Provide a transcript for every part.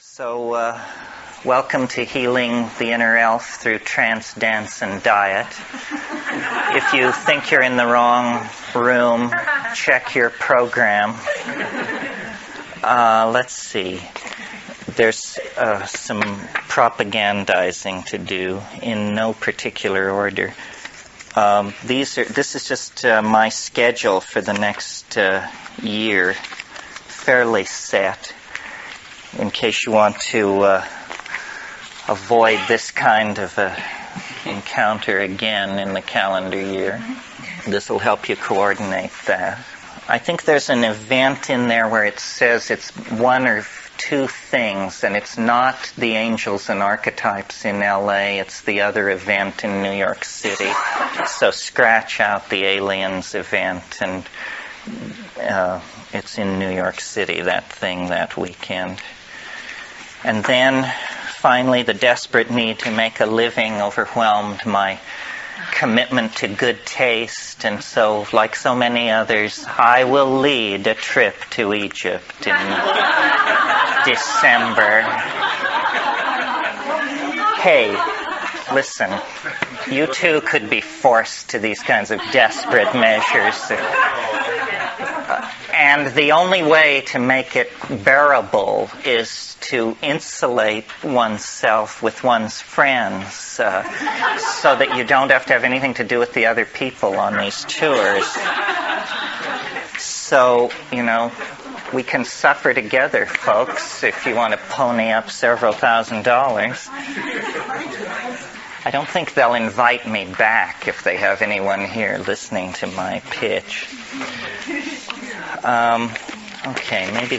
So, welcome to Healing the Inner Elf through Trance, Dance, and Diet. If you think you're in the wrong room, check your program. Let's see. There's some propagandizing to do in no particular order. This is just my schedule for the next year, fairly set, in case you want to avoid this kind of encounter again in the calendar year. This will help you coordinate that. I think there's an event in there where it says it's one or two things, and it's not the Angels and Archetypes in LA, it's the other event in New York City. So scratch out the Aliens event, and it's in New York City, that thing, that weekend. And then, finally, the desperate need to make a living overwhelmed my commitment to good taste, and so, like so many others, I will lead a trip to Egypt in December. Hey, listen, you too could be forced to these kinds of desperate measures. And the only way to make it bearable is to insulate oneself with one's friends so that you don't have to have anything to do with the other people on these tours. So, we can suffer together, folks, if you want to pony up several $1,000s. I don't think they'll invite me back if they have anyone here listening to my pitch. Okay, maybe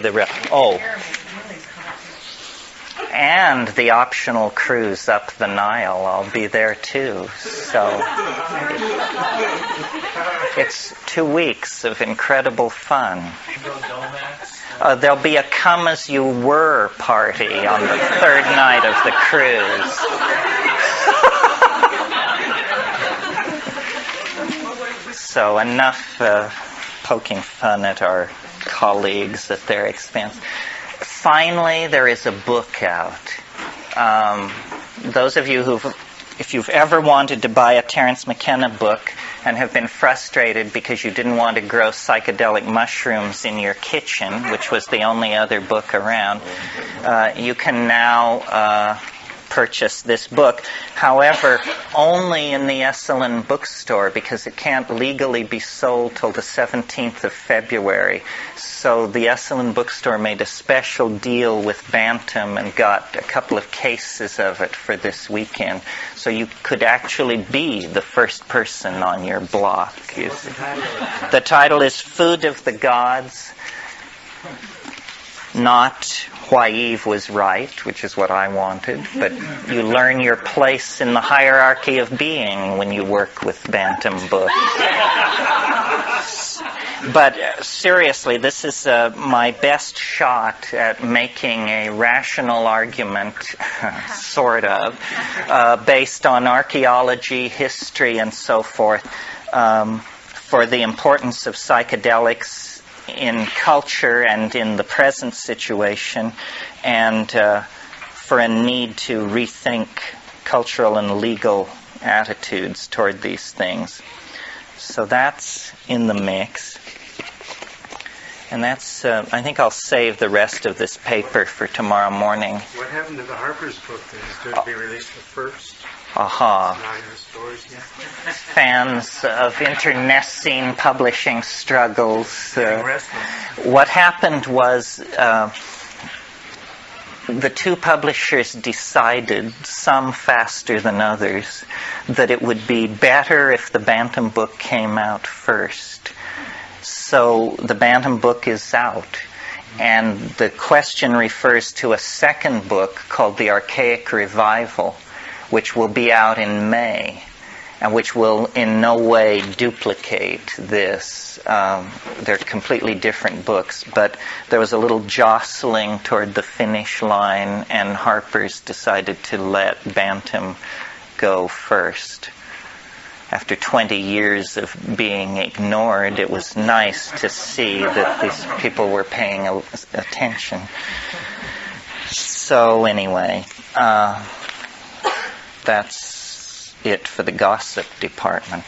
and the optional cruise up the Nile, I'll be there too. So it's 2 weeks of incredible fun. There'll be a come as you were party on the third night of the cruise. So enough poking fun at our colleagues at their expense. Finally, there is a book out. Those of you if you've ever wanted to buy a Terence McKenna book and have been frustrated because you didn't want to grow psychedelic mushrooms in your kitchen, which was the only other book around, you can now purchase this book. However, only in the Esalen bookstore, because it can't legally be sold till the 17th of February. So the Esalen bookstore made a special deal with Bantam and got a couple of cases of it for this weekend. So you could actually be the first person on your block. The title is Food of the Gods, not Why Eve Was Right, which is what I wanted, but you learn your place in the hierarchy of being when you work with Bantam books. But seriously, this is my best shot at making a rational argument, sort of, based on archaeology, history, and so forth, for the importance of psychedelics in culture and in the present situation, and for a need to rethink cultural and legal attitudes toward these things. So that's in the mix. And that's, I think I'll save the rest of this paper for tomorrow morning. What happened to the Harper's book that is going to be released the first? Aha. Not in the stores yet. Fans of internecine publishing struggles. What happened was the two publishers decided, some faster than others, that it would be better if the Bantam book came out first. So the Bantam book is out. And the question refers to a second book called The Archaic Revival, which will be out in May, and which will in no way duplicate this. They're completely different books, but there was a little jostling toward the finish line, and Harper's decided to let Bantam go first. After 20 years of being ignored, it was nice to see that these people were paying attention. So anyway, that's it for the gossip department.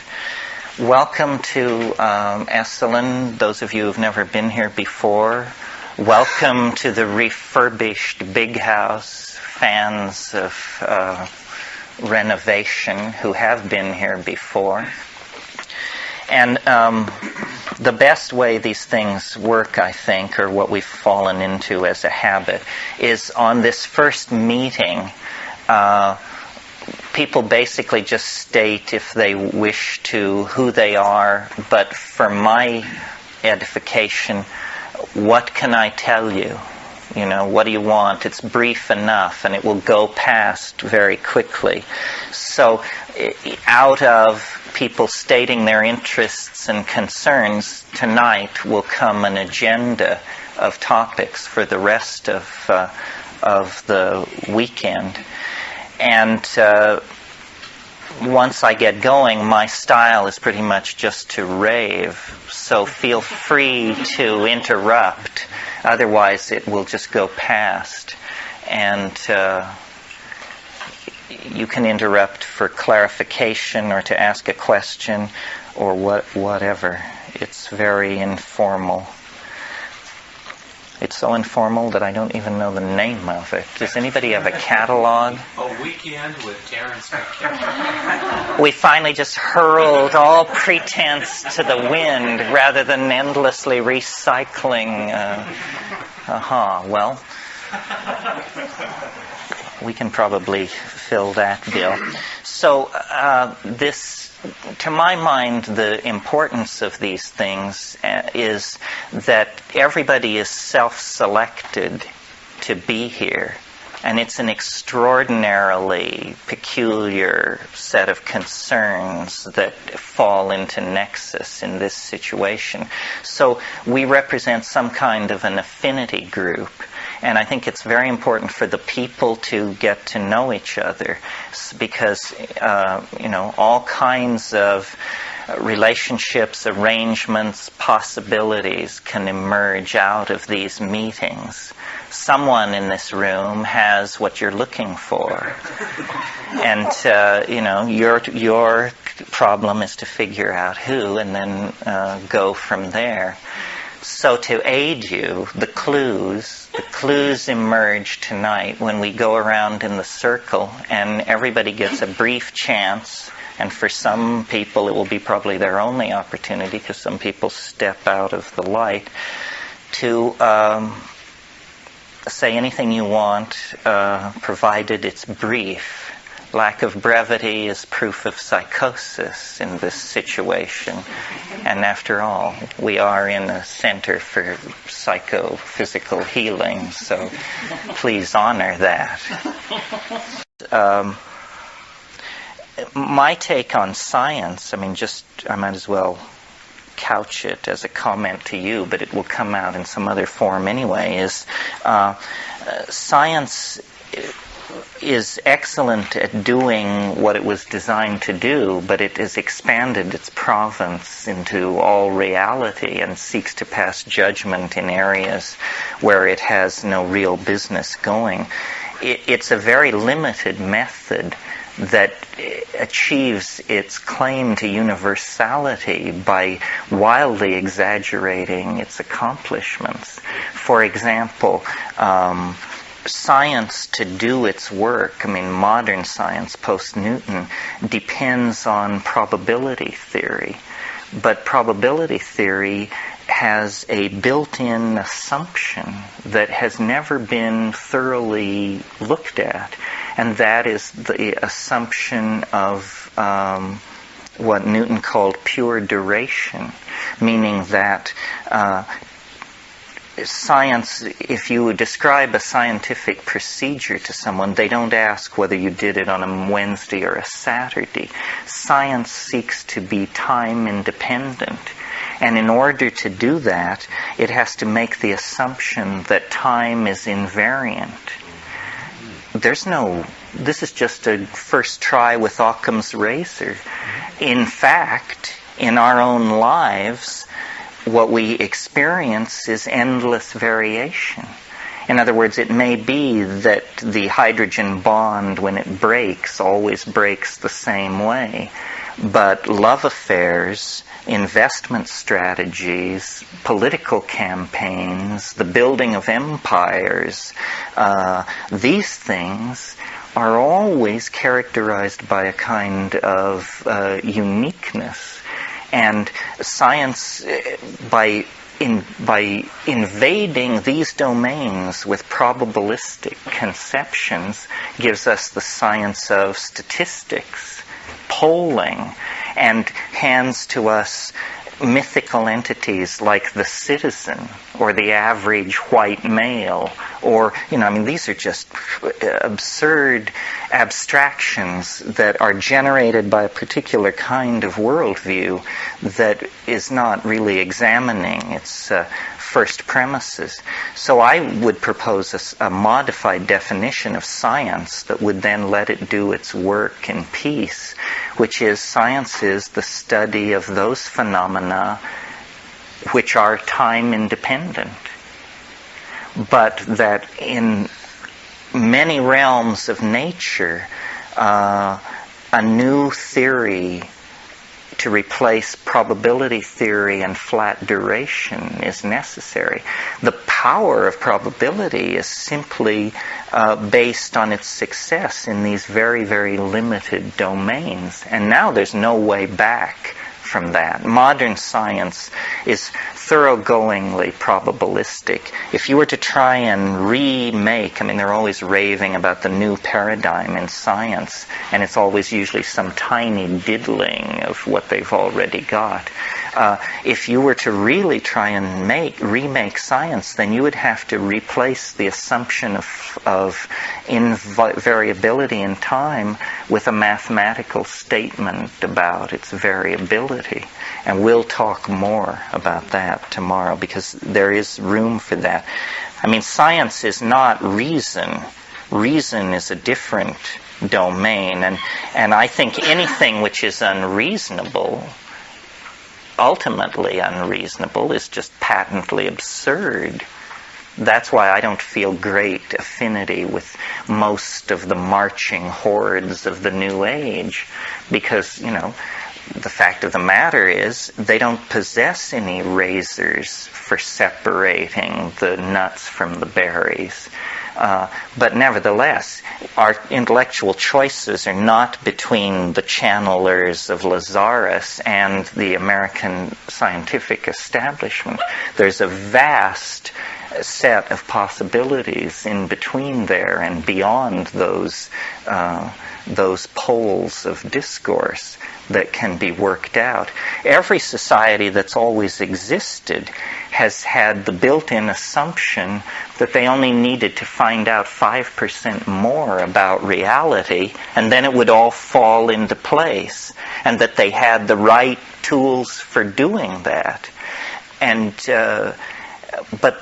Welcome to Esalen, those of you who've never been here before. Welcome to the refurbished big house, fans of renovation who have been here before. And the best way these things work, I think, or what we've fallen into as a habit, is on this first meeting, people basically just state, if they wish to, who they are, but for my edification, what can I tell you? You know, what do you want? It's brief enough, and it will go past very quickly. So, out of people stating their interests and concerns, tonight will come an agenda of topics for the rest of the weekend. And once I get going, my style is pretty much just to rave. So feel free to interrupt. Otherwise, it will just go past. And you can interrupt for clarification or to ask a question or whatever. It's very informal. It's so informal that I don't even know the name of it. Does anybody have a catalog? A Weekend with Terence McKenna. We finally just hurled all pretense to the wind rather than endlessly recycling. Well, we can probably fill that bill. So to my mind, the importance of these things is that everybody is self-selected to be here. And it's an extraordinarily peculiar set of concerns that fall into nexus in this situation. So we represent some kind of an affinity group. And I think it's very important for the people to get to know each other because, all kinds of relationships, arrangements, possibilities can emerge out of these meetings. Someone in this room has what you're looking for. And, your problem is to figure out who and then go from there. So to aid you, the clues emerge tonight when we go around in the circle and everybody gets a brief chance, and for some people it will be probably their only opportunity because some people step out of the light, to say anything you want, provided it's brief. Lack of brevity is proof of psychosis in this situation. And after all, we are in a center for psychophysical healing, so please honor that. My take on science, I might as well couch it as a comment to you, but it will come out in some other form anyway, is science is excellent at doing what it was designed to do, but it has expanded its province into all reality and seeks to pass judgment in areas where it has no real business going. It's a very limited method that achieves its claim to universality by wildly exaggerating its accomplishments. For example, science to do its work, modern science, post-Newton, depends on probability theory. But probability theory has a built-in assumption that has never been thoroughly looked at, and that is the assumption of what Newton called pure duration, meaning that science, if you describe a scientific procedure to someone, they don't ask whether you did it on a Wednesday or a Saturday. Science seeks to be time independent. And in order to do that, it has to make the assumption that time is invariant. This is just a first try with Occam's razor. In fact, in our own lives, what we experience is endless variation. In other words, it may be that the hydrogen bond, when it breaks, always breaks the same way. But love affairs, investment strategies, political campaigns, the building of empires, these things are always characterized by a kind of uniqueness. And science, by invading these domains with probabilistic conceptions, gives us the science of statistics, polling, and hands to us mythical entities like the citizen or the average white male, or, these are just absurd abstractions that are generated by a particular kind of worldview that is not really examining its first premises. So I would propose a modified definition of science that would then let it do its work in peace, which is science is the study of those phenomena which are time independent, but that in many realms of nature, a new theory to replace probability theory and flat duration is necessary. The power of probability is simply based on its success in these very, very limited domains. And now there's no way back from that. Modern science is thoroughgoingly probabilistic. If you were to try and remake, they're always raving about the new paradigm in science, and it's always usually some tiny diddling of what they've already got. If you were to really try and remake science, then you would have to replace the assumption of invariability in time with a mathematical statement about its variability. And we'll talk more about that tomorrow, because there is room for that. Science is not reason. Reason is a different domain. And I think anything which is unreasonable, ultimately unreasonable, is just patently absurd. That's why I don't feel great affinity with most of the marching hordes of the New Age, because, the fact of the matter is they don't possess any razors for separating the nuts from the berries. But nevertheless, our intellectual choices are not between the channelers of Lazarus and the American scientific establishment. There's a vast set of possibilities in between there and beyond those poles of discourse that can be worked out. Every society that's always existed has had the built-in assumption that they only needed to find out 5% more about reality, and then it would all fall into place, and that they had the right tools for doing that. And but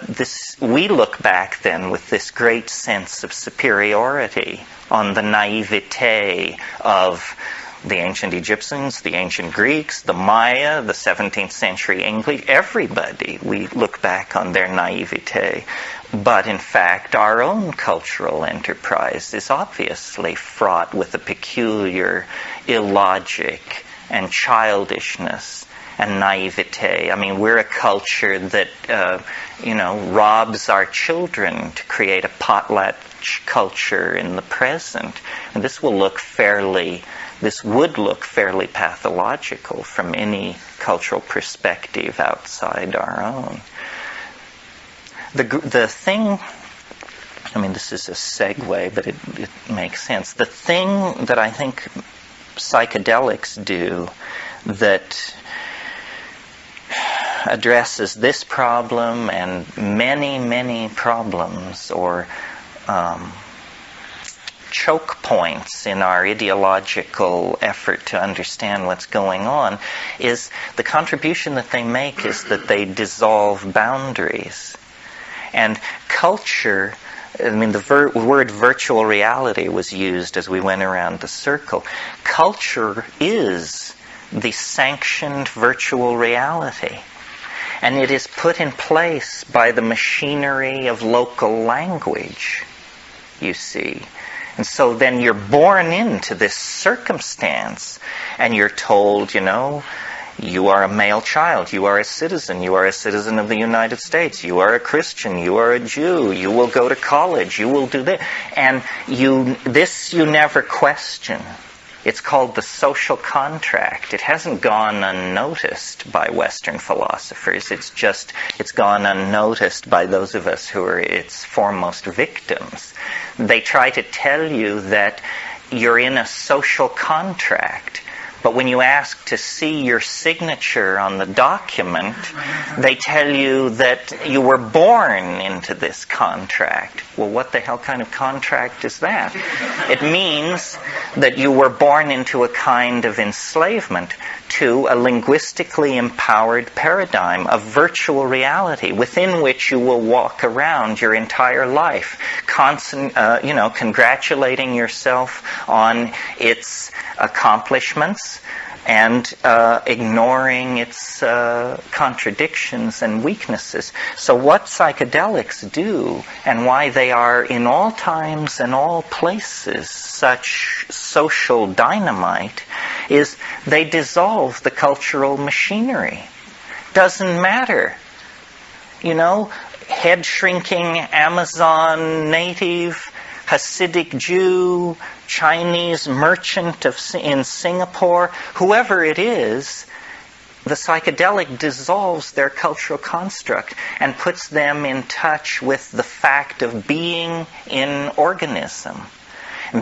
we look back then with this great sense of superiority on the naivete of the ancient Egyptians, the ancient Greeks, the Maya, the 17th century English, everybody. We look back on their naivete. But in fact, our own cultural enterprise is obviously fraught with a peculiar illogic and childishness and naivete. We're a culture that, robs our children to create a potlatch culture in the present. And this would look fairly pathological from any cultural perspective outside our own. The thing, this is a segue, but it makes sense. The thing that I think psychedelics do that addresses this problem and many, many problems, or choke points in our ideological effort to understand what's going on, is the contribution that they make is that they dissolve boundaries. And culture, the word virtual reality was used as we went around the circle. Culture is the sanctioned virtual reality. And it is put in place by the machinery of local language, you see. And so then you're born into this circumstance, and you're told, you are a male child, you are a citizen of the United States, you are a Christian, you are a Jew, you will go to college, you will do this. And you never question. It's called the social contract. It hasn't gone unnoticed by Western philosophers. It's gone unnoticed by those of us who are its foremost victims. They try to tell you that you're in a social contract. But when you ask to see your signature on the document, they tell you that you were born into this contract. Well, what the hell kind of contract is that? It means that you were born into a kind of enslavement to a linguistically empowered paradigm of virtual reality within which you will walk around your entire life, congratulating yourself on its accomplishments and ignoring its contradictions and weaknesses. So what psychedelics do, and why they are in all times and all places such social dynamite, is they dissolve the cultural machinery. Doesn't matter. Head-shrinking Amazon native, Hasidic Jew, Chinese merchant in Singapore, whoever it is, the psychedelic dissolves their cultural construct and puts them in touch with the fact of being in organism.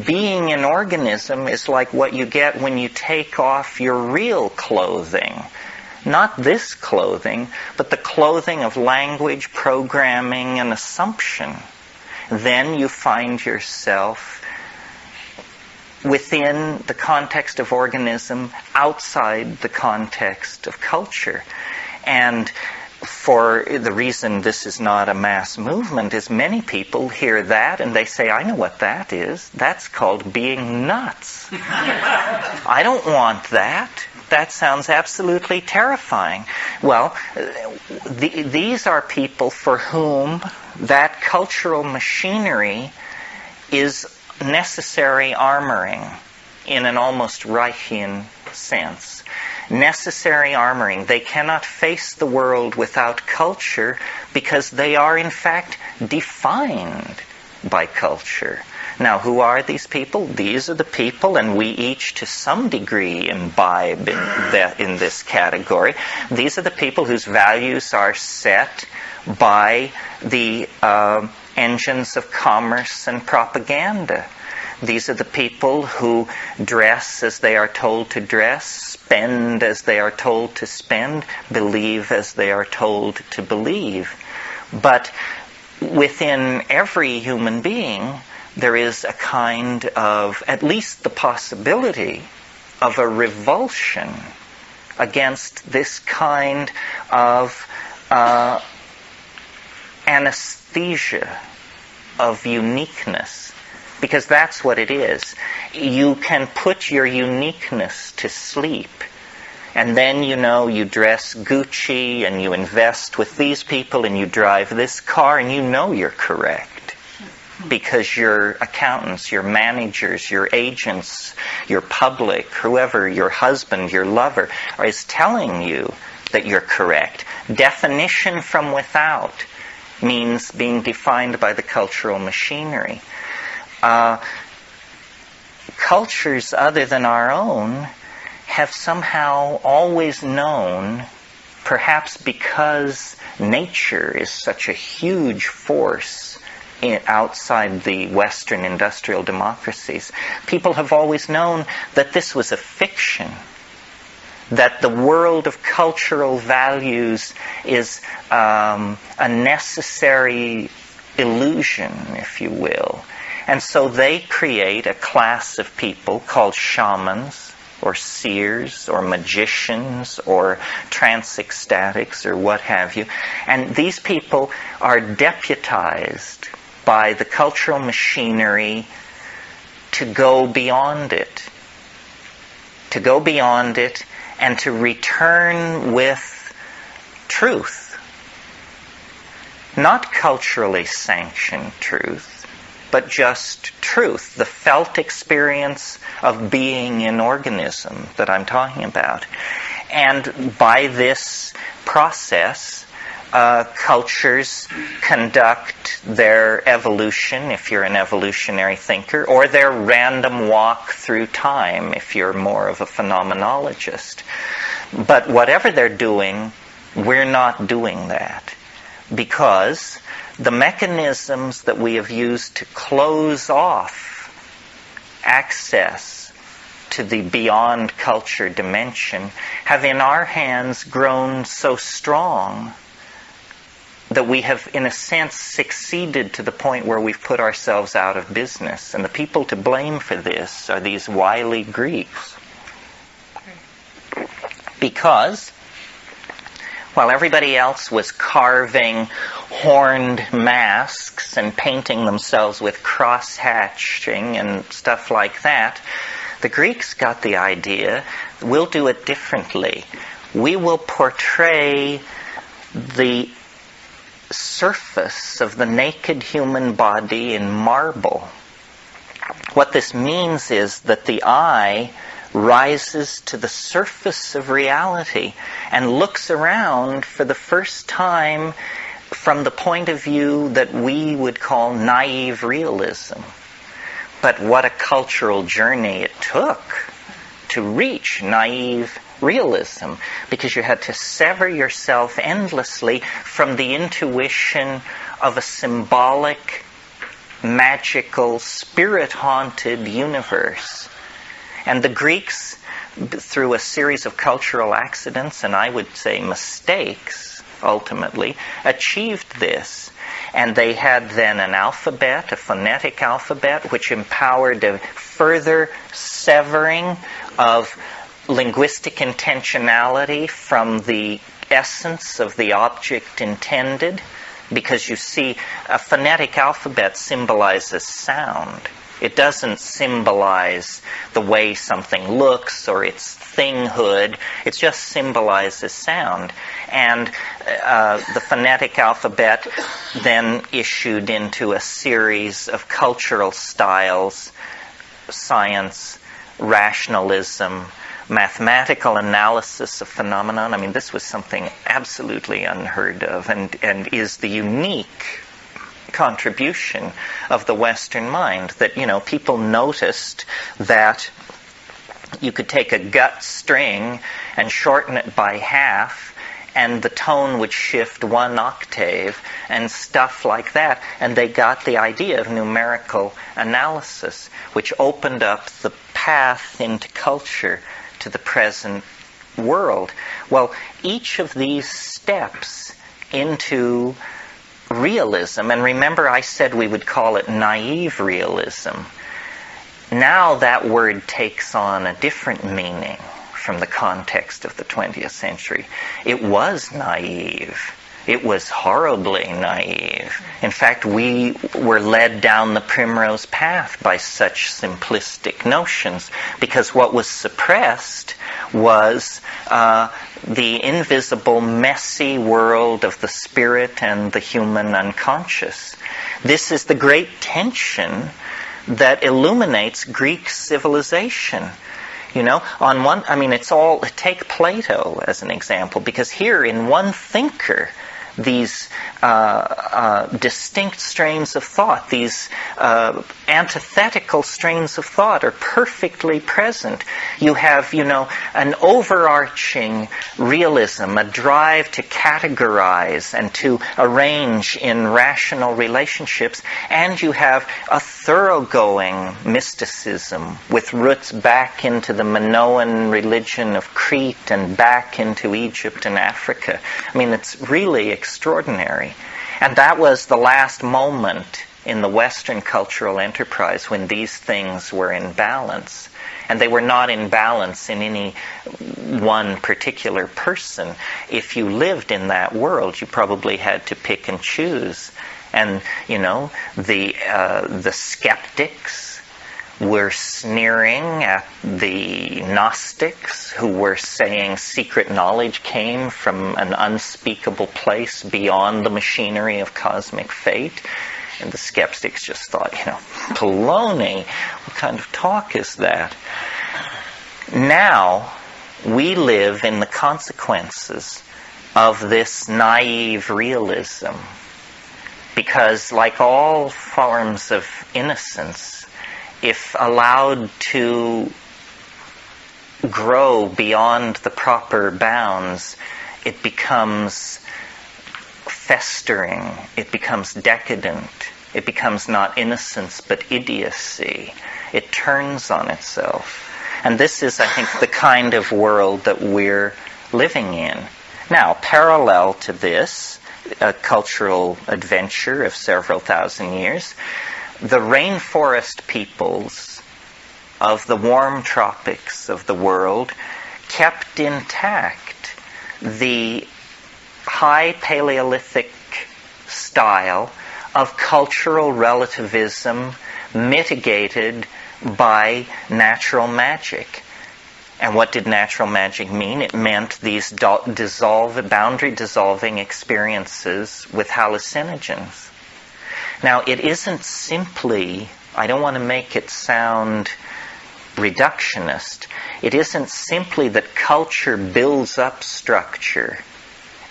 Being an organism is like what you get when you take off your real clothing. Not this clothing, but the clothing of language, programming, and assumption. Then you find yourself within the context of organism, outside the context of culture. And for the reason this is not a mass movement is many people hear that and they say, I know what that is. That's called being nuts. I don't want that. That sounds absolutely terrifying. Well, these are people for whom that cultural machinery is necessary armoring in an almost Reichian sense. Necessary armoring. They cannot face the world without culture because they are in fact defined by culture. Now, who are these people? These are the people, and we each to some degree imbibe in this category. These are the people whose values are set by the engines of commerce and propaganda. These are the people who dress as they are told to dress, spend as they are told to spend, believe as they are told to believe. But within every human being, there is a kind of, at least the possibility of a revulsion against this kind of anesthesia of uniqueness. Because that's what it is. You can put your uniqueness to sleep. And then, you dress Gucci and you invest with these people and you drive this car and you're correct. Because your accountants, your managers, your agents, your public, whoever, your husband, your lover, is telling you that you're correct. Definition from without means being defined by the cultural machinery. Cultures other than our own have somehow always known, perhaps because nature is such a huge force outside the Western industrial democracies, people have always known that this was a fiction, that the world of cultural values is a necessary illusion, if you will. And so they create a class of people called shamans, or seers, or magicians, or trance-ecstatics, or what have you. And these people are deputized by the cultural machinery to go beyond it. To go beyond it and to return with truth. not culturally sanctioned truth, but just truth, the felt experience of being in organism that I'm talking about. And by this process, cultures conduct their evolution, if you're an evolutionary thinker, or their random walk through time, if you're more of a phenomenologist. But whatever they're doing, we're not doing that, because the mechanisms that we have used to close off access to the beyond culture dimension have in our hands grown so strong that we have, in a sense, succeeded to the point where we've put ourselves out of business. And the people to blame for this are these wily Greeks. Because while everybody else was carving horned masks and painting themselves with cross-hatching and stuff like that, the Greeks got the idea, we'll do it differently. We will portray the surface of the naked human body in marble. What this means is that the eye rises to the surface of reality and looks around for the first time from the point of view that we would call naive realism. But what a cultural journey it took to reach naive realism, because you had to sever yourself endlessly from the intuition of a symbolic, magical, spirit-haunted universe. And the Greeks, through a series of cultural accidents, and I would say mistakes, ultimately, achieved this. And they had then an alphabet, a phonetic alphabet, which empowered a further severing of linguistic intentionality from the essence of the object intended. Because you see, a phonetic alphabet symbolizes sound. It doesn't symbolize the way something looks or its thinghood. It just symbolizes sound. And the phonetic alphabet then issued into a series of cultural styles: science, rationalism, mathematical analysis of phenomenon. I mean, this was something absolutely unheard of, and is the unique contribution of the Western mind, that, people noticed that you could take a gut string and shorten it by half, and the tone would shift 1 octave, and stuff like that. And they got the idea of numerical analysis, which opened up the path into culture to the present world. Well, each of these steps into realism, and remember I said we would call it naive realism. Now that word takes on a different meaning from the context of the 20th century. It was naive. It was horribly naive. In fact, we were led down the primrose path by such simplistic notions, because what was suppressed was the invisible, messy world of the spirit and the human unconscious. This is the great tension that illuminates Greek civilization. Take Plato as an example, because here in one thinker, these distinct strains of thought, these antithetical strains of thought are perfectly present. You have, an overarching realism, a drive to categorize and to arrange in rational relationships, and you have a thoroughgoing mysticism with roots back into the Minoan religion of Crete and back into Egypt and Africa. I mean, it's really extraordinary. And that was the last moment in the Western cultural enterprise when these things were in balance. And they were not in balance in any one particular person. If you lived in that world, you probably had to pick and choose. And, the skeptics were sneering at the Gnostics, who were saying secret knowledge came from an unspeakable place beyond the machinery of cosmic fate. And the skeptics just thought, baloney, what kind of talk is that? Now, we live in the consequences of this naive realism. Because like all forms of innocence, if allowed to grow beyond the proper bounds, it becomes festering, it becomes decadent, it becomes not innocence but idiocy. It turns on itself. And this is, I think, the kind of world that we're living in. Now, parallel to this, a cultural adventure of several thousand years, the rainforest peoples of the warm tropics of the world kept intact the high Paleolithic style of cultural relativism mitigated by natural magic. And what did natural magic mean? It meant these boundary-dissolving experiences with hallucinogens. Now, it isn't simply, I don't want to make it sound reductionist, it isn't simply that culture builds up structure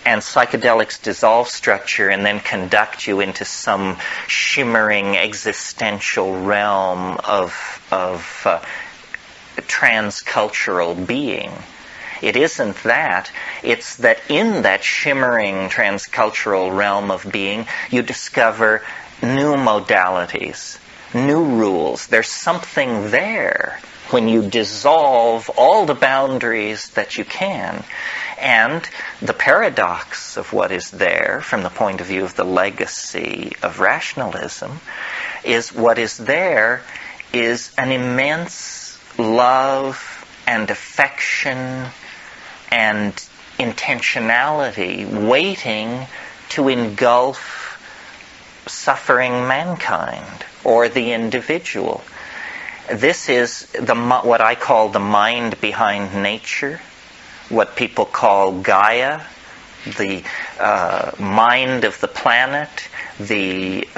and psychedelics dissolve structure and then conduct you into some shimmering existential realm of transcultural being. It isn't that. It's that in that shimmering transcultural realm of being, you discover new modalities, new rules. There's something there when you dissolve all the boundaries that you can. And the paradox of what is there, from the point of view of the legacy of rationalism, is what is there is an immense love and affection and intentionality waiting to engulf suffering mankind or the individual. This is what I call the mind behind nature, what people call Gaia, the mind of the planet, the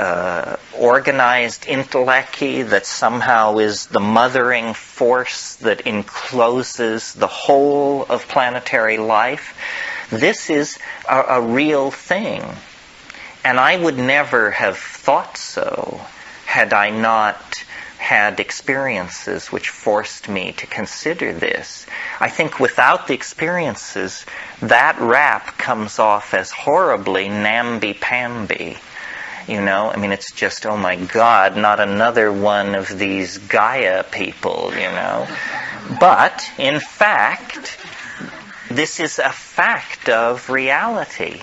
organized intellechy that somehow is the mothering force that encloses the whole of planetary life. This is a real thing. And I would never have thought so had I not had experiences which forced me to consider this. I think without the experiences, that rap comes off as horribly namby-pamby. It's just, oh my God, not another one of these Gaia people, But, in fact, this is a fact of reality,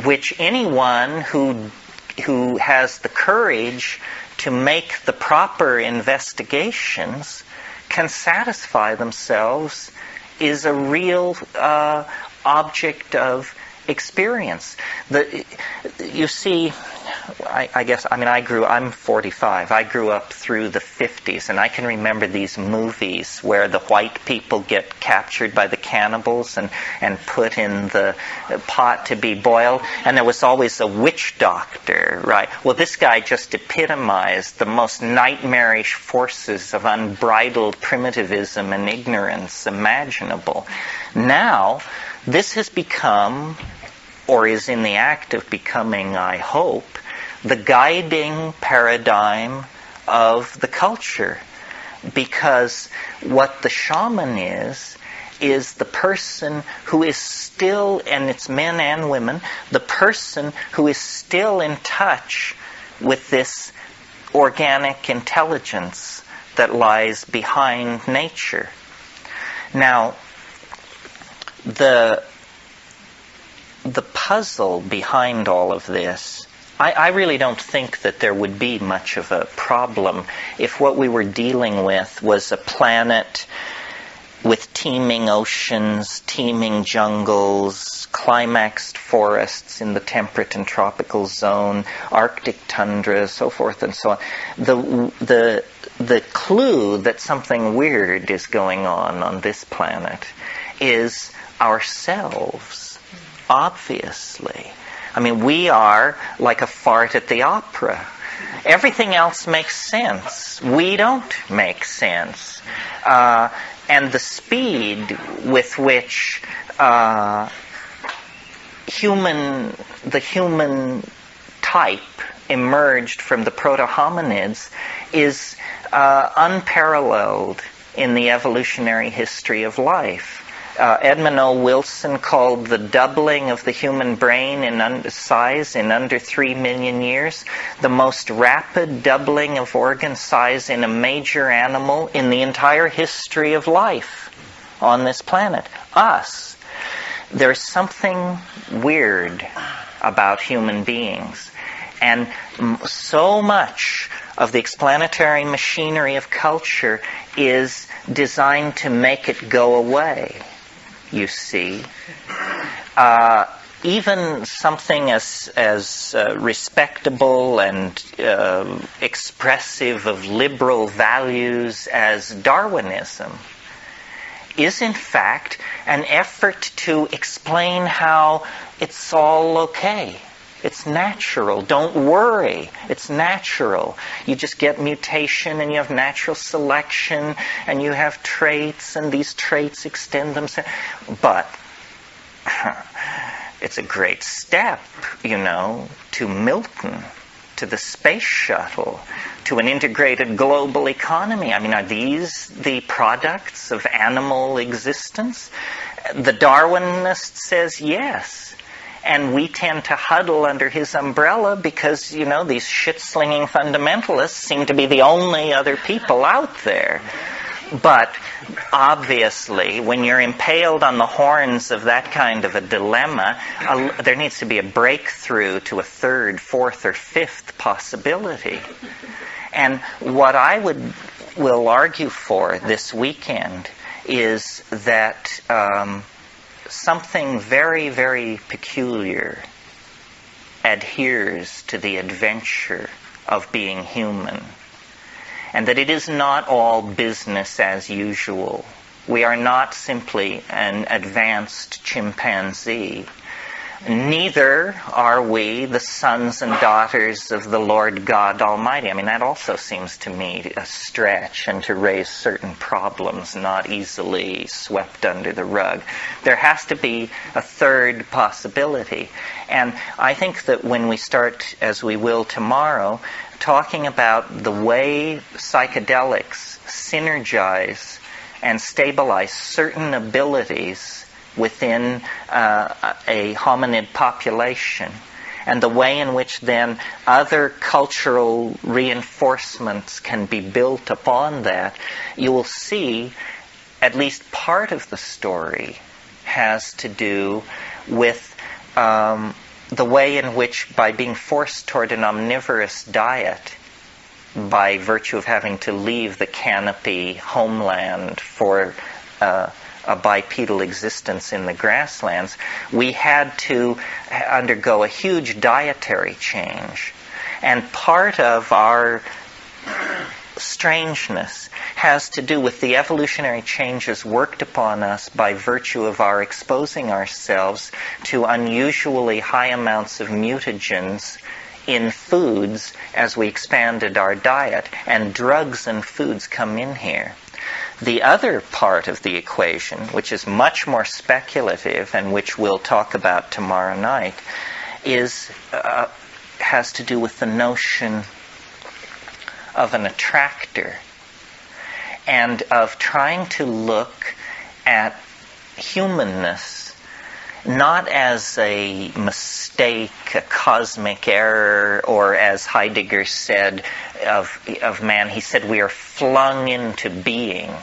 which anyone who has the courage to make the proper investigations can satisfy themselves is a real object of experience. You see, I'm 45. I grew up through the 50s, and I can remember these movies where the white people get captured by the cannibals and put in the pot to be boiled, and there was always a witch doctor, right? Well, this guy just epitomized the most nightmarish forces of unbridled primitivism and ignorance imaginable. Now, this has become, or is in the act of becoming, I hope, the guiding paradigm of the culture. Because what the shaman is the person who is still, and it's men and women, the person who is still in touch with this organic intelligence that lies behind nature. Now, the puzzle behind all of this, I really don't think that there would be much of a problem if what we were dealing with was a planet with teeming oceans, teeming jungles, climaxed forests in the temperate and tropical zone, Arctic tundra, so forth and so on. The the clue that something weird is going on this planet is ourselves, obviously. I mean, we are like a fart at the opera. Everything else makes sense. We don't make sense. And the speed with which the human type emerged from the proto-hominids is unparalleled in the evolutionary history of life. Edmund O. Wilson called the doubling of the human brain in size in under 3 million years the most rapid doubling of organ size in a major animal in the entire history of life on this planet. Us. There's something weird about human beings. And so much of the explanatory machinery of culture is designed to make it go away, you see. Even something as respectable and expressive of liberal values as Darwinism is in fact an effort to explain how it's all okay. It's natural. Don't worry. It's natural. You just get mutation and you have natural selection and you have traits and these traits extend themselves. But it's a great step, to Milton, to the space shuttle, to an integrated global economy. I mean, are these the products of animal existence? The Darwinist says yes. And we tend to huddle under his umbrella because, these shit-slinging fundamentalists seem to be the only other people out there. But obviously, when you're impaled on the horns of that kind of a dilemma, there needs to be a breakthrough to a third, fourth, or fifth possibility. And what I will argue for this weekend is that something very, very peculiar adheres to the adventure of being human. And that it is not all business as usual. We are not simply an advanced chimpanzee. Neither are we the sons and daughters of the Lord God Almighty. I mean, that also seems to me a stretch and to raise certain problems not easily swept under the rug. There has to be a third possibility. And I think that when we start, as we will tomorrow, talking about the way psychedelics synergize and stabilize certain abilities within a hominid population, and the way in which then other cultural reinforcements can be built upon that, you will see at least part of the story has to do with the way in which, by being forced toward an omnivorous diet, by virtue of having to leave the canopy homeland for a bipedal existence in the grasslands, we had to undergo a huge dietary change. And part of our strangeness has to do with the evolutionary changes worked upon us by virtue of our exposing ourselves to unusually high amounts of mutagens in foods as we expanded our diet. And drugs and foods come in here. The other part of the equation, which is much more speculative and which we'll talk about tomorrow night, has to do with the notion of an attractor and of trying to look at humanness not as a mistake, a cosmic error, or as Heidegger said of man, he said we are flung into being.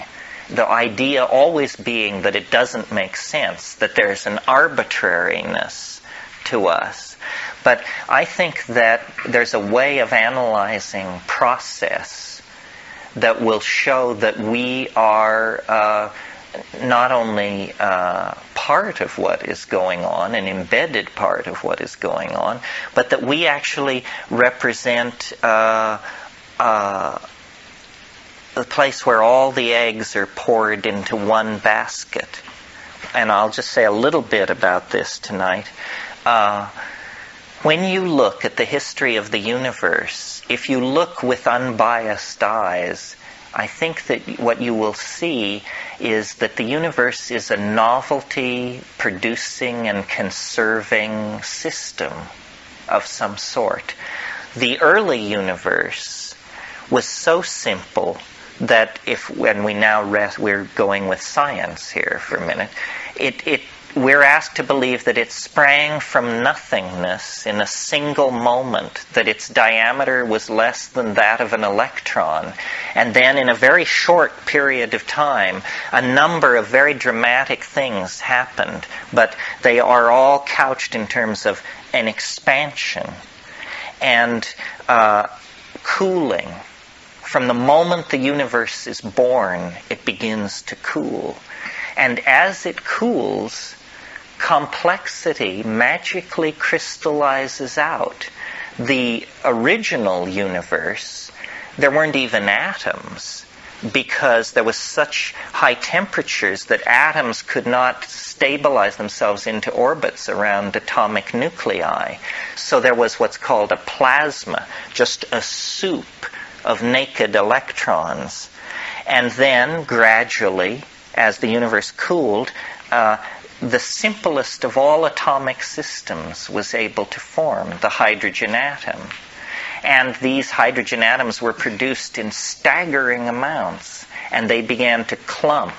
The idea always being that it doesn't make sense, that there's an arbitrariness to us. But I think that there's a way of analyzing process that will show that we are not only part of what is going on, an embedded part of what is going on, but that we actually represent the place where all the eggs are poured into one basket. And I'll just say a little bit about this tonight. When you look at the history of the universe, if you look with unbiased eyes, I think that what you will see is that the universe is a novelty-producing and conserving system of some sort. The early universe was so simple that when we now we're going with science here for a minute, we're asked to believe that it sprang from nothingness in a single moment, that its diameter was less than that of an electron. And then in a very short period of time, a number of very dramatic things happened. But they are all couched in terms of an expansion and cooling. From the moment the universe is born, it begins to cool. And as it cools, complexity magically crystallizes out. The original universe, there weren't even atoms because there was such high temperatures that atoms could not stabilize themselves into orbits around atomic nuclei. So there was what's called a plasma, just a soup of naked electrons. And then gradually, as the universe cooled, the simplest of all atomic systems was able to form, the hydrogen atom. And these hydrogen atoms were produced in staggering amounts, and they began to clump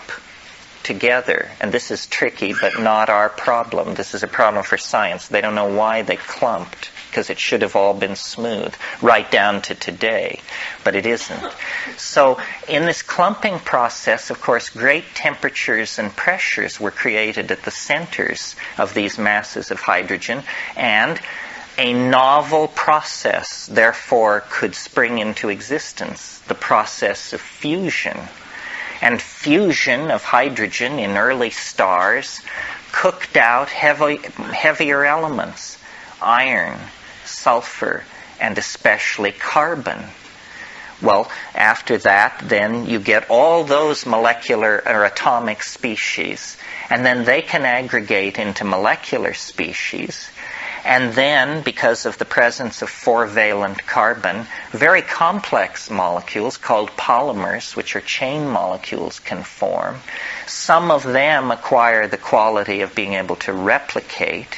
together. And this is tricky, but not our problem. This is a problem for science. They don't know why they clumped, because it should have all been smooth, right down to today. But it isn't. So in this clumping process, of course, great temperatures and pressures were created at the centers of these masses of hydrogen, and a novel process, therefore, could spring into existence, the process of fusion. And fusion of hydrogen in early stars cooked out heavier elements, iron, sulfur, and especially carbon. Well, after that, then you get all those molecular or atomic species, and then they can aggregate into molecular species. And then, because of the presence of 4-valent carbon, very complex molecules called polymers, which are chain molecules, can form. Some of them acquire the quality of being able to replicate.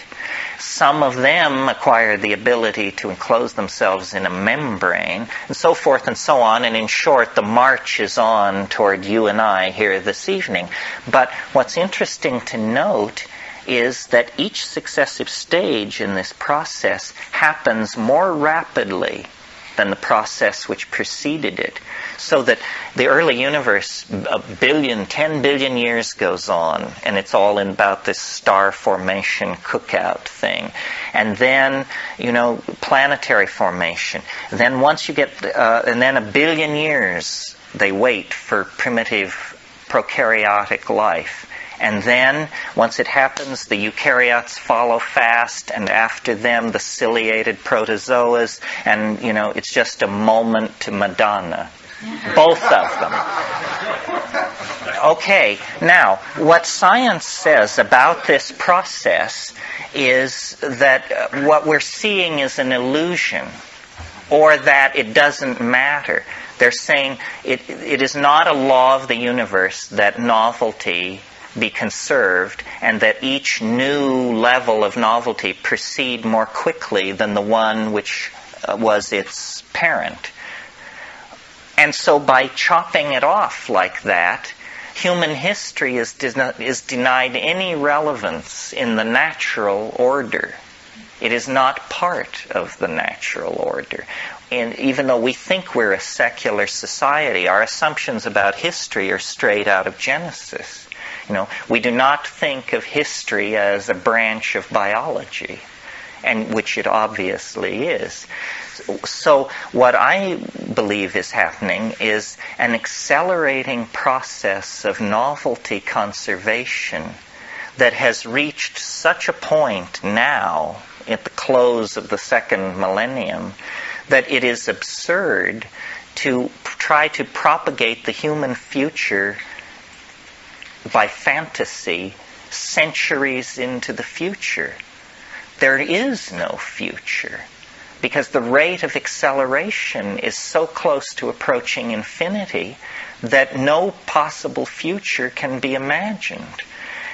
Some of them acquire the ability to enclose themselves in a membrane, and so forth and so on. And in short, the march is on toward you and I here this evening. But what's interesting to note is that each successive stage in this process happens more rapidly than the process which preceded it. So that the early universe, 10 billion years goes on, and it's all in about this star formation cookout thing. And then, planetary formation. Then once you get, and then 1 billion years they wait for primitive prokaryotic life. And then, once it happens, the eukaryotes follow fast, and after them, the ciliated protozoas, and, it's just a moment to Madonna. Both of them. Okay, now, what science says about this process is that what we're seeing is an illusion, or that it doesn't matter. They're saying it is not a law of the universe that novelty be conserved, and that each new level of novelty proceed more quickly than the one which was its parent. And so by chopping it off like that, human history is denied any relevance in the natural order. It is not part of the natural order. And even though we think we're a secular society, our assumptions about history are straight out of Genesis. We do not think of history as a branch of biology, and which it obviously is. So what I believe is happening is an accelerating process of novelty conservation that has reached such a point now, at the close of the second millennium, that it is absurd to try to propagate the human future by fantasy centuries into the future. There is no future, because the rate of acceleration is so close to approaching infinity that no possible future can be imagined.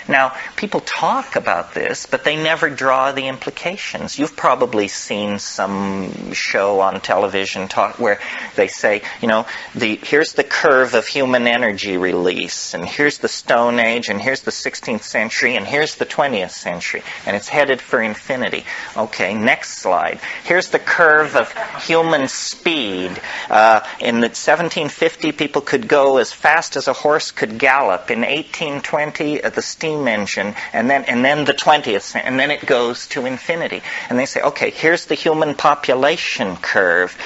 Now, people talk about this, but they never draw the implications. You've probably seen some show on television where they say, here's the curve of human energy release, and here's the Stone Age, and here's the 16th century, and here's the 20th century, and it's headed for infinity. Okay, next slide. Here's the curve of human speed. In the 1750, people could go as fast as a horse could gallop. In 1820, the steam engine, and then the 20th, and then it goes to infinity. And they say, okay, here's the human population curve.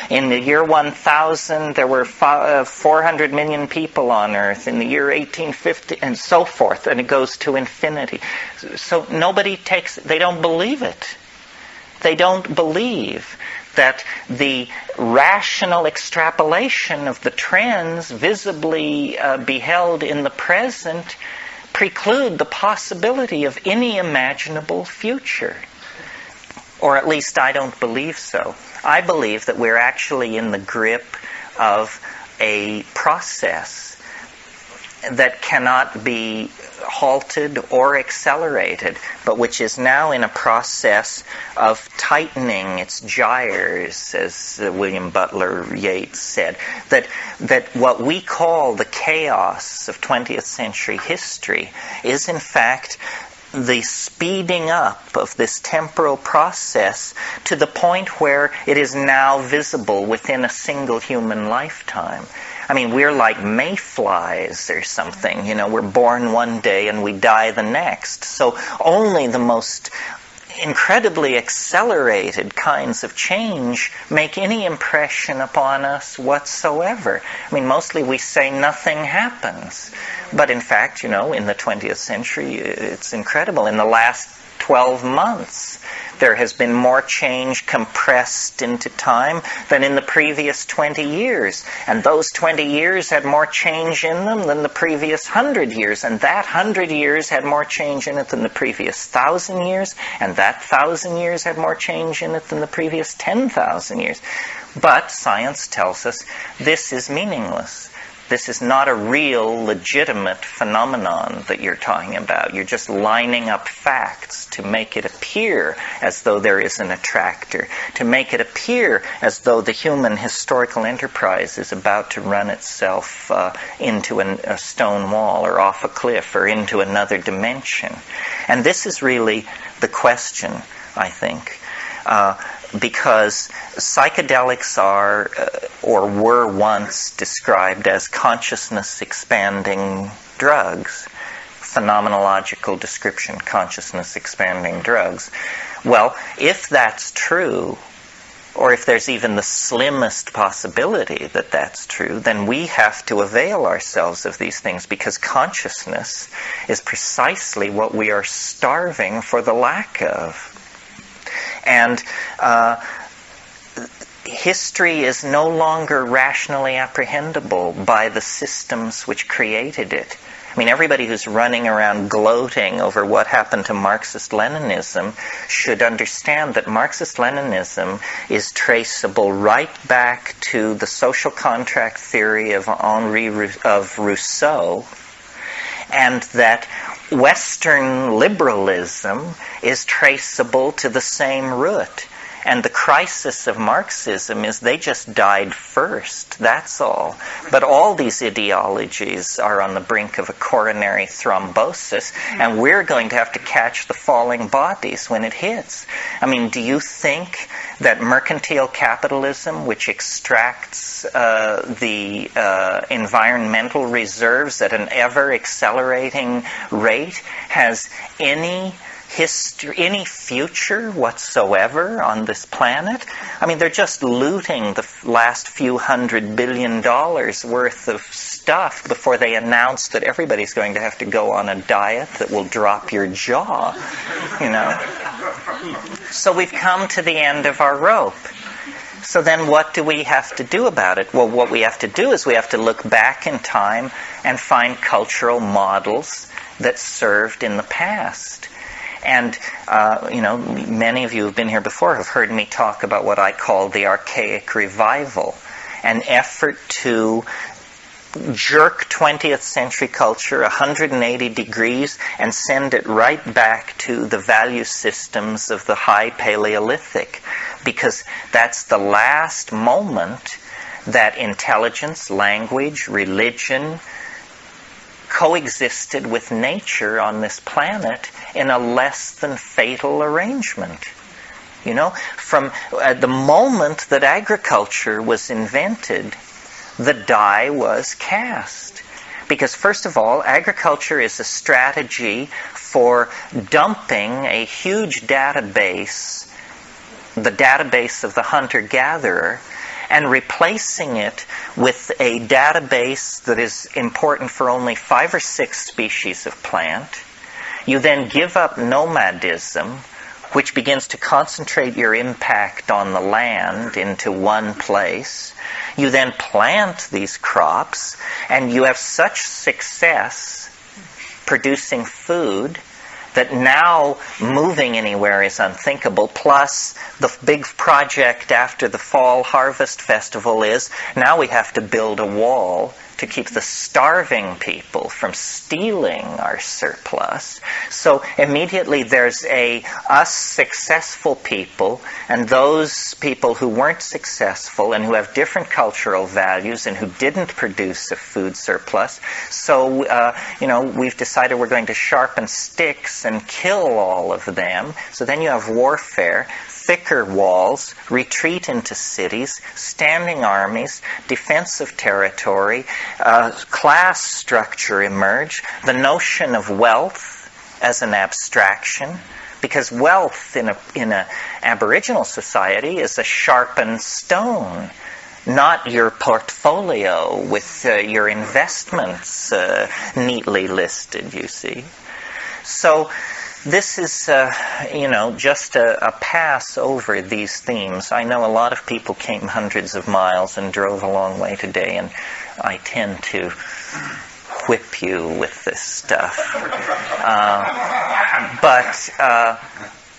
In the year 1000, there were 400 million people on Earth. In the year 1850, and so forth, and it goes to infinity. So they don't believe it. They don't believe that the rational extrapolation of the trends visibly beheld in the present preclude the possibility of any imaginable future. Or at least I don't believe so. I believe that we're actually in the grip of a process that cannot be halted or accelerated, but which is now in a process of tightening its gyres, as William Butler Yeats said. That what we call the chaos of 20th century history is in fact the speeding up of this temporal process to the point where it is now visible within a single human lifetime. I mean, we're like mayflies or something. We're born one day and we die the next. So only the most incredibly accelerated kinds of change make any impression upon us whatsoever. I mean, mostly we say nothing happens. But in fact, in the 20th century, it's incredible. In the last 12 months, there has been more change compressed into time than in the previous 20 years. And those 20 years had more change in them than the previous 100 years. And that 100 years had more change in it than the previous 1,000 years. And that 1,000 years had more change in it than the previous 10,000 years. But science tells us this is meaningless. This is not a real, legitimate phenomenon that you're talking about. You're just lining up facts to make it appear as though there is an attractor, to make it appear as though the human historical enterprise is about to run itself into a stone wall or off a cliff or into another dimension. And this is really the question, I think. Because psychedelics are, or were once described as consciousness-expanding drugs. Phenomenological description, consciousness-expanding drugs. Well, if that's true, or if there's even the slimmest possibility that that's true, then we have to avail ourselves of these things, because consciousness is precisely what we are starving for the lack of. And history is no longer rationally apprehendable by the systems which created it. I mean, everybody who's running around gloating over what happened to Marxist-Leninism should understand that Marxist-Leninism is traceable right back to the social contract theory of Rousseau, and that Western liberalism is traceable to the same root. And the crisis of Marxism is they just died first, that's all. But all these ideologies are on the brink of a coronary thrombosis, and we're going to have to catch the falling bodies when it hits. I mean, do you think that mercantile capitalism, which extracts the environmental reserves at an ever-accelerating rate, has any future whatsoever on this planet? I mean, they're just looting the last few $100 billion worth of stuff before they announce that everybody's going to have to go on a diet that will drop your jaw, So we've come to the end of our rope. So then what do we have to do about it? Well, what we have to do is we have to look back in time and find cultural models that served in the past. And, many of you who've been here before have heard me talk about what I call the Archaic Revival, an effort to jerk 20th century culture 180 degrees and send it right back to the value systems of the High Paleolithic, because that's the last moment that intelligence, language, religion coexisted with nature on this planet in a less than fatal arrangement. From the moment that agriculture was invented, the die was cast. Because first of all, agriculture is a strategy for dumping a huge database, the database of the hunter-gatherer, and replacing it with a database that is important for only 5 or 6 species of plant. You then give up nomadism, which begins to concentrate your impact on the land into one place. You then plant these crops, and you have such success producing food that now moving anywhere is unthinkable. Plus, the big project after the fall harvest festival is now we have to build a wall to keep the starving people from stealing our surplus. So immediately there's us successful people and those people who weren't successful and who have different cultural values and who didn't produce a food surplus. So, we've decided we're going to sharpen sticks and kill all of them. So then you have warfare, thicker walls, retreat into cities, standing armies, defense of territory, class structure emerge, the notion of wealth as an abstraction, because wealth in an Aboriginal society is a sharpened stone, not your portfolio with your investments neatly listed, you see. So this is, just a pass over these themes. I know a lot of people came hundreds of miles and drove a long way today, and I tend to whip you with this stuff. But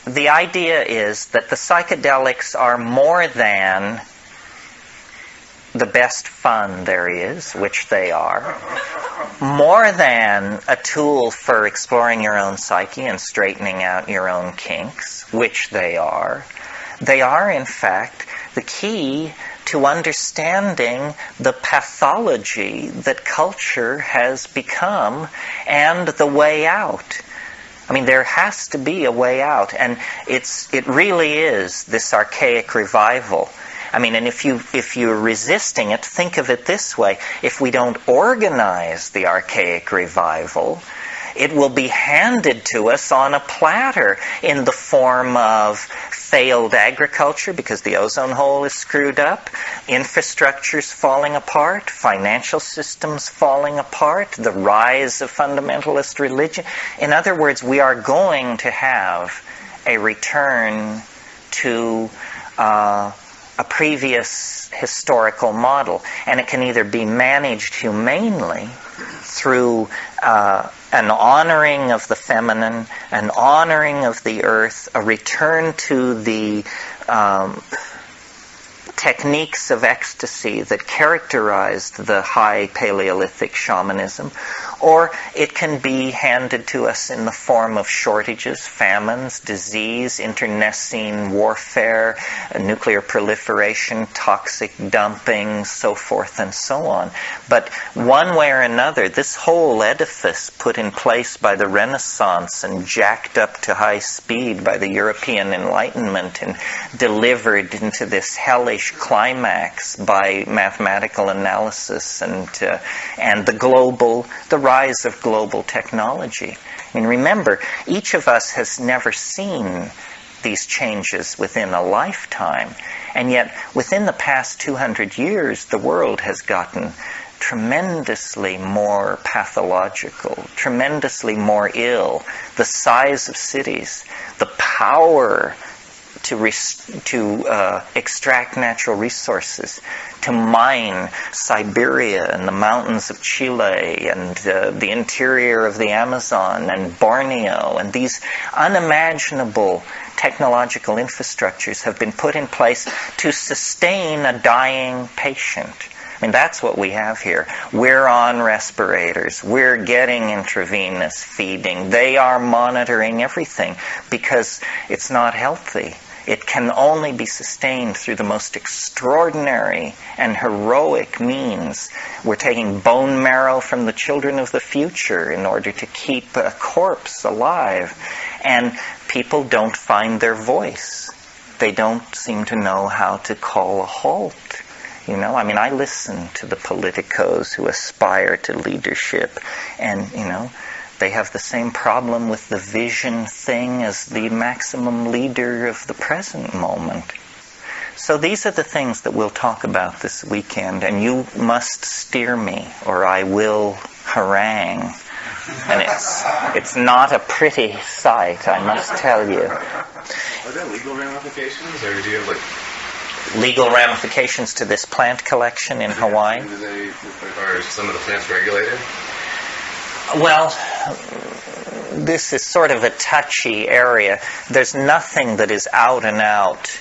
the idea is that the psychedelics are more than the best fun there is, which they are, more than a tool for exploring your own psyche and straightening out your own kinks, which they are. They are, in fact, the key to understanding the pathology that culture has become and the way out. I mean, there has to be a way out, and it really is this archaic revival. I mean, and if you're resisting it, think of it this way. If we don't organize the archaic revival, it will be handed to us on a platter in the form of failed agriculture because the ozone hole is screwed up, infrastructures falling apart, financial systems falling apart, the rise of fundamentalist religion. In other words, we are going to have a return to a previous historical model. And it can either be managed humanely through an honoring of the feminine, an honoring of the earth, a return to the techniques of ecstasy that characterized the high Paleolithic shamanism, or it can be handed to us in the form of shortages, famines, disease, internecine warfare, nuclear proliferation, toxic dumping, so forth and so on. But one way or another, this whole edifice put in place by the Renaissance and jacked up to high speed by the European Enlightenment and delivered into this hellish climax by mathematical analysis and the rise of global technology. I mean, remember, each of us has never seen these changes within a lifetime, and yet within the past 200 years, the world has gotten tremendously more pathological, tremendously more ill. The size of cities, the power to extract natural resources, to mine Siberia and the mountains of Chile and the interior of the Amazon and Borneo, and these unimaginable technological infrastructures have been put in place to sustain a dying patient. I mean, that's what we have here. We're on respirators. We're getting intravenous feeding. They are monitoring everything because it's not healthy. It can only be sustained through the most extraordinary and heroic means. We're taking bone marrow from the children of the future in order to keep a corpse alive. And people don't find their voice. They don't seem to know how to call a halt. You know, I mean, I listen to the politicos who aspire to leadership, and, you know, they have the same problem with the vision thing as the maximum leader of the present moment. So these are the things that we'll talk about this weekend, and you must steer me, or I will harangue. And it's not a pretty sight, I must tell you. Are there legal ramifications, or do you have, legal ramifications to this plant collection in Hawaii? Are some of the plants regulated? Well, this is sort of a touchy area. There's nothing that is out and out,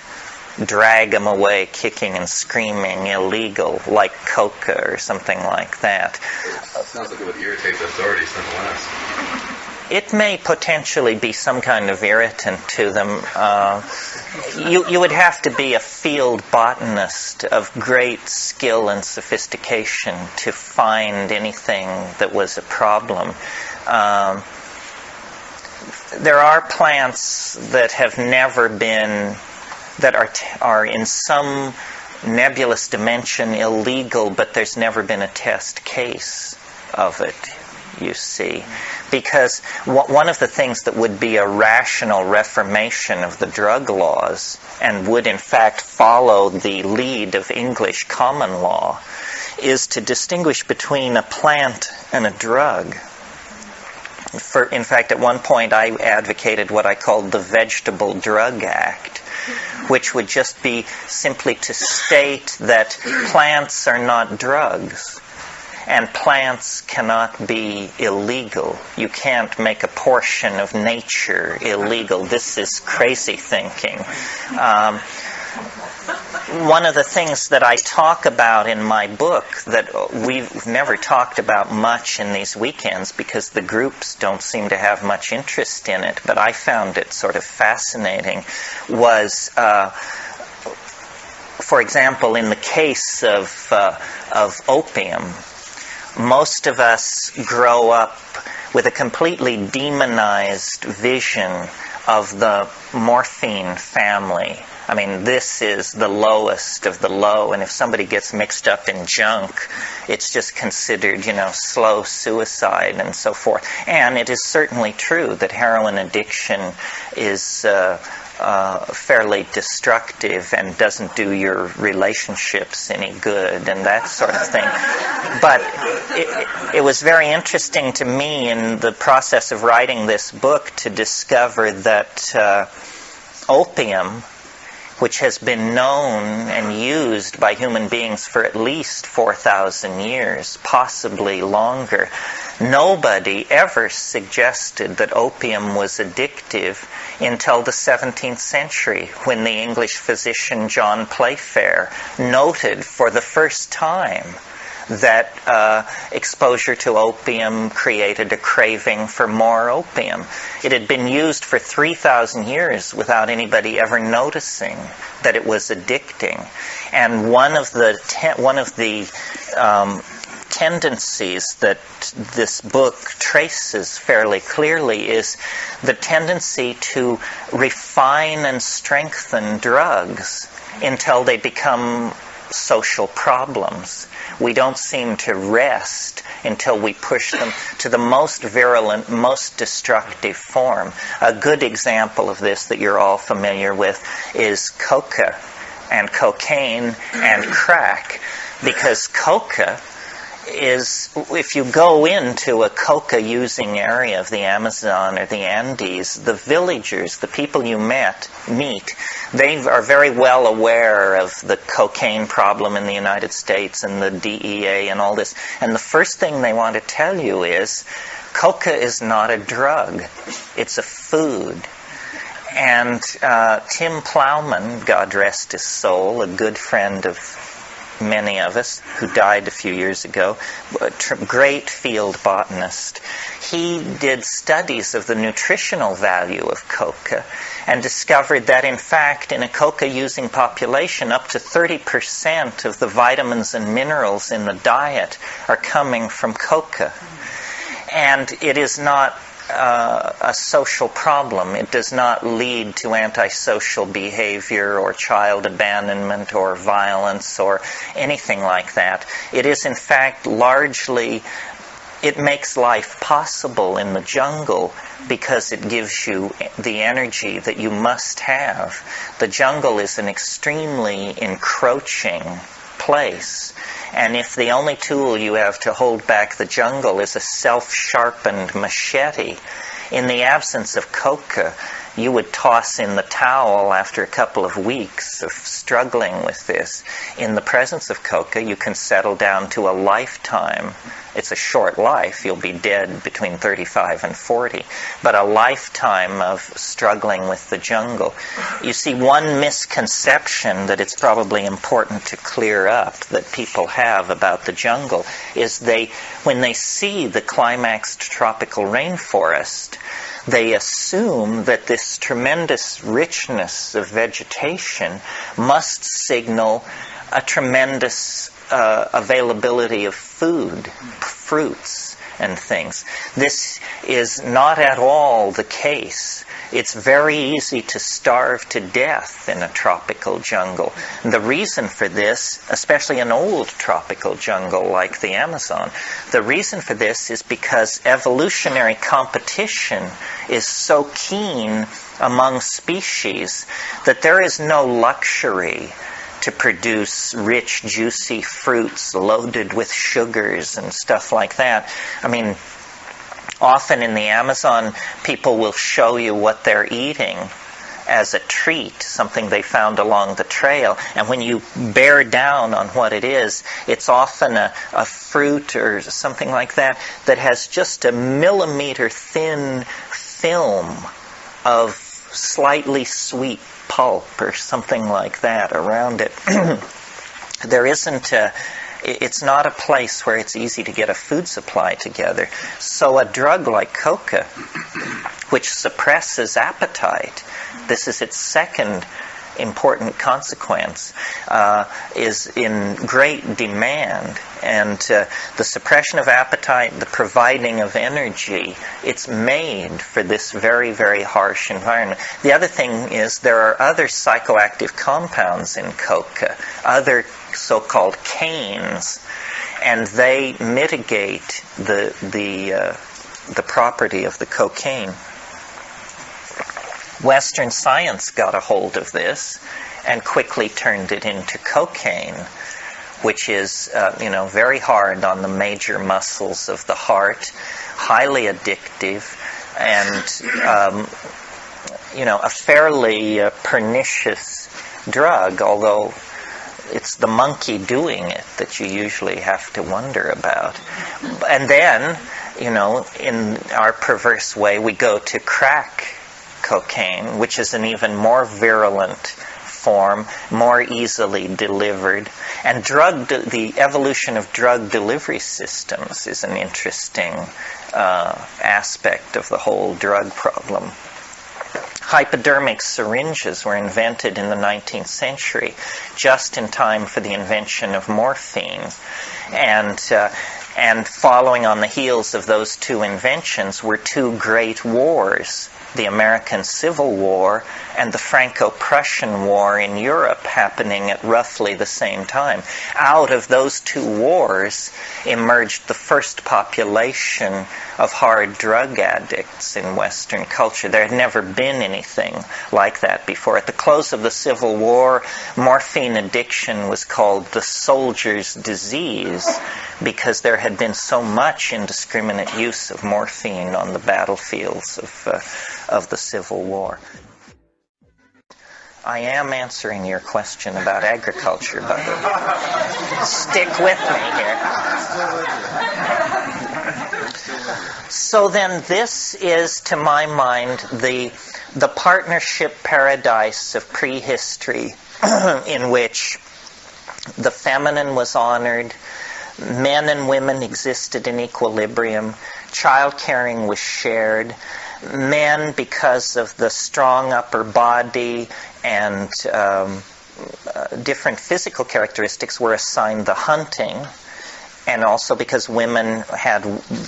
drag them away kicking and screaming illegal, like coca or something like that. It sounds like it would irritate the authorities nonetheless. It may potentially be some kind of irritant to them. You would have to be a field botanist of great skill and sophistication to find anything that was a problem. There are plants that have never been, that are in some nebulous dimension illegal, but there's never been a test case of it, you see. Because one of the things that would be a rational reformation of the drug laws, and would in fact follow the lead of English common law, is to distinguish between a plant and a drug. In fact, at one point I advocated what I called the Vegetable Drug Act, which would just be simply to state that plants are not drugs. And plants cannot be illegal. You can't make a portion of nature illegal. This is crazy thinking. One of the things that I talk about in my book that we've never talked about much in these weekends because the groups don't seem to have much interest in it, but I found it sort of fascinating, was, for example, in the case of opium, most of us grow up with a completely demonized vision of the morphine family. I mean, this is the lowest of the low, and if somebody gets mixed up in junk, it's just considered, slow suicide and so forth. And it is certainly true that heroin addiction is fairly destructive and doesn't do your relationships any good and that sort of thing. But it was very interesting to me in the process of writing this book to discover that opium, which has been known and used by human beings for at least 4,000 years, possibly longer, nobody ever suggested that opium was addictive until the 17th century, when the English physician John Playfair noted for the first time that exposure to opium created a craving for more opium. It had been used for 3,000 years without anybody ever noticing that it was addicting. And one of the tendencies that this book traces fairly clearly is the tendency to refine and strengthen drugs until they become social problems. We don't seem to rest until we push them to the most virulent, most destructive form. A good example of this that you're all familiar with is coca and cocaine and crack, because coca is if you go into a coca-using area of the Amazon or the Andes, the villagers, the people you meet, they are very well aware of the cocaine problem in the United States and the DEA and all this. And the first thing they want to tell you is, coca is not a drug, it's a food. And Tim Plowman, God rest his soul, a good friend of many of us, who died a few years ago, a great field botanist, he did studies of the nutritional value of coca and discovered that, in fact, in a coca-using population, up to 30% of the vitamins and minerals in the diet are coming from coca. And it is not a social problem. It does not lead to antisocial behavior or child abandonment or violence or anything like that. It is, in fact, largely, it makes life possible in the jungle because it gives you the energy that you must have. The jungle is an extremely encroaching place. And if the only tool you have to hold back the jungle is a self-sharpened machete, in the absence of coca, you would toss in the towel after a couple of weeks of struggling with this. In the presence of coca, you can settle down to a lifetime. It's a short life. You'll be dead between 35 and 40. But a lifetime of struggling with the jungle. You see, one misconception that it's probably important to clear up that people have about the jungle is when they see the climaxed tropical rainforest, they assume that this tremendous richness of vegetation must signal a tremendous availability of food, fruits and things. This is not at all the case. It's very easy to starve to death in a tropical jungle. And the reason for this, especially an old tropical jungle like the Amazon, the reason for this is because evolutionary competition is so keen among species that there is no luxury to produce rich, juicy fruits loaded with sugars and stuff like that. I mean, often in the Amazon, people will show you what they're eating as a treat, something they found along the trail. And when you bear down on what it is, it's often a fruit or something like that that has just a millimeter thin film of slightly sweet pulp or something like that around it. It's not a place where it's easy to get a food supply together. So a drug like coca, which suppresses appetite, this is its second important consequence, is in great demand. And the suppression of appetite, the providing of energy, it's made for this very, very harsh environment. The other thing is there are other psychoactive compounds in coca, other so-called canes, and they mitigate the property of the cocaine. Western science got a hold of this and quickly turned it into cocaine, which is, very hard on the major muscles of the heart, highly addictive, and, a fairly pernicious drug, although it's the monkey doing it that you usually have to wonder about. And then, in our perverse way, we go to crack cocaine, which is an even more virulent form, more easily delivered. And the evolution of drug delivery systems is an interesting aspect of the whole drug problem. Hypodermic syringes were invented in the 19th century, just in time for the invention of morphine. And following on the heels of those two inventions were two great wars the American Civil War and the Franco-Prussian War in Europe happening at roughly the same time. Out of those two wars emerged the first population of hard drug addicts in Western culture. There had never been anything like that before. At the close of the Civil War, morphine addiction was called the soldier's disease because there had been so much indiscriminate use of morphine on the battlefields of the Civil War. I am answering your question about agriculture, but stick with me here. So then this is, to my mind, the partnership paradise of prehistory in which the feminine was honored, men and women existed in equilibrium, child-caring was shared, men, because of the strong upper body and different physical characteristics, were assigned the hunting, and also because women had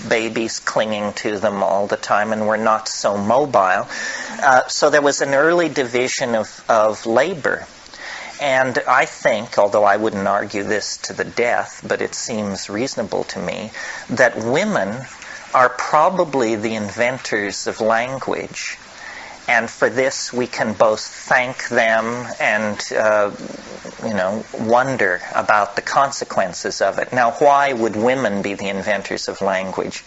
babies clinging to them all the time and were not so mobile. So there was an early division of labor. And I think, although I wouldn't argue this to the death, but it seems reasonable to me, that women are probably the inventors of language. And for this we can both thank them and, wonder about the consequences of it. Now, why would women be the inventors of language?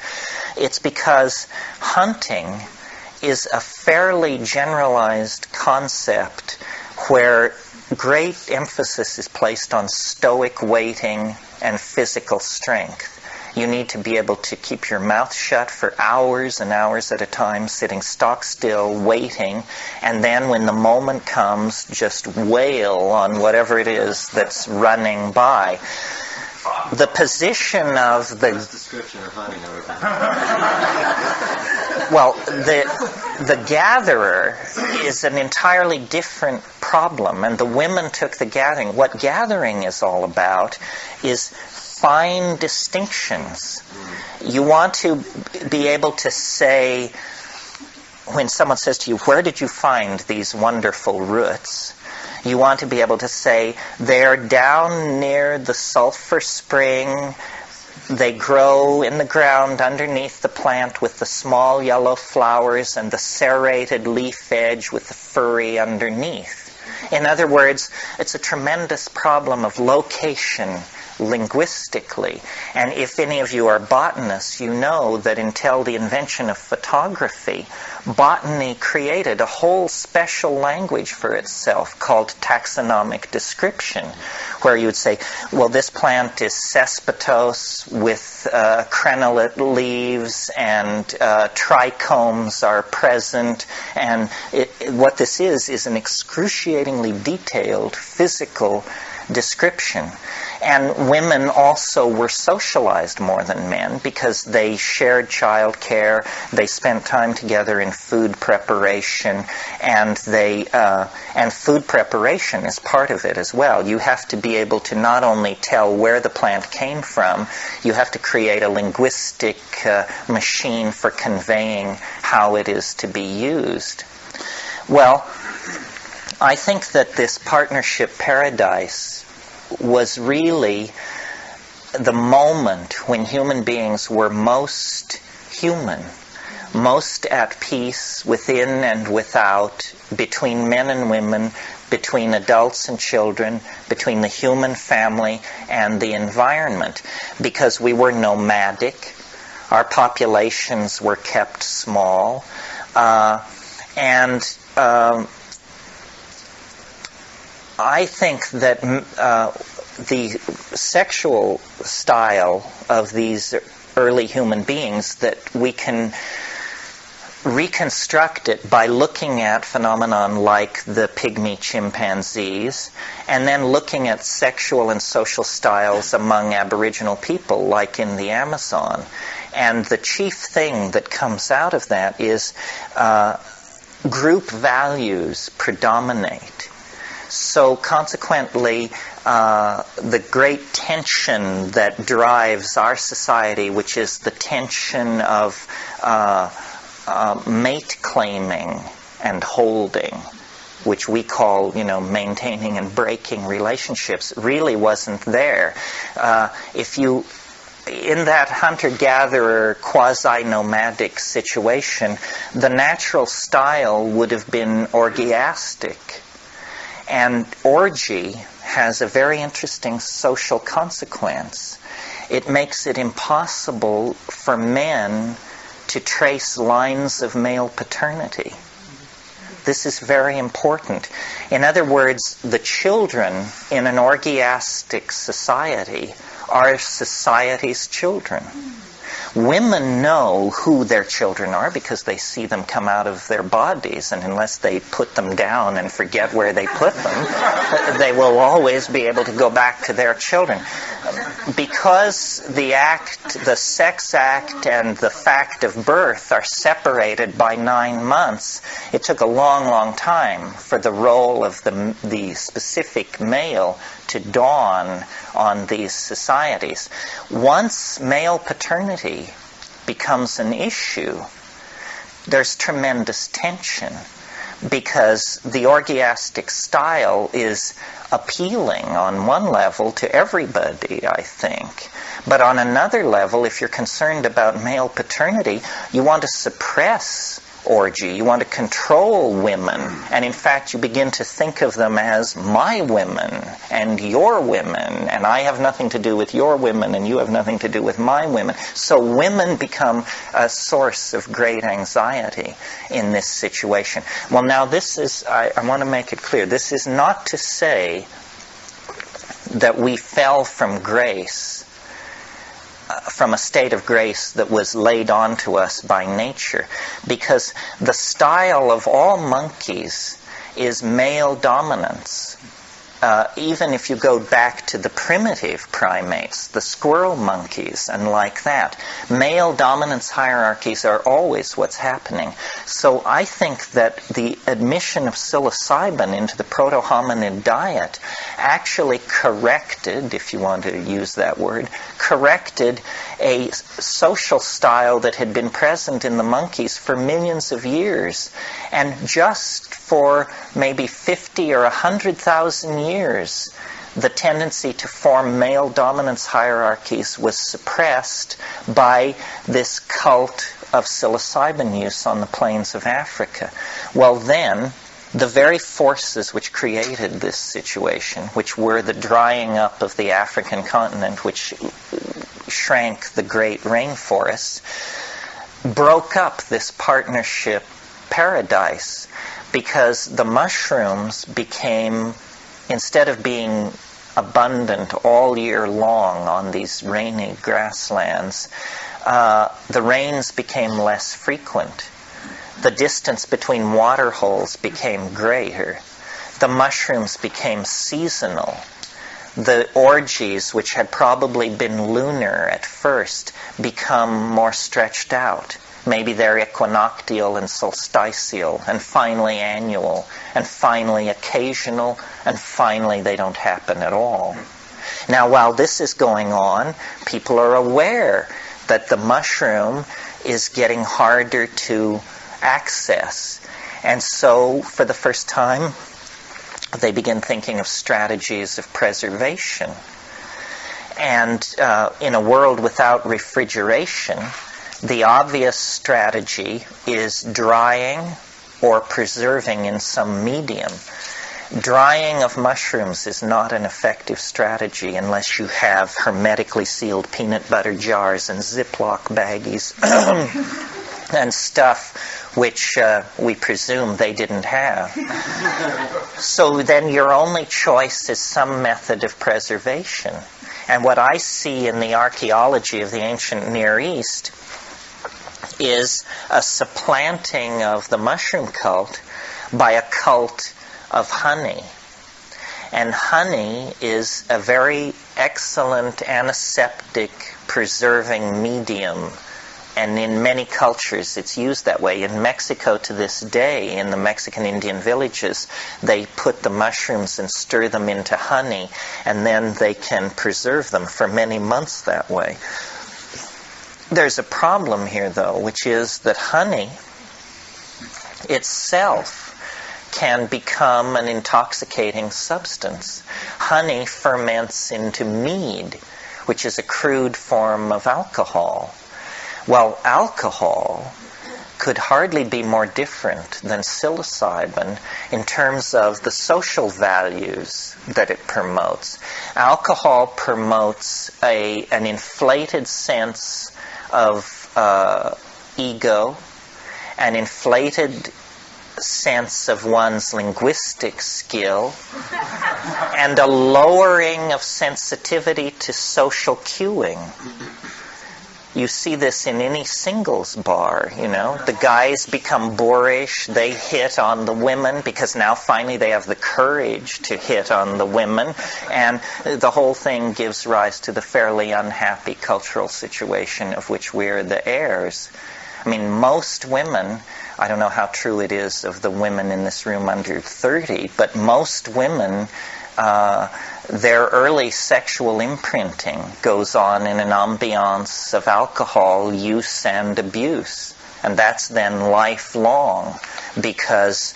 It's because hunting is a fairly generalized concept where great emphasis is placed on stoic waiting and physical strength. You need to be able to keep your mouth shut for hours and hours at a time, sitting stock still, waiting, and then when the moment comes, just wail on whatever it is that's running by. The position of the... description of hunting, Well, the gatherer is an entirely different problem, and the women took the gathering. What gathering is all about is fine distinctions. You want to be able to say, when someone says to you, where did you find these wonderful roots? You want to be able to say, they're down near the sulfur spring. They grow in the ground underneath the plant with the small yellow flowers and the serrated leaf edge with the furry underneath. In other words, it's a tremendous problem of location linguistically. And if any of you are botanists, you know that until the invention of photography, botany created a whole special language for itself called Taxonomic Description, where you would say, well, this plant is cespitose with crenellate leaves and trichomes are present, and what this is an excruciatingly detailed physical description. And women also were socialized more than men because they shared child care, they spent time together in food preparation, and food preparation is part of it as well. You have to be able to not only tell where the plant came from, you have to create a linguistic machine for conveying how it is to be used. Well, I think that this partnership paradise was really the moment when human beings were most human, most at peace within and without, between men and women, between adults and children, between the human family and the environment, because we were nomadic, our populations were kept small, and I think that the sexual style of these early human beings, that we can reconstruct it by looking at phenomenon like the pygmy chimpanzees, and then looking at sexual and social styles among Aboriginal people, like in the Amazon. And the chief thing that comes out of that is group values predominate. So consequently, the great tension that drives our society, which is the tension of mate claiming and holding, which we call, maintaining and breaking relationships, really wasn't there. In that hunter-gatherer, quasi-nomadic situation, the natural style would have been orgiastic. And orgy has a very interesting social consequence. It makes it impossible for men to trace lines of male paternity. This is very important. In other words, the children in an orgiastic society are society's children. Women know who their children are because they see them come out of their bodies, and unless they put them down and forget where they put them, they will always be able to go back to their children. Because the sex act and the fact of birth are separated by 9 months, it took a long, long time for the role of the specific male to dawn on these societies. Once male paternity becomes an issue, there's tremendous tension, because the orgiastic style is appealing on one level to everybody, I think. But on another level, if you're concerned about male paternity, you want to suppress orgy. You want to control women. And in fact, you begin to think of them as my women and your women. And I have nothing to do with your women and you have nothing to do with my women. So women become a source of great anxiety in this situation. Well, now this is, I want to make it clear, this is not to say that we fell from grace, from a state of grace that was laid on to us by nature, because the style of all monkeys is male dominance. Even if you go back to the primitive primates, the squirrel monkeys and like that, male dominance hierarchies are always what's happening. So I think that the admission of psilocybin into the proto-hominid diet actually corrected, if you want to use that word, corrected a social style that had been present in the monkeys for millions of years. And just for maybe 50 or 100,000 years, the tendency to form male dominance hierarchies was suppressed by this cult of psilocybin use on the plains of Africa. Well then, the very forces which created this situation, which were the drying up of the African continent, which shrank the great rainforests, broke up this partnership paradise, because the mushrooms became, instead of being abundant all year long on these rainy grasslands, the rains became less frequent. The distance between water holes became greater. The mushrooms became seasonal. The orgies, which had probably been lunar at first, become more stretched out. Maybe they're equinoctial and solstitial, and finally annual, and finally occasional, and finally they don't happen at all. Now, while this is going on, people are aware that the mushroom is getting harder to access. And so, for the first time, they begin thinking of strategies of preservation. And in a world without refrigeration, the obvious strategy is drying or preserving in some medium. Drying of mushrooms is not an effective strategy unless you have hermetically sealed peanut butter jars and Ziploc baggies and stuff which we presume they didn't have. So then your only choice is some method of preservation. And what I see in the archaeology of the ancient Near East is a supplanting of the mushroom cult by a cult of honey. And honey is a very excellent antiseptic preserving medium. And in many cultures it's used that way. In Mexico to this day, in the Mexican Indian villages, they put the mushrooms and stir them into honey, and then they can preserve them for many months that way. There's a problem here, though, which is that honey itself can become an intoxicating substance. Honey ferments into mead, which is a crude form of alcohol. Well, alcohol could hardly be more different than psilocybin in terms of the social values that it promotes. Alcohol promotes an inflated sense of ego, an inflated sense of one's linguistic skill, and a lowering of sensitivity to social cueing. You see this in any singles bar, The guys become boorish. They hit on the women because now finally they have the courage to hit on the women. And the whole thing gives rise to the fairly unhappy cultural situation of which we're the heirs. I mean, most women, I don't know how true it is of the women in this room under 30, but most women, their early sexual imprinting goes on in an ambiance of alcohol use and abuse. And that's then lifelong because,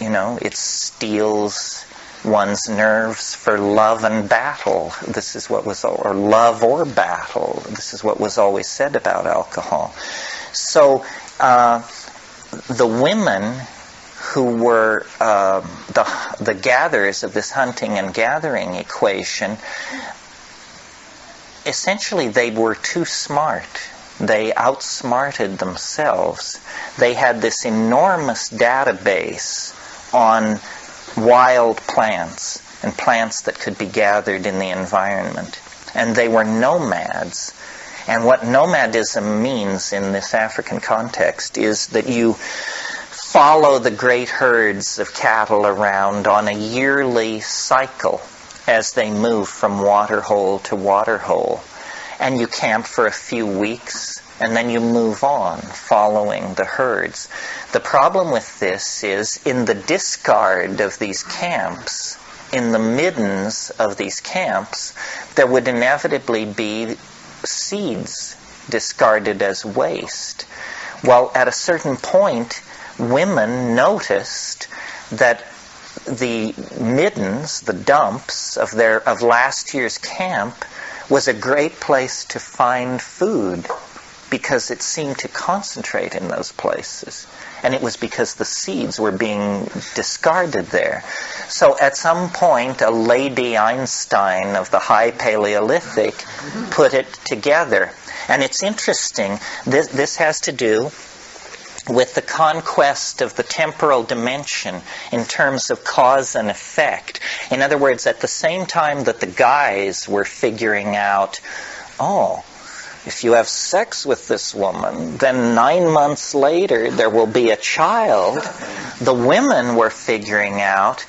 it steels one's nerves for love and battle. This is what was, or love or battle. This is what was always said about alcohol. So the women who were the gatherers of this hunting and gathering equation, essentially they were too smart. They outsmarted themselves. They had this enormous database on wild plants and plants that could be gathered in the environment. And they were nomads. And what nomadism means in this African context is that you follow the great herds of cattle around on a yearly cycle as they move from waterhole to waterhole. And you camp for a few weeks, and then you move on, following the herds. The problem with this is, in the discard of these camps, in the middens of these camps, there would inevitably be seeds discarded as waste. Well, at a certain point, women noticed that the middens, the dumps of last year's camp, was a great place to find food because it seemed to concentrate in those places. And it was because the seeds were being discarded there. So at some point, a Lady Einstein of the High Paleolithic put it together. And it's interesting, this has to do with the conquest of the temporal dimension in terms of cause and effect. In other words, at the same time that the guys were figuring out, if you have sex with this woman, then 9 months later there will be a child, the women were figuring out,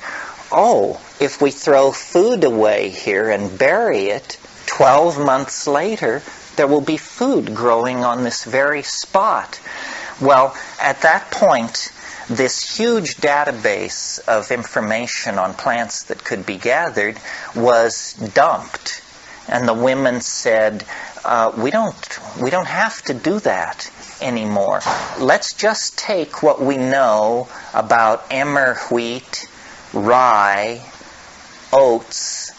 if we throw food away here and bury it, 12 months later there will be food growing on this very spot. Well, at that point, this huge database of information on plants that could be gathered was dumped. And the women said, we don't have to do that anymore. Let's just take what we know about emmer wheat, rye, oats,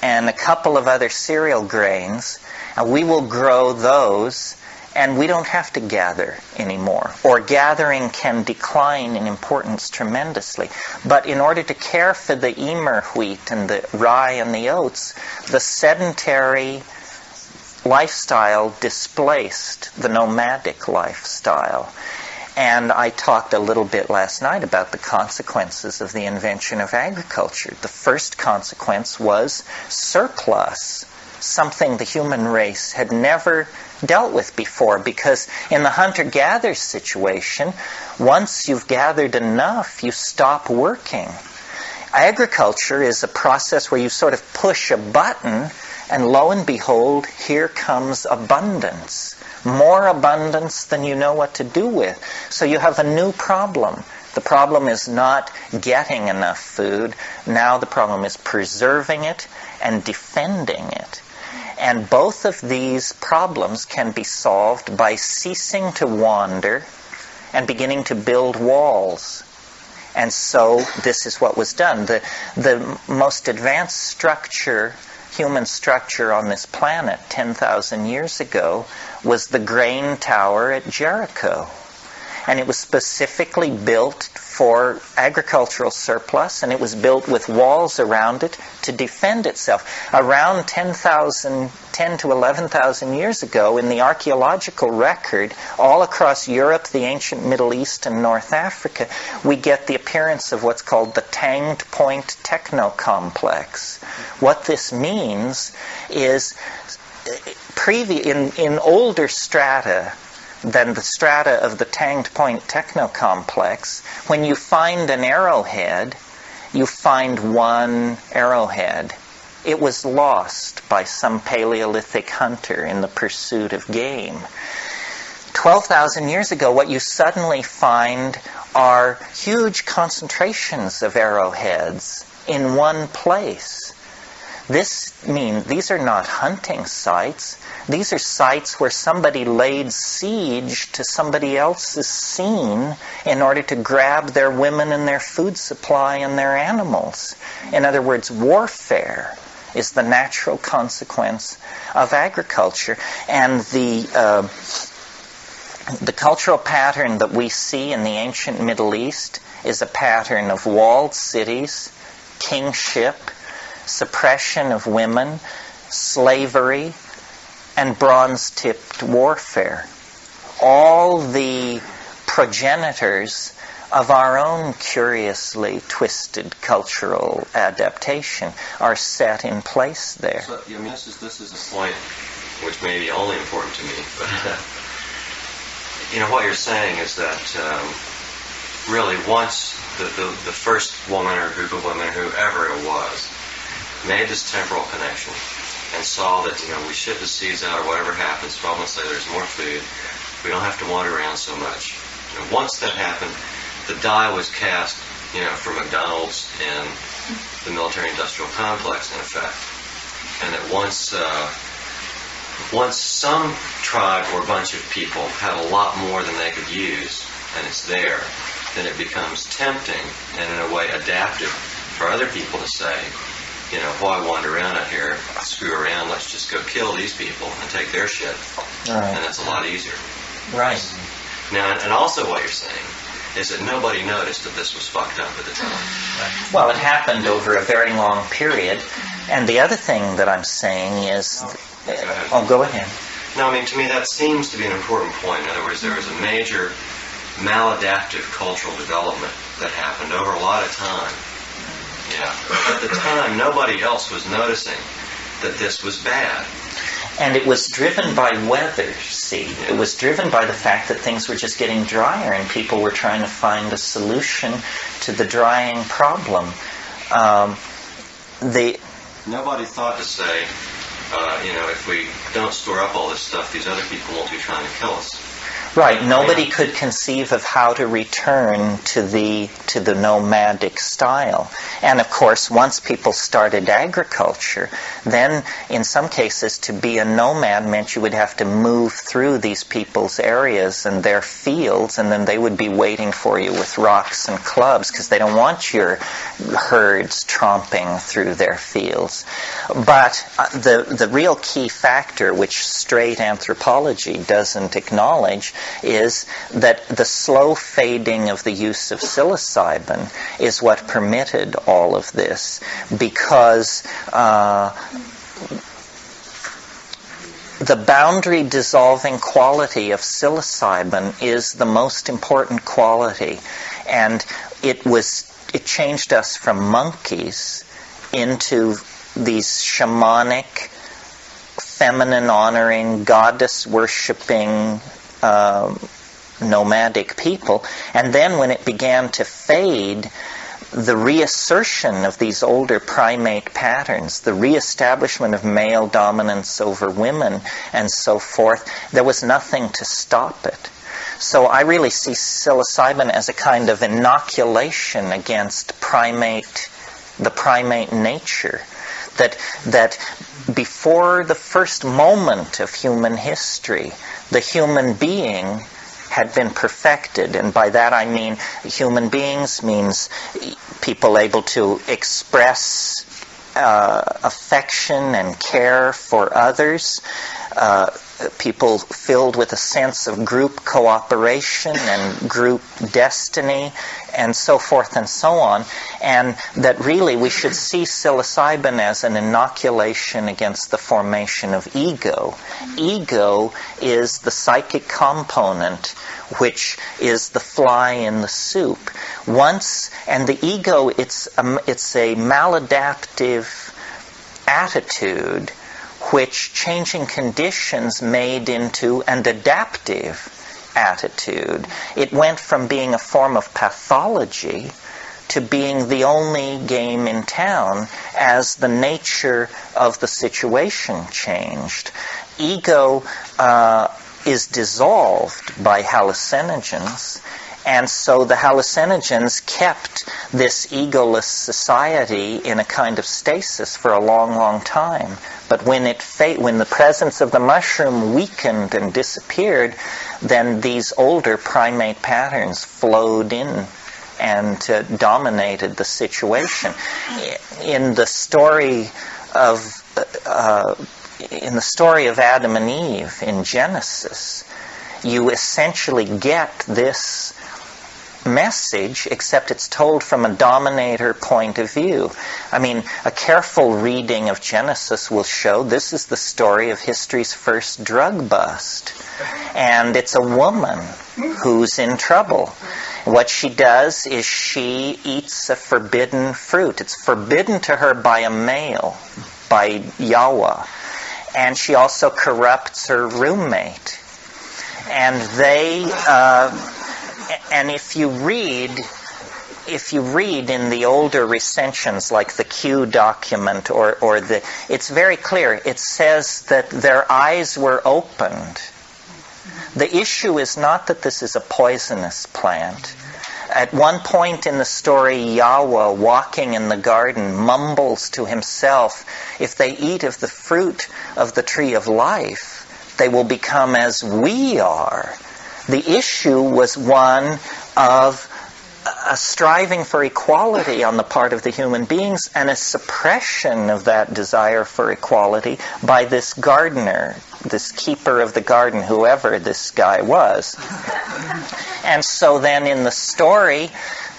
and a couple of other cereal grains, and we will grow those, and we don't have to gather anymore. Or gathering can decline in importance tremendously. But in order to care for the emmer wheat and the rye and the oats, the sedentary lifestyle displaced the nomadic lifestyle. And I talked a little bit last night about the consequences of the invention of agriculture. The first consequence was surplus, something the human race had never dealt with before, because in the hunter-gatherer situation, once you've gathered enough, you stop working. Agriculture is a process where you sort of push a button, and lo and behold, here comes abundance. More abundance than you know what to do with. So you have a new problem. The problem is not getting enough food. Now the problem is preserving it and defending it. And both of these problems can be solved by ceasing to wander and beginning to build walls. And so this is what was done. The most advanced structure, human structure on this planet 10,000 years ago was the grain tower at Jericho. And it was specifically built for agricultural surplus, and it was built with walls around it to defend itself. Around 10 to 11,000 years ago, in the archaeological record, all across Europe, the ancient Middle East, and North Africa, we get the appearance of what's called the Tanged Point Techno-Complex. What this means is, in older strata than the strata of the Tanged Point Techno-Complex, when you find an arrowhead, you find one arrowhead. It was lost by some Paleolithic hunter in the pursuit of game. 12,000 years ago, what you suddenly find are huge concentrations of arrowheads in one place. This means these are not hunting sites. These are sites where somebody laid siege to somebody else's scene in order to grab their women and their food supply and their animals. In other words, warfare is the natural consequence of agriculture. And the cultural pattern that we see in the ancient Middle East is a pattern of walled cities, kingship, suppression of women, slavery, and bronze-tipped warfare. All the progenitors of our own curiously twisted cultural adaptation are set in place there. So, I mean, this is a point which may be only important to me, but what you're saying is that really once the first woman or group of women, whoever it was, made this temporal connection and saw that, we ship the seeds out or whatever happens, 12 months later there's more food, we don't have to wander around so much. Once that happened, the die was cast, for McDonald's and the military-industrial complex, in effect. And that once some tribe or bunch of people have a lot more than they could use, and it's there, then it becomes tempting and in a way adaptive for other people to say, why wander around out here, screw around, let's just go kill these people and take their shit. Right. And that's a lot easier. Right. Now, and also what you're saying is that nobody noticed that this was fucked up at the time. Right. Well, it happened over a very long period. And the other thing that I'm saying is... Go ahead. No, I mean, to me that seems to be an important point. In other words, there was a major maladaptive cultural development that happened over a lot of time. At the time, nobody else was noticing that this was bad. And it was driven by weather, see. It was driven by the fact that things were just getting drier and people were trying to find a solution to the drying problem. Nobody thought to say, if we don't store up all this stuff, these other people won't be trying to kill us. Right. Nobody could conceive of how to return to the nomadic style. And of course, once people started agriculture, then in some cases to be a nomad meant you would have to move through these people's areas and their fields, and then they would be waiting for you with rocks and clubs because they don't want your herds tromping through their fields. But the real key factor, which straight anthropology doesn't acknowledge, is that the slow fading of the use of psilocybin is what permitted all of this, because the boundary dissolving quality of psilocybin is the most important quality, and it changed us from monkeys into these shamanic, feminine honoring, goddess worshipping nomadic people. And then when it began to fade, the reassertion of these older primate patterns, the reestablishment of male dominance over women and so forth, there was nothing to stop it. So I really see psilocybin as a kind of inoculation against the primate nature. That before the first moment of human history, the human being had been perfected. And by that I mean human beings, means people able to express affection and care for others, people filled with a sense of group cooperation and group destiny, and so forth and so on, and that really we should see psilocybin as an inoculation against the formation of ego. Ego is the psychic component, which is the fly in the soup. And the ego, it's a maladaptive attitude which changing conditions made into an adaptive attitude. It went from being a form of pathology to being the only game in town as the nature of the situation changed. Ego is dissolved by hallucinogens, and so the hallucinogens kept this egoless society in a kind of stasis for a long, long time. But when the presence of the mushroom weakened and disappeared, then these older primate patterns flowed in and dominated the situation. In the story of Adam and Eve in Genesis, you essentially get this message, except it's told from a dominator point of view. I mean, a careful reading of Genesis will show this is the story of history's first drug bust. And it's a woman who's in trouble. What she does is she eats a forbidden fruit. It's forbidden to her by a male, by Yahweh. And she also corrupts her roommate. And if you read in the older recensions, like the Q document it's very clear. It says that their eyes were opened. The issue is not that this is a poisonous plant. At one point in the story, Yahweh, walking in the garden, mumbles to himself, if they eat of the fruit of the tree of life, they will become as we are. The issue was one of a striving for equality on the part of the human beings and a suppression of that desire for equality by this gardener, this keeper of the garden, whoever this guy was. And so then in the story,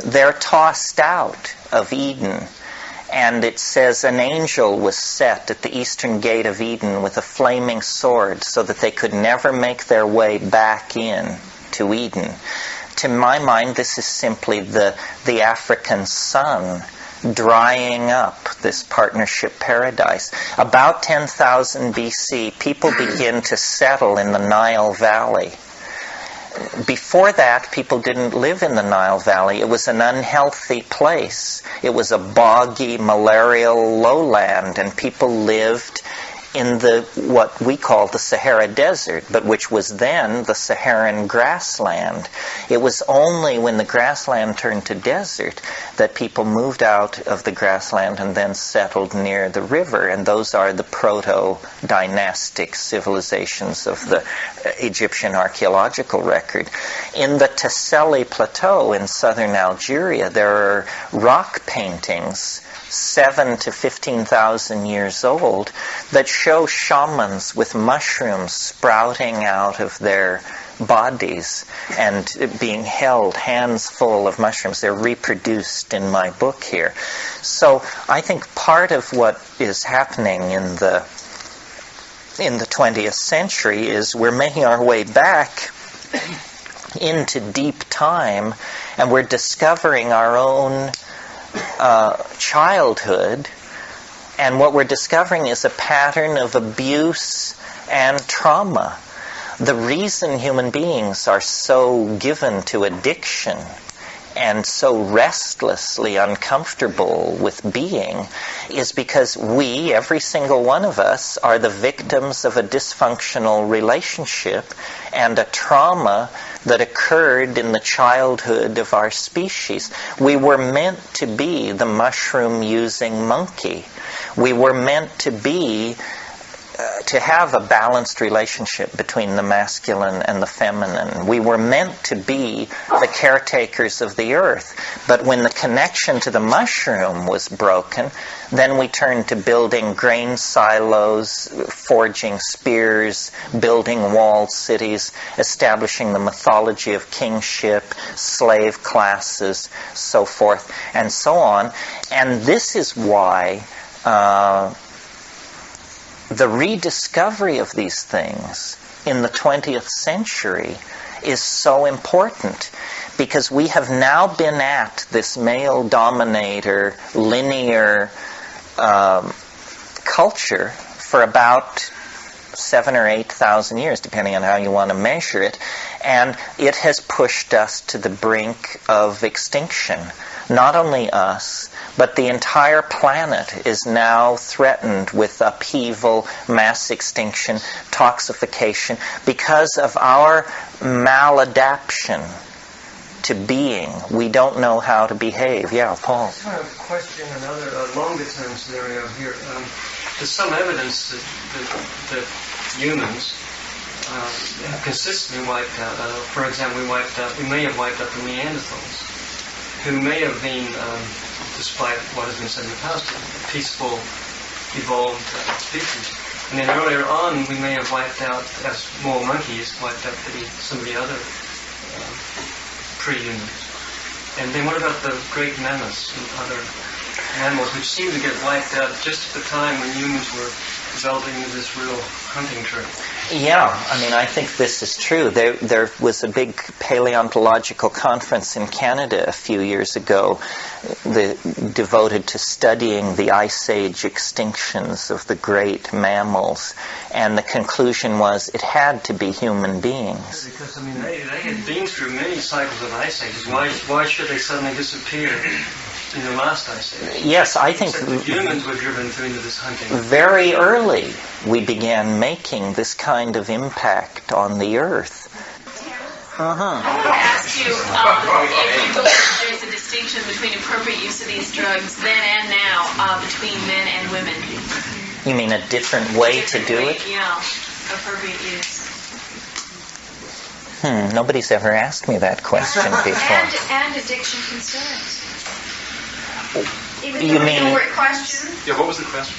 they're tossed out of Eden. And it says an angel was set at the eastern gate of Eden with a flaming sword so that they could never make their way back in to Eden. To my mind, this is simply the African sun drying up this partnership paradise. About 10,000 BC, people begin to settle in the Nile Valley. Before that, people didn't live in the Nile Valley. It was an unhealthy place. It was a boggy, malarial lowland, and people lived in what we call the Sahara Desert, but which was then the Saharan grassland. It was only when the grassland turned to desert that people moved out of the grassland and then settled near the river, and those are the proto-dynastic civilizations of the Egyptian archaeological record. In the Tesseli Plateau in southern Algeria, there are rock paintings 7,000 to 15,000 years old that show shamans with mushrooms sprouting out of their bodies and being held hands full of mushrooms. They're reproduced in my book here. So I think part of what is happening in the 20th century is we're making our way back into deep time, and we're discovering our own childhood, and what we're discovering is a pattern of abuse and trauma. The reason human beings are so given to addiction and so restlessly uncomfortable with being is because we, every single one of us, are the victims of a dysfunctional relationship and a trauma that occurred in the childhood of our species. We were meant to be the mushroom-using monkey. We were meant to be to have a balanced relationship between the masculine and the feminine. We were meant to be the caretakers of the earth. But when the connection to the mushroom was broken, then we turned to building grain silos, forging spears, building walled cities, establishing the mythology of kingship, slave classes, so forth, and so on. And this is why the rediscovery of these things in the 20th century is so important, because we have now been at this male dominator, linear culture for about 7,000 or 8,000 years, depending on how you want to measure it, and it has pushed us to the brink of extinction. Not only us, but the entire planet is now threatened with upheaval, mass extinction, toxification, because of our maladaptation to being. We don't know how to behave. Yeah, Paul. I just want to question another longer-term scenario here. There's some evidence that humans have consistently wiped out. For example, we may have wiped out the Neanderthals, who may have been, despite what has been said in the past, peaceful, evolved species. And then earlier on, we may have wiped out, as more monkeys, wiped out some of the other pre-humans. And then what about the great mammoths and other animals which seem to get wiped out just at the time when humans were developing into this real hunting trip? Yeah, I mean, I think this is true. There was a big paleontological conference in Canada a few years ago devoted to studying the Ice Age extinctions of the great mammals. And the conclusion was it had to be human beings. Because, I mean, they had been through many cycles of ice ages. Why should they suddenly disappear in the last ice age? Yes, I think the humans were driven into this hunting. Very early we began making this kind of impact on the earth. I want to ask you if you believe there's a distinction between appropriate use of these drugs then and now between men and women. You mean a different way to do it? Yeah, appropriate use. Nobody's ever asked me that question before. And addiction concerns. You mean? Yeah, what was the question?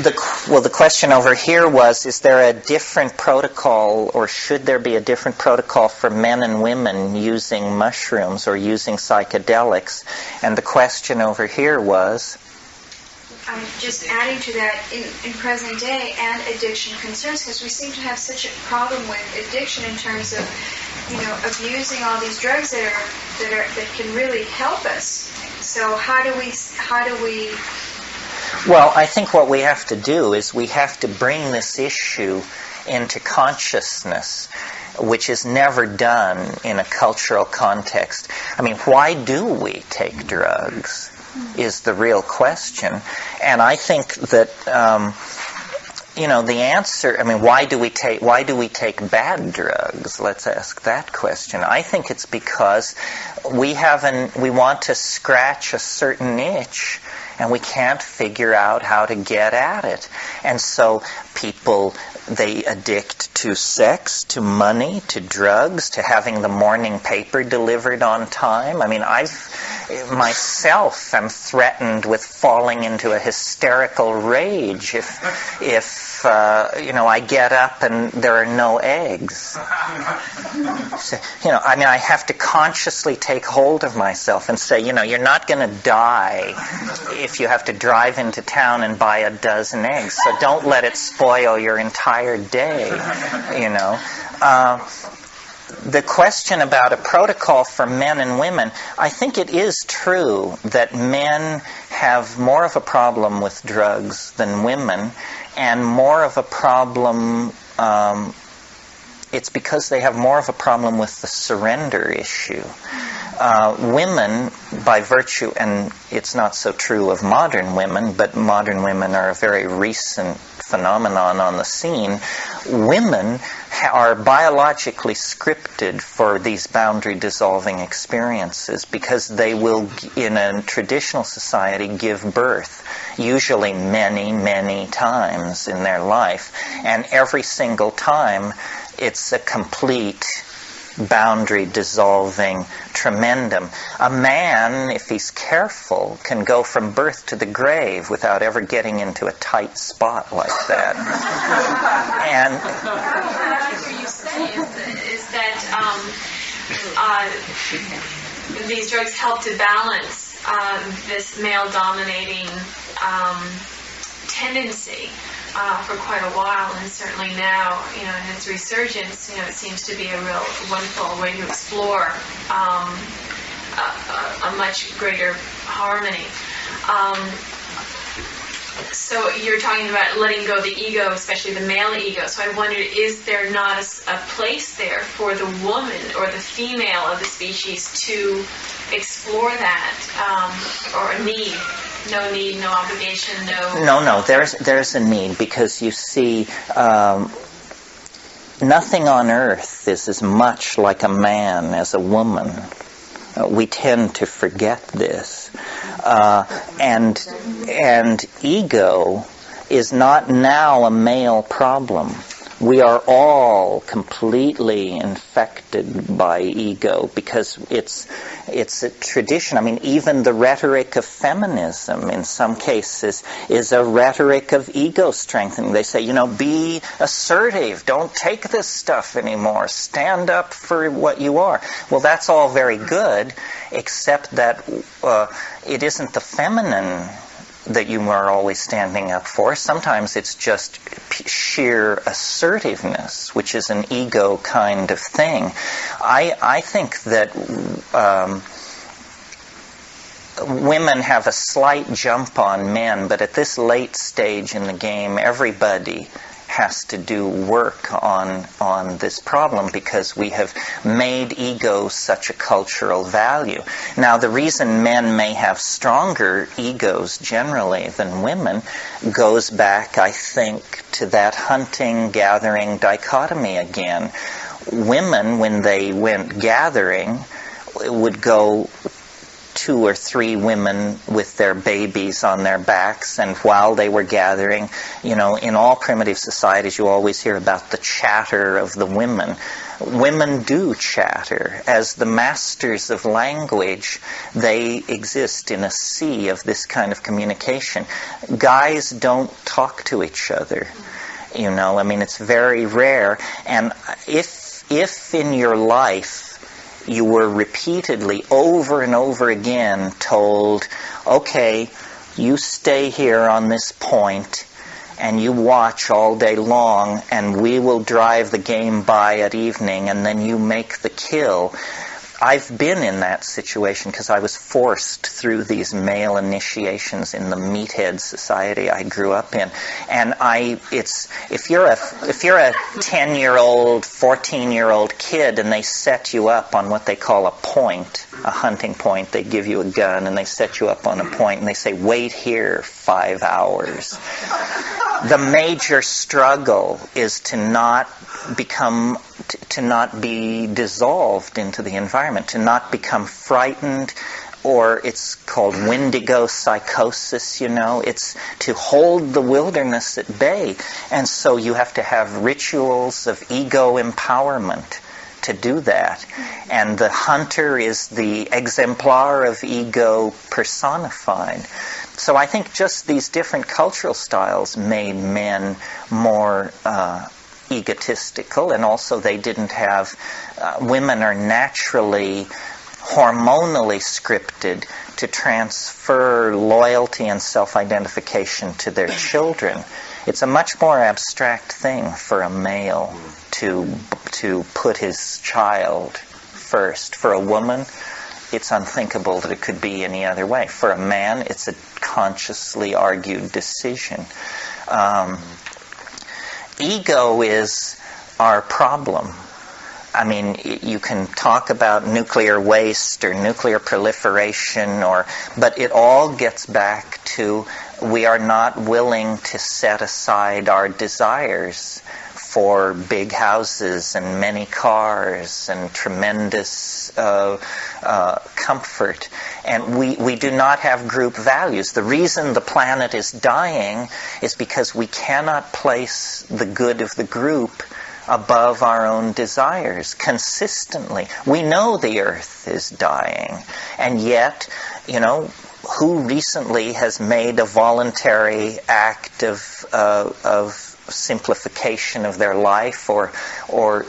The question over here was, is there a different protocol, or should there be a different protocol for men and women using mushrooms or using psychedelics? And the question over here was? I'm just adding to that in present day and addiction concerns, because we seem to have such a problem with addiction in terms of, abusing all these drugs that can really help us. So how do we? Well, I think what we have to do is we have to bring this issue into consciousness, which is never done in a cultural context. I mean, why do we take drugs is the real question. And I think that, the answer, I mean, why do we take bad drugs? Let's ask that question. I think it's because we want to scratch a certain itch, and we can't figure out how to get at it. And so people, they addict to sex, to money, to drugs, to having the morning paper delivered on time. I mean, myself am threatened with falling into a hysterical rage if I get up and there are no eggs. So, I have to consciously take hold of myself and say, you're not going to die if you have to drive into town and buy a dozen eggs. So don't let it spoil your entire day, The question about a protocol for men and women, I think it is true that men have more of a problem with drugs than women, and more of a problem, it's because they have more of a problem with the surrender issue. Women, by virtue, and it's not so true of modern women, but modern women are a very recent phenomenon on the scene, women are biologically scripted for these boundary dissolving experiences, because they will, in a traditional society, give birth, usually many, many times in their life. And every single time, it's a complete boundary dissolving tremendum. A man, if he's careful, can go from birth to the grave without ever getting into a tight spot like that. And what I hear you say is that these drugs help to balance this male-dominating tendency for quite a while, and certainly now, in its resurgence, it seems to be a real wonderful way to explore a much greater harmony. So you're talking about letting go of the ego, especially the male ego. So I wondered, is there not a place there for the woman or the female of the species to explore that, or a need? No need, no obligation, No, there's a need, because you see, nothing on earth is as much like a man as a woman. We tend to forget this. And ego is not now a male problem. We are all completely infected by ego, because it's a tradition. I mean, even the rhetoric of feminism in some cases is a rhetoric of ego strengthening. They say, be assertive, don't take this stuff anymore, stand up for what you are. Well, that's all very good, except that it isn't the feminine that you are always standing up for. Sometimes it's just sheer assertiveness, which is an ego kind of thing. I think that women have a slight jump on men, but at this late stage in the game, everybody has to do work on this problem, because we have made ego such a cultural value. Now, the reason men may have stronger egos generally than women goes back, I think, to that hunting-gathering dichotomy again. Women, when they went gathering, would go 2 or 3 women with their babies on their backs, and while they were gathering, in all primitive societies you always hear about the chatter of the women. Women do chatter. As the masters of language, they exist in a sea of this kind of communication. Guys don't talk to each other. It's very rare. And if in your life you were repeatedly, over and over again, told, okay, you stay here on this point and you watch all day long, and we will drive the game by at evening, and then you make the kill. I've been in that situation because I was forced through these male initiations in the meathead society I grew up in. And if you're a 10-year-old, 14-year-old kid, and they set you up on what they call a point, a hunting point, they give you a gun and they set you up on a point and they say, wait here 5 hours. The major struggle is to not be dissolved into the environment, to not become frightened, or it's called Wendigo psychosis, It's to hold the wilderness at bay. And so you have to have rituals of ego empowerment to do that. And the hunter is the exemplar of ego personified. So I think just these different cultural styles made men more egotistical, and also they didn't have, women are naturally hormonally scripted to transfer loyalty and self-identification to their children. It's a much more abstract thing for a male to put his child first. For a woman, it's unthinkable that it could be any other way. For a man, it's a consciously argued decision. Ego is our problem. I mean, you can talk about nuclear waste or nuclear proliferation, but it all gets back to we are not willing to set aside our desires for big houses and many cars and tremendous comfort. And we do not have group values. The reason the planet is dying is because we cannot place the good of the group above our own desires consistently. We know the earth is dying, and yet, who recently has made a voluntary act of simplification of their life or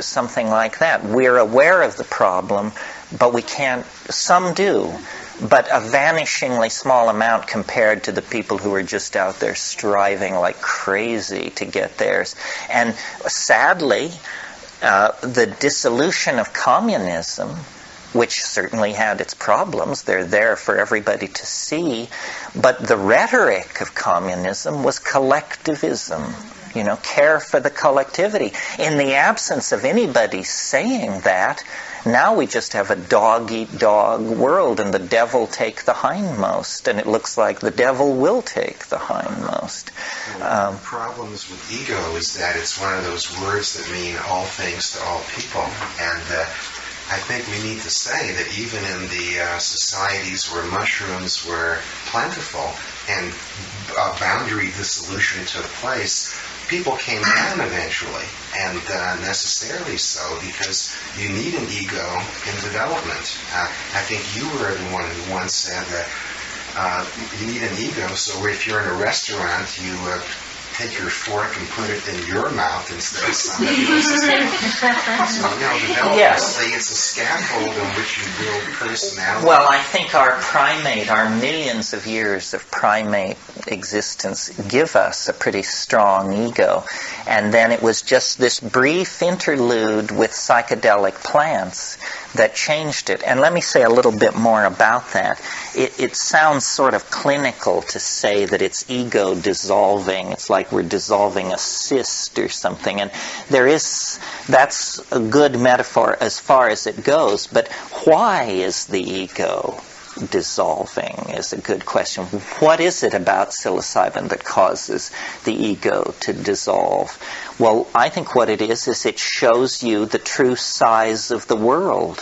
something like that? We're aware of the problem, but we can't. Some do, but a vanishingly small amount compared to the people who are just out there striving like crazy to get theirs. And sadly, the dissolution of communism, which certainly had its problems, they're there for everybody to see, but the rhetoric of communism was collectivism. Care for the collectivity. In the absence of anybody saying that, now we just have a dog-eat-dog world, and the devil take the hindmost, and it looks like the devil will take the hindmost. One of the problems with ego is that it's one of those words that mean all things to all people, and I think we need to say that even in the societies where mushrooms were plentiful and boundary dissolution took place, people came down eventually, and necessarily so, because you need an ego in development. I think you were the one who once said that you need an ego, so if you're in a restaurant, you take your fork and put it in your mouth instead of somebody else's mouth. So, developmentally, it's a scaffold on which you build personality. Well, I think our millions of years of primate existence give us a pretty strong ego. And then it was just this brief interlude with psychedelic plants that changed it. And let me say a little bit more about that. It sounds sort of clinical to say that it's ego dissolving. It's like we're dissolving a cyst or something. And that's a good metaphor as far as it goes. But why is the ego dissolving is a good question. What is it about psilocybin that causes the ego to dissolve? Well, I think what it is it shows you the true size of the world.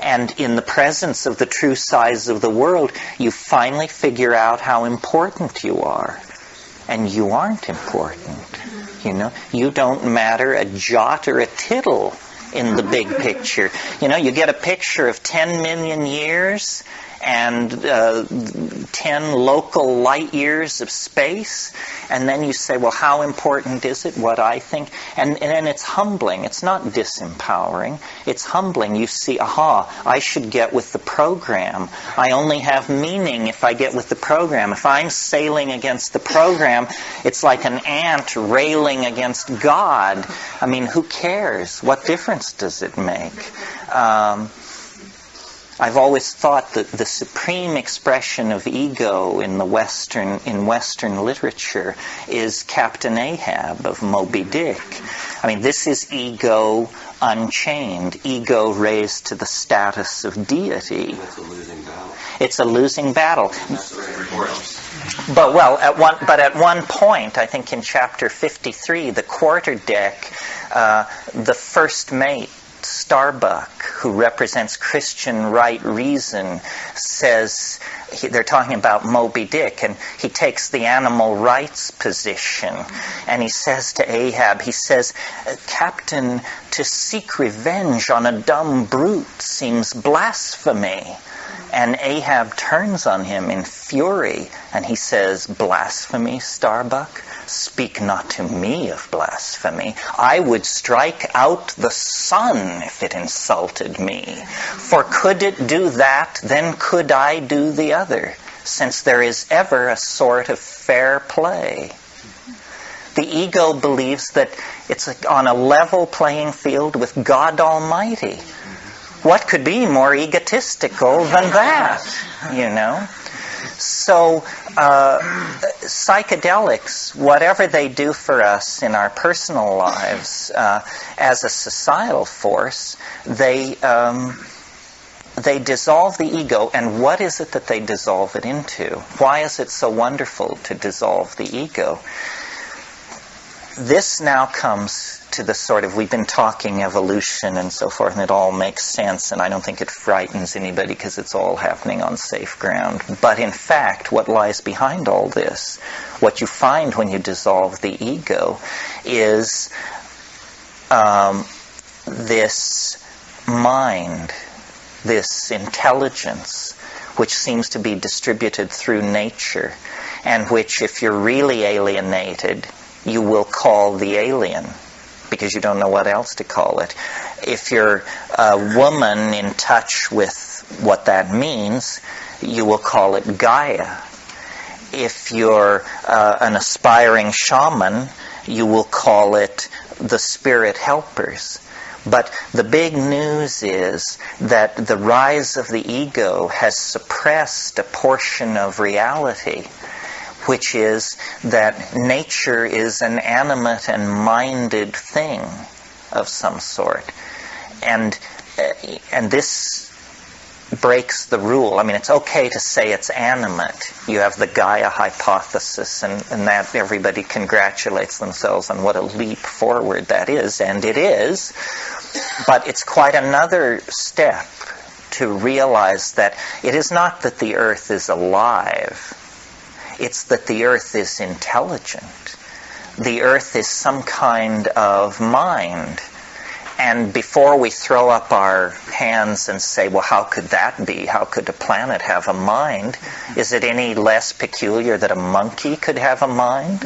And in the presence of the true size of the world, you finally figure out how important you are. And you aren't important. You don't matter a jot or a tittle in the big picture. You get a picture of 10 million years and 10 local light years of space, and then you say, well, how important is it, what I think? And it's humbling. It's not disempowering. It's humbling. You see, I should get with the program. I only have meaning if I get with the program. If I'm sailing against the program, it's like an ant railing against God. I mean, who cares? What difference does it make? I've always thought that the supreme expression of ego in Western literature is Captain Ahab of Moby Dick. I mean, this is ego unchained, ego raised to the status of deity. It's a losing battle. It's a losing battle. That's very important. But at one point, I think in chapter 53, the quarterdeck, the first mate, Starbuck, who represents Christian right reason, says, they're talking about Moby Dick, and he takes the animal rights position, and he says to Ahab, Captain, to seek revenge on a dumb brute seems blasphemy. And Ahab turns on him in fury, and he says, blasphemy, Starbuck? Speak not to me of blasphemy. I would strike out the sun if it insulted me. For could it do that, then could I do the other, since there is ever a sort of fair play. The ego believes that it's on a level playing field with God Almighty. What could be more egotistical than that, So, psychedelics, whatever they do for us in our personal lives, as a societal force, they dissolve the ego. And what is it that they dissolve it into? Why is it so wonderful to dissolve the ego? this now comes to the sort of, we've been talking evolution and so forth, and it all makes sense, and I don't think it frightens anybody because it's all happening on safe ground. But in fact, what lies behind all this, what you find when you dissolve the ego, is this mind, this intelligence, which seems to be distributed through nature, and which, if you're really alienated, you will call the alien, because you don't know what else to call it. If you're a woman in touch with what that means, you will call it Gaia. If you're an aspiring shaman, you will call it the spirit helpers. But the big news is that the rise of the ego has suppressed a portion of reality, which is that nature is an animate and minded thing of some sort. And this breaks the rule. I mean, it's okay to say it's animate. You have the Gaia hypothesis, and that everybody congratulates themselves on what a leap forward that is, and it is. But it's quite another step to realize that it is not that the earth is alive. It's that the earth is intelligent. The earth is some kind of mind. And before we throw up our hands and say, well, how could that be? How could a planet have a mind? Is it any less peculiar that a monkey could have a mind?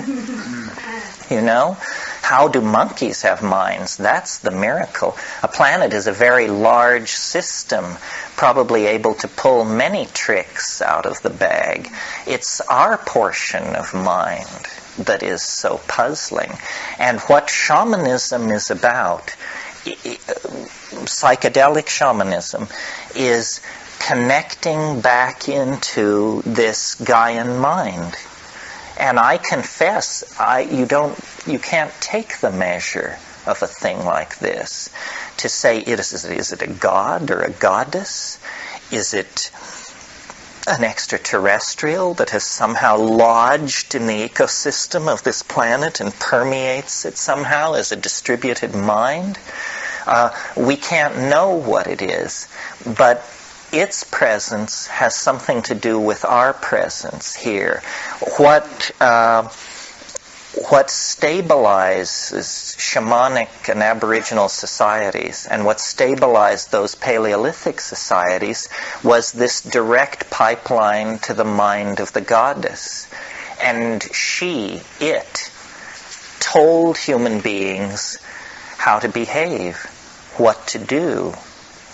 You know? How do monkeys have minds? That's the miracle. A planet is a very large system, probably able to pull many tricks out of the bag. It's our portion of mind that is so puzzling. And what shamanism is about, psychedelic shamanism, is connecting back into this Gaian mind. And I confess, you can't take the measure of a thing like this to say, is it a god or a goddess? Is it an extraterrestrial that has somehow lodged in the ecosystem of this planet and permeates it somehow as a distributed mind? We can't know what it is, but its presence has something to do with our presence here. What stabilizes shamanic and aboriginal societies, and what stabilized those Paleolithic societies, was this direct pipeline to the mind of the goddess. And it told human beings how to behave, what to do,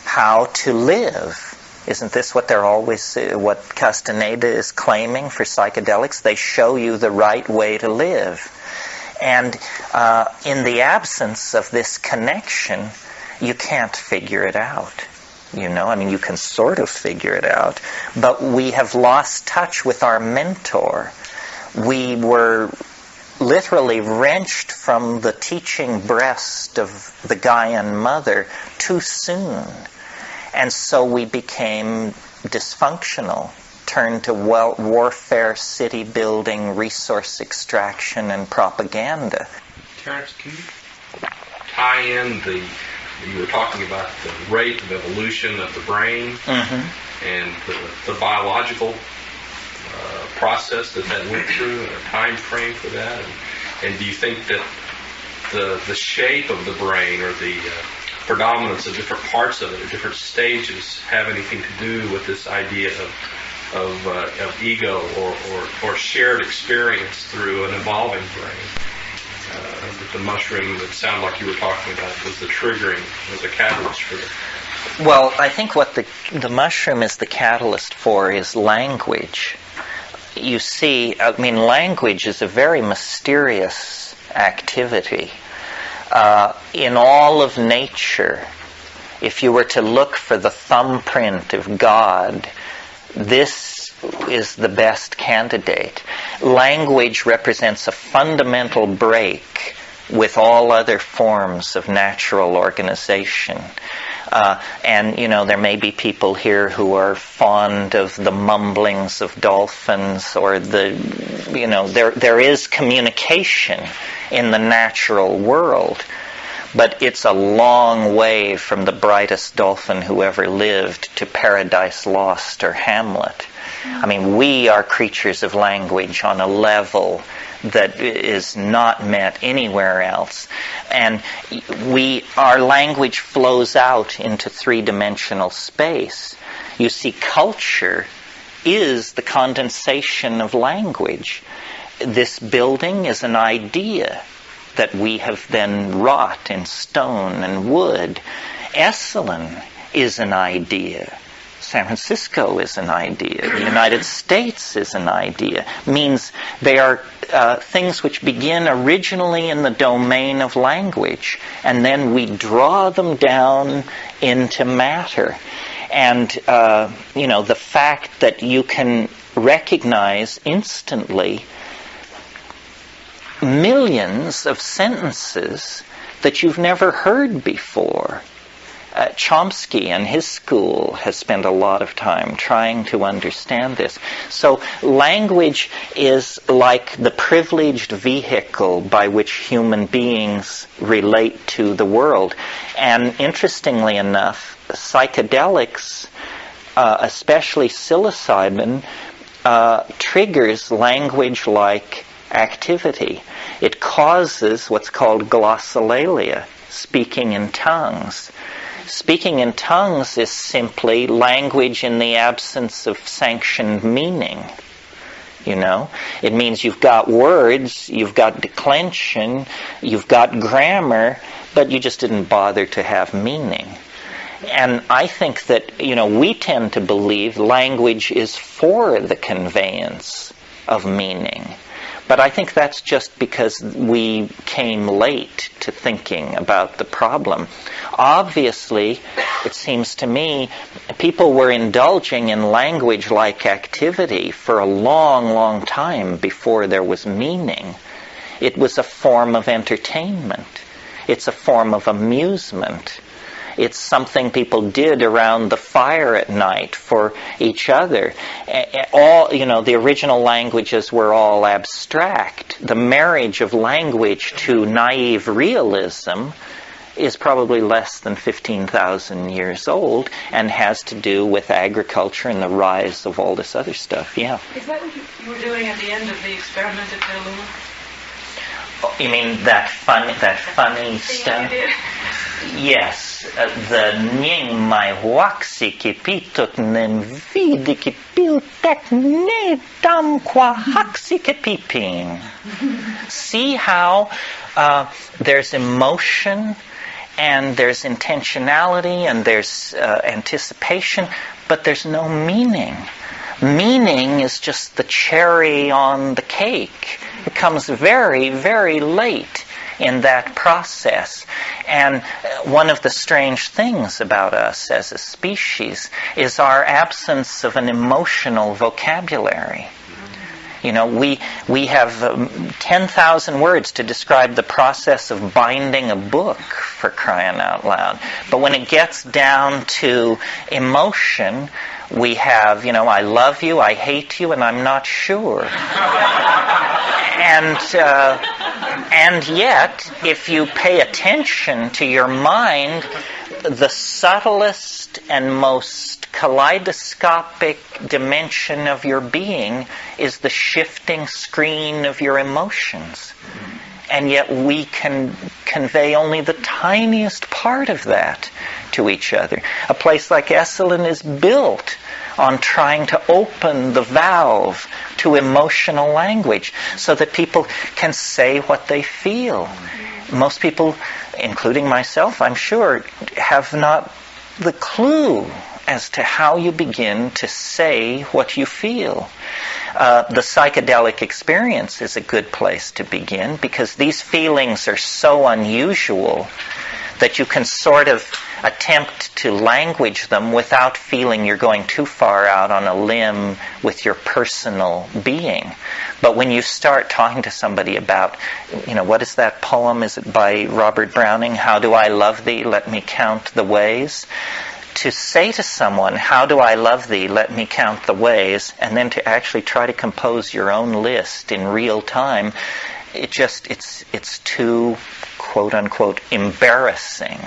how to live. Isn't this what what Castaneda is claiming for psychedelics? They show you the right way to live. And in the absence of this connection, you can't figure it out. You know, I mean, you can sort of figure it out, but we have lost touch with our mentor. We were literally wrenched from the teaching breast of the Gaian mother too soon. And so we became dysfunctional, turned to warfare, city building, resource extraction, and propaganda. Terence, can you tie in you were talking about the rate of evolution of the brain and the biological process that went through and a time frame for that? And do you think that the shape of the brain or the predominance of different parts of it, or different stages, have anything to do with this idea of ego or shared experience through an evolving brain? The mushroom that sounded like you were talking about was the triggering, was a catalyst for it. Well, I think what the mushroom is the catalyst for is language. You see, I mean, language is a very mysterious activity. In all of nature, if you were to look for the thumbprint of God, this is the best candidate. Language represents a fundamental break with all other forms of natural organization. And, you know, there may be people here who are fond of the mumblings of dolphins or the there is communication in the natural world, but it's a long way from the brightest dolphin who ever lived to Paradise Lost or Hamlet. I mean, we are creatures of language on a level that is not met anywhere else. And our language flows out into three-dimensional space. You see, culture is the condensation of language. This building is an idea that we have then wrought in stone and wood. Esalen is an idea. San Francisco is an idea. The United States is an idea. Means they are things which begin originally in the domain of language, and then we draw them down into matter. And, the fact that you can recognize instantly millions of sentences that you've never heard before. Chomsky and his school has spent a lot of time trying to understand this. So language is like the privileged vehicle by which human beings relate to the world. And interestingly enough, psychedelics, especially psilocybin, triggers language-like activity. It causes what's called glossolalia, speaking in tongues. Speaking in tongues is simply language in the absence of sanctioned meaning. It means you've got words, you've got declension, you've got grammar, but you just didn't bother to have meaning. And I think that, we tend to believe language is for the conveyance of meaning. But I think that's just because we came late to thinking about the problem. Obviously, it seems to me, people were indulging in language-like activity for a long, long time before there was meaning. It was a form of entertainment. It's a form of amusement. It's something people did around the fire at night for each other. The original languages were all abstract. The marriage of language to naive realism is probably less than 15,000 years old and has to do with agriculture and the rise of all this other stuff. Yeah. Is that what you were doing at the end of the experiment at Petaluma? You mean that funny stuff? Yes. The ning mai waxi kipitot nem vidi kipiltek ne dam qua haxi kipiping. See how there's emotion and there's intentionality and there's anticipation, but there's no meaning. Meaning is just the cherry on the cake. It comes very, very late in that process. And one of the strange things about us as a species is our absence of an emotional vocabulary. We have 10,000 words to describe the process of binding a book, for crying out loud. But when it gets down to emotion, we have, I love you, I hate you, and I'm not sure. And yet, if you pay attention to your mind, the subtlest and most kaleidoscopic dimension of your being is the shifting screen of your emotions. And yet we can convey only the tiniest part of that to each other. A place like Esalen is built on trying to open the valve to emotional language so that people can say what they feel. Most people, including myself, I'm sure, have not the clue as to how you begin to say what you feel. The psychedelic experience is a good place to begin because these feelings are so unusual that you can sort of attempt to language them without feeling you're going too far out on a limb with your personal being. But when you start talking to somebody about, what is that poem? Is it by Robert Browning? How do I love thee? Let me count the ways. to say to someone, how do I love thee? Let me count the ways, and then to actually try to compose your own list in real time, it's too, quote unquote, embarrassing,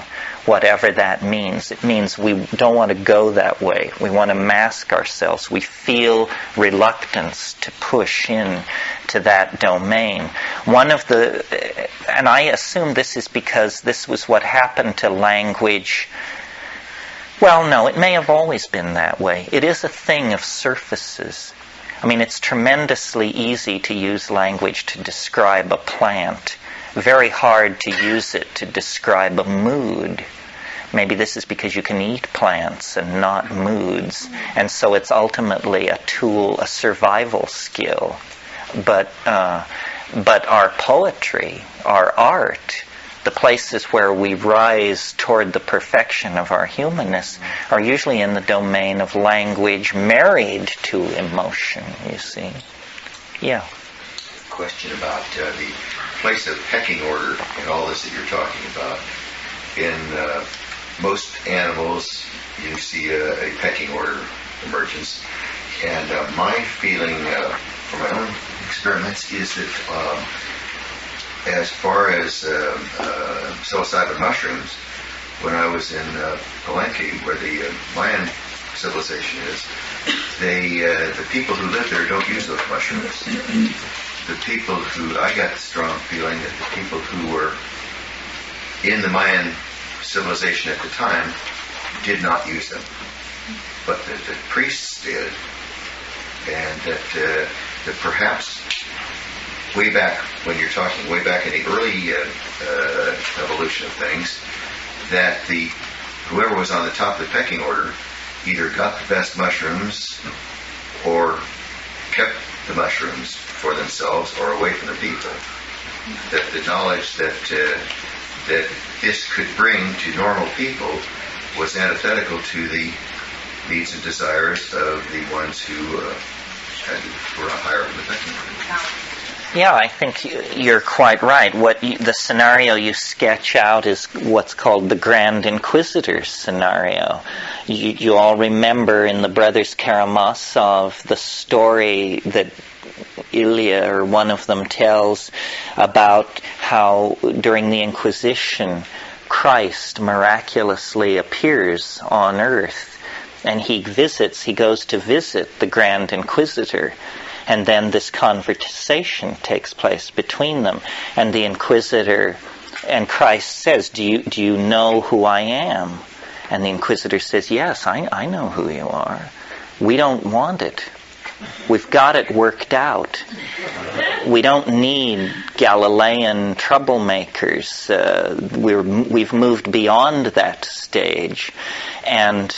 whatever that means. It means we don't want to go that way. We want to mask ourselves. We feel reluctance to push in to that domain. And I assume this is because this was what happened to language. Well, no, it may have always been that way. It is a thing of surfaces. I mean, it's tremendously easy to use language to describe a plant. Very hard to use it to describe a mood. Maybe this is because you can eat plants and not moods. And so it's ultimately a tool, a survival skill. But our poetry, our art, the places where we rise toward the perfection of our humanness are usually in the domain of language married to emotion, you see. Yeah. Question about the place of pecking order in all this that you're talking about. In most animals, you see a pecking order emergence. And my feeling from my own experiments is that as far as psilocybin mushrooms, when I was in Palenque, where the Mayan civilization is, the people who live there don't use those mushrooms. The people I got the strong feeling that the people who were in the Mayan civilization at the time did not use them, but the priests did, and that perhaps way back, when you're talking way back in the early evolution of things, that whoever was on the top of the pecking order either got the best mushrooms or kept the mushrooms for themselves or away from the people. That the knowledge that this could bring to normal people was antithetical to the needs and desires of the ones who were higher in the pecking order. Yeah, I think you're quite right. The scenario you sketch out is what's called the Grand Inquisitor scenario. You all remember in the Brothers Karamazov the story that Ilya or one of them tells about how during the Inquisition Christ miraculously appears on earth, and he goes to visit the Grand Inquisitor. And then this conversation takes place between them. And the Inquisitor and Christ says, do you know who I am? And the Inquisitor says, yes, I know who you are. We don't want it. We've got it worked out. We don't need Galilean troublemakers. We've moved beyond that stage. And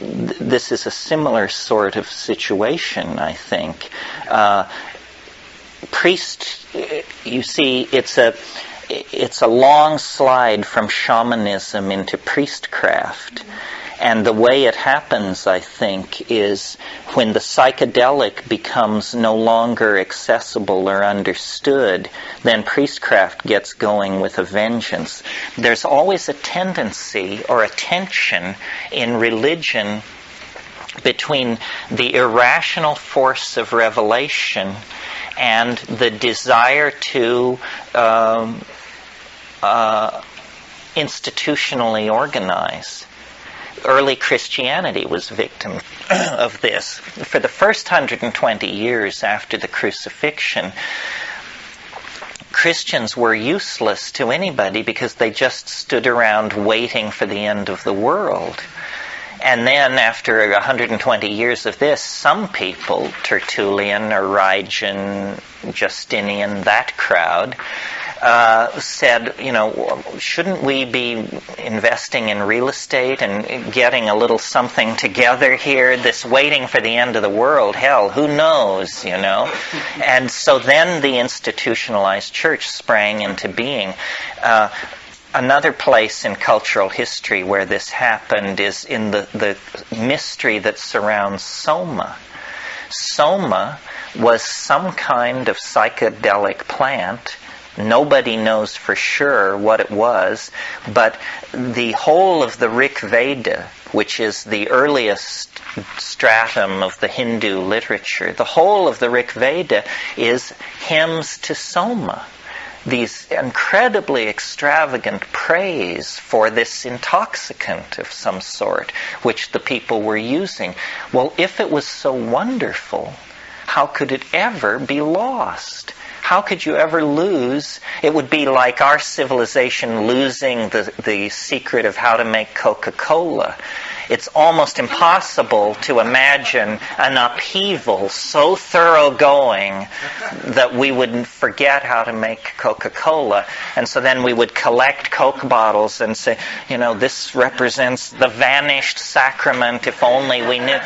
this is a similar sort of situation, I think. Priest, you see, it's a long slide from shamanism into priestcraft. And the way it happens, I think, is when the psychedelic becomes no longer accessible or understood, then priestcraft gets going with a vengeance. There's always a tendency or a tension in religion between the irrational force of revelation and the desire to institutionally organize. Early Christianity was victim of this. For the first 120 years after the crucifixion, Christians were useless to anybody because they just stood around waiting for the end of the world. And then after 120 years of this, some people, Tertullian, Origen, Justinian, that crowd, said, shouldn't we be investing in real estate and getting a little something together here? This waiting for the end of the world, hell, who knows, And so then the institutionalized church sprang into being. Another place in cultural history where this happened is in the mystery that surrounds Soma. Soma was some kind of psychedelic plant Nobody knows for sure what it was, but the whole of the Rig Veda, which is the earliest stratum of the Hindu literature, the whole of the Rig Veda is hymns to Soma. These incredibly extravagant praise for this intoxicant of some sort, which the people were using. Well, if it was so wonderful, how could it ever be lost? How could you ever lose? It would be like our civilization losing the secret of how to make Coca-Cola. It's almost impossible to imagine an upheaval so thoroughgoing that we would forget how to make Coca-Cola. And so then we would collect Coke bottles and say, this represents the vanished sacrament, if only we knew.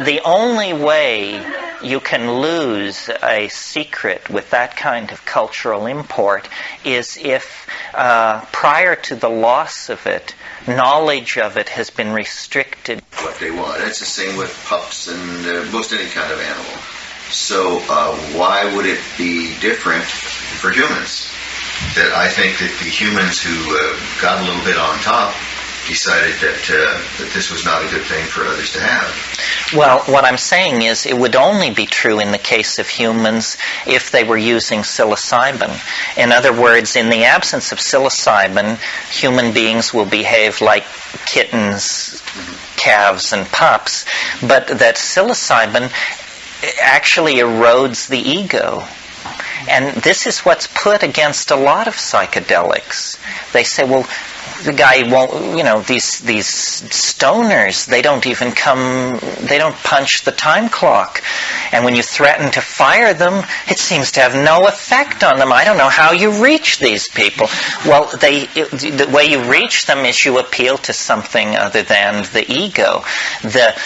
The only way you can lose a secret with that kind of cultural import is if, prior to the loss of it, knowledge of it has been restricted. What they want. It's the same with pups and most any kind of animal. So why would it be different for humans? That I think that the humans who got a little bit on top decided that this was not a good thing for others to have. Well, what I'm saying is it would only be true in the case of humans if they were using psilocybin. In other words, in the absence of psilocybin, human beings will behave like kittens, calves, and pups, but that psilocybin actually erodes the ego. And this is what's put against a lot of psychedelics. They say, well, the guy won't, these stoners, they don't punch the time clock. And when you threaten to fire them, it seems to have no effect on them. I don't know how you reach these people. Well, the way you reach them is you appeal to something other than the ego. The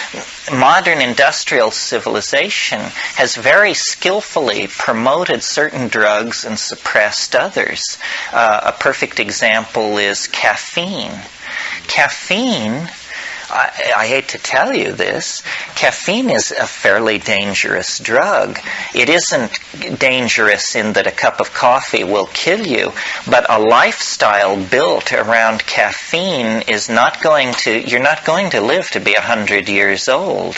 modern industrial civilization has very skillfully promoted certain drugs and suppressed others. A perfect example is caffeine. Caffeine, I hate to tell you this, caffeine is a fairly dangerous drug. It isn't dangerous in that a cup of coffee will kill you, but a lifestyle built around caffeine is you're not going to live to be 100 years old.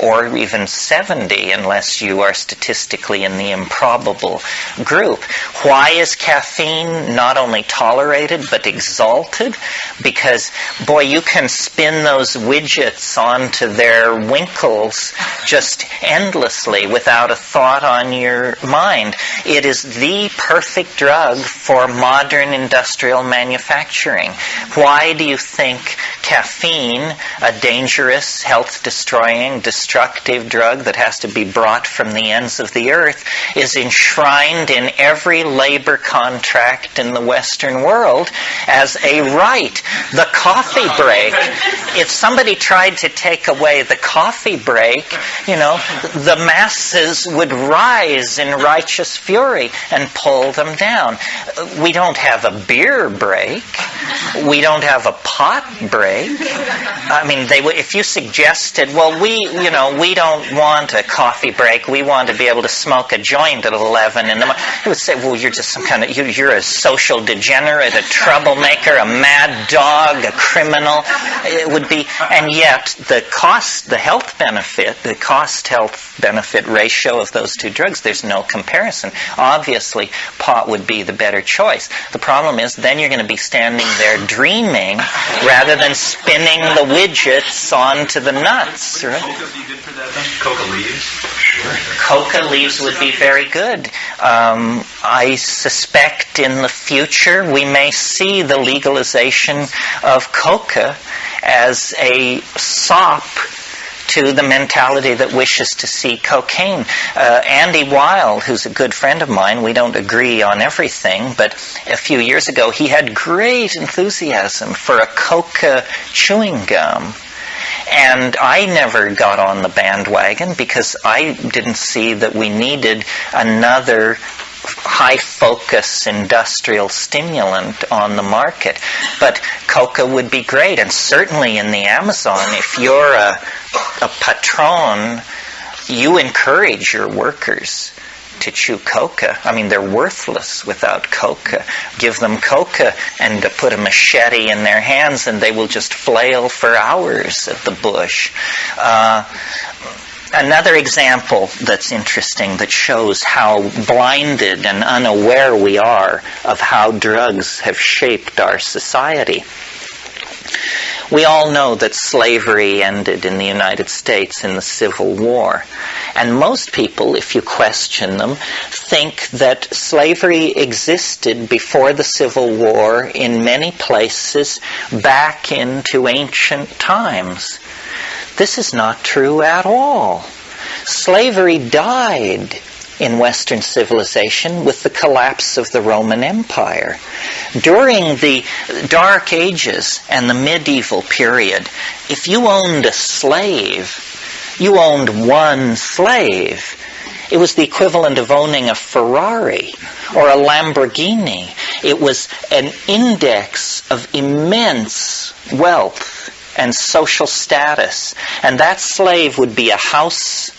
Or even 70, unless you are statistically in the improbable group. Why is caffeine not only tolerated, but exalted? Because, boy, you can spin those widgets onto their winkles just endlessly without a thought on your mind. It is the perfect drug for modern industrial manufacturing. Why do you think caffeine, a dangerous, health-destroying, destructive drug that has to be brought from the ends of the earth, is enshrined in every labor contract in the Western world as a right? The coffee break. If somebody tried to take away the coffee break, the masses would rise in righteous fury and pull them down. We don't have a beer break. We don't have a pot break. I mean, if you suggested, well, we don't want a coffee break. We want to be able to smoke a joint at 11 in the morning. It would say, well, you're just some kind of, you're a social degenerate, a troublemaker, a mad dog, a criminal. It would be, and yet the health benefit ratio of those two drugs, there's no comparison. Obviously, pot would be the better choice. The problem is then you're going to be standing there dreaming rather than spinning the widgets onto the nuts, right? Coca leaves? Sure. Coca leaves would be very good. I suspect in the future we may see the legalization of coca as a sop to the mentality that wishes to see cocaine. Andy Weil, who's a good friend of mine, we don't agree on everything, but a few years ago he had great enthusiasm for a coca chewing gum. And I never got on the bandwagon because I didn't see that we needed another high-focus industrial stimulant on the market. But coca would be great, and certainly in the Amazon, if you're a patron, you encourage your workers to chew coca. I mean, they're worthless without coca. Give them coca and put a machete in their hands and they will just flail for hours at the bush. Another example that's interesting that shows how blinded and unaware we are of how drugs have shaped our society. We all know that slavery ended in the United States in the Civil War. And most people, if you question them, think that slavery existed before the Civil War in many places back into ancient times. This is not true at all. Slavery died in Western civilization with the collapse of the Roman Empire. During the Dark Ages and the medieval period, if you owned a slave, you owned one slave. It was the equivalent of owning a Ferrari or a Lamborghini. It was an index of immense wealth and social status. And that slave would be a house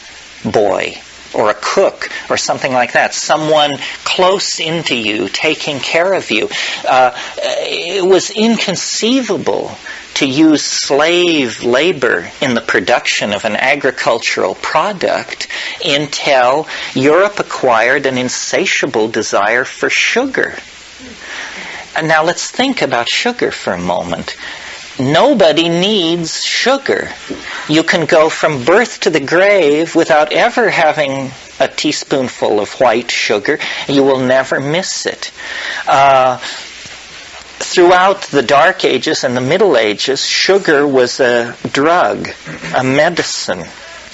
boy or a cook or something like that, someone close into you, taking care of you. It was inconceivable to use slave labor in the production of an agricultural product until Europe acquired an insatiable desire for sugar. And now let's think about sugar for a moment. Nobody needs sugar. You can go from birth to the grave without ever having a teaspoonful of white sugar. You will never miss it. Throughout the Dark Ages and the Middle Ages, sugar was a drug, a medicine.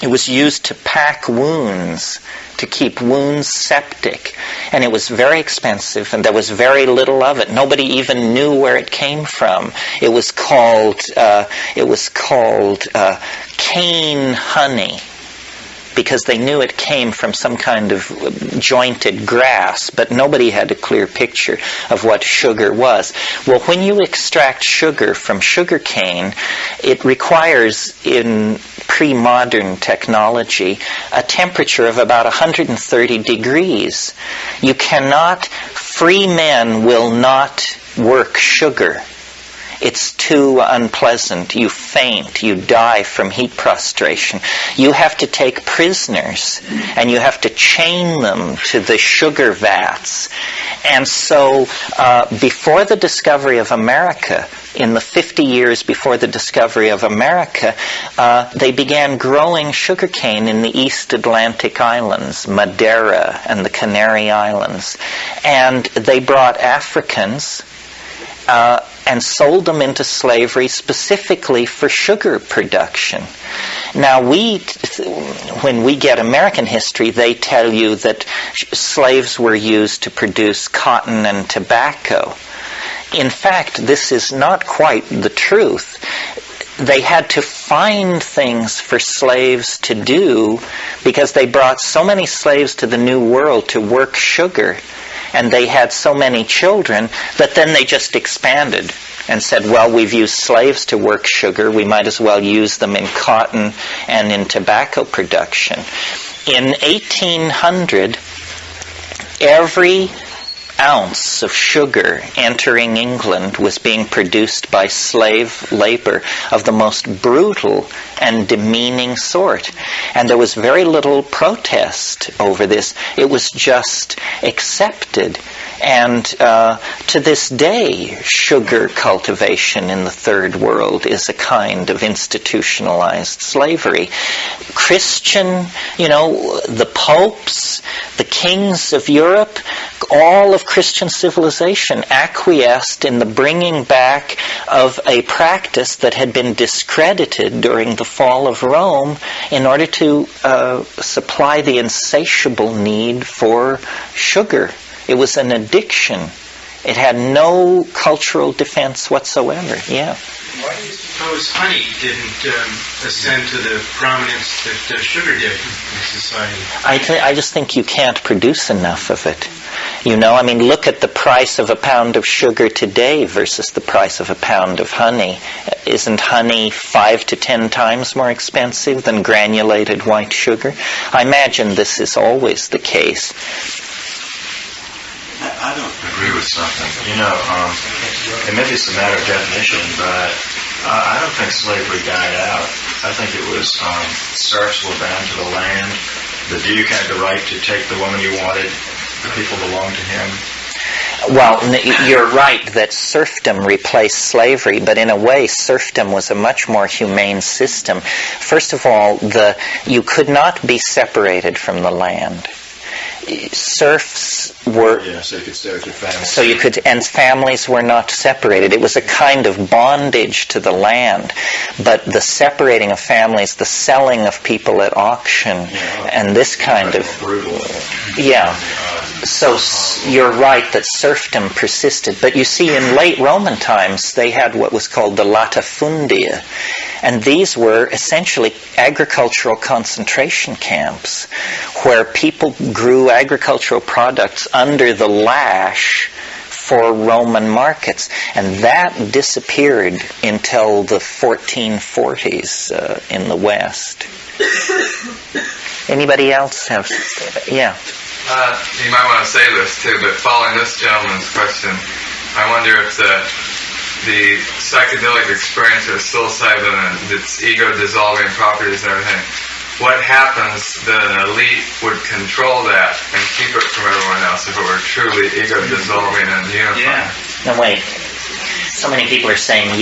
It was used to pack wounds, to keep wounds septic. And it was very expensive, and there was very little of it. Nobody even knew where it came from. It was called cane honey, because they knew it came from some kind of jointed grass, but nobody had a clear picture of what sugar was. Well, when you extract sugar from sugar cane, it requires, in pre-modern technology, a temperature of about 130 degrees. You cannot, free men will not work sugar. It's too unpleasant. You faint. You die from heat prostration. You have to take prisoners, and you have to chain them to the sugar vats. And so, before the discovery of America, in the 50 years before the discovery of America, they began growing sugarcane in the East Atlantic Islands, Madeira and the Canary Islands. And they brought Africans and sold them into slavery specifically for sugar production. Now, when we get American history, they tell you that slaves were used to produce cotton and tobacco. In fact, this is not quite the truth. They had to find things for slaves to do because they brought so many slaves to the New World to work sugar, and they had so many children that then they just expanded and said, well, we've used slaves to work sugar, we might as well use them in cotton and in tobacco production. In 1800, every ounce of sugar entering England was being produced by slave labor of the most brutal and demeaning sort. And there was very little protest over this. It was just accepted. And to this day, sugar cultivation in the Third World is a kind of institutionalized slavery. Christian, the popes, the kings of Europe, all of Christian civilization acquiesced in the bringing back of a practice that had been discredited during the fall of Rome in order to supply the insatiable need for sugar. It was an addiction. It had no cultural defense whatsoever. Yeah. Why do you suppose honey didn't ascend to the prominence that sugar did in society? I just think you can't produce enough of it. I mean, look at the price of a pound of sugar today versus the price of a pound of honey. Isn't honey 5 to 10 times more expensive than granulated white sugar? I imagine this is always the case. I don't agree with something. And maybe it's a matter of definition, but I don't think slavery died out. I think it was serfs were bound to the land. The duke had the right to take the woman he wanted. The people belonged to him. Well, you're right that serfdom replaced slavery, but in a way serfdom was a much more humane system. First of all, you could not be separated from the land. Serfs were... so you could stay with your family. So you could, and families were not separated. It was a kind of bondage to the land, but the separating of families, the selling of people at auction, and this kind of... Brutal. Yeah. So you're right that serfdom persisted. But you see, in late Roman times, they had what was called the latifundia. And these were essentially agricultural concentration camps where people grew agricultural products under the lash for Roman markets. And that disappeared until the 1440s in the West. Anybody else have... Yeah. You might want to say this too, but following this gentleman's question, I wonder if the psychedelic experience of psilocybin and its ego-dissolving properties and everything, what happens that an elite would control that and keep it from everyone else if it were truly ego-dissolving and unifying? No, wait. So many people are saying,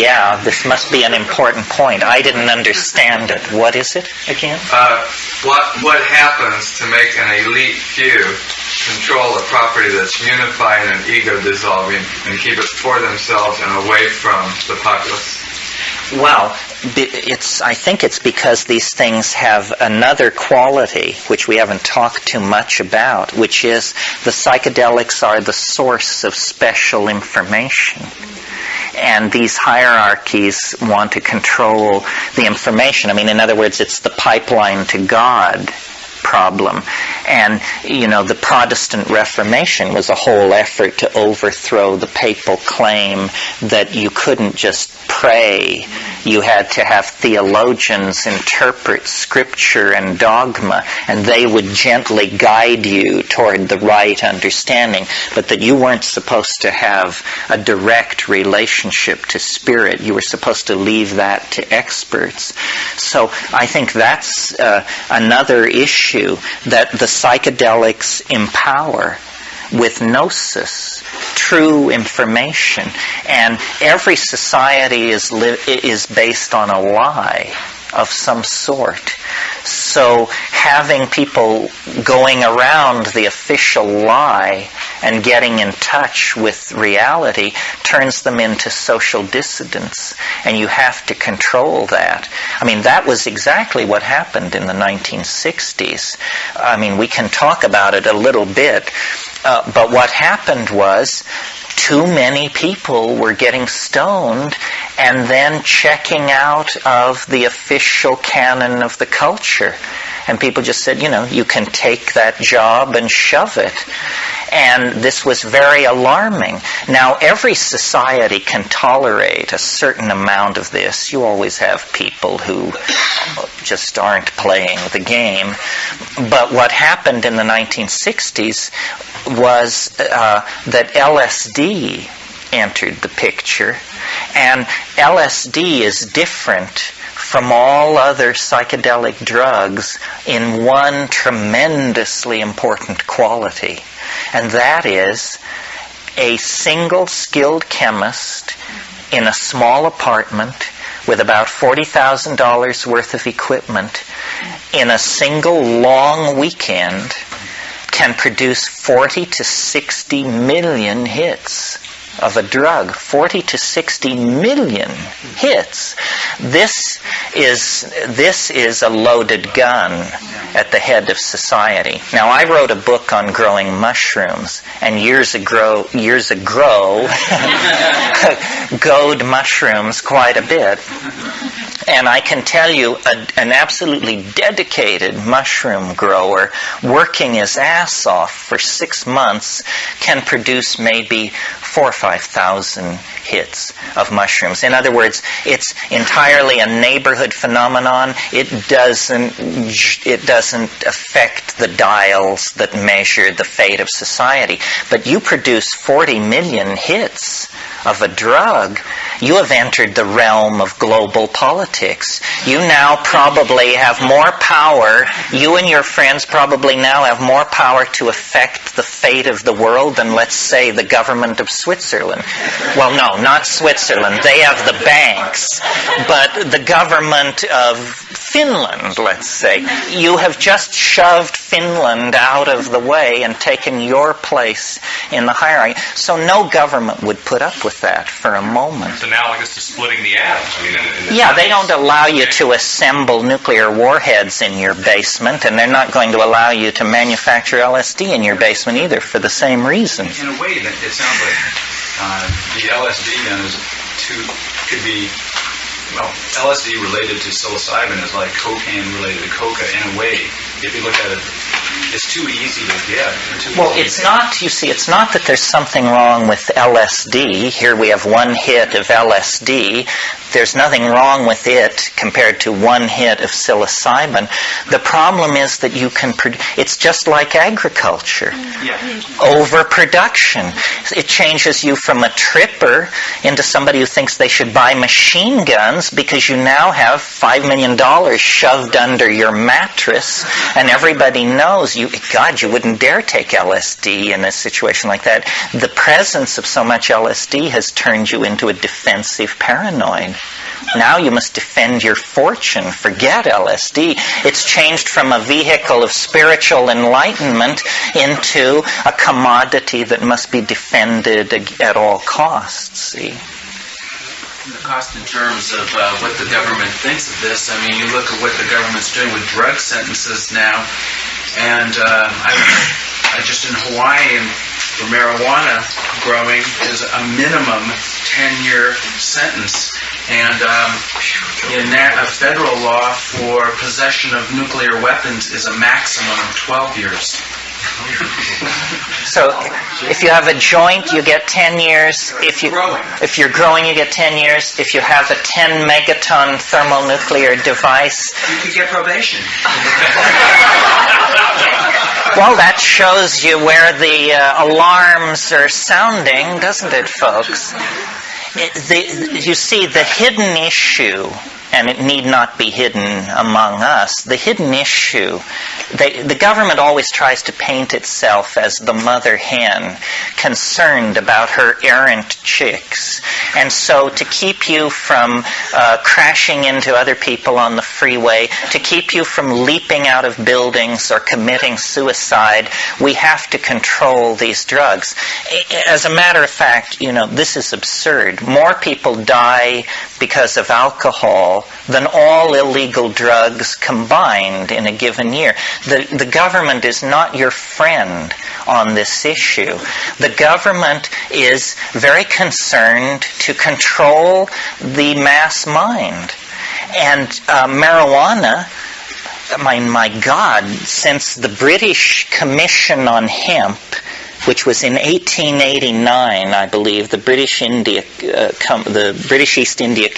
this must be an important point. I didn't understand it. What is it again? What happens to make an elite few control a property that's unifying and ego-dissolving and keep it for themselves and away from the populace? Well, I think it's because these things have another quality, which we haven't talked too much about, which is the psychedelics are the source of special information. And these hierarchies want to control the information. I mean, in other words, it's the pipeline to God problem. And, the Protestant Reformation was a whole effort to overthrow the papal claim that you couldn't just pray. You had to have theologians interpret scripture and dogma, and they would gently guide you toward the right understanding, but that you weren't supposed to have a direct relationship to spirit. You were supposed to leave that to experts. So I think that's another issue that the psychedelics empower with gnosis, true information. And every society is based on a lie of some sort. So having people going around the official lie and getting in touch with reality turns them into social dissidents, and you have to control that. I mean, that was exactly what happened in the 1960s. I mean, we can talk about it a little bit, but what happened was too many people were getting stoned and then checking out of the official canon of the culture. And people just said, you can take that job and shove it. And this was very alarming. Now, every society can tolerate a certain amount of this. You always have people who just aren't playing the game. But what happened in the 1960s was that LSD entered the picture. And LSD is different from all other psychedelic drugs in one tremendously important quality. And that is a single skilled chemist in a small apartment with about $40,000 worth of equipment in a single long weekend can produce 40 to 60 million hits of a drug. 40 to 60 million hits. This is a loaded gun at the head of society. Now, I wrote a book on growing mushrooms, and years ago, growed mushrooms quite a bit. And I can tell you an absolutely dedicated mushroom grower working his ass off for 6 months can produce maybe 4,000 or 5,000 hits of mushrooms. In other words, it's entirely a neighborhood phenomenon. It doesn't affect the dials that measure the fate of society. But you produce 40 million hits of a drug, you have entered the realm of global politics. You now probably have more power, you and your friends probably now have more power to affect the fate of the world than, let's say, the government of Switzerland. Well, no, not Switzerland. They have the banks. But the government of Finland, let's say. You have just shoved Finland out of the way and taken your place in the hierarchy. So no government would put up with that for a moment. It's analogous to splitting the atoms. I mean, yeah, they don't allow you to assemble nuclear warheads in your basement, and they're not going to allow you to manufacture LSD in your basement either for the same reason. In a way, it sounds like the LSD then could be, well, LSD related to psilocybin is like cocaine related to coca in a way. If you look at it, it's too easy to get. Well, it's not, you see, it's not that there's something wrong with LSD. Here we have one hit of LSD. There's nothing wrong with it compared to one hit of psilocybin. The problem is that you can it's just like agriculture. Overproduction. It changes you from a tripper into somebody who thinks they should buy machine guns because you now have $5 million shoved under your mattress, and everybody knows you wouldn't dare take LSD in a situation like that. The presence of so much LSD has turned you into a defensive paranoid. Now you must defend your fortune. Forget LSD. It's changed from a vehicle of spiritual enlightenment into a commodity that must be defended at all costs. See? The cost in terms of what the government thinks of this. I mean, you look at what the government's doing with drug sentences now, and I just in Hawaii, and for marijuana growing is a minimum 10-year sentence. And in a federal law for possession of nuclear weapons is a maximum of 12 years. So if you have a joint, you get 10 years. If you're growing, you get 10 years. If you have a 10 megaton thermonuclear device, you could get probation. Well, that shows you where the alarms are sounding, doesn't it, folks? You see, the hidden issue, and it need not be hidden among us, the hidden issue, the government always tries to paint itself as the mother hen, concerned about her errant chicks. And so to keep you from crashing into other people on the freeway, to keep you from leaping out of buildings or committing suicide, we have to control these drugs. As a matter of fact, this is absurd. More people die because of alcohol than all illegal drugs combined in a given year. The government is not your friend on this issue. The government is very concerned to control the mass mind. And marijuana, my God, since the British Commission on Hemp, which was in 1889, I believe, the British East India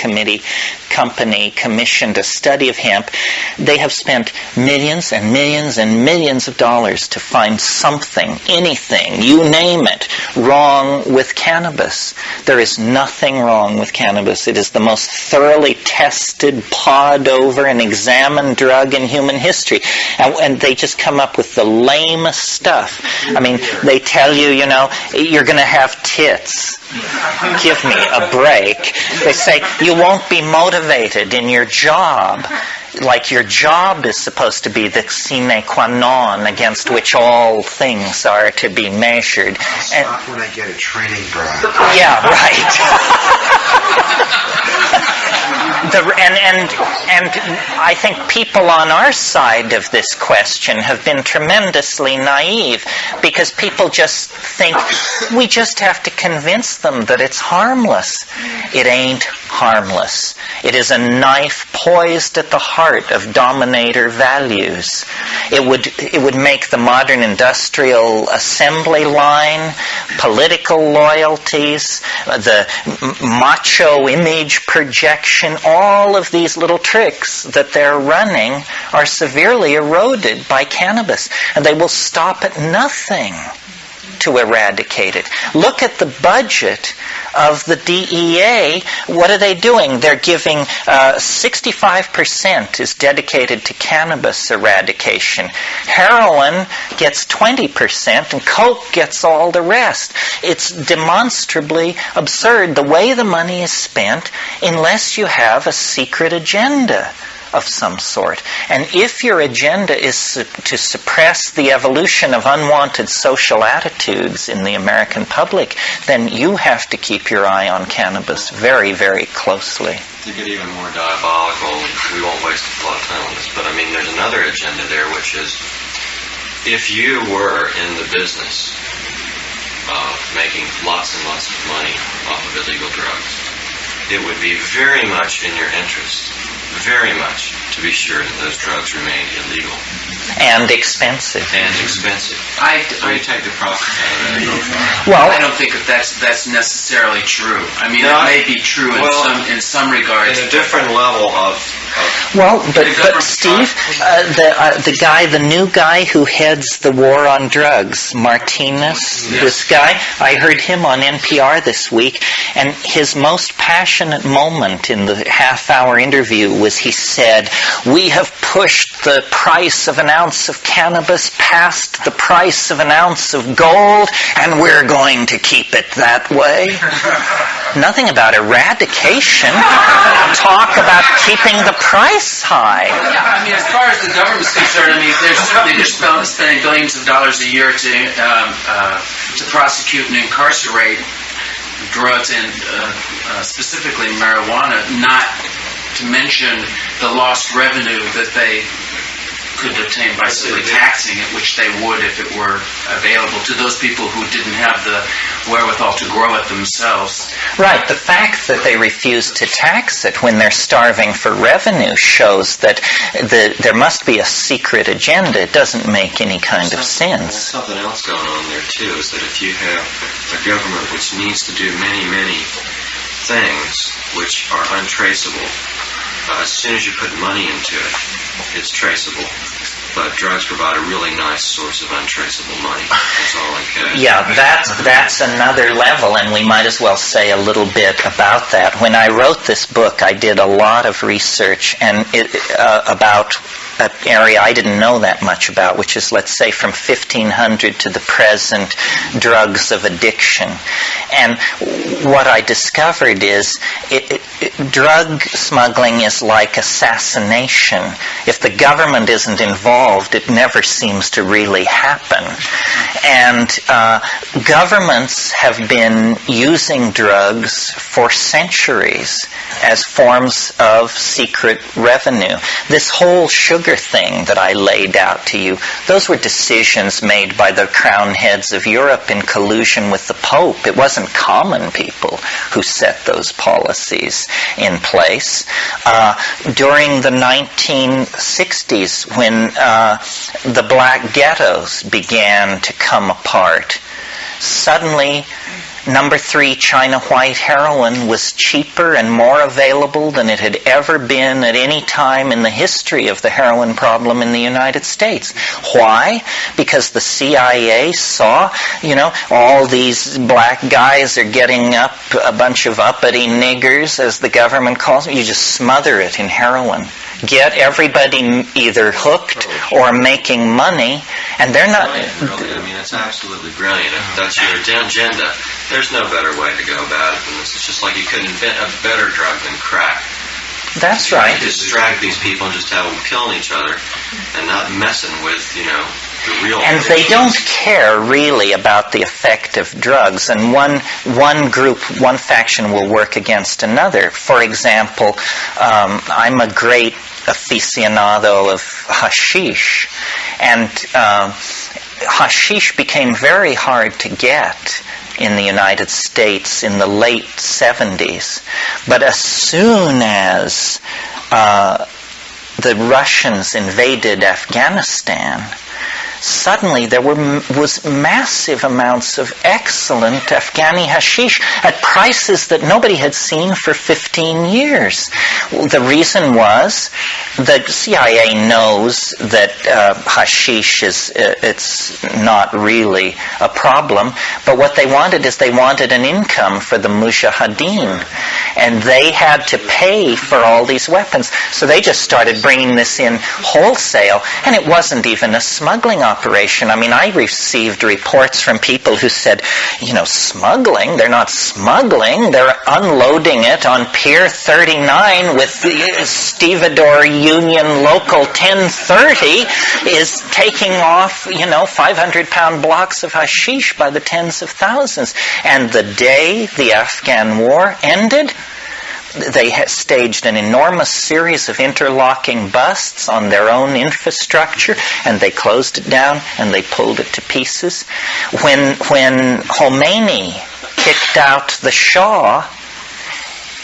Company commissioned a study of hemp. They have spent millions and millions and millions of dollars to find something, anything, you name it, wrong with cannabis. There is nothing wrong with cannabis. It is the most thoroughly tested, pawed over, and examined drug in human history. And they just come up with the lamest stuff. I mean, they tell you, you're going to have tits. Give me a break. They say you won't be motivated in your job. Like your job is supposed to be the sine qua non against which all things are to be measured. Stop when I get a training bra. Yeah, right. And I think people on our side of this question have been tremendously naive, because people just think we just have to convince them that it's harmless. It ain't harmless. It is a knife poised at the heart of dominator values. It would make the modern industrial assembly line, political loyalties, the macho image projection, all of these little tricks that they're running are severely eroded by cannabis. And they will stop at nothing to eradicate it. Look at the budget of the DEA. What are they doing? They're giving 65% is dedicated to cannabis eradication. Heroin gets 20% and coke gets all the rest. It's demonstrably absurd the way the money is spent unless you have a secret agenda of some sort. And if your agenda is to suppress the evolution of unwanted social attitudes in the American public, then you have to keep your eye on cannabis very, very closely. To get even more diabolical, we won't waste a lot of time on this, but I mean, there's another agenda there, which is if you were in the business of making lots and lots of money off of illegal drugs, it would be very much in your interest, very much, to be sure that those drugs remain illegal. And expensive. I take the profit out of that. Well, I don't think that's necessarily true. I mean, No, it may be true in some regards. In a different level of well, but Steve, the new guy who heads the war on drugs, Martinez, this guy, I heard him on NPR this week, and his most passionate moment in the half-hour interview was he said, "We have pushed the price of an ounce of cannabis past the price of an ounce of gold, and we're going to keep it that way." Nothing about eradication. Talk about keeping the price high. Yeah, I mean, as far as the government's concerned, I mean, they're spending billions of dollars a year to prosecute and incarcerate drugs and specifically marijuana, not to mention the lost revenue that they could obtain by simply taxing it, which they would if it were available to those people who didn't have the wherewithal to grow it themselves. Right. The fact that they refuse to tax it when they're starving for revenue shows that there must be a secret agenda. It doesn't make any kind of sense. There's something else going on there, too, is that if you have a government which needs to do many, many things which are untraceable, as soon as you put money into it, it's traceable. But drugs provide a really nice source of untraceable money. That's all I can. Yeah, that's another level, and we might as well say a little bit about that. When I wrote this book, I did a lot of research and about an area I didn't know that much about, which is, let's say, from 1500 to the present, drugs of addiction. And what I discovered is drug smuggling is like assassination. If the government isn't involved, it never seems to really happen. And governments have been using drugs for centuries as forms of secret revenue. This whole sugar thing that I laid out to you, those were decisions made by the crown heads of Europe in collusion with the Pope. It wasn't common people who set those policies in place. During the 1960s, when the black ghettos began to come apart, suddenly number 3 China white heroin was cheaper and more available than it had ever been at any time in the history of the heroin problem in the United States. Why? Because the CIA saw, all these black guys are getting up, a bunch of uppity niggers, as the government calls them. You just smother it in heroin. Get everybody either hooked or making money, and they're not... Really, I mean, it's absolutely brilliant. If that's your agenda, there's no better way to go about it than this. It's just like you could invent a better drug than crack. That's right. You distract these people and just have them killing each other and not messing with, the real... And they don't care really about the effect of drugs. And one group, one faction will work against another. For example, I'm a great aficionado of hashish. And hashish became very hard to get in the United States in the late 70s. But as soon as the Russians invaded Afghanistan, suddenly there was massive amounts of excellent Afghani hashish at prices that nobody had seen for 15 years. The reason was the CIA knows that hashish it's not really a problem, but what they wanted is they wanted an income for the mujahideen, and they had to pay for all these weapons. So they just started bringing this in wholesale, and it wasn't even a smuggling operation. I mean, I received reports from people who said, smuggling? They're not smuggling. They're unloading it on Pier 39 with the Stevedore Union Local 1030 is taking off, 500-pound blocks of hashish by the tens of thousands. And the day the Afghan war ended, they staged an enormous series of interlocking busts on their own infrastructure, and they closed it down and they pulled it to pieces. When Khomeini kicked out the Shah,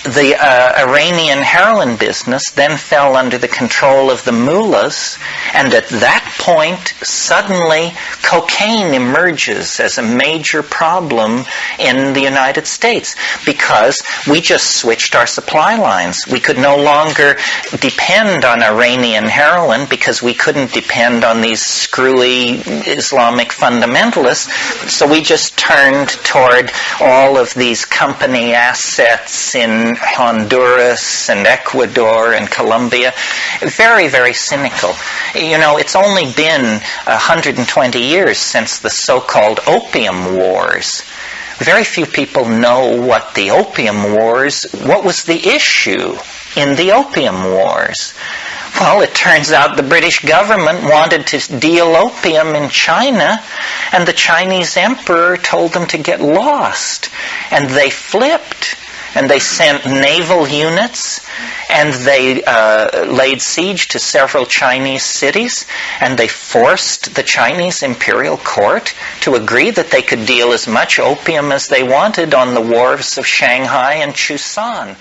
the Iranian heroin business then fell under the control of the mullahs, and at that point, suddenly, cocaine emerges as a major problem in the United States because we just switched our supply lines. We could no longer depend on Iranian heroin because we couldn't depend on these screwy Islamic fundamentalists, so we just turned toward all of these company assets in Honduras and Ecuador and Colombia. Very, very cynical. It's only been 120 years since the so-called Opium Wars. Very few people know what the Opium Wars, what was the issue in the Opium Wars. Well, it turns out the British government wanted to deal opium in China, and the Chinese emperor told them to get lost. And they flipped. And they sent naval units, and they laid siege to several Chinese cities, and they forced the Chinese imperial court to agree that they could deal as much opium as they wanted on the wharves of Shanghai and Chusan.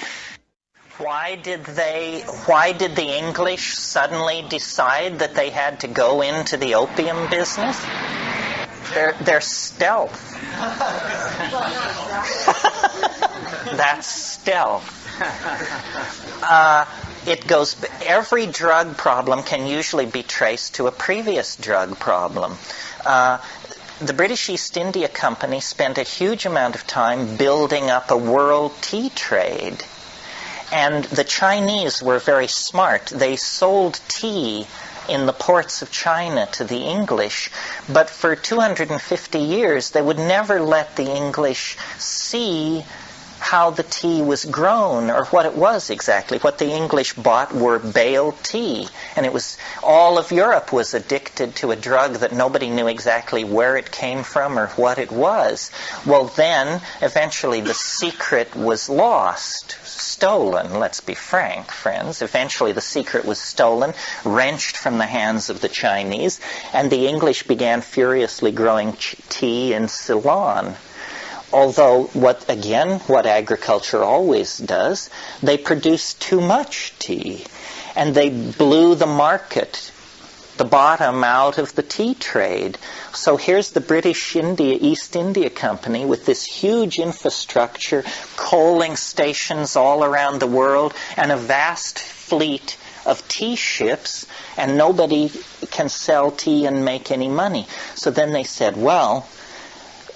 Why did the English suddenly decide that they had to go into the opium business? They're stealth. That's stealth. Every drug problem can usually be traced to a previous drug problem. The British East India Company spent a huge amount of time building up a world tea trade. And the Chinese were very smart. They sold tea in the ports of China to the English, but for 250 years they would never let the English see how the tea was grown or what it was exactly. What the English bought were baled tea, and it was all of Europe was addicted to a drug that nobody knew exactly where it came from or what it was. Well, then eventually the secret was lost. Stolen, let's be frank, friends. Eventually the secret was stolen, wrenched from the hands of the Chinese, and the English began furiously growing tea in Ceylon. Although, what agriculture always does, they produced too much tea, and they blew the market, the bottom out of the tea trade. So here's the British East India Company with this huge infrastructure, coaling stations all around the world, and a vast fleet of tea ships, and nobody can sell tea and make any money. So then they said, well,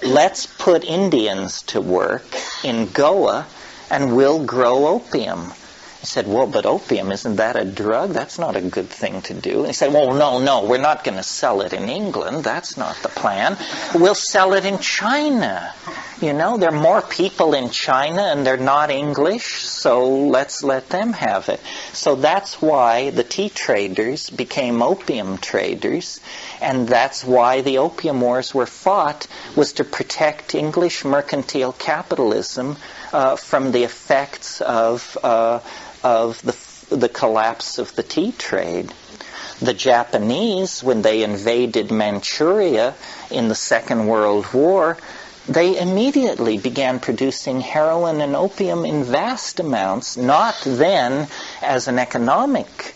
let's put Indians to work in Goa and we'll grow opium. He said, well, but opium, isn't that a drug? That's not a good thing to do. And he said, well, no, we're not going to sell it in England. That's not the plan. We'll sell it in China. There are more people in China and they're not English, so let's let them have it. So that's why the tea traders became opium traders, and that's why the Opium Wars were fought, was to protect English mercantile capitalism from the effects of the collapse of the tea trade. The Japanese, when they invaded Manchuria in the Second World War, they immediately began producing heroin and opium in vast amounts, not then as an economic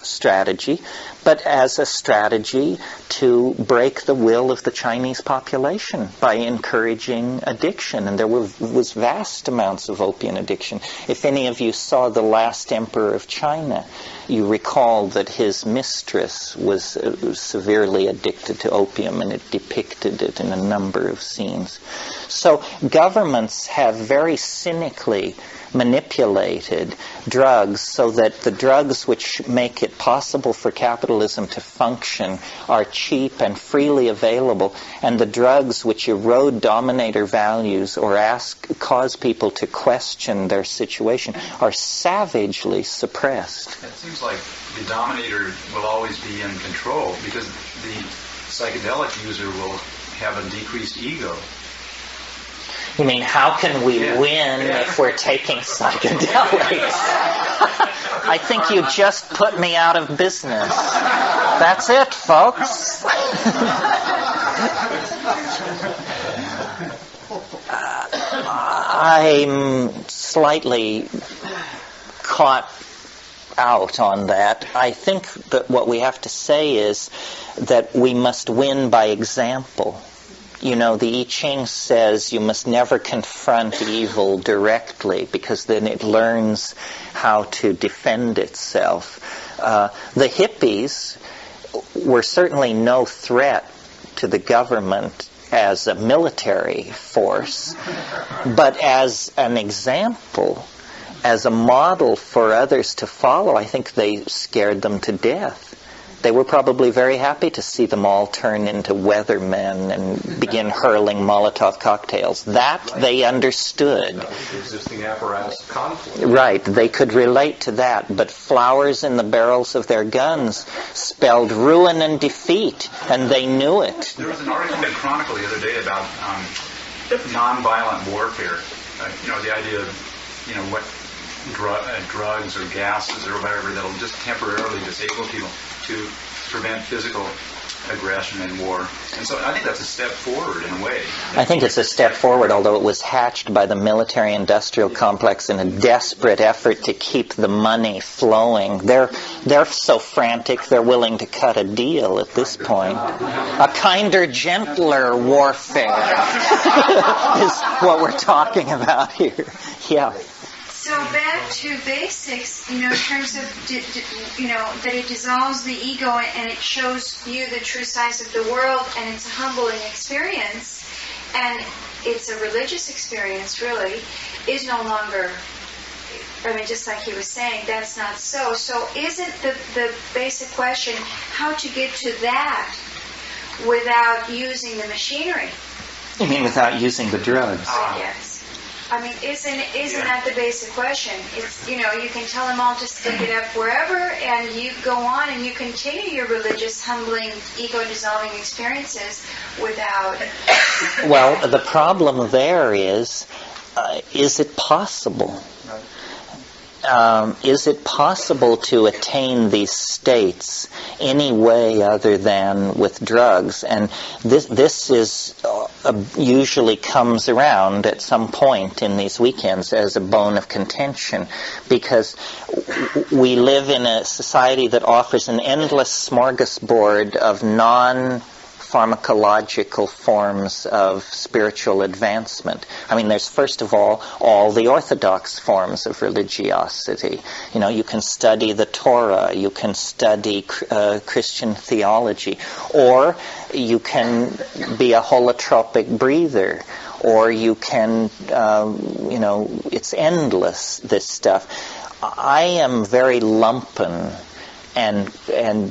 strategy, but as a strategy to break the will of the Chinese population by encouraging addiction. And there was vast amounts of opium addiction. If any of you saw The Last Emperor of China, you recall that his mistress was severely addicted to opium, and it depicted it in a number of scenes. So governments have very cynically manipulated drugs so that the drugs which make it possible for capitalism to function are cheap and freely available, and the drugs which erode dominator values or cause people to question their situation are savagely suppressed. It seems like the dominator will always be in control because the psychedelic user will have a decreased ego. You mean, how can we win if we're taking psychedelics? I think you just put me out of business. That's it, folks. I'm slightly caught out on that. I think that what we have to say is that we must win by example. You know, the I Ching says you must never confront evil directly because then it learns how to defend itself. The hippies were certainly no threat to the government as a military force, but as an example, as a model for others to follow, I think they scared them to death. They were probably very happy to see them all turn into weathermen and begin hurling Molotov cocktails. That they understood. The existing apparatus of conflict. Right, they could relate to that. But flowers in the barrels of their guns spelled ruin and defeat, and they knew it. There was an article in the Chronicle the other day about nonviolent warfare. The idea of, what drugs or gases or whatever that'll just temporarily disable people to prevent physical aggression in war. And so I think that's a step forward in a way. I think it's a step forward, although it was hatched by the military-industrial complex in a desperate effort to keep the money flowing. They're so frantic they're willing to cut a deal at this point. A kinder, gentler warfare is what we're talking about here. Yeah. So back to basics, in terms of, that it dissolves the ego and it shows you the true size of the world, and it's a humbling experience, and it's a religious experience, really, is no longer, just like he was saying, that's not so. So isn't the basic question how to get to that without using the machinery? You mean without using the drugs? Yes. Isn't that the basic question? It's, you can tell them all to stick it up wherever, and you go on and you continue your religious, humbling, ego-dissolving experiences without... Well, the problem there is it possible? Is it possible to attain these states any way other than with drugs? And this is usually comes around at some point in these weekends as a bone of contention, because we live in a society that offers an endless smorgasbord of non-pharmacological forms of spiritual advancement. There's first of all the orthodox forms of religiosity. You can study the Torah, you can study Christian theology, or you can be a holotropic breather, or you can, it's endless, this stuff. I am very lumpen. And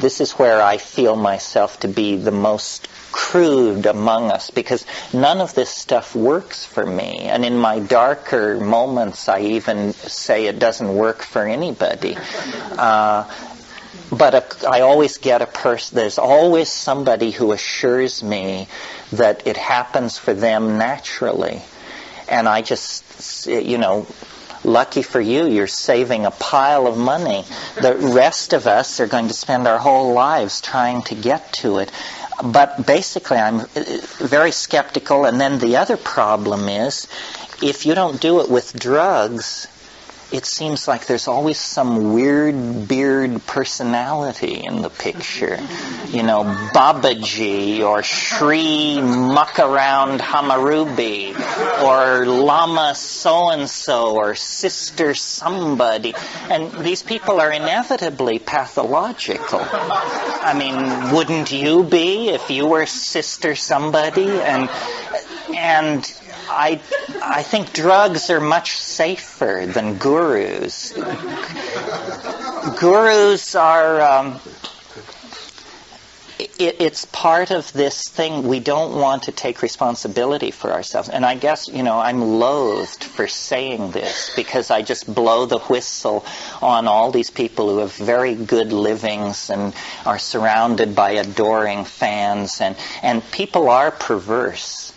this is where I feel myself to be the most crude among us, because none of this stuff works for me. And in my darker moments, I even say it doesn't work for anybody. But I always get a person, there's always somebody who assures me that it happens for them naturally. And I just, lucky for you, you're saving a pile of money. The rest of us are going to spend our whole lives trying to get to it. But basically, I'm very skeptical. And then the other problem is, if you don't do it with drugs, it seems like there's always some weird beard personality in the picture. You know, Babaji or Sri Muckaround Hamarubi or Lama so-and-so or Sister somebody. And these people are inevitably pathological. I mean, wouldn't you be if you were Sister somebody? And I think drugs are much safer than gurus. Gurus are... it's part of this thing. We don't want to take responsibility for ourselves. And I guess, I'm loathed for saying this because I just blow the whistle on all these people who have very good livings and are surrounded by adoring fans. And people are perverse.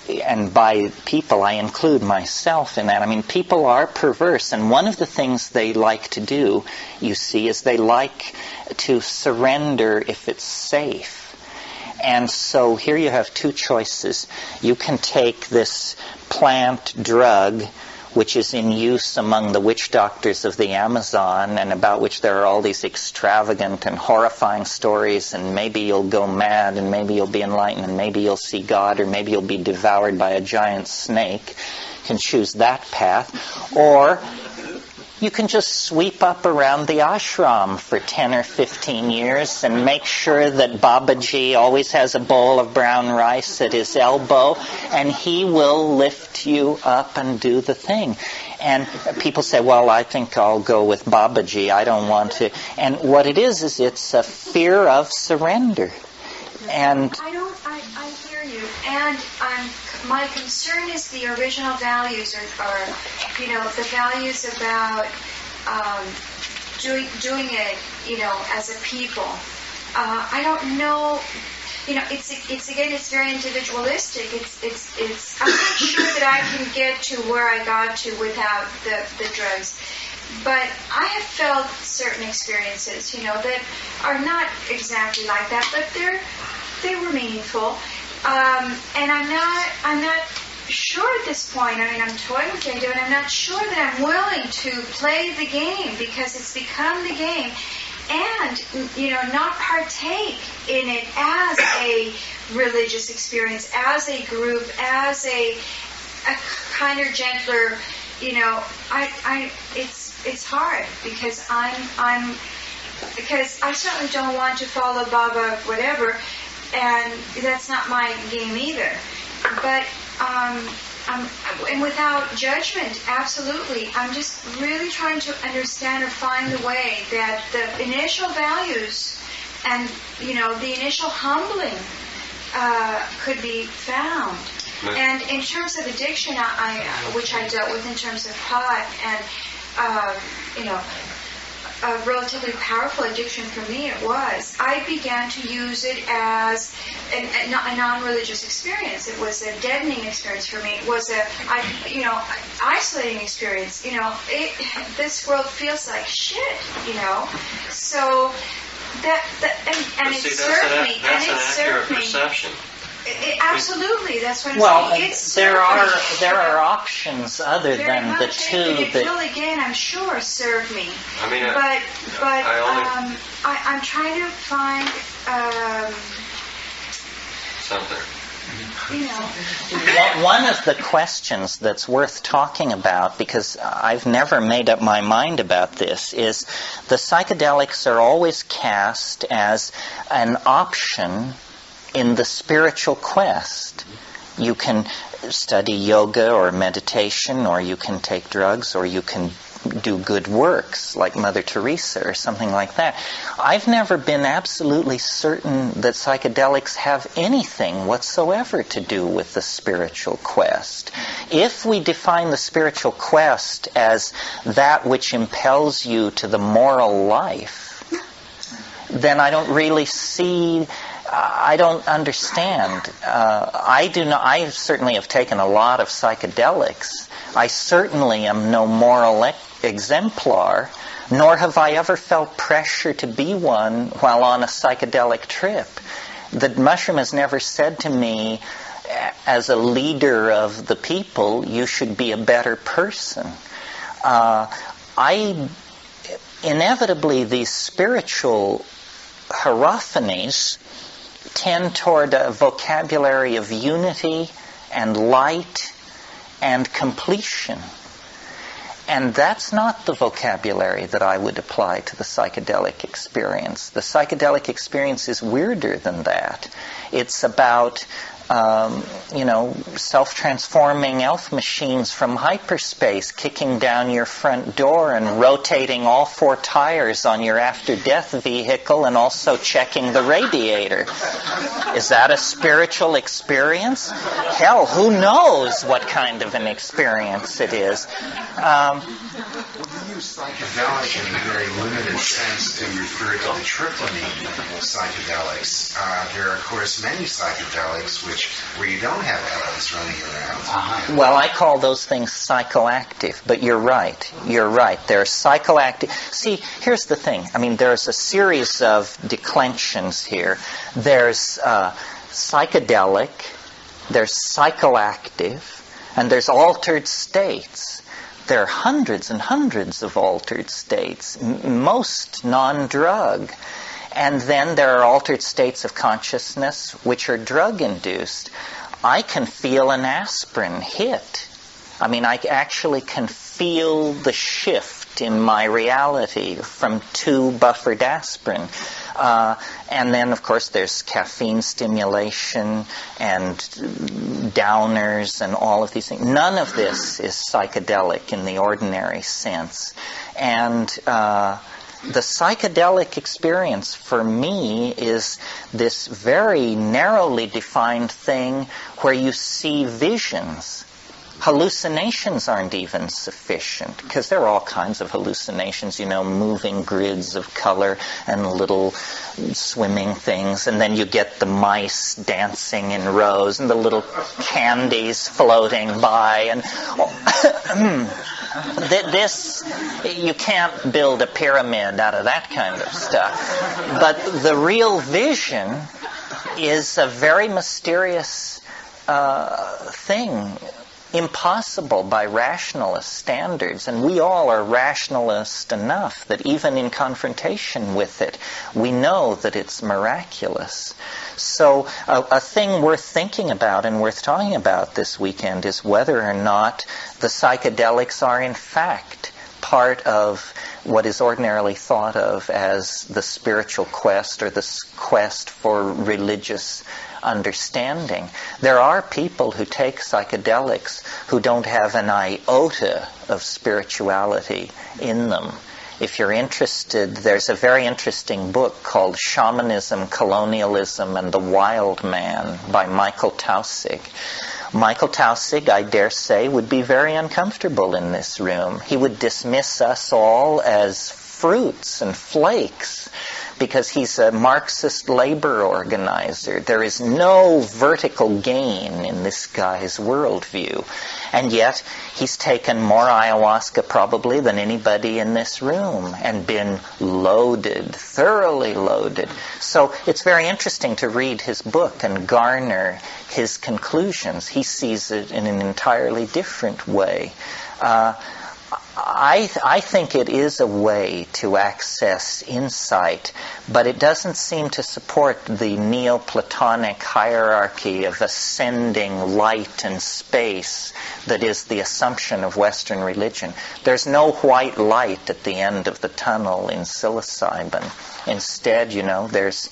And by people, I include myself in that. I mean, people are perverse. And one of the things they like to do, you see, is they like to surrender if it's safe. And so here you have two choices. You can take this plant drug, which is in use among the witch doctors of the Amazon, and about which there are all these extravagant and horrifying stories, and maybe you'll go mad, and maybe you'll be enlightened, and maybe you'll see God, or maybe you'll be devoured by a giant snake. You can choose that path. Or you can just sweep up around the ashram for 10 or 15 years and make sure that Babaji always has a bowl of brown rice at his elbow, and he will lift you up and do the thing. And people say, well, I think I'll go with Babaji. I don't want to. And what it is it's a fear of surrender. And I hear you. And my concern is the original values, or the values about doing it, as a people. I don't know. It's very individualistic. I'm not sure that I can get to where I got to without the drugs. But I have felt certain experiences, that are not exactly like that, but they were meaningful. And I'm not sure at this point. I mean, I'm toying with the idea, and I'm not sure that I'm willing to play the game because it's become the game, and not partake in it as a religious experience, as a group, as a kinder, gentler. It's hard because because I certainly don't want to follow Baba whatever. And that's not my game either. But, and without judgment, absolutely. I'm just really trying to understand or find the way that the initial values and, the initial humbling could be found. And in terms of addiction, which I dealt with in terms of pot, and, a relatively powerful addiction for me it was. I began to use it as a non-religious experience. It was a deadening experience for me. It was a isolating experience. This world feels like shit. So and it served me. That's an accurate perception. Absolutely, that's what I'm there saying. are options other than the two it that will again, I'm sure, serve me. I mean, I'm trying to find something. One of the questions that's worth talking about, because I've never made up my mind about this, is the psychedelics are always cast as an option in the spiritual quest. You can study yoga or meditation, or you can take drugs, or you can do good works like Mother Teresa or something like that. I've never been absolutely certain that psychedelics have anything whatsoever to do with the spiritual quest. If we define the spiritual quest as that which impels you to the moral life, then I don't really see... I don't understand. I certainly have taken a lot of psychedelics. I certainly am no moral exemplar, nor have I ever felt pressure to be one while on a psychedelic trip. The mushroom has never said to me, as a leader of the people, you should be a better person. Inevitably, these spiritual hierophanies tend toward a vocabulary of unity and light and completion. And that's not the vocabulary that I would apply to the psychedelic experience. The psychedelic experience is weirder than that. It's about self-transforming elf machines from hyperspace kicking down your front door and rotating all 4 tires on your after-death vehicle and also checking the radiator. Is that a spiritual experience? Hell, who knows what kind of an experience it is? We use psychedelic in a very limited sense to refer to the tryptamine of psychedelics. There are, of course, many psychedelics where you don't have LSD running around. Well, I call those things psychoactive, but you're right. You're right. They're psychoactive. See, here's the thing. I mean, there's a series of declensions here. There's psychedelic, there's psychoactive, and there's altered states. There are hundreds and hundreds of altered states, most non-drug. And then there are altered states of consciousness which are drug-induced. I can feel an aspirin hit. I mean, I actually can feel the shift in my reality from 2 buffered aspirin. And then, of course, there's caffeine stimulation and downers and all of these things. None of this is psychedelic in the ordinary sense. And the psychedelic experience for me is this very narrowly defined thing where you see visions. Hallucinations aren't even sufficient, because there are all kinds of hallucinations, moving grids of color and little swimming things, and then you get the mice dancing in rows and the little candies floating by, and this, you can't build a pyramid out of that kind of stuff. But the real vision is a very mysterious thing, impossible by rationalist standards. And we all are rationalist enough that even in confrontation with it, we know that it's miraculous. So a thing worth thinking about and worth talking about this weekend is whether or not the psychedelics are in fact part of what is ordinarily thought of as the spiritual quest or the quest for religious understanding. There are people who take psychedelics who don't have an iota of spirituality in them. If you're interested, there's a very interesting book called Shamanism, Colonialism, and the Wild Man by Michael Taussig. Michael Taussig, I dare say, would be very uncomfortable in this room. He would dismiss us all as fruits and flakes because he's a Marxist labor organizer. There is no vertical gain in this guy's worldview. And yet, he's taken more ayahuasca probably than anybody in this room and been loaded, thoroughly loaded. So it's very interesting to read his book and garner his conclusions. He sees it in an entirely different way. I think it is a way to access insight, but it doesn't seem to support the Neoplatonic hierarchy of ascending light and space that is the assumption of Western religion. There's no white light at the end of the tunnel in psilocybin. Instead, there's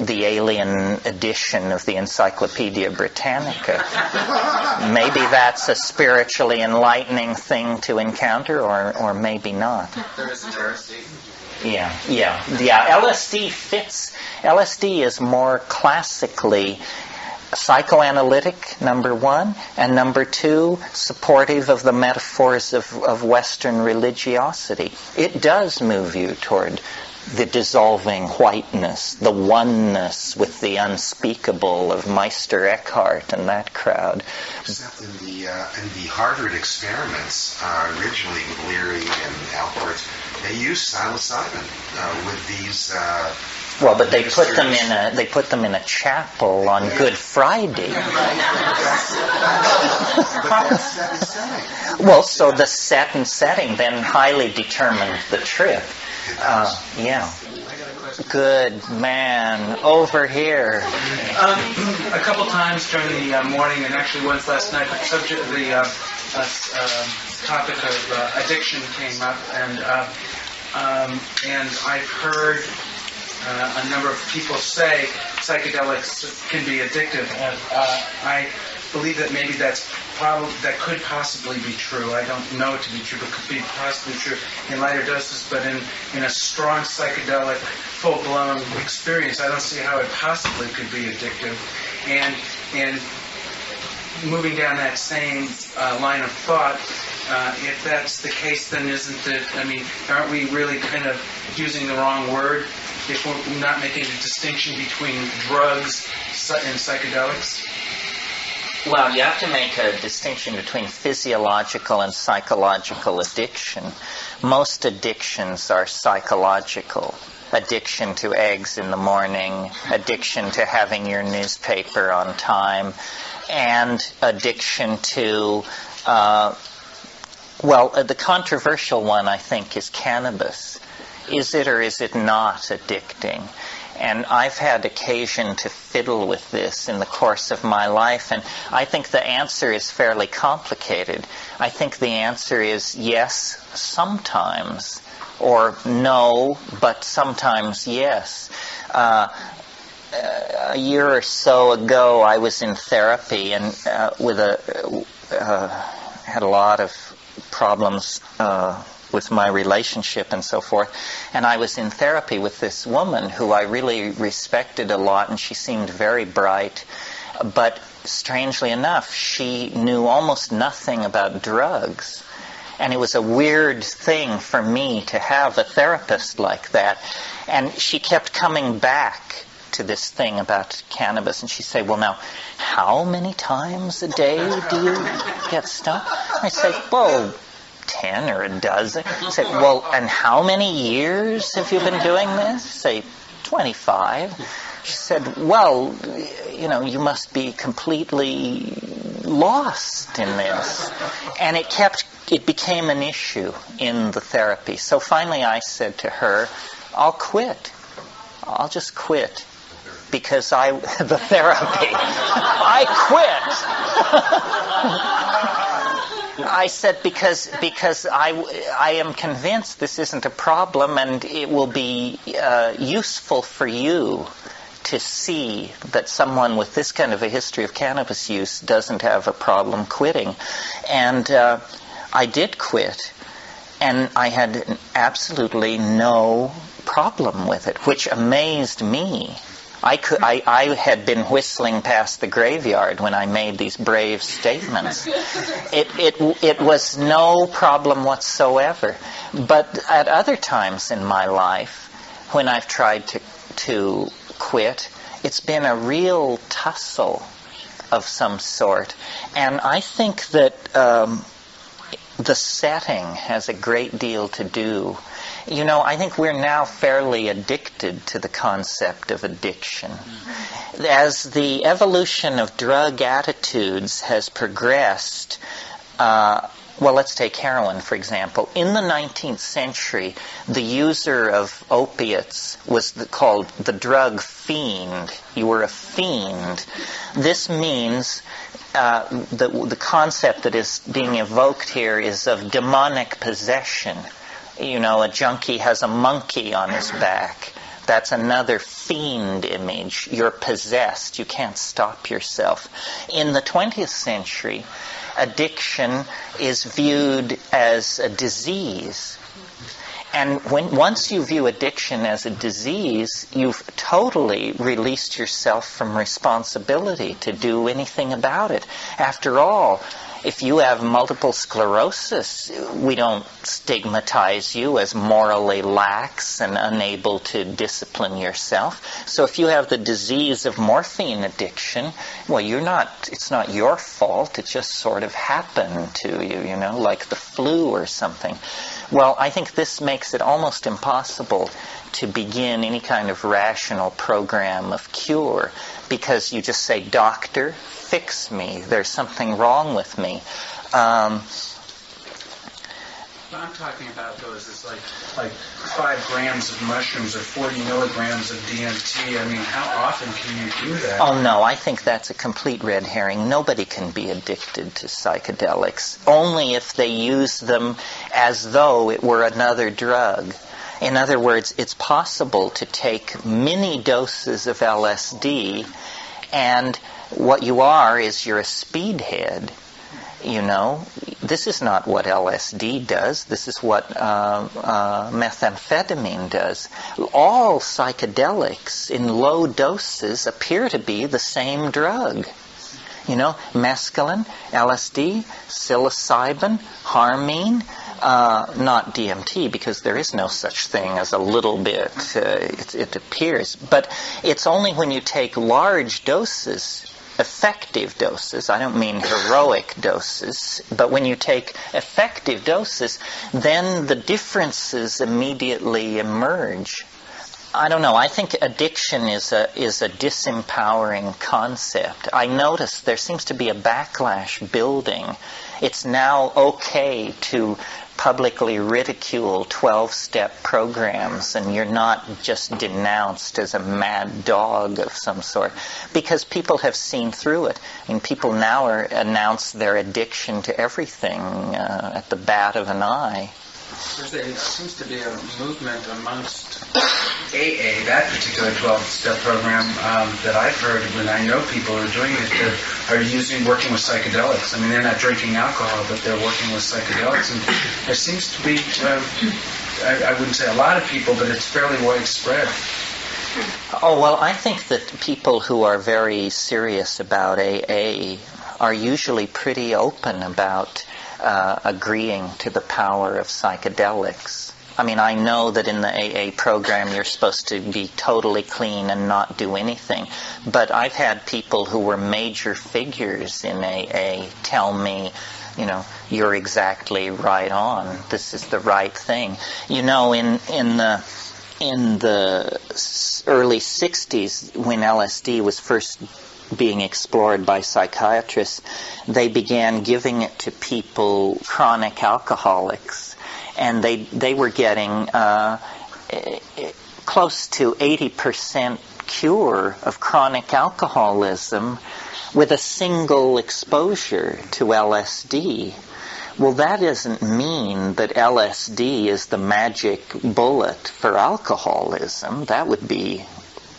the alien edition of the Encyclopedia Britannica. Maybe that's a spiritually enlightening thing to encounter, or maybe not. There is heresy. Yeah. LSD fits. LSD is more classically psychoanalytic, number one, and number two, supportive of the metaphors of Western religiosity. It does move you toward the dissolving whiteness, the oneness with the unspeakable of Meister Eckhart and that crowd. Except in the Harvard experiments, originally with Leary and Alport, they used psilocybin with these Well, but they put them in a chapel on Good Friday. Well, so the set and setting then highly determined the trip. Yeah. Good man, over here. A couple times during the morning, and actually once last night, the subject of the topic of addiction came up, and I've heard a number of people say psychedelics can be addictive. I believe that maybe that could possibly be true. I don't know it to be true, but could be possibly true in lighter doses. But in a strong psychedelic, full-blown experience, I don't see how it possibly could be addictive. And moving down that same line of thought, if that's the case, then aren't we really kind of using the wrong word if we're not making a distinction between drugs and psychedelics? Well, you have to make a distinction between physiological and psychological addiction. Most addictions are psychological. Addiction to eggs in the morning, addiction to having your newspaper on time, and addiction to, the controversial one, I think, is cannabis. Is it or is it not addicting? And I've had occasion to fiddle with this in the course of my life, and I think the answer is fairly complicated. I think the answer is yes, sometimes, or no, but sometimes yes. A year or so ago, I was in therapy and had a lot of problems with my relationship and so forth. And I was in therapy with this woman who I really respected a lot, and she seemed very bright. But strangely enough, she knew almost nothing about drugs. And it was a weird thing for me to have a therapist like that. And she kept coming back to this thing about cannabis. And she'd say, well, now, how many times a day do you get stoned? I say, well, 10 or a dozen. Say, well, and how many years have you been doing this? Say, 25. She said, well, you must be completely lost in this. And it became an issue in the therapy. So finally I said to her, I'll quit. I'll just quit. Because the therapy, I quit. I said because I am convinced this isn't a problem, and it will be useful for you to see that someone with this kind of a history of cannabis use doesn't have a problem quitting. And I did quit, and I had absolutely no problem with it, which amazed me. I had been whistling past the graveyard when I made these brave statements. It was no problem whatsoever. But at other times in my life, when I've tried to quit, it's been a real tussle of some sort. And I think that the setting has a great deal to do. I think we're now fairly addicted to the concept of addiction. As the evolution of drug attitudes has progressed, let's take heroin, for example. In the 19th century, the user of opiates was called the drug fiend. You were a fiend. This means the concept that is being evoked here is of demonic possession. A junkie has a monkey on his back. That's another fiend image. You're possessed. You can't stop yourself. In the 20th century, addiction is viewed as a disease. And once you view addiction as a disease, you've totally released yourself from responsibility to do anything about it. After all, if you have multiple sclerosis, we don't stigmatize you as morally lax and unable to discipline yourself. So if you have the disease of morphine addiction, well, it's not your fault. It just sort of happened to you, like the flu or something. Well, I think this makes it almost impossible to begin any kind of rational program of cure, because you just say, doctor, fix me. There's something wrong with me. What I'm talking about, though, is like 5 grams of mushrooms or 40 milligrams of DMT. I mean, how often can you do that? Oh, no, I think that's a complete red herring. Nobody can be addicted to psychedelics, only if they use them as though it were another drug. In other words, it's possible to take mini doses of LSD, and what you are is you're a speedhead. You know, this is not what LSD does. This is what methamphetamine does. All psychedelics in low doses appear to be the same drug. You know, mescaline, LSD, psilocybin, harmine, not DMT, because there is no such thing as a little bit. It appears. But it's only when you take large doses, effective doses, I don't mean heroic doses, but when you take effective doses, then the differences immediately emerge. I don't know. I think addiction is a disempowering concept. I notice there seems to be a backlash building. It's now okay to publicly ridicule 12-step programs, and you're not just denounced as a mad dog of some sort, because people have seen through it. I mean, people now announce their addiction to everything at the bat of an eye. There seems to be a movement amongst AA, that particular 12-step program, that I've heard when I know people who are doing it, that are working with psychedelics. I mean, they're not drinking alcohol, but they're working with psychedelics. And there seems to be, I wouldn't say a lot of people, but it's fairly widespread. Oh, well, I think that people who are very serious about AA are usually pretty open about agreeing to the power of psychedelics. I mean, I know that in the AA program you're supposed to be totally clean and not do anything, but I've had people who were major figures in AA tell me, you know, you're exactly right on. This is the right thing. You know, in the early 60s, when LSD was first being explored by psychiatrists, they began giving it to people, chronic alcoholics, and they were getting close to 80% cure of chronic alcoholism with a single exposure to LSD. Well, that doesn't mean that LSD is the magic bullet for alcoholism. That would be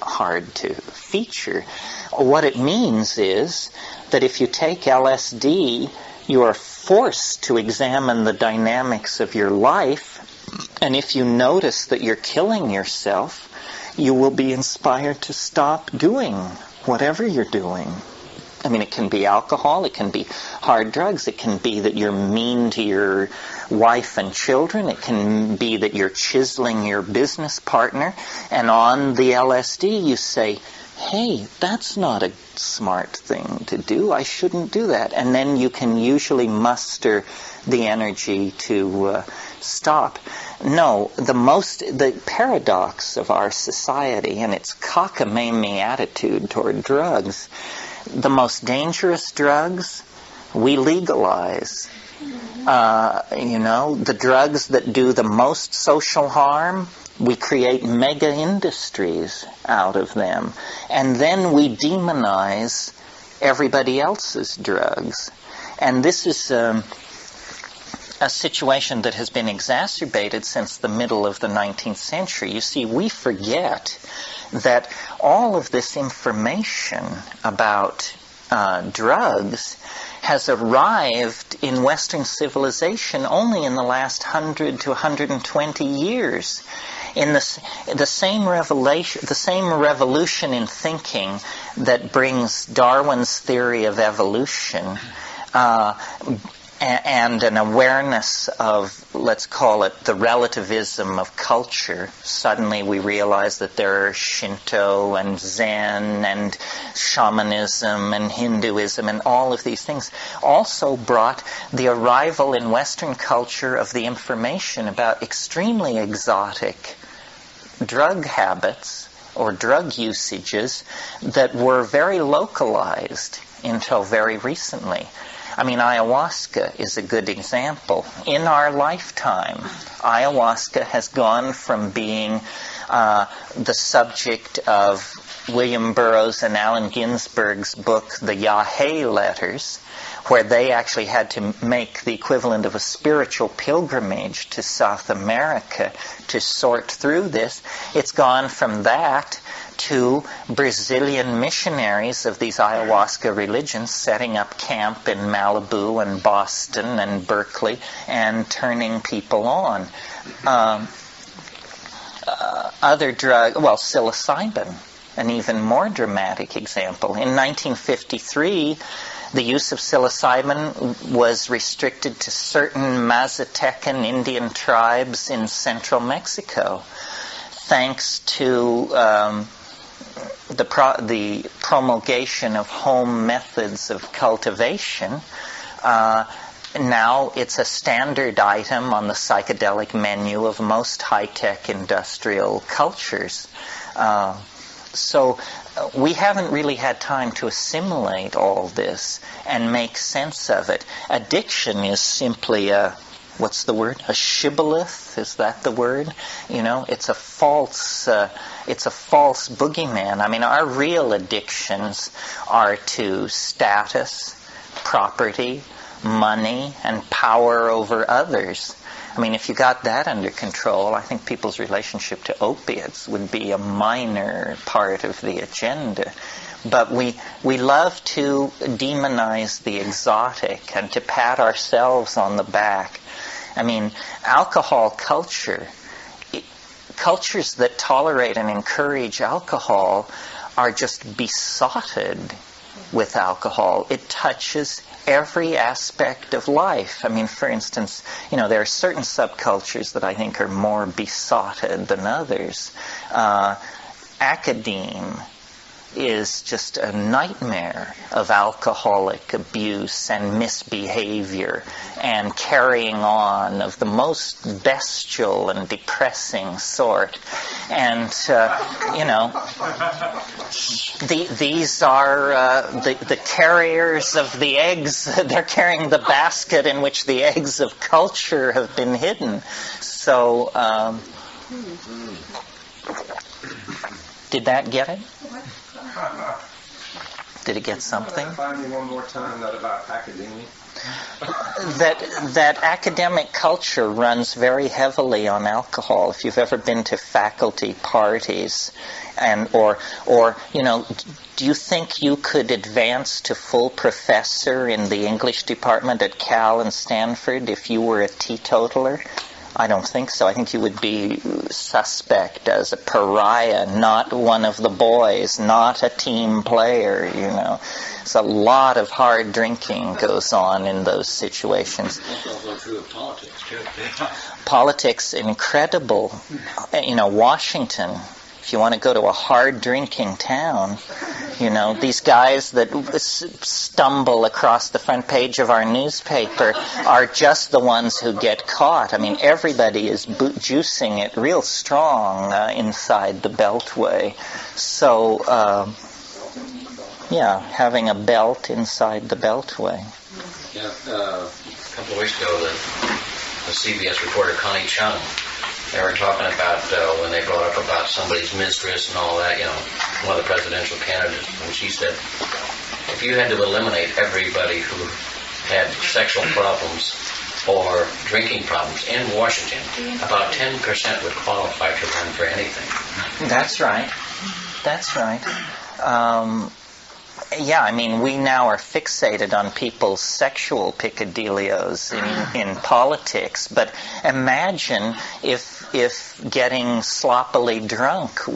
hard to feature. What it means is that if you take LSD, you are forced to examine the dynamics of your life, and if you notice that you're killing yourself, you will be inspired to stop doing whatever you're doing. I mean, it can be alcohol, it can be hard drugs, it can be that you're mean to your wife and children, it can be that you're chiseling your business partner, and on the LSD you say, hey, that's not a smart thing to do, I shouldn't do that. And then you can usually muster the energy to stop. No, the paradox of our society and its cockamamie attitude toward drugs, the most dangerous drugs we legalize. The drugs that do the most social harm, we create mega industries out of them. And then we demonize everybody else's drugs. And this is a situation that has been exacerbated since the middle of the 19th century. You see, we forget that all of this information about drugs has arrived in Western civilization only in the last 100 to 120 years. In the same revolution in thinking that brings Darwin's theory of evolution and an awareness of let's call it the relativism of culture. Suddenly we realize that there are Shinto and Zen and shamanism and Hinduism and all of these things. Also brought the arrival in Western culture of the information about extremely exotic drug habits or drug usages that were very localized until very recently. I mean, ayahuasca is a good example. In our lifetime, ayahuasca has gone from being the subject of William Burroughs and Allen Ginsberg's book, The Yahé Letters, where they actually had to make the equivalent of a spiritual pilgrimage to South America to sort through this. It's gone from that to Brazilian missionaries of these ayahuasca religions setting up camp in Malibu and Boston and Berkeley and turning people on. Other drug, well, psilocybin, an even more dramatic example. In 1953, the use of psilocybin was restricted to certain Mazatecan Indian tribes in central Mexico, thanks to the promulgation of home methods of cultivation. Now it's a standard item on the psychedelic menu of most high-tech industrial cultures. So we haven't really had time to assimilate all this and make sense of it. Addiction is simply what's the word? A shibboleth? Is that the word? You know, it's a false boogeyman. I mean, our real addictions are to status, property, money, and power over others. I mean, if you got that under control, I think people's relationship to opiates would be a minor part of the agenda. But we love to demonize the exotic and to pat ourselves on the back. I mean, alcohol culture, cultures that tolerate and encourage alcohol are just besotted with alcohol. It touches every aspect of life. I mean, for instance, you know, there are certain subcultures that I think are more besotted than others. Academe is just a nightmare of alcoholic abuse and misbehavior and carrying on of the most bestial and depressing sort. And, you know, these are the carriers of the eggs. They're carrying the basket in which the eggs of culture have been hidden. So, did that get it? Did it get something? Find me one more time that about academia. That academic culture runs very heavily on alcohol. If you've ever been to faculty parties, and or you know, do you think you could advance to full professor in the English department at Cal and Stanford if you were a teetotaler? I don't think so. I think you would be suspect as a pariah, not one of the boys, not a team player, you know. So a lot of hard drinking goes on in those situations. That's also true of politics, too. Politics, incredible. You know, Washington, if you want to go to a hard drinking town, you know, these guys that stumble across the front page of our newspaper are just the ones who get caught. I mean, everybody is juicing it real strong inside the Beltway. So, yeah, having a belt inside the Beltway. Yeah, a couple of weeks ago, the CBS reporter Connie Chung, they were talking about when they brought up about somebody's mistress and all that, you know, one of the presidential candidates, and she said, if you had to eliminate everybody who had sexual problems or drinking problems in Washington, about 10% would qualify to run for anything. That's right. That's right. Yeah, I mean, we now are fixated on people's sexual peccadilloes in politics, but imagine if if getting sloppily drunk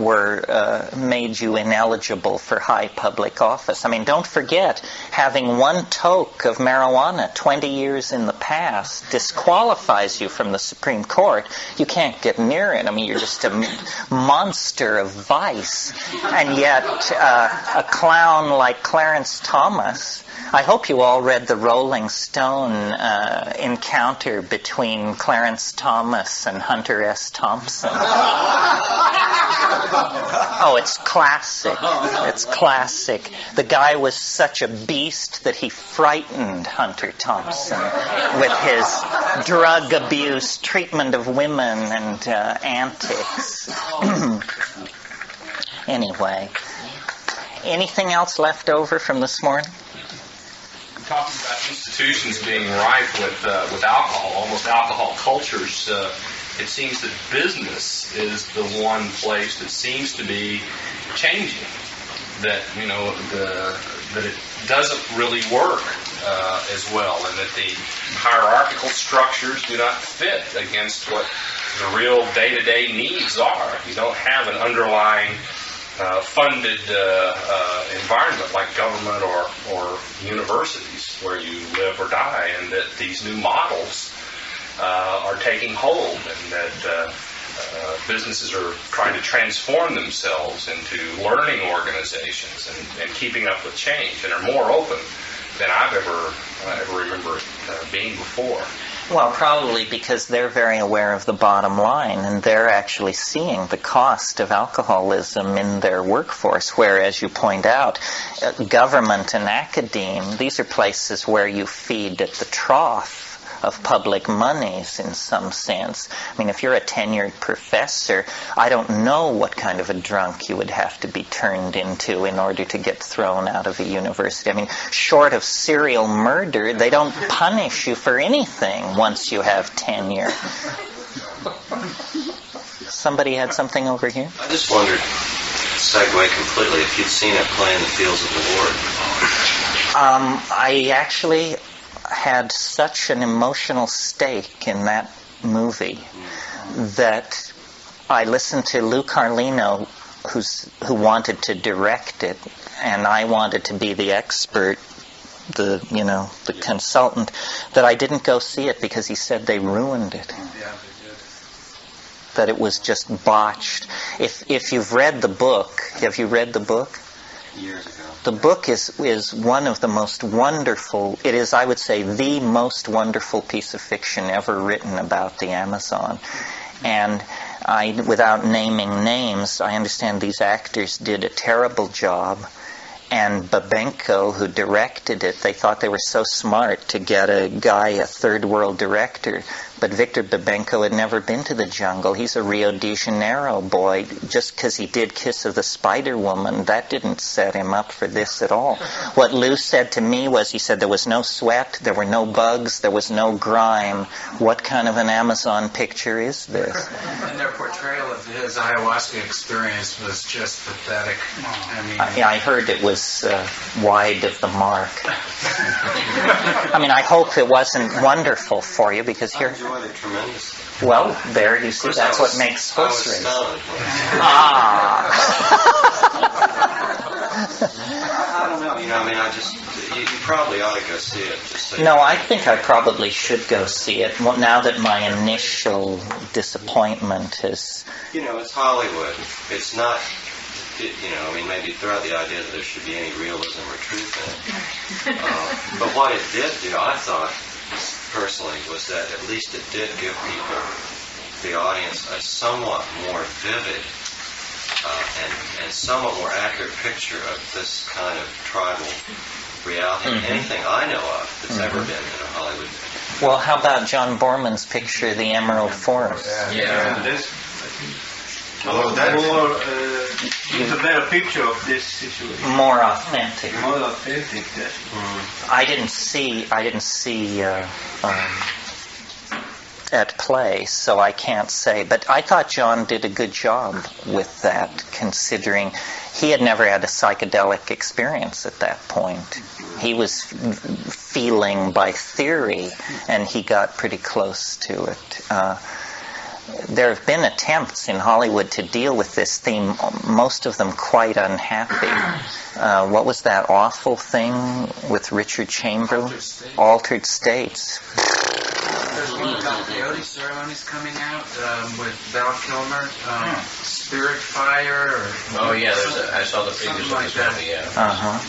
made you ineligible for high public office. I mean, don't forget, having one toke of marijuana 20 years in the past disqualifies you from the Supreme Court. You can't get near it. I mean, you're just a monster of vice. And yet, a clown like Clarence Thomas, I hope you all read the Rolling Stone encounter between Clarence Thomas and Hunter S. Thompson. Oh, it's classic. It's classic. The guy was such a beast that he frightened Hunter Thompson with his drug abuse, treatment of women, and antics. Anyway, anything else left over from this morning? Talking about institutions being rife with alcohol, almost alcohol cultures, it seems that business is the one place that seems to be changing. That that it doesn't really work as well, and that the hierarchical structures do not fit against what the real day-to-day needs are. You don't have an underlying funded environment like government or universities where you live or die, and that these new models are taking hold, and that businesses are trying to transform themselves into learning organizations and keeping up with change, and are more open than I've ever remember being before. Well, probably because they're very aware of the bottom line, and they're actually seeing the cost of alcoholism in their workforce, where, as you point out, government and academe, these are places where you feed at the trough of public monies in some sense. I mean, if you're a tenured professor, I don't know what kind of a drunk you would have to be turned into in order to get thrown out of a university. I mean, short of serial murder, they don't punish you for anything once you have tenure. Somebody had something over here? I just wondered, segue completely, if you'd seen it play in the fields of the Lord. I actually had such an emotional stake in that movie that I listened to Lou Carlino, who wanted to direct it, and I wanted to be the expert, the consultant, that I didn't go see it because he said they ruined it. Yeah, they did. That it was just botched. If you've read the book, have you read the book? Years ago. The book is one of the most wonderful, it is, I would say, the most wonderful piece of fiction ever written about the Amazon. And without naming names, I understand these actors did a terrible job. And Babenko, who directed it, they thought they were so smart to get a third world director. But Victor Babenko had never been to the jungle. He's a Rio de Janeiro boy. Just because he did Kiss of the Spider Woman, that didn't set him up for this at all. What Lou said to me was, he said there was no sweat, there were no bugs, there was no grime. What kind of an Amazon picture is this? And their portrayal of his ayahuasca experience was just pathetic. I heard it was wide of the mark. I mean, I hope it wasn't wonderful for you, because here... I enjoyed it tremendously. Well, there you see, that's what makes horse racing. I don't know. You probably ought to go see it. No, I think I probably should go see it. Well, now that my initial disappointment has... it's Hollywood. It's not... maybe throw out the idea that there should be any realism or truth in it. But what it did do, I thought, personally, was that at least it did give people, the audience, a somewhat more vivid and somewhat more accurate picture of this kind of tribal reality than anything I know of that's ever been in a Hollywood picture. Well, how about John Borman's picture, The Emerald Forest? Yeah. It's a better picture of this situation. More authentic. More authentic, yes. I didn't see at play, so I can't say. But I thought John did a good job with that, considering he had never had a psychedelic experience at that point. He was feeling by theory, and he got pretty close to it. there have been attempts in Hollywood to deal with this theme, most of them quite unhappy. What was that awful thing with Richard Chamberlain? Altered States. There's one about peyote ceremonies coming out with Val Kilmer, Spirit Fire. Oh yeah, I saw the previews of this movie. Yeah.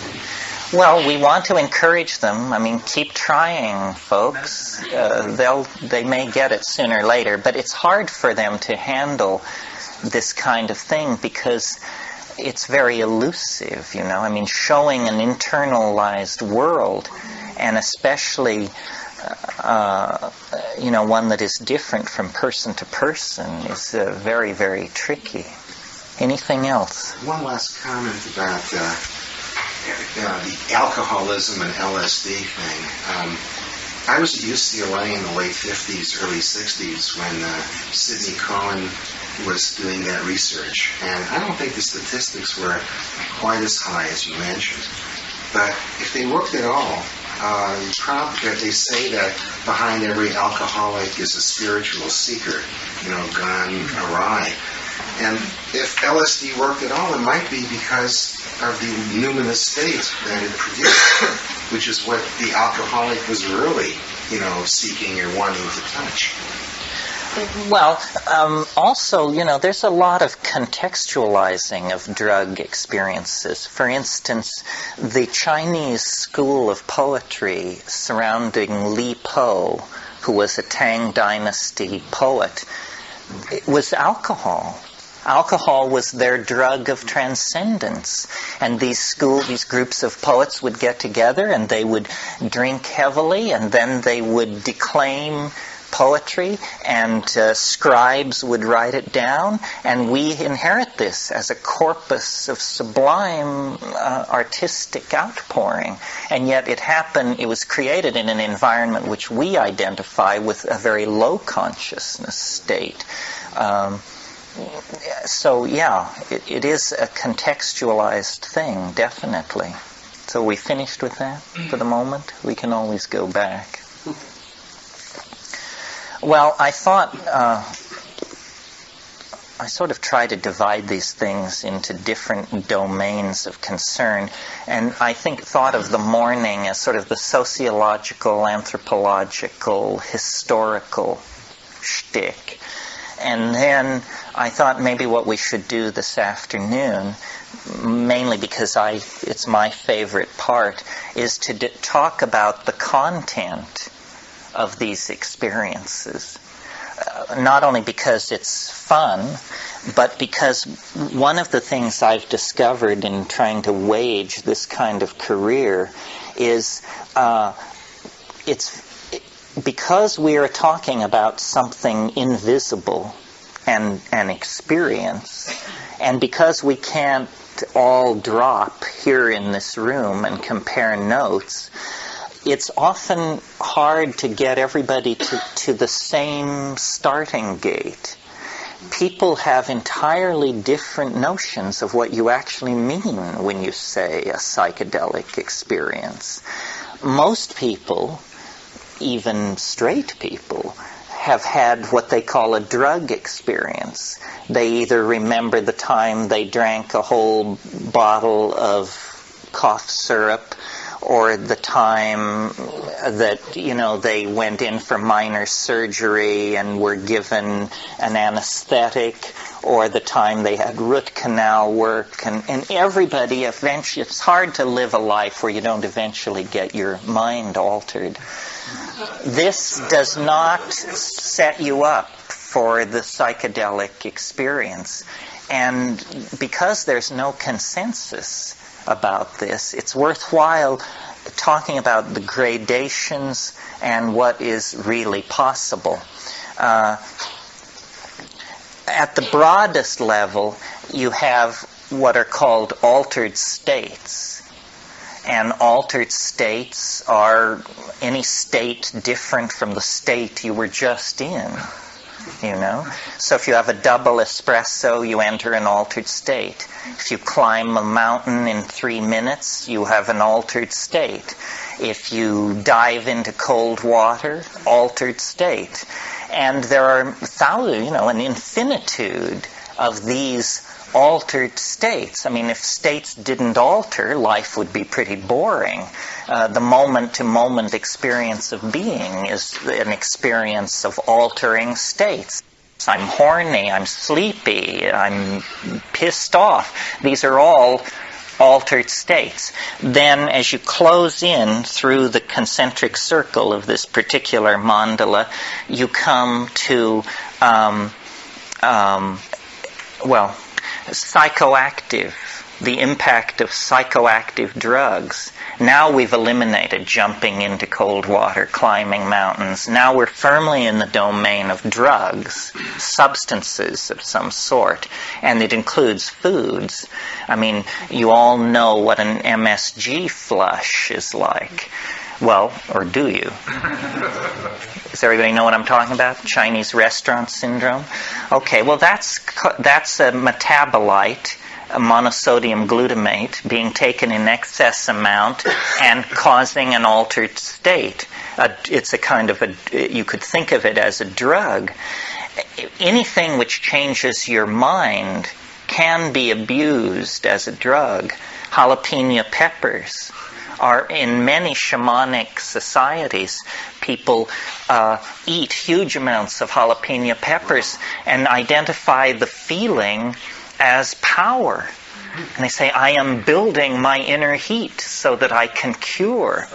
Well, we want to encourage them. I mean, keep trying, folks. They may get it sooner or later, but it's hard for them to handle this kind of thing because it's very elusive, you know. I mean, showing an internalized world, and especially, one that is different from person to person, is very, very tricky. Anything else? One last comment about the alcoholism and LSD thing. I was at UCLA in the late 50s, early 60s when Sidney Cohen was doing that research. And I don't think the statistics were quite as high as you mentioned. But if they worked at all, they say that behind every alcoholic is a spiritual seeker, gone awry. And if LSD worked at all, it might be because of the numinous state that it produced, which is what the alcoholic was really, seeking or wanting to touch. Well, also, there's a lot of contextualizing of drug experiences. For instance, the Chinese school of poetry surrounding Li Po, who was a Tang Dynasty poet, it was alcohol. Alcohol was their drug of transcendence. And these groups of poets would get together and they would drink heavily, and then they would declaim poetry, and scribes would write it down, and we inherit this as a corpus of sublime artistic outpouring. And yet it was created in an environment which we identify with a very low consciousness state. So yeah, it is a contextualized thing, definitely. So we finished with that for the moment? We can always go back. Well, I thought I sort of try to divide these things into different domains of concern, and I thought of the morning as sort of the sociological, anthropological, historical shtick. And then I thought maybe what we should do this afternoon, mainly because it's my favorite part, is to talk about the content of these experiences. Not only because it's fun, but because one of the things I've discovered in trying to wage this kind of career is because we are talking about something invisible and an experience, and because we can't all drop here in this room and compare notes, it's often hard to get everybody to the same starting gate. People have entirely different notions of what you actually mean when you say a psychedelic experience. Most people, even straight people, have had what they call a drug experience. They either remember the time they drank a whole bottle of cough syrup, or the time that, they went in for minor surgery and were given an anesthetic, or the time they had root canal work. And everybody eventually, it's hard to live a life where you don't eventually get your mind altered. This does not set you up for the psychedelic experience. And because there's no consensus about this, it's worthwhile talking about the gradations and what is really possible. At the broadest level, you have what are called altered states. And altered states are any state different from the state you were just in. So if you have a double espresso, you enter an altered state. If you climb a mountain in 3 minutes, you have an altered state. If you dive into cold water, altered state. And there are thousands, an infinitude of these altered states. I mean, if states didn't alter, life would be pretty boring. The moment-to-moment experience of being is an experience of altering states. I'm horny, I'm sleepy, I'm pissed off. These are all altered states. Then as you close in through the concentric circle of this particular mandala, you come to, psychoactive, the impact of psychoactive drugs. Now we've eliminated jumping into cold water, climbing mountains. Now we're firmly in the domain of drugs, substances of some sort, and it includes foods. I mean, you all know what an MSG flush is like. Well, or do you? Does everybody know what I'm talking about? Chinese restaurant syndrome? Okay, well that's a metabolite, a monosodium glutamate, being taken in excess amount and causing an altered state. It's a kind of you could think of it as a drug. Anything which changes your mind can be abused as a drug. Jalapeno peppers are in many shamanic societies. People eat huge amounts of jalapeno peppers and identify the feeling as power. And they say, I am building my inner heat so that I can cure.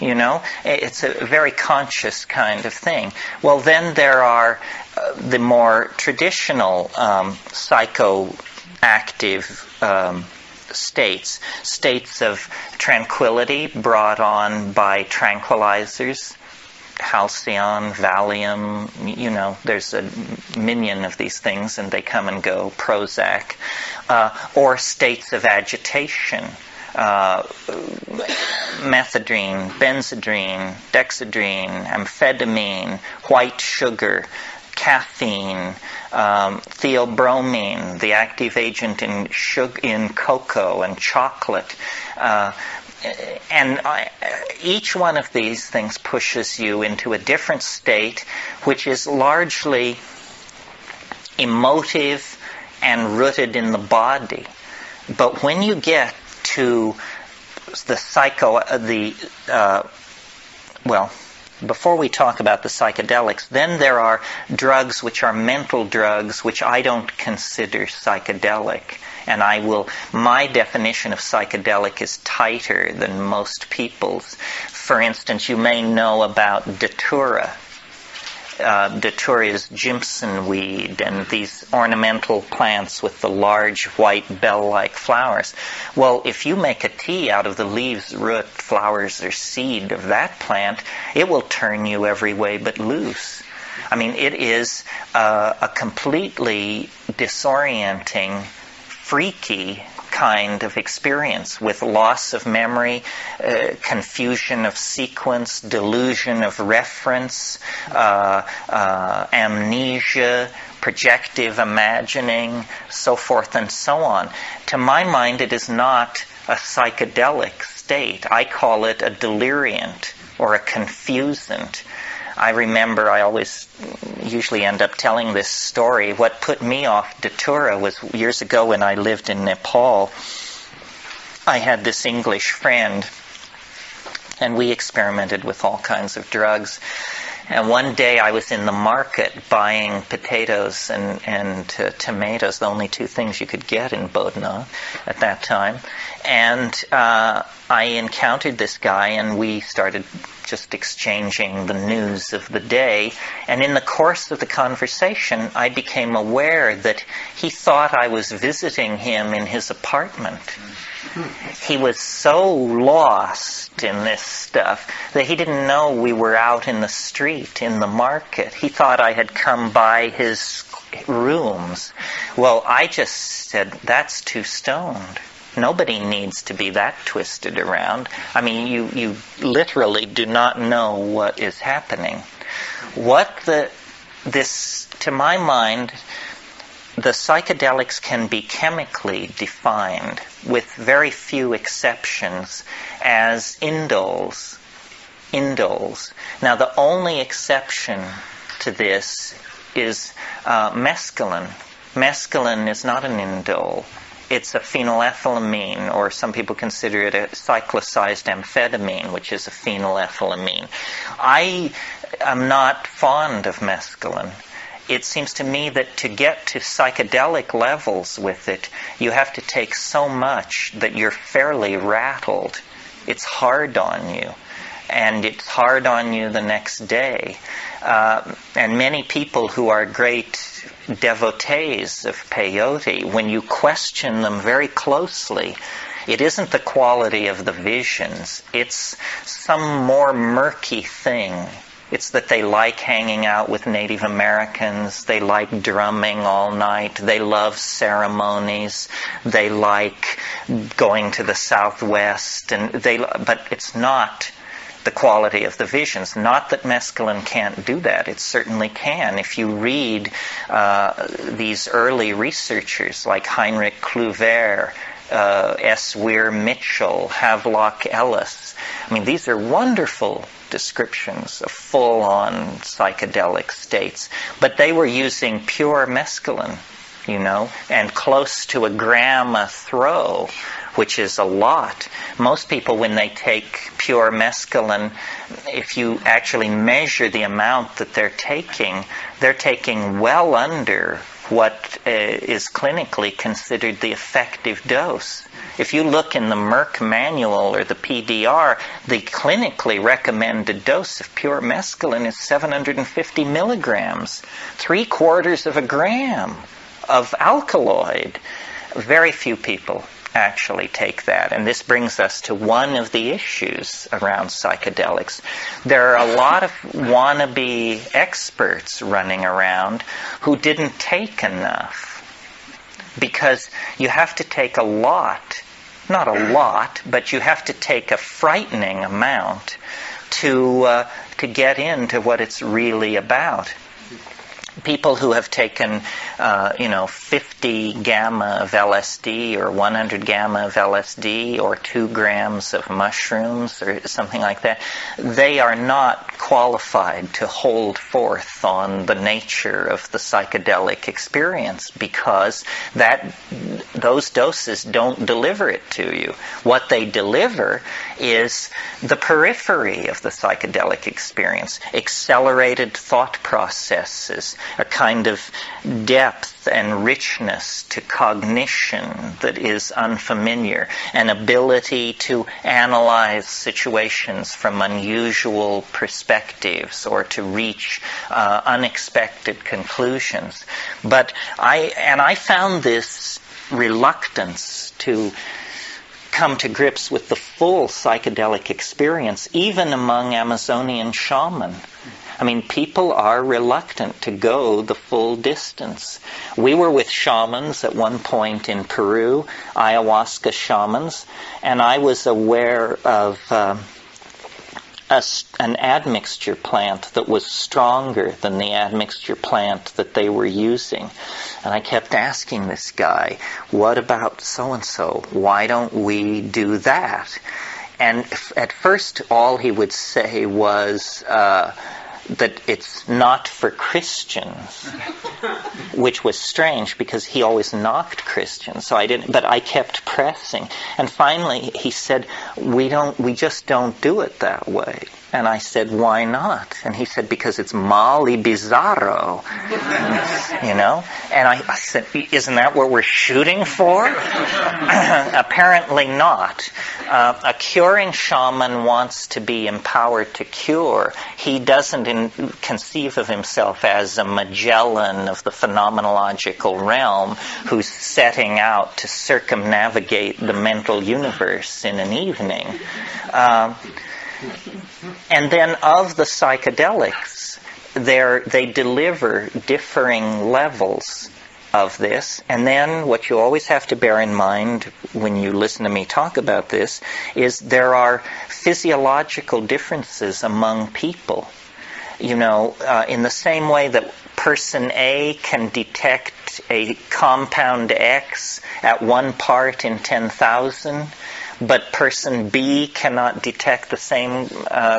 It's a very conscious kind of thing. Well, then there are the more traditional psychoactive states of tranquility brought on by tranquilizers, Halcyon, Valium, there's a million of these things and they come and go, Prozac, or states of agitation, methadone, benzodrine, dexedrine, amphetamine, white sugar, caffeine, theobromine, the active agent in cocoa and chocolate. And each one of these things pushes you into a different state, which is largely emotive and rooted in the body. But when you get to before we talk about the psychedelics, then there are drugs which are mental drugs, which I don't consider psychedelic. And my definition of psychedelic is tighter than most people's. For instance, you may know about datura. Datura is Jimson weed and these ornamental plants with the large white bell-like flowers. Well, if you make a tea out of the leaves, root, flowers, or seed of that plant, it will turn you every way but loose. I mean, it is a completely disorienting, freaky kind of experience with loss of memory, confusion of sequence, delusion of reference, amnesia, projective imagining, so forth and so on. To my mind, it is not a psychedelic state. I call it a deliriant or a confusant. I remember I usually end up telling this story. What put me off datura was years ago when I lived in Nepal. I had this English friend, and we experimented with all kinds of drugs. And one day I was in the market buying potatoes and tomatoes, the only two things you could get in Bodna at that time. And I encountered this guy, and we started just exchanging the news of the day. And in the course of the conversation, I became aware that he thought I was visiting him in his apartment. He was so lost in this stuff that he didn't know we were out in the street, in the market. He thought I had come by his rooms. Well, I just said, that's too stoned. Nobody needs to be that twisted around. I mean, you literally do not know what is happening. To my mind, the psychedelics can be chemically defined, with very few exceptions, as indoles. Now, the only exception to this is mescaline. Mescaline is not an indole. It's a phenylethylamine, or some people consider it a cyclicized amphetamine, which is a phenylethylamine. I am not fond of mescaline. It seems to me that to get to psychedelic levels with it, you have to take so much that you're fairly rattled. It's hard on you. And it's hard on you the next day. And many people who are great devotees of peyote, when you question them very closely, it isn't the quality of the visions. It's some more murky thing. It's that they like hanging out with Native Americans. They like drumming all night. They love ceremonies. They like going to the Southwest. But it's not the quality of the visions. Not that mescaline can't do that. It certainly can. If you read these early researchers like Heinrich Kluwer, S. Weir Mitchell, Havelock Ellis, I mean, these are wonderful descriptions of full-on psychedelic states. But they were using pure mescaline, and close to 1 gram a throw, which is a lot. Most people, when they take pure mescaline, if you actually measure the amount that they're taking well under what is clinically considered the effective dose. If you look in the Merck manual or the PDR, the clinically recommended dose of pure mescaline is 750 milligrams, 3/4 gram of alkaloid. Very few people actually take that. And this brings us to one of the issues around psychedelics. There are a lot of wannabe experts running around who didn't take enough. Because you have to take a lot, not a lot, but you have to take a frightening amount to get into what it's really about. People who have taken, 50 gamma of LSD or 100 gamma of LSD or 2 grams of mushrooms or something like that, they are not qualified to hold forth on the nature of the psychedelic experience because those doses don't deliver it to you. What they deliver is the periphery of the psychedelic experience, accelerated thought processes, a kind of depth and richness to cognition that is unfamiliar, an ability to analyze situations from unusual perspectives or to reach unexpected conclusions. But I found this reluctance to come to grips with the full psychedelic experience, even among Amazonian shaman. I mean, people are reluctant to go the full distance. We were with shamans at one point in Peru, ayahuasca shamans, and I was aware of an admixture plant that was stronger than the admixture plant that they were using. And I kept asking this guy, what about so-and-so? Why don't we do that? And at first all he would say was that it's not for Christians, which was strange because he always knocked Christians. So I didn't, but I kept pressing. And finally he said, we just don't do it that way. And I said, why not? And he said, because it's mal y bizarro, And I said, isn't that what we're shooting for? Apparently not. A curing shaman wants to be empowered to cure. He doesn't conceive of himself as a Magellan of the phenomenological realm who's setting out to circumnavigate the mental universe in an evening. And then of the psychedelics, they deliver differing levels of this. And then what you always have to bear in mind when you listen to me talk about this is there are physiological differences among people. In the same way that person A can detect a compound X at 1 part in 10,000, but person B cannot detect the same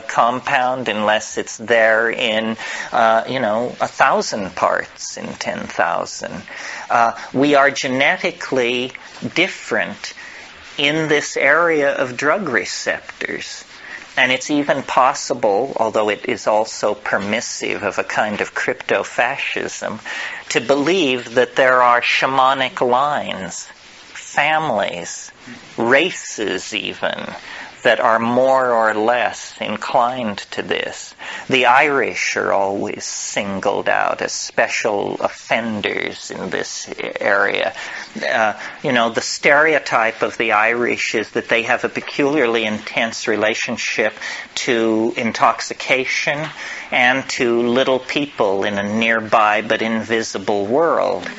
compound unless it's there in, 1,000 parts in 10,000. We are genetically different in this area of drug receptors. And it's even possible, although it is also permissive of a kind of crypto-fascism, to believe that there are shamanic lines, families, races even, that are more or less inclined to this. The Irish are always singled out as special offenders in this area. The stereotype of the Irish is that they have a peculiarly intense relationship to intoxication and to little people in a nearby but invisible world.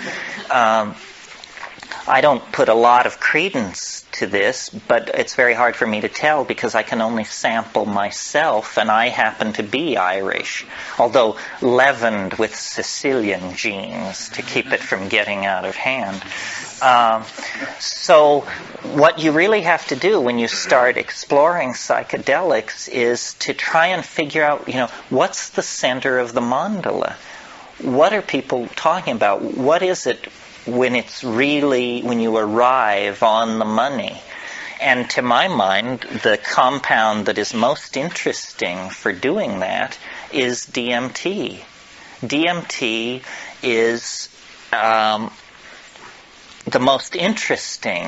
I don't put a lot of credence to this, but it's very hard for me to tell because I can only sample myself, and I happen to be Irish, although leavened with Sicilian genes to keep it from getting out of hand. So what you really have to do when you start exploring psychedelics is to try and figure out, what's the center of the mandala? What are people talking about? What is it when you arrive on the money? And to my mind, the compound that is most interesting for doing that is DMT. DMT is the most interesting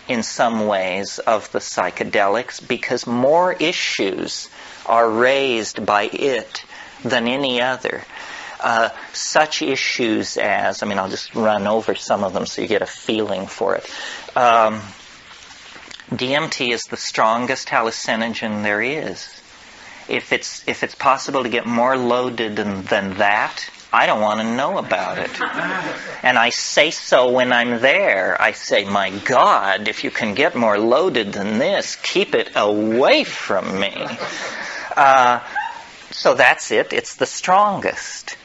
in some ways of the psychedelics because more issues are raised by it than any other. Such issues as, I'll just run over some of them so you get a feeling for it. DMT is the strongest hallucinogen there is. If it's possible to get more loaded than that, I don't want to know about it. And I say so when I'm there. I say, my God, if you can get more loaded than this, keep it away from me. So that's it. It's the strongest.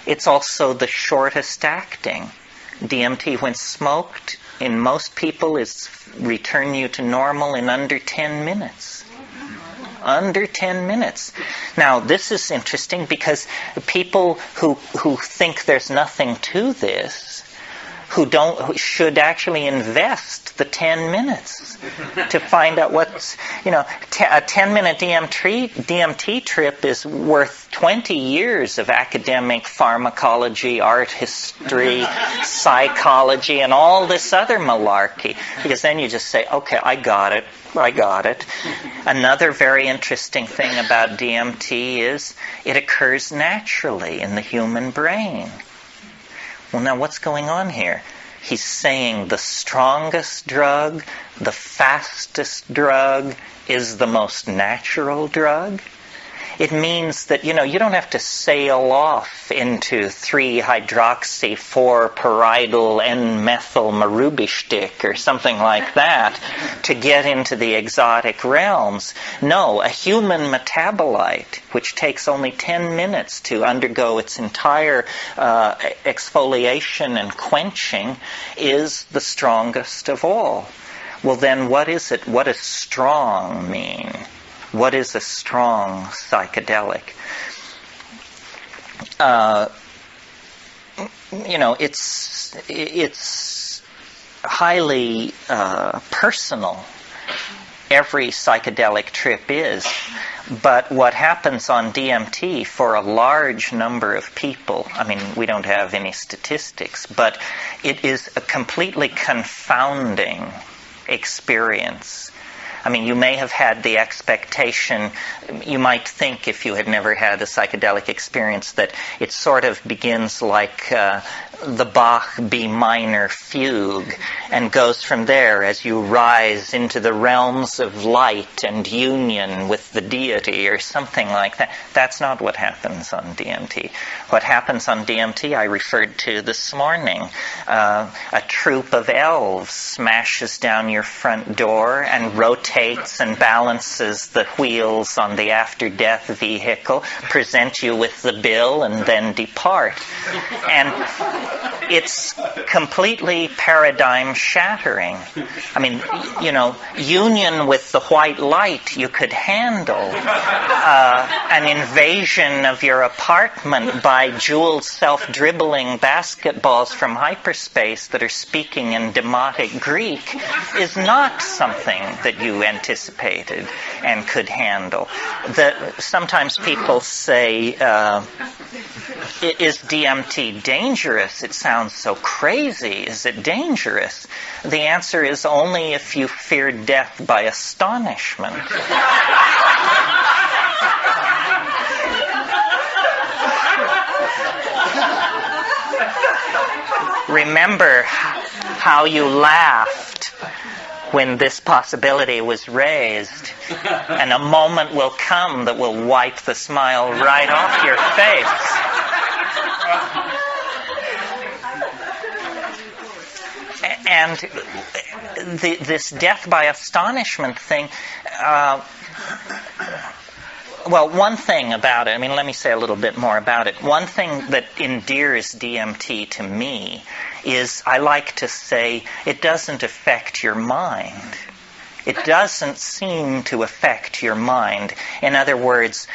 It's also the shortest acting. DMT, when smoked, in most people, is return you to normal in under 10 minutes. Under 10 minutes. Now, this is interesting because people who think there's nothing to this, who should actually invest the 10 minutes to find out what's, a 10-minute DMT trip is worth 20 years of academic pharmacology, art history, psychology, and all this other malarkey. Because then you just say, okay, I got it. Another very interesting thing about DMT is it occurs naturally in the human brain. Well, now what's going on here? He's saying the strongest drug, the fastest drug, is the most natural drug. It means that, you don't have to sail off into 3-hydroxy-4-pyridyl N-methyl marubishtik or something like that to get into the exotic realms. No, a human metabolite, which takes only 10 minutes to undergo its entire exfoliation and quenching, is the strongest of all. Well, then what is it? What does strong mean? What is a strong psychedelic? It's highly personal. Every psychedelic trip is. But what happens on DMT for a large number of people, we don't have any statistics, but it is a completely confounding experience. You may have had the expectation, you might think if you had never had a psychedelic experience that it sort of begins like the Bach B minor fugue and goes from there as you rise into the realms of light and union with the deity or something like that. That's not what happens on DMT. What happens on DMT I referred to this morning. A troop of elves smashes down your front door and rotates rotates and balances the wheels on the after-death vehicle, present you with the bill, and then depart. And it's completely paradigm shattering. I mean, union with the white light you could handle. An invasion of your apartment by jeweled self-dribbling basketballs from hyperspace that are speaking in demotic Greek is not something that you anticipated and could handle. Sometimes people say, is DMT dangerous? It sounds so crazy. Is it dangerous? The answer is only if you fear death by astonishment. Remember how you laughed when this possibility was raised, and a moment will come that will wipe the smile right off your face. And this death by astonishment thing, well, one thing about it, let me say a little bit more about it. One thing that endears DMT to me is, I like to say, it doesn't affect your mind. It doesn't seem to affect your mind. In other words,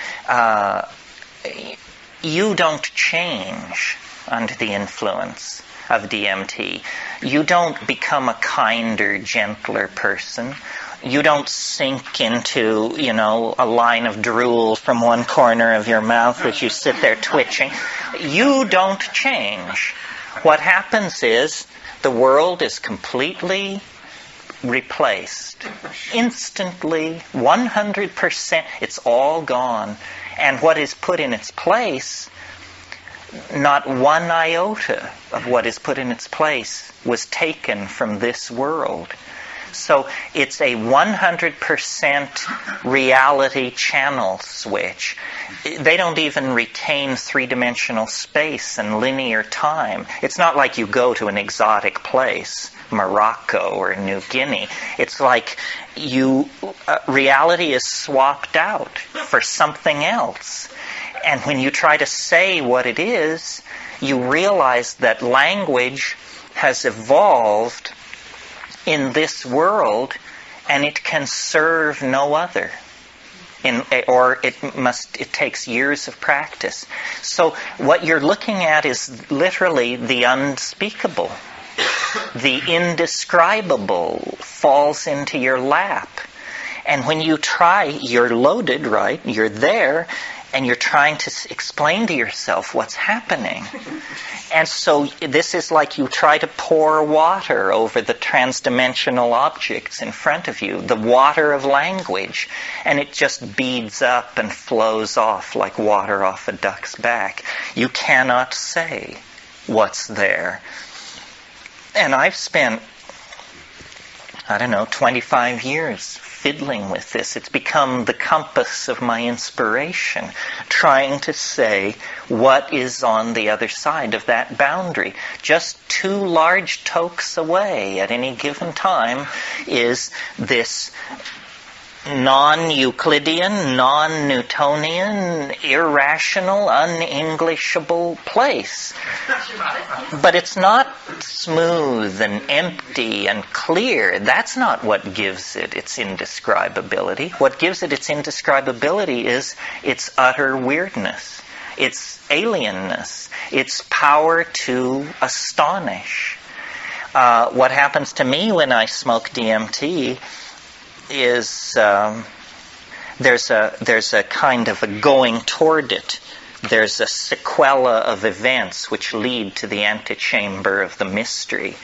you don't change under the influence of DMT. You don't become a kinder, gentler person. You don't sink into, a line of drool from one corner of your mouth as you sit there twitching. You don't change. What happens is the world is completely replaced. Instantly, 100%, it's all gone. And what is put in its place, not one iota of what is put in its place was taken from this world. So it's a 100% reality channel switch. They don't even retain three-dimensional space and linear time. It's not like you go to an exotic place, Morocco or New Guinea. It's like reality is swapped out for something else. And when you try to say what it is, you realize that language has evolved in this world, and it can serve no other. It takes years of practice. So what you're looking at is literally the unspeakable. The indescribable falls into your lap. And when you try, you're loaded, right? You're there, and you're trying to explain to yourself what's happening. And so this is like you try to pour water over the transdimensional objects in front of you, the water of language, and it just beads up and flows off like water off a duck's back. You cannot say what's there. And I've spent, 25 years fiddling with this. It's become the compass of my inspiration, trying to say what is on the other side of that boundary. Just 2 large tokes away at any given time is this non-Euclidean, non-Newtonian, irrational, un-Englishable place. But it's not smooth and empty and clear. That's not what gives it its indescribability. What gives it its indescribability is its utter weirdness, its alienness, its power to astonish. What happens to me when I smoke DMT is there's a kind of a going toward it. There's a sequela of events which lead to the antechamber of the mystery.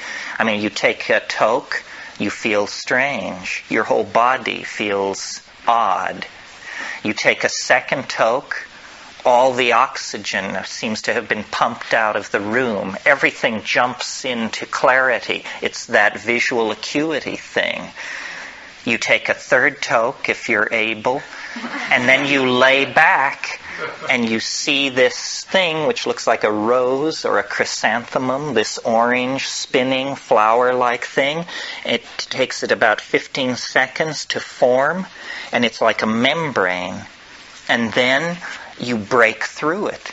You take a toke, you feel strange. Your whole body feels odd. You take a second toke, all the oxygen seems to have been pumped out of the room. Everything jumps into clarity. It's that visual acuity thing. You take a third toke if you're able, and then you lay back and you see this thing which looks like a rose or a chrysanthemum, this orange spinning flower-like thing. It takes it about 15 seconds to form, and it's like a membrane. And then you break through it.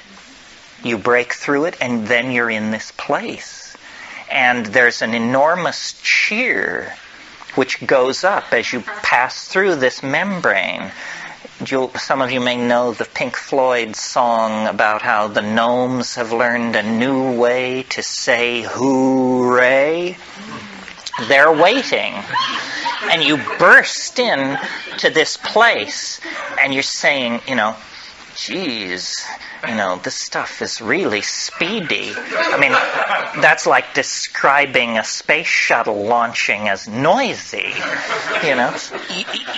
You break through it, and then you're in this place. And there's an enormous cheer which goes up as you pass through this membrane. Some of you may know the Pink Floyd song about how the gnomes have learned a new way to say hooray. They're waiting. And you burst in to this place, and you're saying, geez, this stuff is really speedy. I mean, that's like describing a space shuttle launching as noisy.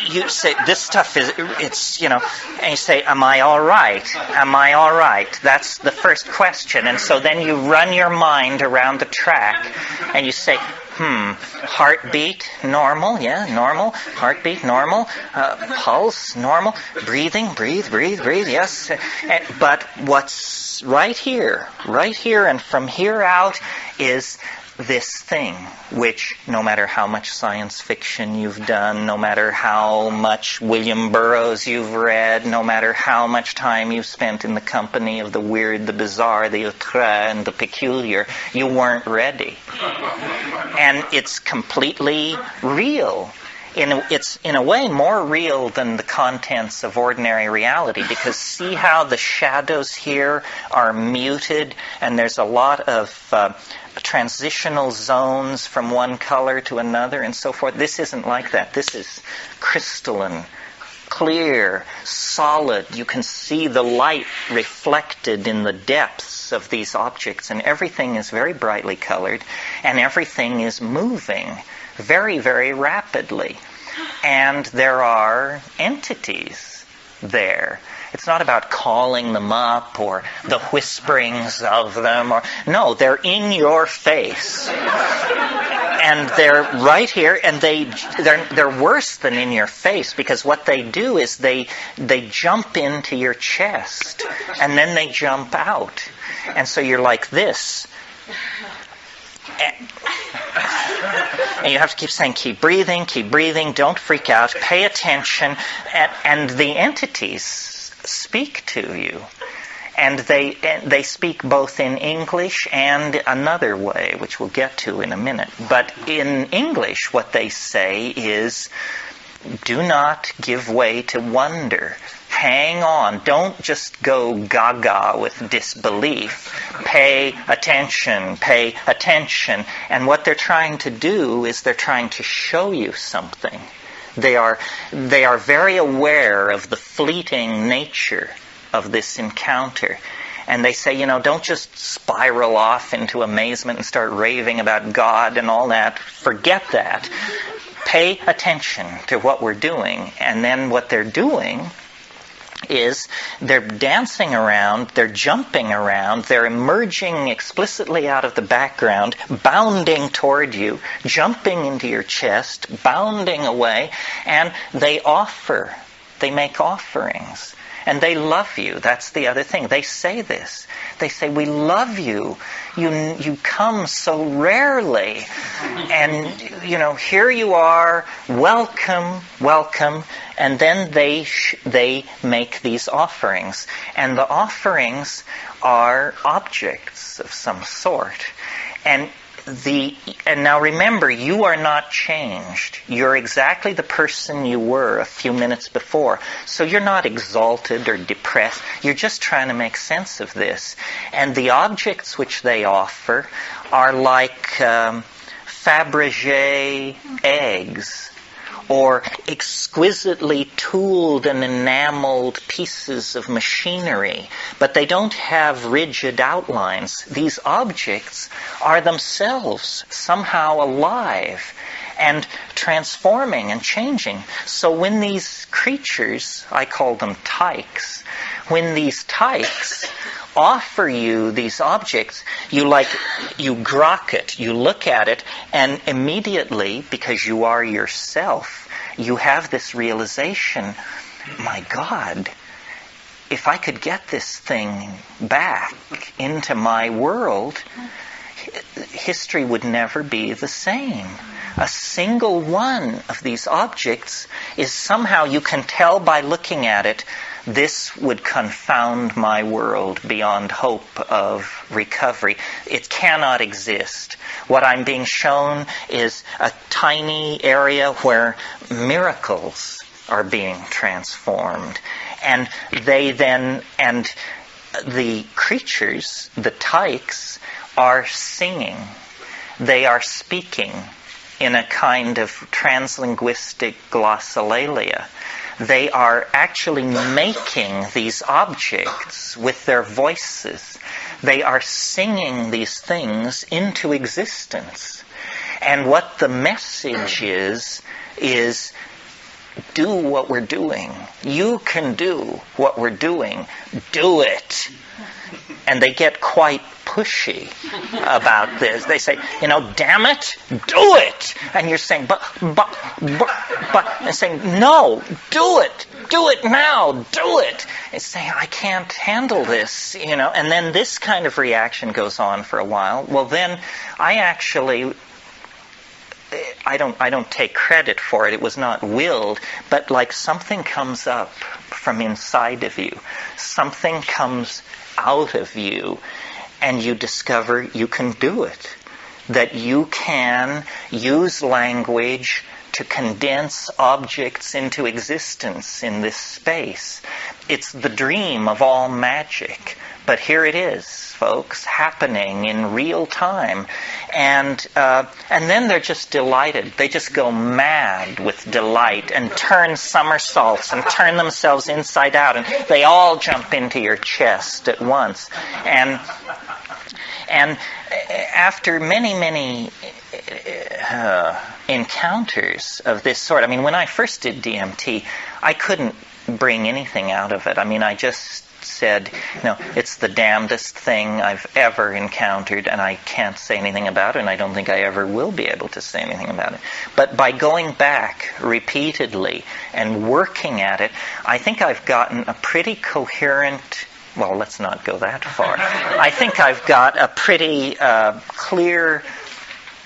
You say, this stuff is, and you say, am I all right? Am I all right? That's the first question. And so then you run your mind around the track, and you say, heartbeat, normal, yeah, normal. Heartbeat, normal. Pulse, normal. Breathing, breathe, yes. But what's right here, and from here out is this thing, which no matter how much science fiction you've done, no matter how much William Burroughs you've read, no matter how much time you've spent in the company of the weird, the bizarre, the outre, and the peculiar, you weren't ready. And it's completely real. It's in a way more real than the contents of ordinary reality, because see how the shadows here are muted, and there's a lot of transitional zones from one color to another and so forth. This isn't like that. This is crystalline, clear, solid. You can see the light reflected in the depths of these objects, and everything is very brightly colored, and everything is moving very, very rapidly. And there are entities there. It's not about calling them up or the whisperings of them. No, they're in your face. And they're right here, and they're worse than in your face, because what they do is they jump into your chest, and then they jump out. And so you're like this. And you have to keep saying, keep breathing, don't freak out, pay attention. And the entities speak to you. And they speak both in English and another way, which we'll get to in a minute. But in English, what they say is, do not give way to wonder. Hang on. Don't just go gaga with disbelief. Pay attention. And what they're trying to do is they're trying to show you something. They are very aware of the fleeting nature of this encounter. And they say, don't just spiral off into amazement and start raving about God and all that. Forget that. Pay attention to what we're doing. And then what they're doing is they're dancing around, they're jumping around, they're emerging explicitly out of the background, bounding toward you, jumping into your chest, bounding away, and they make offerings. And they love you. That's the other thing. They say this. They say, we love you. You come so rarely. And, here you are. Welcome. And then they make these offerings. And the offerings are objects of some sort. And now remember, you are not changed. You're exactly the person you were a few minutes before. So you're not exalted or depressed. You're just trying to make sense of this. And the objects which they offer are like Fabergé eggs, or exquisitely tooled and enameled pieces of machinery, but they don't have rigid outlines. These objects are themselves somehow alive and transforming and changing. So when these creatures, I call them tykes, when these tykes offer you these objects, you grok it, you look at it, and immediately, because you are yourself, you have this realization, my God, if I could get this thing back into my world, history would never be the same. A single one of these objects is somehow, you can tell by looking at it, this would confound my world beyond hope of recovery. It cannot exist. What I'm being shown is a tiny area where miracles are being transformed. And the creatures, the tykes, are singing. They are speaking in a kind of translinguistic glossolalia. They are actually making these objects with their voices. They are singing these things into existence. And what the message is do what we're doing. You can do what we're doing. Do it. And they get quite pushy about this. They say, damn it, do it. And you're saying, but, and saying, no, do it now, do it. It's saying, I can't handle this, And then this kind of reaction goes on for a while. Well, then I don't take credit for it. It was not willed, but like something comes up from inside of you. Something comes out of you, and you discover you can do it. That you can use language to condense objects into existence in this space. It's the dream of all magic. But here it is, folks, happening in real time. And then they're just delighted. They just go mad with delight and turn somersaults and turn themselves inside out. And they all jump into your chest at once. And after many encounters of this sort, when I first did DMT, I couldn't bring anything out of it. I just said, it's the damnedest thing I've ever encountered, and I can't say anything about it, and I don't think I ever will be able to say anything about it. But by going back repeatedly and working at it, I think I've gotten a pretty coherent... Well, let's not go that far. I think I've got a pretty clear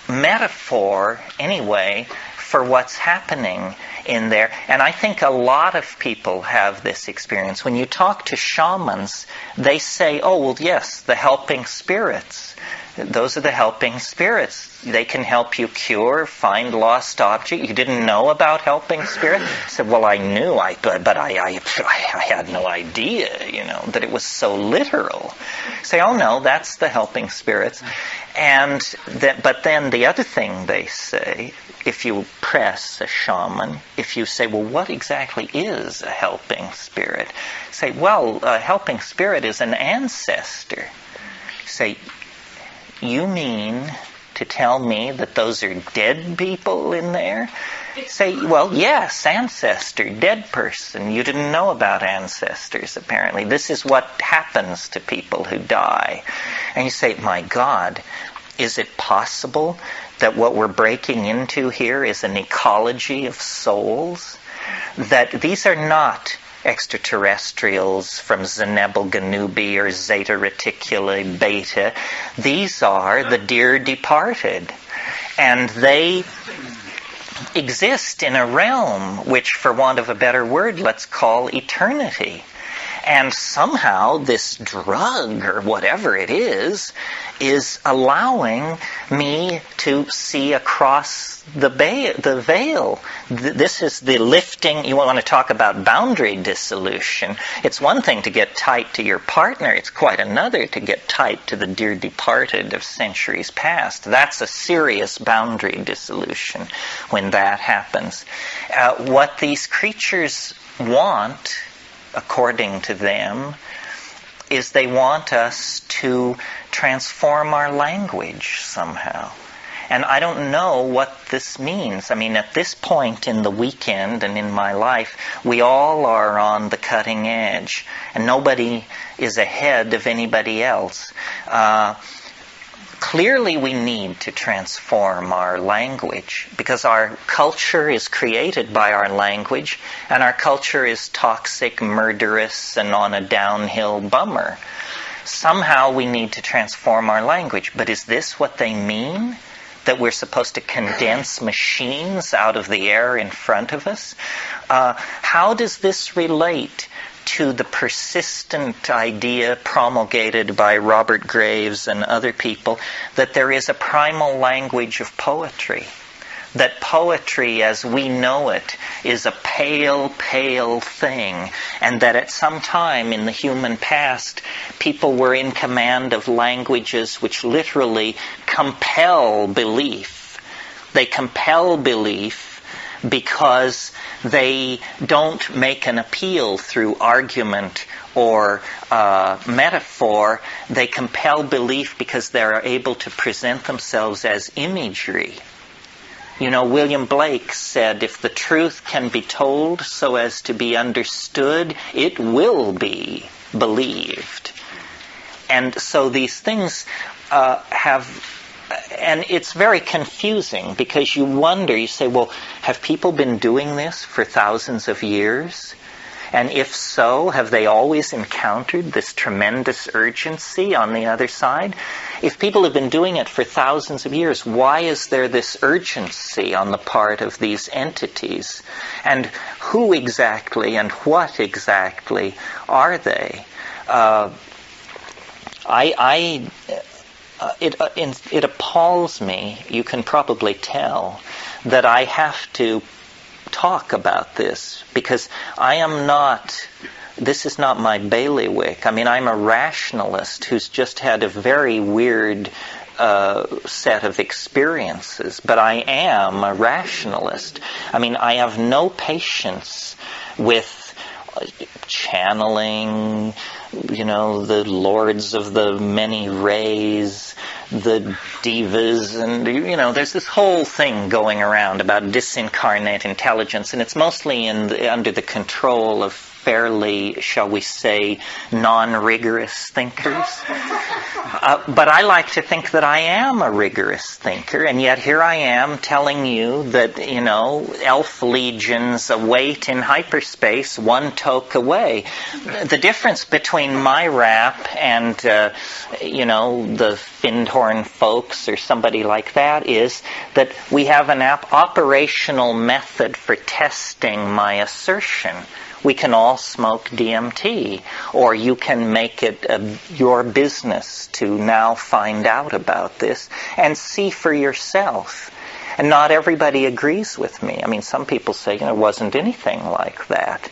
metaphor, anyway, for what's happening in there. And I think a lot of people have this experience. When you talk to shamans, they say, oh, well, yes, the helping spirits. Those are the helping spirits. They can help you cure, find lost object. You didn't know about helping spirits? I said, well, I knew, but I had no idea, that it was so literal. Say, oh no, that's the helping spirits. But then the other thing they say, if you press a shaman, if you say, well, what exactly is a helping spirit? Say, well, a helping spirit is an ancestor. Say, you mean to tell me that those are dead people in there? Say, well, yes, ancestor, dead person. You didn't know about ancestors, apparently. This is what happens to people who die. And you say, my God, is it possible that what we're breaking into here is an ecology of souls? That these are not extraterrestrials from Zenebel Ganubi or Zeta Reticuli Beta. These are the dear departed. And they exist in a realm which, for want of a better word, let's call eternity. And somehow this drug, or whatever it is allowing me to see across the veil. This is the lifting. You want to talk about boundary dissolution. It's one thing to get tight to your partner. It's quite another to get tight to the dear departed of centuries past. That's a serious boundary dissolution when that happens. What these creatures want, according to them, is they want us to transform our language somehow. And I don't know what this means. At this point in the weekend and in my life, we all are on the cutting edge, and nobody is ahead of anybody else. Clearly, we need to transform our language because our culture is created by our language, and our culture is toxic, murderous, and on a downhill bummer. Somehow we need to transform our language. But is this what they mean? That we're supposed to condense machines out of the air in front of us? How does this relate to the persistent idea promulgated by Robert Graves and other people that there is a primal language of poetry? That poetry as we know it is a pale, pale thing, and that at some time in the human past people were in command of languages which literally compel belief. They compel belief because they don't make an appeal through argument or metaphor. They compel belief because they are able to present themselves as imagery. You know, William Blake said, if the truth can be told so as to be understood, it will be believed. And so these things and it's very confusing because you wonder, you say, well, have people been doing this for thousands of years? And if so, have they always encountered this tremendous urgency on the other side? If people have been doing it for thousands of years, why is there this urgency on the part of these entities? And who exactly and what exactly are they? It appalls me, you can probably tell, that I have to talk about this because this is not my bailiwick. I mean, I'm a rationalist who's just had a very weird set of experiences, but I am a rationalist. I mean, I have no patience with channeling, the lords of the many rays, the divas, and, there's this whole thing going around about disincarnate intelligence, and it's mostly under the control of fairly, shall we say, non-rigorous thinkers. But I like to think that I am a rigorous thinker, and yet here I am telling you that, elf legions await in hyperspace one toke away. The difference between my rap and, the Findhorn folks or somebody like that is that we have an operational method for testing my assertion. We can all smoke DMT, or you can make it your business to now find out about this and see for yourself. And not everybody agrees with me. I mean, some people say, it wasn't anything like that.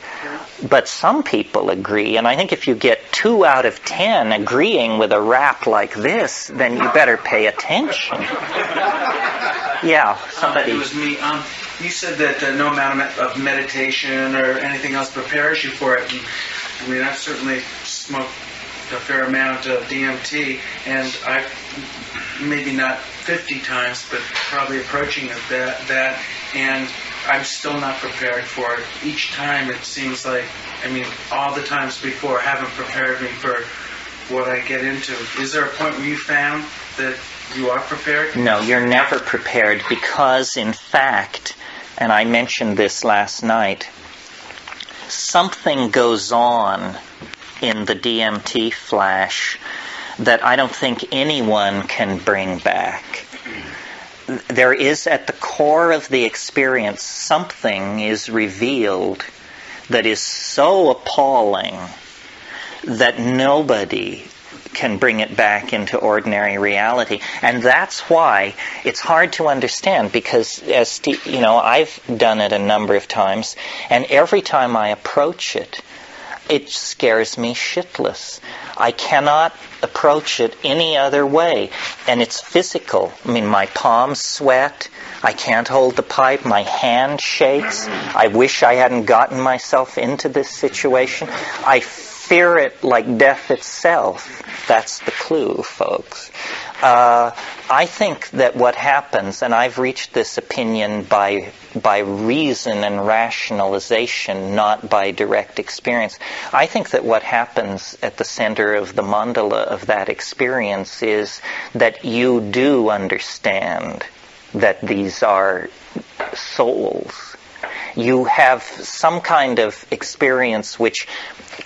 But some people agree, and I think if you get 2 out of 10 agreeing with a rap like this, then you better pay attention. Yeah, somebody... It was me. You said that no amount of meditation or anything else prepares you for it. And, I've certainly smoked a fair amount of DMT, and I've maybe not 50 times, but probably approaching that, and I'm still not prepared for it. Each time it seems like, all the times before haven't prepared me for what I get into. Is there a point where you found that you are prepared? No, you're never prepared because, in fact, and I mentioned this last night, something goes on in the DMT flash that I don't think anyone can bring back. There is, at the core of the experience, something is revealed that is so appalling that nobody can bring it back into ordinary reality. And that's why it's hard to understand, because I've done it a number of times, and every time I approach it, it scares me shitless. I cannot approach it any other way. And it's physical. My palms sweat. I can't hold the pipe. My hand shakes. I wish I hadn't gotten myself into this situation. I fear it like death itself. That's the clue, folks. I think that what happens, and I've reached this opinion by reason and rationalization, not by direct experience. I think that what happens at the center of the mandala of that experience is that you do understand that these are souls. You have some kind of experience which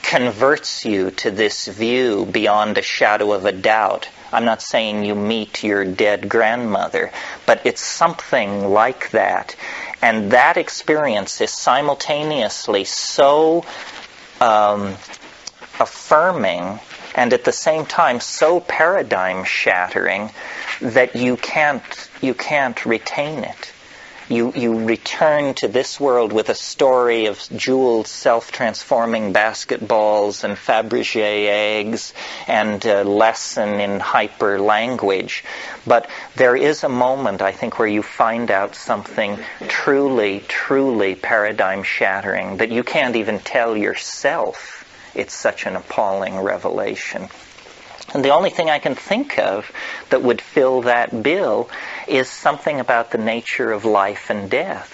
converts you to this view beyond a shadow of a doubt. I'm not saying you meet your dead grandmother, but it's something like that. And that experience is simultaneously so affirming and at the same time so paradigm shattering that you can't retain it. You return to this world with a story of jeweled self-transforming basketballs and Fabergé eggs and a lesson in hyper language. But there is a moment, I think, where you find out something truly, truly paradigm shattering that you can't even tell yourself. It's such an appalling revelation. And the only thing I can think of that would fill that bill is something about the nature of life and death.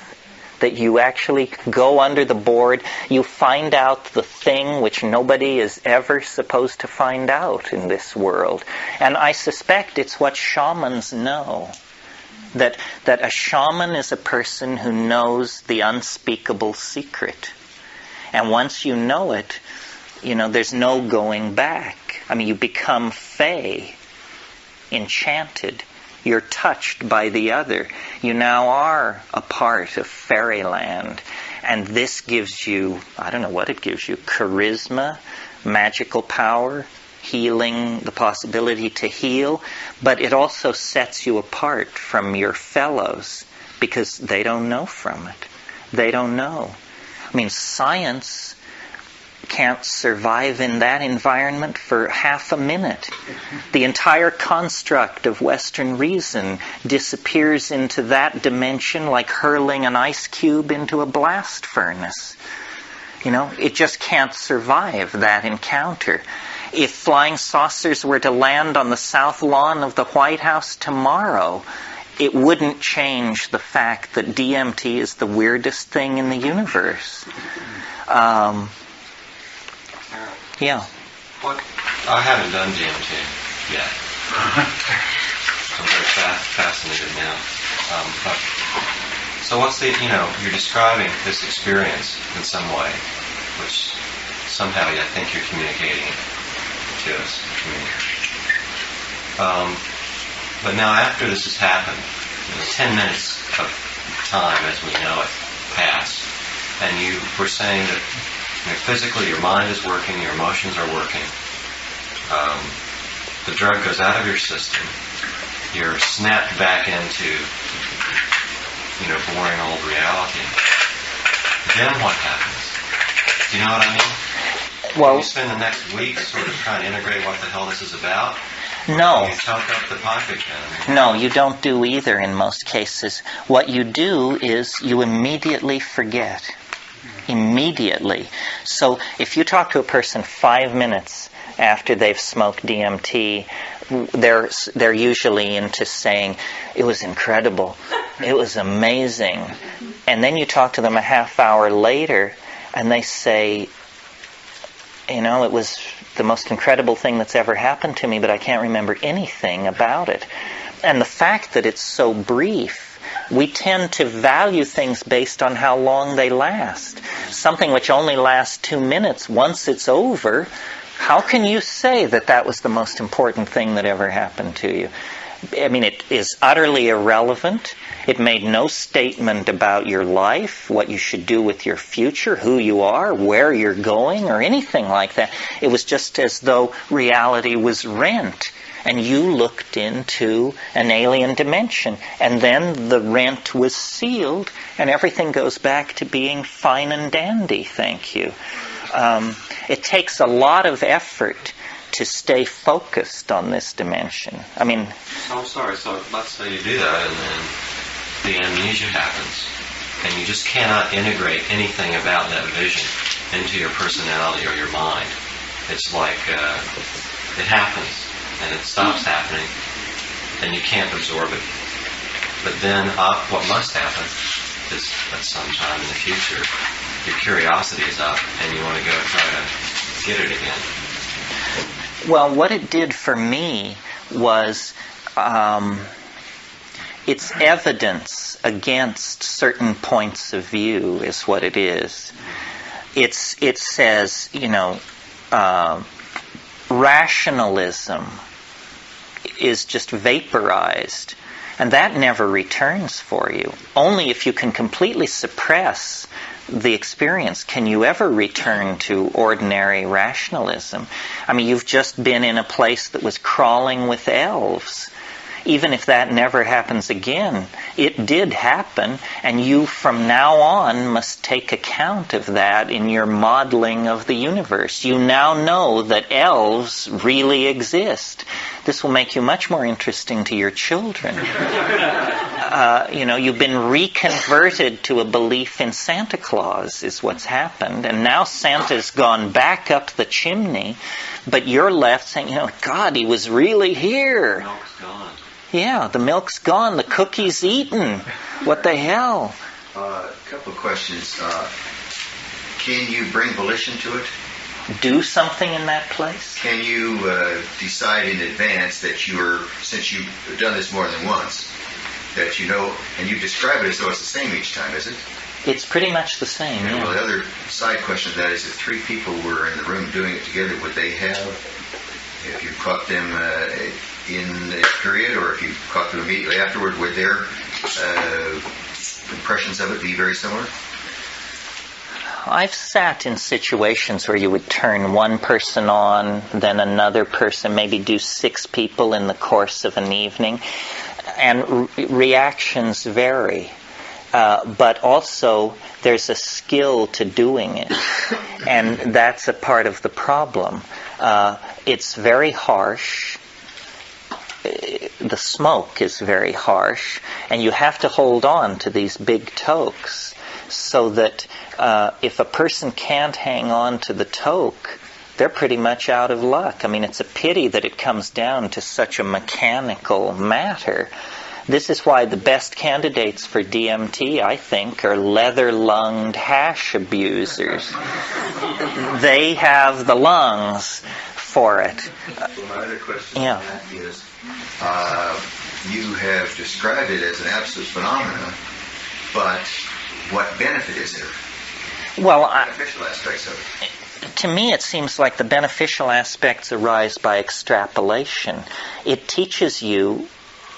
That you actually go under the board, you find out the thing which nobody is ever supposed to find out in this world. And I suspect it's what shamans know. That a shaman is a person who knows the unspeakable secret. And once you know it, there's no going back. I mean, you become fey, enchanted. You're touched by the other. You now are a part of fairyland. And this gives you, I don't know what it gives you, charisma, magical power, healing, the possibility to heal. But it also sets you apart from your fellows because they don't know from it. They don't know. I mean, science can't survive in that environment for half a minute. The entire construct of Western reason disappears into that dimension like hurling an ice cube into a blast furnace. It just can't survive that encounter. If flying saucers were to land on the south lawn of the White House tomorrow, it wouldn't change the fact that DMT is the weirdest thing in the universe. Yeah. What? I haven't done DMT yet. I'm very fascinated now. So what's you're describing this experience in some way, which somehow I think you're communicating to us. But now after this has happened, 10 minutes of time as we know it passed, and you were saying that physically, your mind is working, your emotions are working. The drug goes out of your system. You're snapped back into, boring old reality. Then what happens? Do you know what I mean? Well, you spend the next week sort of trying to integrate what the hell this is about. No. You chunk up the pocket then. No, you don't do either in most cases. What you do is you immediately forget. Immediately. So if you talk to a person 5 minutes after they've smoked DMT, they're usually into saying, it was incredible, it was amazing. And then you talk to them a half hour later and they say, it was the most incredible thing that's ever happened to me, but I can't remember anything about it. And the fact that it's so brief, we tend to value things based on how long they last. Something which only lasts 2 minutes, once it's over, how can you say that that was the most important thing that ever happened to you? I mean, it is utterly irrelevant. It made no statement about your life, what you should do with your future, who you are, where you're going, or anything like that. It was just as though reality was rent. And you looked into an alien dimension. And then the rent was sealed, and everything goes back to being fine and dandy, thank you. It takes a lot of effort to stay focused on this dimension. I mean... So I'm sorry, so let's say you do that, and then the amnesia happens, and you just cannot integrate anything about that vision into your personality or your mind. It's like it happens. And it stops happening, and you can't absorb it. But then what must happen is at some time in the future, your curiosity is up and you want to go try to get it again. Well, what it did for me was it's evidence against certain points of view is what it is. It says, rationalism is just vaporized, and that never returns for you. Only if you can completely suppress the experience can you ever return to ordinary rationalism. I mean, you've just been in a place that was crawling with elves. Even if that never happens again, it did happen, and you from now on must take account of that in your modeling of the universe. You now know that elves really exist. This will make you much more interesting to your children. You've been reconverted to a belief in Santa Claus is what's happened, and now Santa's gone back up the chimney, but you're left saying, God, he was really here. Milk's gone. Yeah, the milk's gone, the cookie's eaten. What the hell? A couple of questions. Can you bring volition to it? Do something in that place? Can you decide in advance that since you've done this more than once, that you know, and you describe it as though it's the same each time, is it? It's pretty much the same, yeah. Well, the other side question of that is if three people were in the room doing it together, would they have, if you caught them in this period, or if you caught them immediately afterward, would their impressions of it be very similar? I've sat in situations where you would turn one person on, then another person, maybe do 6 people in the course of an evening, and reactions vary. But also, there's a skill to doing it, and that's a part of the problem. It's very harsh. The smoke is very harsh, and you have to hold on to these big tokes so that if a person can't hang on to the toke, they're pretty much out of luck. I mean, it's a pity that it comes down to such a mechanical matter. This is why the best candidates for DMT, I think, are leather-lunged hash abusers. They have the lungs for it. Well, my other question on that is, you have described it as an absolute phenomenon, but what benefit is there? Well, beneficial aspects of it. To me, it seems like the beneficial aspects arise by extrapolation. It teaches you,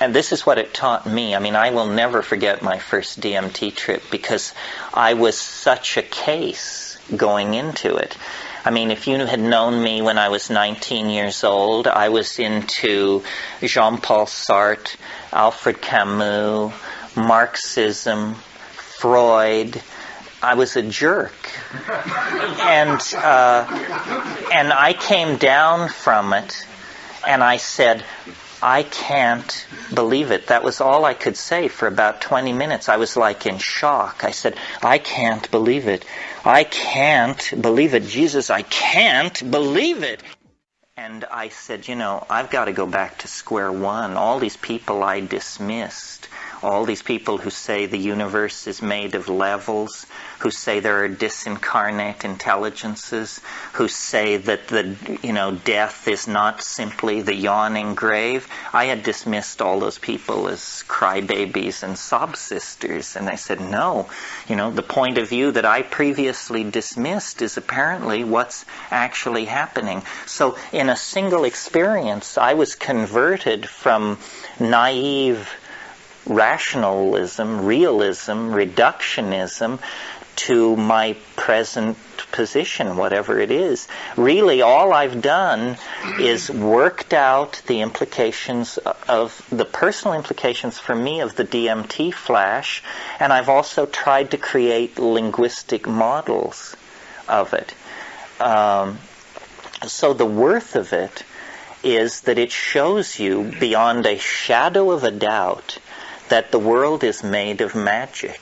and this is what it taught me. I mean, I will never forget my first DMT trip because I was such a case going into it. I mean, if you had known me when I was 19 years old, I was into Jean-Paul Sartre, Alfred Camus, Marxism, Freud. I was a jerk. And I came down from it, and I said, I can't believe it. That was all I could say for about 20 minutes. I was like in shock. I said, I can't believe it. I can't believe it. Jesus, I can't believe it. And I said, I've got to go back to square one. All these people I dismissed, all these people who say the universe is made of levels, who say there are disincarnate intelligences, who say that death is not simply the yawning grave. I had dismissed all those people as crybabies and sob sisters, and I said, no, the point of view that I previously dismissed is apparently what's actually happening. So in a single experience, I was converted from naive rationalism, realism, reductionism, to my present position, whatever it is. Really, all I've done is worked out the implications of the personal implications for me of the DMT flash, and I've also tried to create linguistic models of it. So the worth of it is that it shows you beyond a shadow of a doubt that the world is made of magic.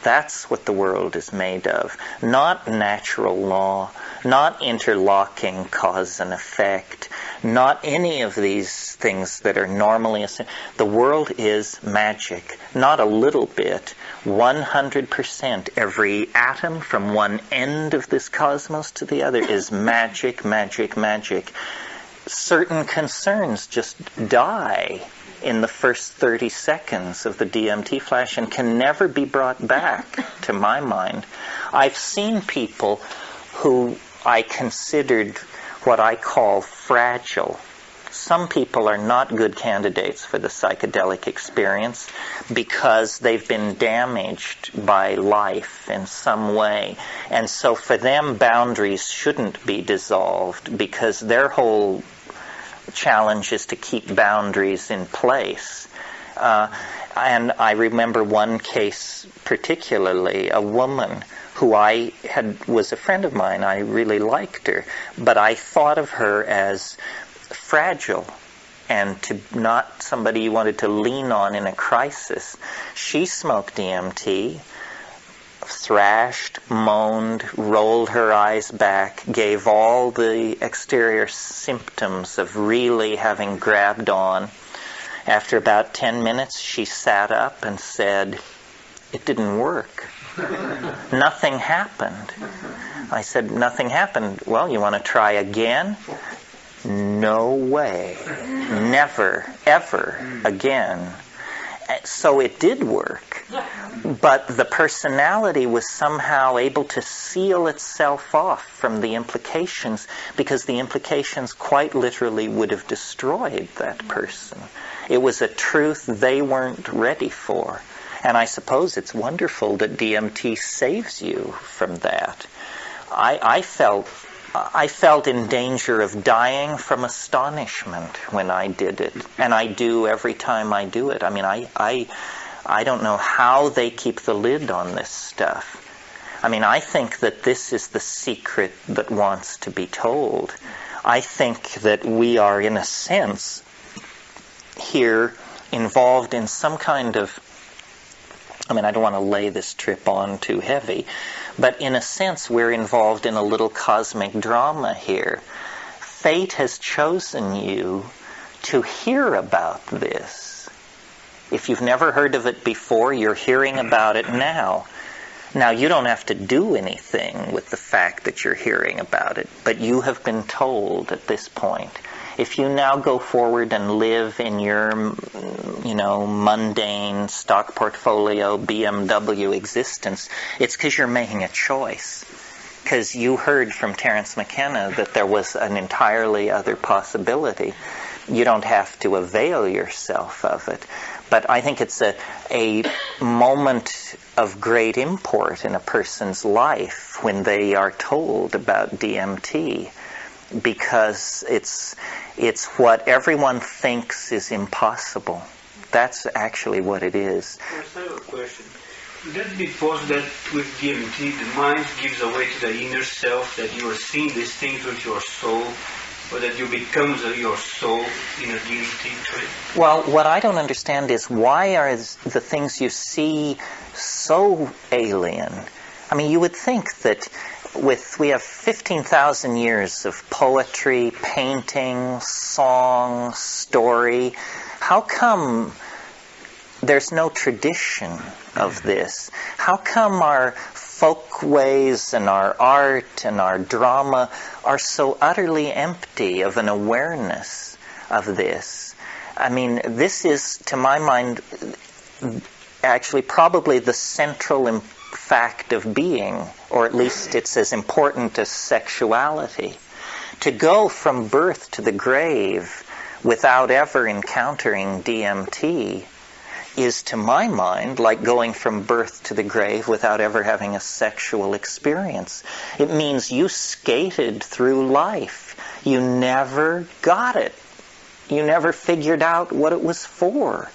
That's what the world is made of. Not natural law, not interlocking cause and effect, not any of these things that are normally assumed. The world is magic, not a little bit, 100%. Every atom from one end of this cosmos to the other is magic, magic, magic. Certain concerns just die in the first 30 seconds of the DMT flash and can never be brought back, to my mind. I've seen people who I considered what I call fragile. Some people are not good candidates for the psychedelic experience because they've been damaged by life in some way. And so for them, boundaries shouldn't be dissolved because their whole challenge is to keep boundaries in place. And I remember one case particularly, a woman who was a friend of mine. I really liked her, but I thought of her as fragile and to not somebody you wanted to lean on in a crisis. She smoked DMT, thrashed, moaned, rolled her eyes back, gave all the exterior symptoms of really having grabbed on. After about 10 minutes, she sat up and said, "It didn't work. Nothing happened." I said, "Nothing happened. Well, you want to try again?" "No way. Never, ever again." So it did work. But the personality was somehow able to seal itself off from the implications, because the implications quite literally would have destroyed that person. It was a truth they weren't ready for. And I suppose it's wonderful that DMT saves you from that. I felt in danger of dying from astonishment when I did it. And I do every time I do it. I mean, I don't know how they keep the lid on this stuff. I mean, I think that this is the secret that wants to be told. I think that we are, in a sense, here involved in some kind of, I mean, I don't want to lay this trip on too heavy, but in a sense we're involved in a little cosmic drama here. Fate has chosen you to hear about this. If you've never heard of it before, you're hearing about it now. Now, you don't have to do anything with the fact that you're hearing about it, but you have been told at this point. If you now go forward and live in your, mundane stock portfolio BMW existence, it's because you're making a choice. Because you heard from Terence McKenna that there was an entirely other possibility. You don't have to avail yourself of it. But I think it's a moment of great import in a person's life when they are told about DMT, because it's what everyone thinks is impossible. That's actually what it is. I have a question. Would that be possible that with DMT the mind gives away to the inner self, that you are seeing these things with your soul, or that you become your soul in a DMT trip? Well, what I don't understand is why are the things you see so alien? I mean, you would think that we have 15,000 years of poetry, painting, song, story. How come there's no tradition of this? How come our folkways and our art and our drama are so utterly empty of an awareness of this? I mean, this is, to my mind, actually probably the central fact of being, or at least it's as important as sexuality. To go from birth to the grave without ever encountering DMT is, to my mind, like going from birth to the grave without ever having a sexual experience. It means you skated through life. You never got it. You never figured out what it was for.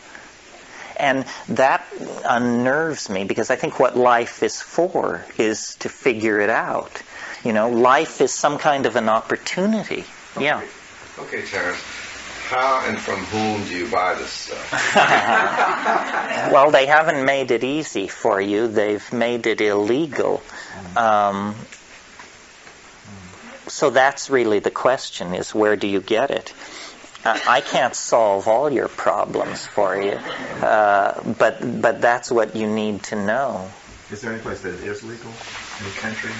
And that unnerves me, because I think what life is for is to figure it out. Life is some kind of an opportunity. Yeah. Okay, Terence. How and from whom do you buy this stuff? Well, they haven't made it easy for you. They've made it illegal. So that's really the question, is where do you get it? I can't solve all your problems for you, but that's what you need to know. Is there any place that is legal? Any country?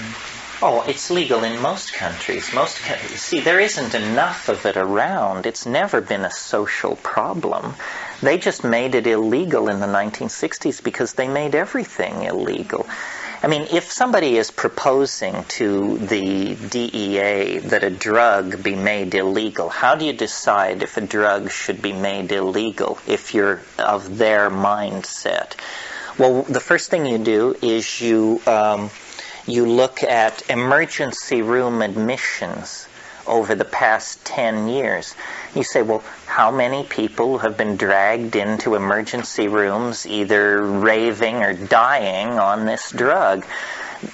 Oh, it's legal in most countries. See, there isn't enough of it around. It's never been a social problem. They just made it illegal in the 1960s because they made everything illegal. I mean, if somebody is proposing to the DEA that a drug be made illegal, how do you decide if a drug should be made illegal if you're of their mindset? Well, the first thing you do is you look at emergency room admissions over the past 10 years. You say, well, how many people have been dragged into emergency rooms either raving or dying on this drug?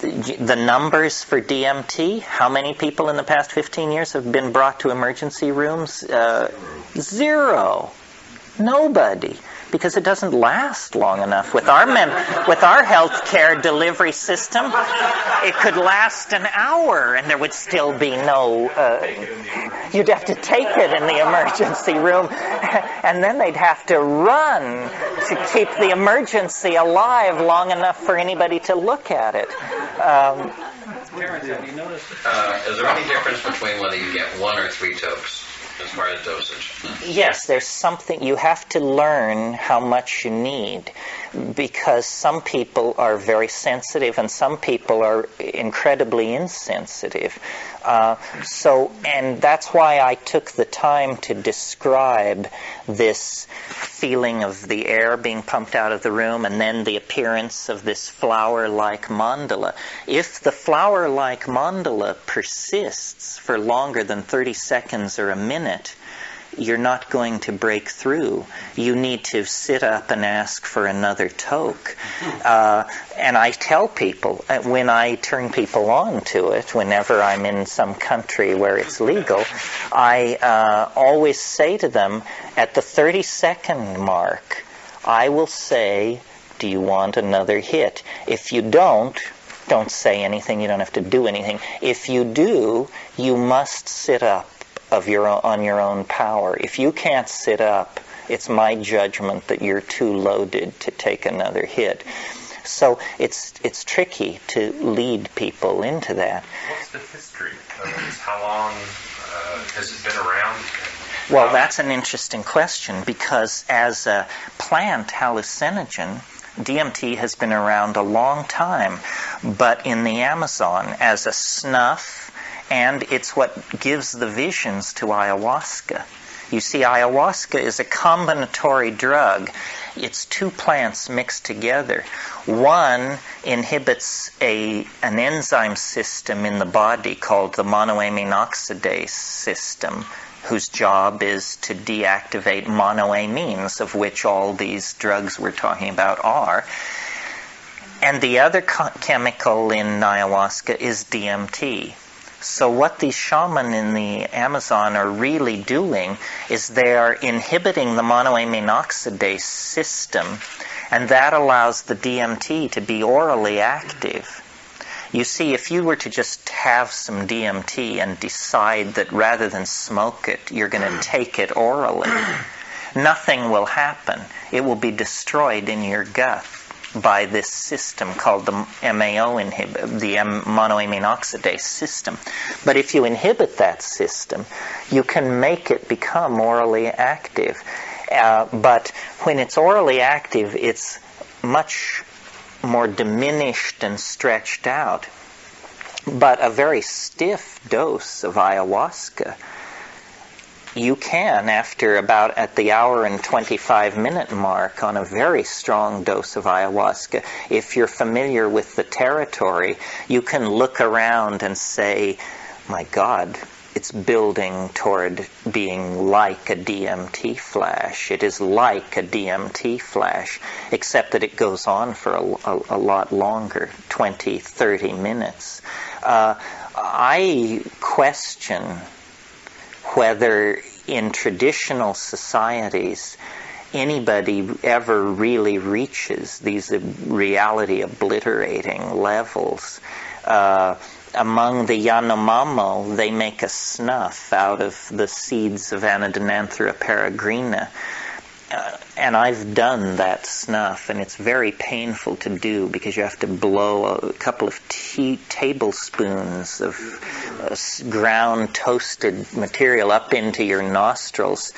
The numbers for DMT, how many people in the past 15 years have been brought to emergency rooms? Zero. Nobody. Because it doesn't last long enough. With our healthcare delivery system, it could last an hour and there would still be no... you'd have to take it in the emergency room, and then they'd have to run to keep the emergency alive long enough for anybody to look at it. Terence, have you noticed, is there any difference between whether you get 1 or 3 tokes as far as dosage? Yes, there's something. You have to learn how much you need, because some people are very sensitive and some people are incredibly insensitive. And that's why I took the time to describe this feeling of the air being pumped out of the room and then the appearance of this flower-like mandala. If the flower-like mandala persists for longer than 30 seconds or a minute, you're not going to break through. You need to sit up and ask for another toke. And I tell people, when I turn people on to it, whenever I'm in some country where it's legal, I always say to them, at the 30-second mark, I will say, do you want another hit? If you don't say anything. You don't have to do anything. If you do, you must sit up on your own power. If you can't sit up, it's my judgment that you're too loaded to take another hit. So it's tricky to lead people into that. What's the history of this? How long has it been around? Well, that's an interesting question, because as a plant hallucinogen, DMT has been around a long time, but in the Amazon as a snuff, and it's what gives the visions to ayahuasca. You see, ayahuasca is a combinatory drug. It's 2 plants mixed together. One inhibits an enzyme system in the body called the monoamine oxidase system, whose job is to deactivate monoamines, of which all these drugs we're talking about are. And the other chemical in ayahuasca is DMT. So what these shaman in the Amazon are really doing is they are inhibiting the monoamine oxidase system, and that allows the DMT to be orally active. You see, if you were to just have some DMT and decide that rather than smoke it, you're going to take it orally, nothing will happen. It will be destroyed in your gut by this system called the MAO inhibit, the monoamine oxidase system. But if you inhibit that system, you can make it become orally active. But when it's orally active, it's much more diminished and stretched out. But a very stiff dose of ayahuasca, you can, after about at the hour and 25-minute mark on a very strong dose of ayahuasca, if you're familiar with the territory, you can look around and say, my God, it's building toward being like a DMT flash. It is like a DMT flash, except that it goes on for a lot longer, 20, 30 minutes. I question whether in traditional societies anybody ever really reaches these reality obliterating levels. Among the Yanomamo, they make a snuff out of the seeds of Anadenanthera peregrina. And I've done that snuff, and it's very painful to do because you have to blow a couple of tablespoons of ground toasted material up into your nostrils.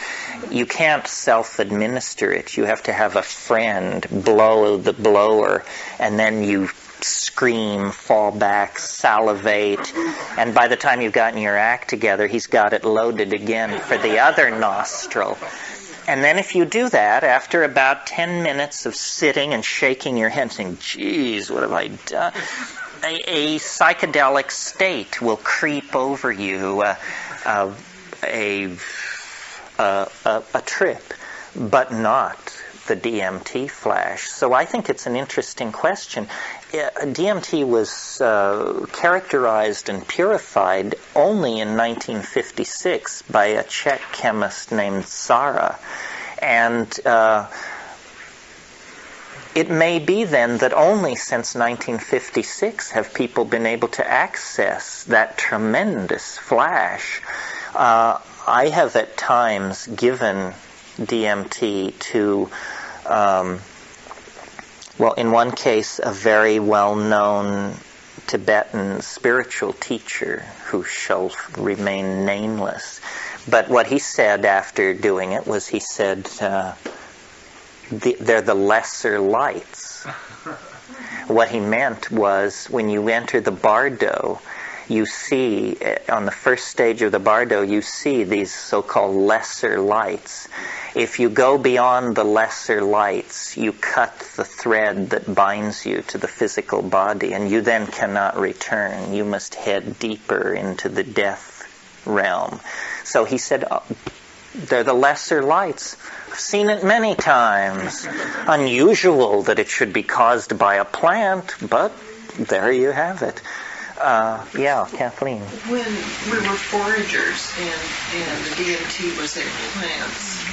You can't self-administer it. You have to have a friend blow the blower, and then you scream, fall back, salivate, and by the time you've gotten your act together, he's got it loaded again for the other nostril. And then if you do that, after about 10 minutes of sitting and shaking your head saying, geez, what have I done? A psychedelic state will creep over you, a trip, but not the DMT flash. So I think it's an interesting question. DMT was characterized and purified only in 1956 by a Czech chemist named Sara. And it may be then that only since 1956 have people been able to access that tremendous flash. I have at times given DMT to well, in one case, a very well-known Tibetan spiritual teacher who shall remain nameless. But what he said after doing it was he said, they're the lesser lights. What he meant was when you enter the bardo, you see, on the first stage of the bardo, you see these so-called lesser lights. If you go beyond the lesser lights, you cut the thread that binds you to the physical body, and you then cannot return. You must head deeper into the death realm. So he said, they're the lesser lights. I've seen it many times. Unusual that it should be caused by a plant, but there you have it. Yeah, Kathleen. When we were foragers and the DMT was in plants,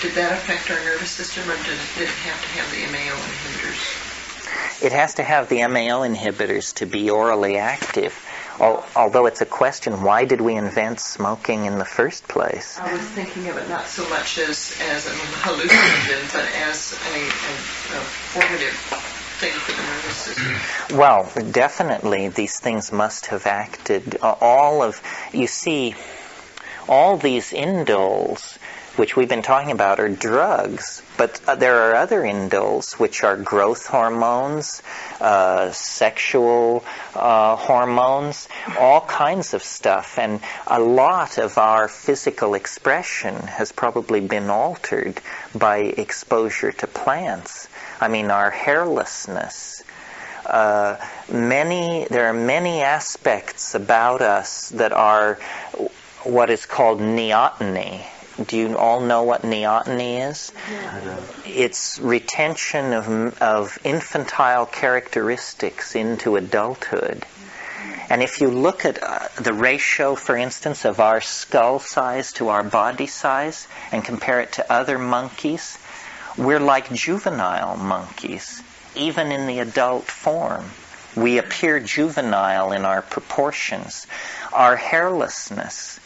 did that affect our nervous system, or did it have to have the MAO inhibitors? It has to have the MAO inhibitors to be orally active. Although it's a question, why did we invent smoking in the first place? I was thinking of it not so much as a hallucinogen, but as a formative thing for the nervous system. Well, definitely these things must have acted. You see, all these indoles, which we've been talking about, are drugs, but there are other indoles, which are growth hormones, sexual hormones, all kinds of stuff, and a lot of our physical expression has probably been altered by exposure to plants. I mean, our hairlessness. There are many aspects about us that are what is called neoteny. Do you all know what neoteny is? Yeah. It's retention of infantile characteristics into adulthood. And if you look at the ratio, for instance, of our skull size to our body size and compare it to other monkeys, we're like juvenile monkeys, even in the adult form. We appear juvenile in our proportions. Our hairlessness.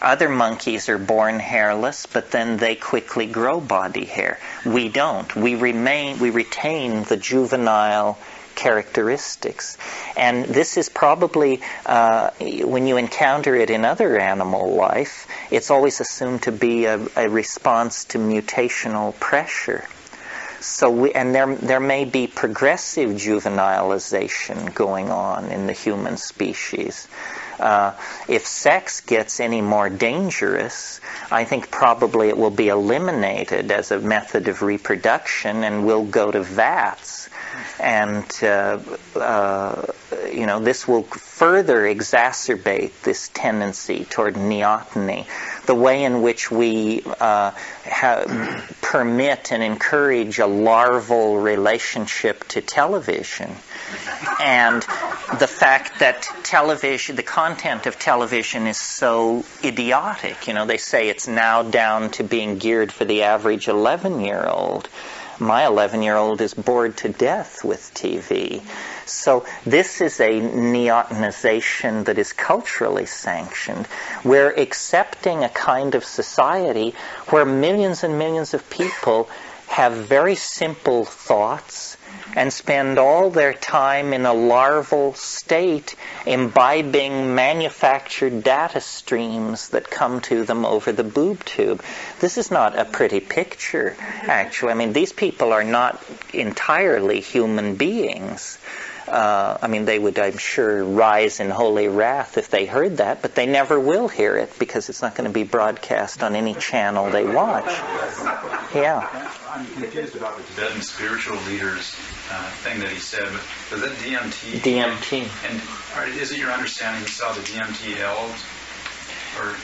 Other monkeys are born hairless, but then they quickly grow body hair. We don't. We retain the juvenile characteristics. And this is probably, when you encounter it in other animal life, it's always assumed to be a response to mutational pressure. So there may be progressive juvenilization going on in the human species. If sex gets any more dangerous, I think probably it will be eliminated as a method of reproduction, and we'll go to vats. And this will further exacerbate this tendency toward neoteny. The way in which we permit and encourage a larval relationship to television And the fact that television, the content of television is so idiotic. You know, they say it's now down to being geared for the average 11-year-old. My 11-year-old is bored to death with TV. So this is a neotenization that is culturally sanctioned. We're accepting a kind of society where millions and millions of people have very simple thoughts and spend all their time in a larval state imbibing manufactured data streams that come to them over the boob tube. This is not a pretty picture, actually. I mean, these people are not entirely human beings. I mean, they would, I'm sure, rise in holy wrath if they heard that, but they never will hear it because it's not going to be broadcast on any channel they watch. Yeah. I'm confused about the Tibetan spiritual leaders thing that he said. Was that DMT? DMT. And is it your understanding he saw the DMT elves?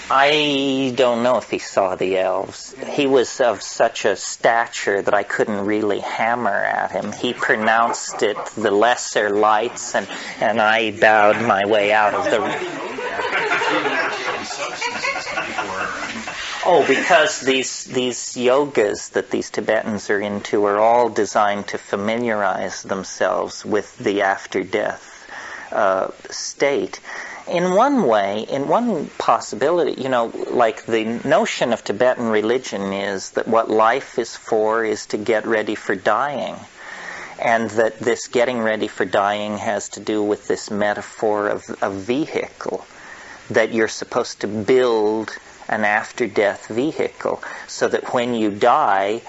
I don't know if he saw the elves. He was of such a stature that I couldn't really hammer at him. He pronounced it the lesser lights, and I bowed my way out of the... Oh, because these yogas that these Tibetans are into are all designed to familiarize themselves with the after-death state. In one way, in one possibility, you know, like the notion of Tibetan religion is that what life is for is to get ready for dying. And that this getting ready for dying has to do with this metaphor of a vehicle, that you're supposed to build an after-death vehicle so that when you die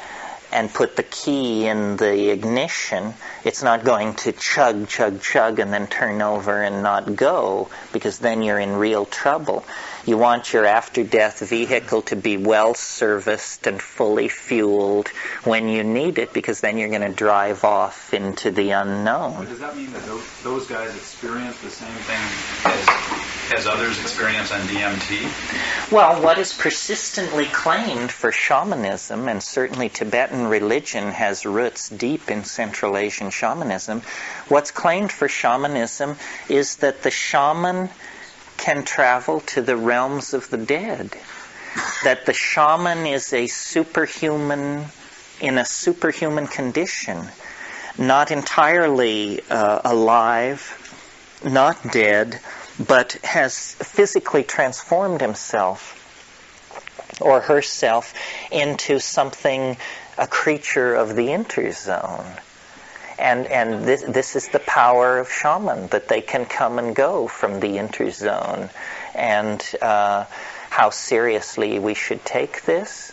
and put the key in the ignition, it's not going to chug, chug, chug and then turn over and not go, because then you're in real trouble. You want your after-death vehicle to be well-serviced and fully fueled when you need it, because then you're going to drive off into the unknown. Does that mean that those guys experience the same thing as others experience on DMT? Well, what is persistently claimed for shamanism, and certainly Tibetan religion has roots deep in Central Asian shamanism, what's claimed for shamanism is that the shaman can travel to the realms of the dead. That the shaman is a superhuman, in a superhuman condition, not entirely alive, not dead, but has physically transformed himself or herself into something, a creature of the interzone. And this is the power of shaman, that they can come and go from the interzone. And how seriously we should take this?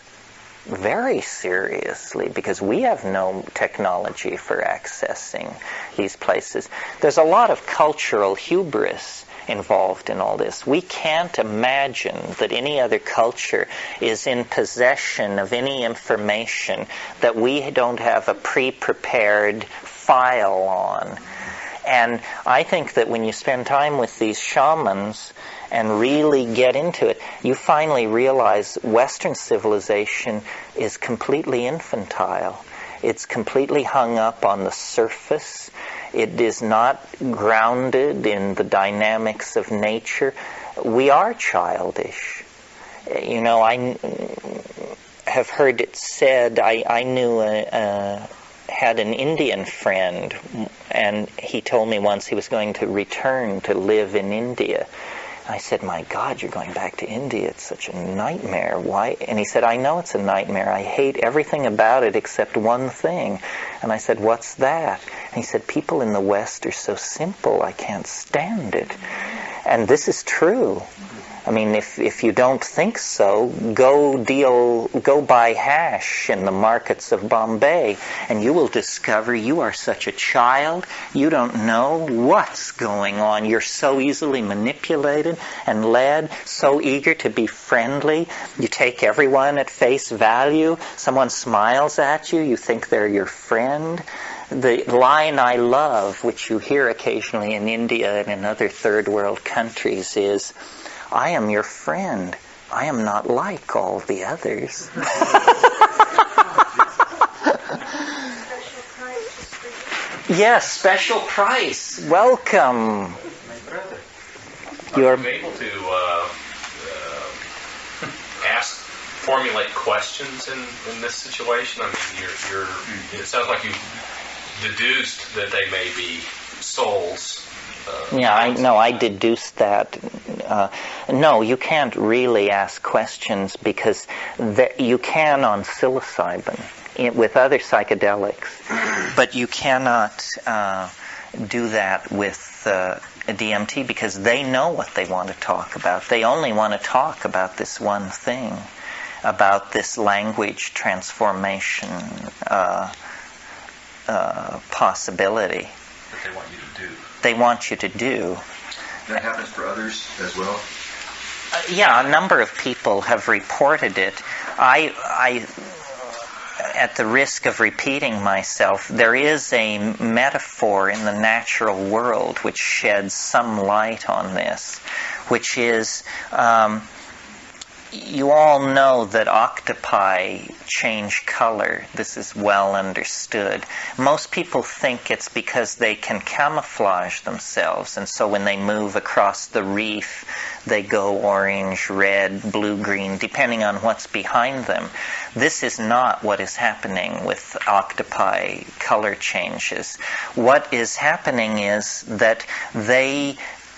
Very seriously, because we have no technology for accessing these places. There's a lot of cultural hubris involved in all this. We can't imagine that any other culture is in possession of any information that we don't have a pre-prepared file on. And I think that when you spend time with these shamans and really get into it, you finally realize Western civilization is completely infantile. It's completely hung up on the surface. It is not grounded in the dynamics of nature. We are childish. You know, I have heard it said, I knew had an Indian friend, and he told me once he was going to return to live in India. I said, my God, you're going back to India. It's such a nightmare. Why? And he said, I know it's a nightmare. I hate everything about it except one thing. And I said, what's that? And he said, people in the West are so simple. I can't stand it. And this is true. I mean, if you don't think so, go buy hash in the markets of Bombay, and you will discover you are such a child. You don't know what's going on. You're so easily manipulated and led, so eager to be friendly. You take everyone at face value. Someone smiles at you, you think they're your friend. The line I love, which you hear occasionally in India and in other third world countries, is, I am your friend. I am not like all the others. Yes, special price. Welcome. Are you able to formulate questions in this situation? I mean, it sounds like you deduced that they may be souls. I deduced that. No, you can't really ask questions because you can on psilocybin with other psychedelics, but you cannot do that with DMT because they know what they want to talk about. They only want to talk about this one thing, about this language transformation possibility. That they want you to do. They want you to do. That happens for others as well? A number of people have reported it. I at the risk of repeating myself, there is a metaphor in the natural world which sheds some light on this, which is, you all know that octopi change color. This is well understood. Most people think it's because they can camouflage themselves, and so when they move across the reef, they go orange, red, blue-green, depending on what's behind them. This is not what is happening with octopi color changes. What is happening is that they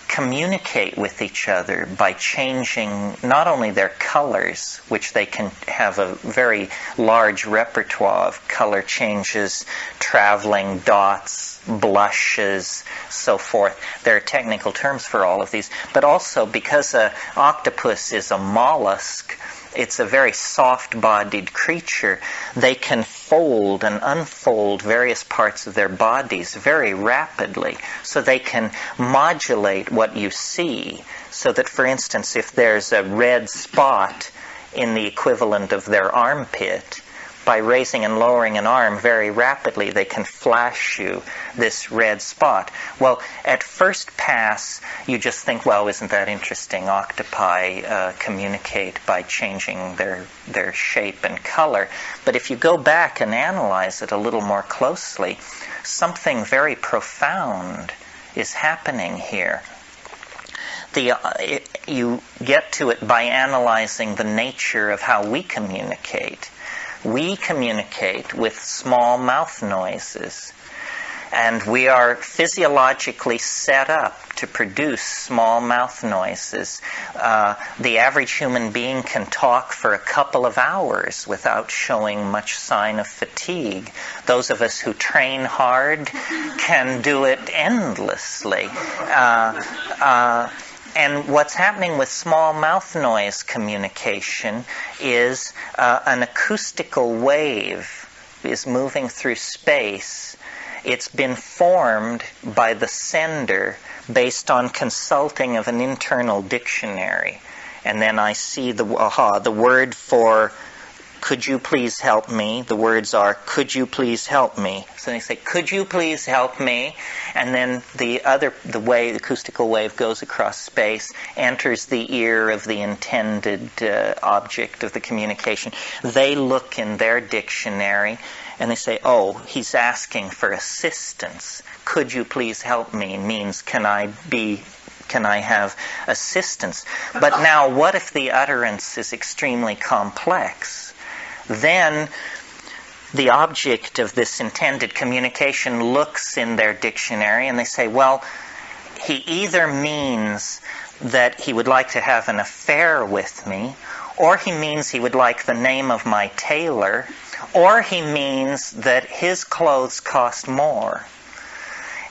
communicate with each other by changing not only their colors, which they can have a very large repertoire of color changes, traveling dots, blushes, so forth. There are technical terms for all of these, but also because an octopus is a mollusk, it's a very soft-bodied creature, they can fold and unfold various parts of their bodies very rapidly. So they can modulate what you see. So that, for instance, if there's a red spot in the equivalent of their armpit, by raising and lowering an arm very rapidly, they can flash you this red spot. Well, at first pass, you just think, well, isn't that interesting? Octopi communicate by changing their shape and color. But if you go back and analyze it a little more closely, something very profound is happening here. You get to it by analyzing the nature of how we communicate. We communicate with small mouth noises, and we are physiologically set up to produce small mouth noises. The average human being can talk for a couple of hours without showing much sign of fatigue. Those of us who train hard can do it endlessly. And what's happening with small mouth noise communication is an acoustical wave is moving through space. It's been formed by the sender based on consulting of an internal dictionary. And then I see the word for could you please help me? The words are, could you please help me? So they say, could you please help me? And then the acoustical wave goes across space, enters the ear of the intended object of the communication. They look in their dictionary and they say, oh, he's asking for assistance. Could you please help me means can I have assistance? But now what if the utterance is extremely complex? Then the object of this intended communication looks in their dictionary and they say, well, he either means that he would like to have an affair with me, or he means he would like the name of my tailor, or he means that his clothes cost more.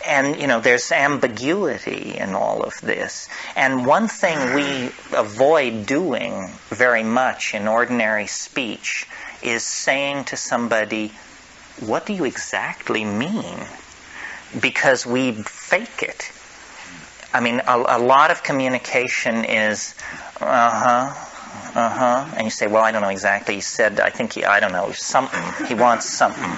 And, there's ambiguity in all of this. And one thing we avoid doing very much in ordinary speech is saying to somebody, what do you exactly mean? Because we fake it. I mean, a lot of communication is, and you say, well, I don't know exactly. He said, something. He wants something.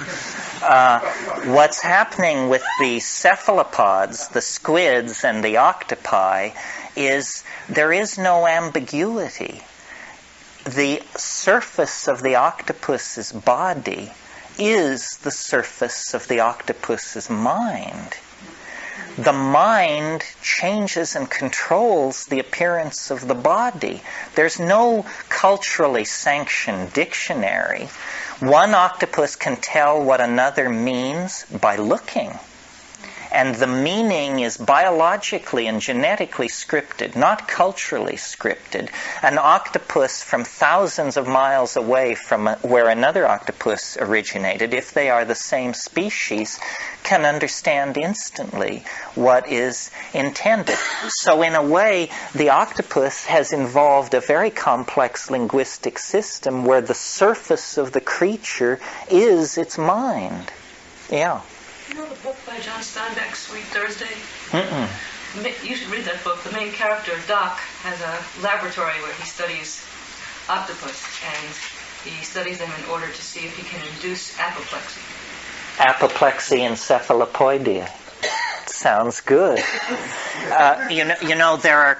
What's happening with the cephalopods, the squids and the octopi, is there is no ambiguity. The surface of the octopus's body is the surface of the octopus's mind. The mind changes and controls the appearance of the body. There's no culturally sanctioned dictionary. One octopus can tell what another means by looking. And the meaning is biologically and genetically scripted, not culturally scripted. An octopus from thousands of miles away from where another octopus originated, if they are the same species, can understand instantly what is intended. So in a way, the octopus has involved a very complex linguistic system where the surface of the creature is its mind. Yeah. You know the book by John Steinbeck, Sweet Thursday? Mm-mm. You should read that book. The main character, Doc, has a laboratory where he studies octopus, and he studies them in order to see if he can induce apoplexy. Apoplexy encephalopoidia. Sounds good. You know, there are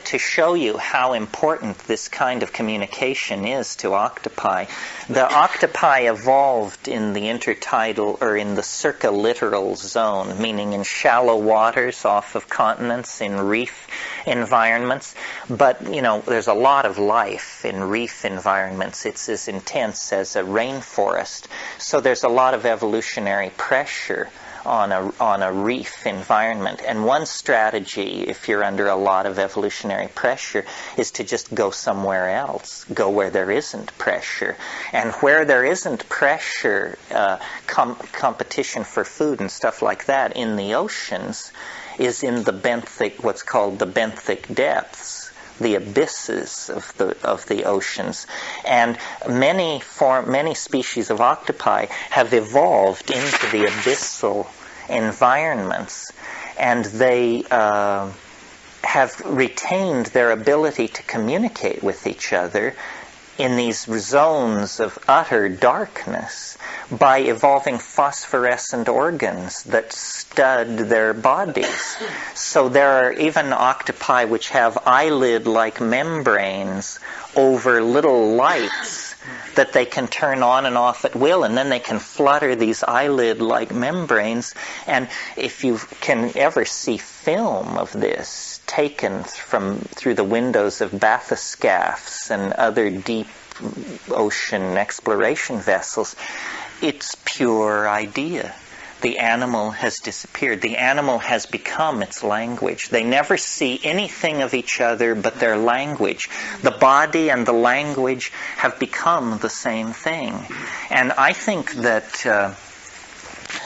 to show you how important this kind of communication is to octopi. The octopi evolved in the intertidal or in the circulittoral zone, meaning in shallow waters off of continents, in reef environments. But, you know, there's a lot of life in reef environments. It's as intense as a rainforest. So there's a lot of evolutionary pressure on a reef environment. And one strategy, if you're under a lot of evolutionary pressure, is to just go somewhere else, go where there isn't pressure. And where there isn't pressure, competition for food and stuff like that in the oceans is in the benthic, what's called the benthic depths, the abysses of the oceans. And many species of octopi have evolved into the abyssal environments, and they have retained their ability to communicate with each other in these zones of utter darkness by evolving phosphorescent organs that stud their bodies. So there are even octopi which have eyelid-like membranes over little lights that they can turn on and off at will, and then they can flutter these eyelid-like membranes. And if you can ever see film of this taken through the windows of bathyscaphs and other deep ocean exploration vessels, it's pure idea. The animal has disappeared. The animal has become its language. They never see anything of each other but their language. The body and the language have become the same thing. And I think that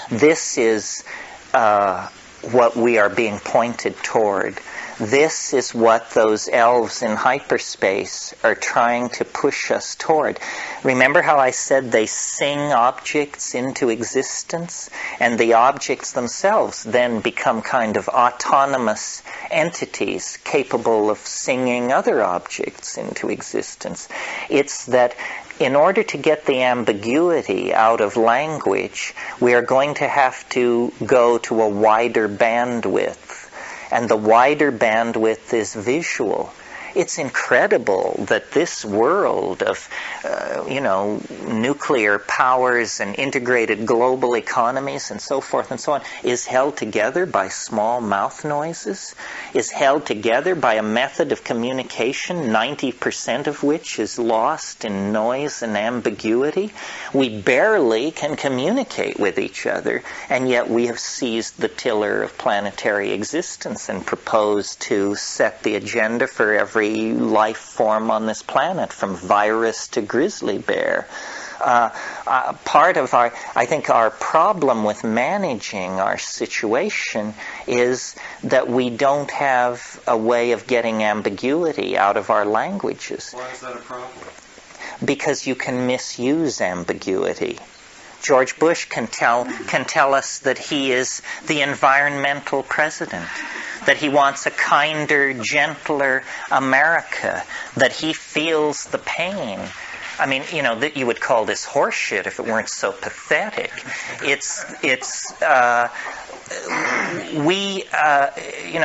this is what we are being pointed toward. This is what those elves in hyperspace are trying to push us toward. Remember how I said they sing objects into existence, and the objects themselves then become kind of autonomous entities capable of singing other objects into existence. It's that in order to get the ambiguity out of language, we are going to have to go to a wider bandwidth. And the wider bandwidth is visual. It's incredible that this world of, nuclear powers and integrated global economies and so forth and so on is held together by small mouth noises, is held together by a method of communication, 90% of which is lost in noise and ambiguity. We barely can communicate with each other, and yet we have seized the tiller of planetary existence and propose to set the agenda for every life form on this planet, from virus to grizzly bear. Part of our problem with managing our situation is that we don't have a way of getting ambiguity out of our languages. Why is that a problem? Because you can misuse ambiguity. George Bush can tell us that he is the environmental president, that he wants a kinder, gentler America, that he feels the pain. I mean, that you would call this horseshit if it weren't so pathetic.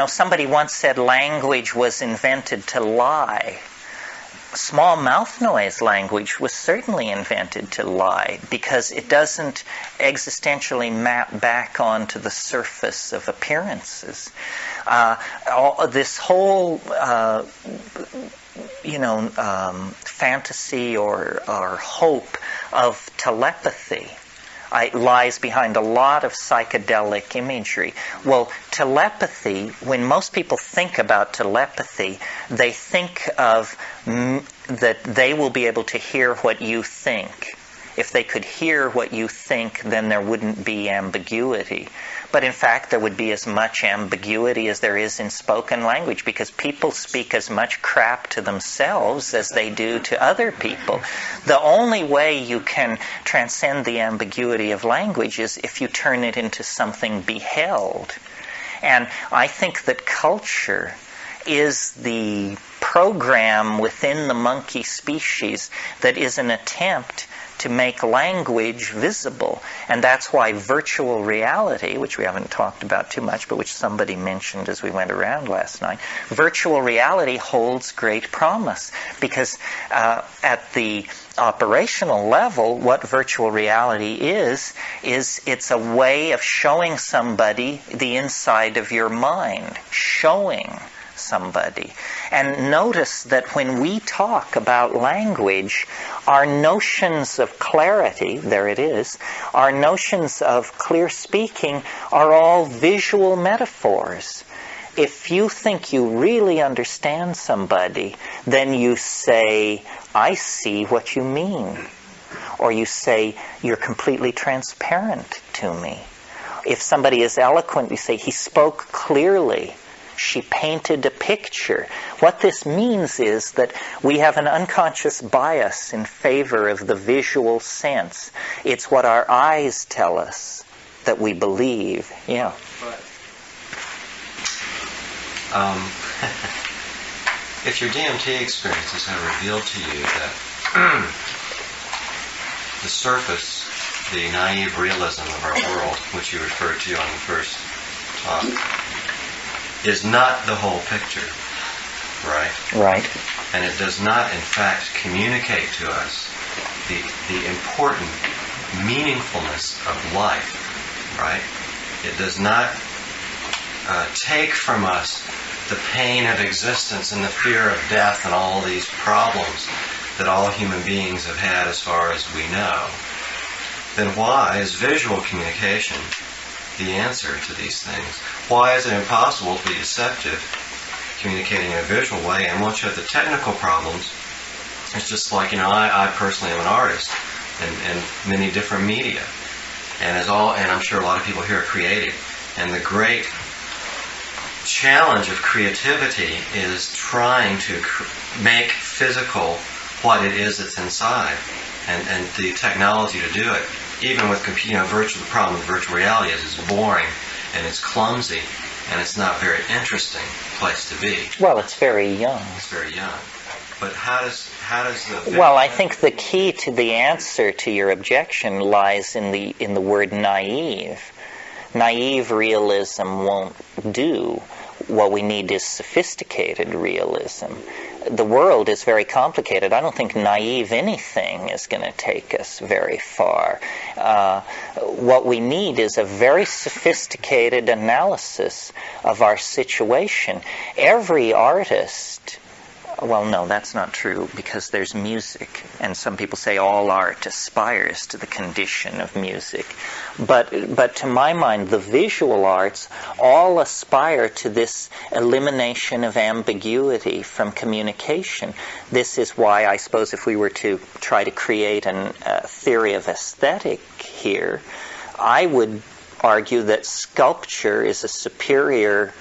Somebody once said language was invented to lie. small mouth noise language was certainly invented to lie because it doesn't existentially map back onto the surface of appearances. This whole, fantasy or hope of telepathy lies behind a lot of psychedelic imagery. Well, telepathy, when most people think about telepathy, they think of that they will be able to hear what you think. If they could hear what you think, then there wouldn't be ambiguity. But in fact, there would be as much ambiguity as there is in spoken language, because people speak as much crap to themselves as they do to other people. The only way you can transcend the ambiguity of language is if you turn it into something beheld. And I think that culture is the program within the monkey species that is an attempt to make language visible. And that's why virtual reality, which we haven't talked about too much, but which somebody mentioned as we went around last night, virtual reality holds great promise. Because at the operational level, what virtual reality is it's a way of showing somebody the inside of your mind, showing somebody. And notice that when we talk about language, our notions of clarity, there it is, our notions of clear speaking are all visual metaphors. If you think you really understand somebody, then you say, I see what you mean. Or you say, you're completely transparent to me. If somebody is eloquent, you say, he spoke clearly. She painted a picture. What this means is that we have an unconscious bias in favor of the visual sense. It's what our eyes tell us that we believe. Yeah. If your DMT experiences have revealed to you that the surface, the naive realism of our world, which you referred to on the first talk, is not the whole picture, right? Right. And it does not, in fact, communicate to us the important meaningfulness of life, right? It does not take from us the pain of existence and the fear of death and all these problems that all human beings have had as far as we know. Then why is visual communication the answer to these things? Why is it impossible to be deceptive communicating in a visual way? And once you have the technical problems, it's just like, I personally am an artist in many different media. And I'm sure a lot of people here are creative. And the great challenge of creativity is trying to make physical what it is that's inside. And the technology to do it, even with the problem with virtual reality is it's boring and it's clumsy and it's not a very interesting place to be. Well, it's very young. It's very young. But how does the... Well, I think the key to the answer to your objection lies in the word naive. Naive realism won't do. What we need is sophisticated realism. The world is very complicated. I don't think naive anything is going to take us very far. What we need is a very sophisticated analysis of our situation. Every artist... Well, no, that's not true, because there's music, and some people say all art aspires to the condition of music. But to my mind, the visual arts all aspire to this elimination of ambiguity from communication. This is why I suppose if we were to try to create a theory of aesthetic here, I would argue that sculpture is a superior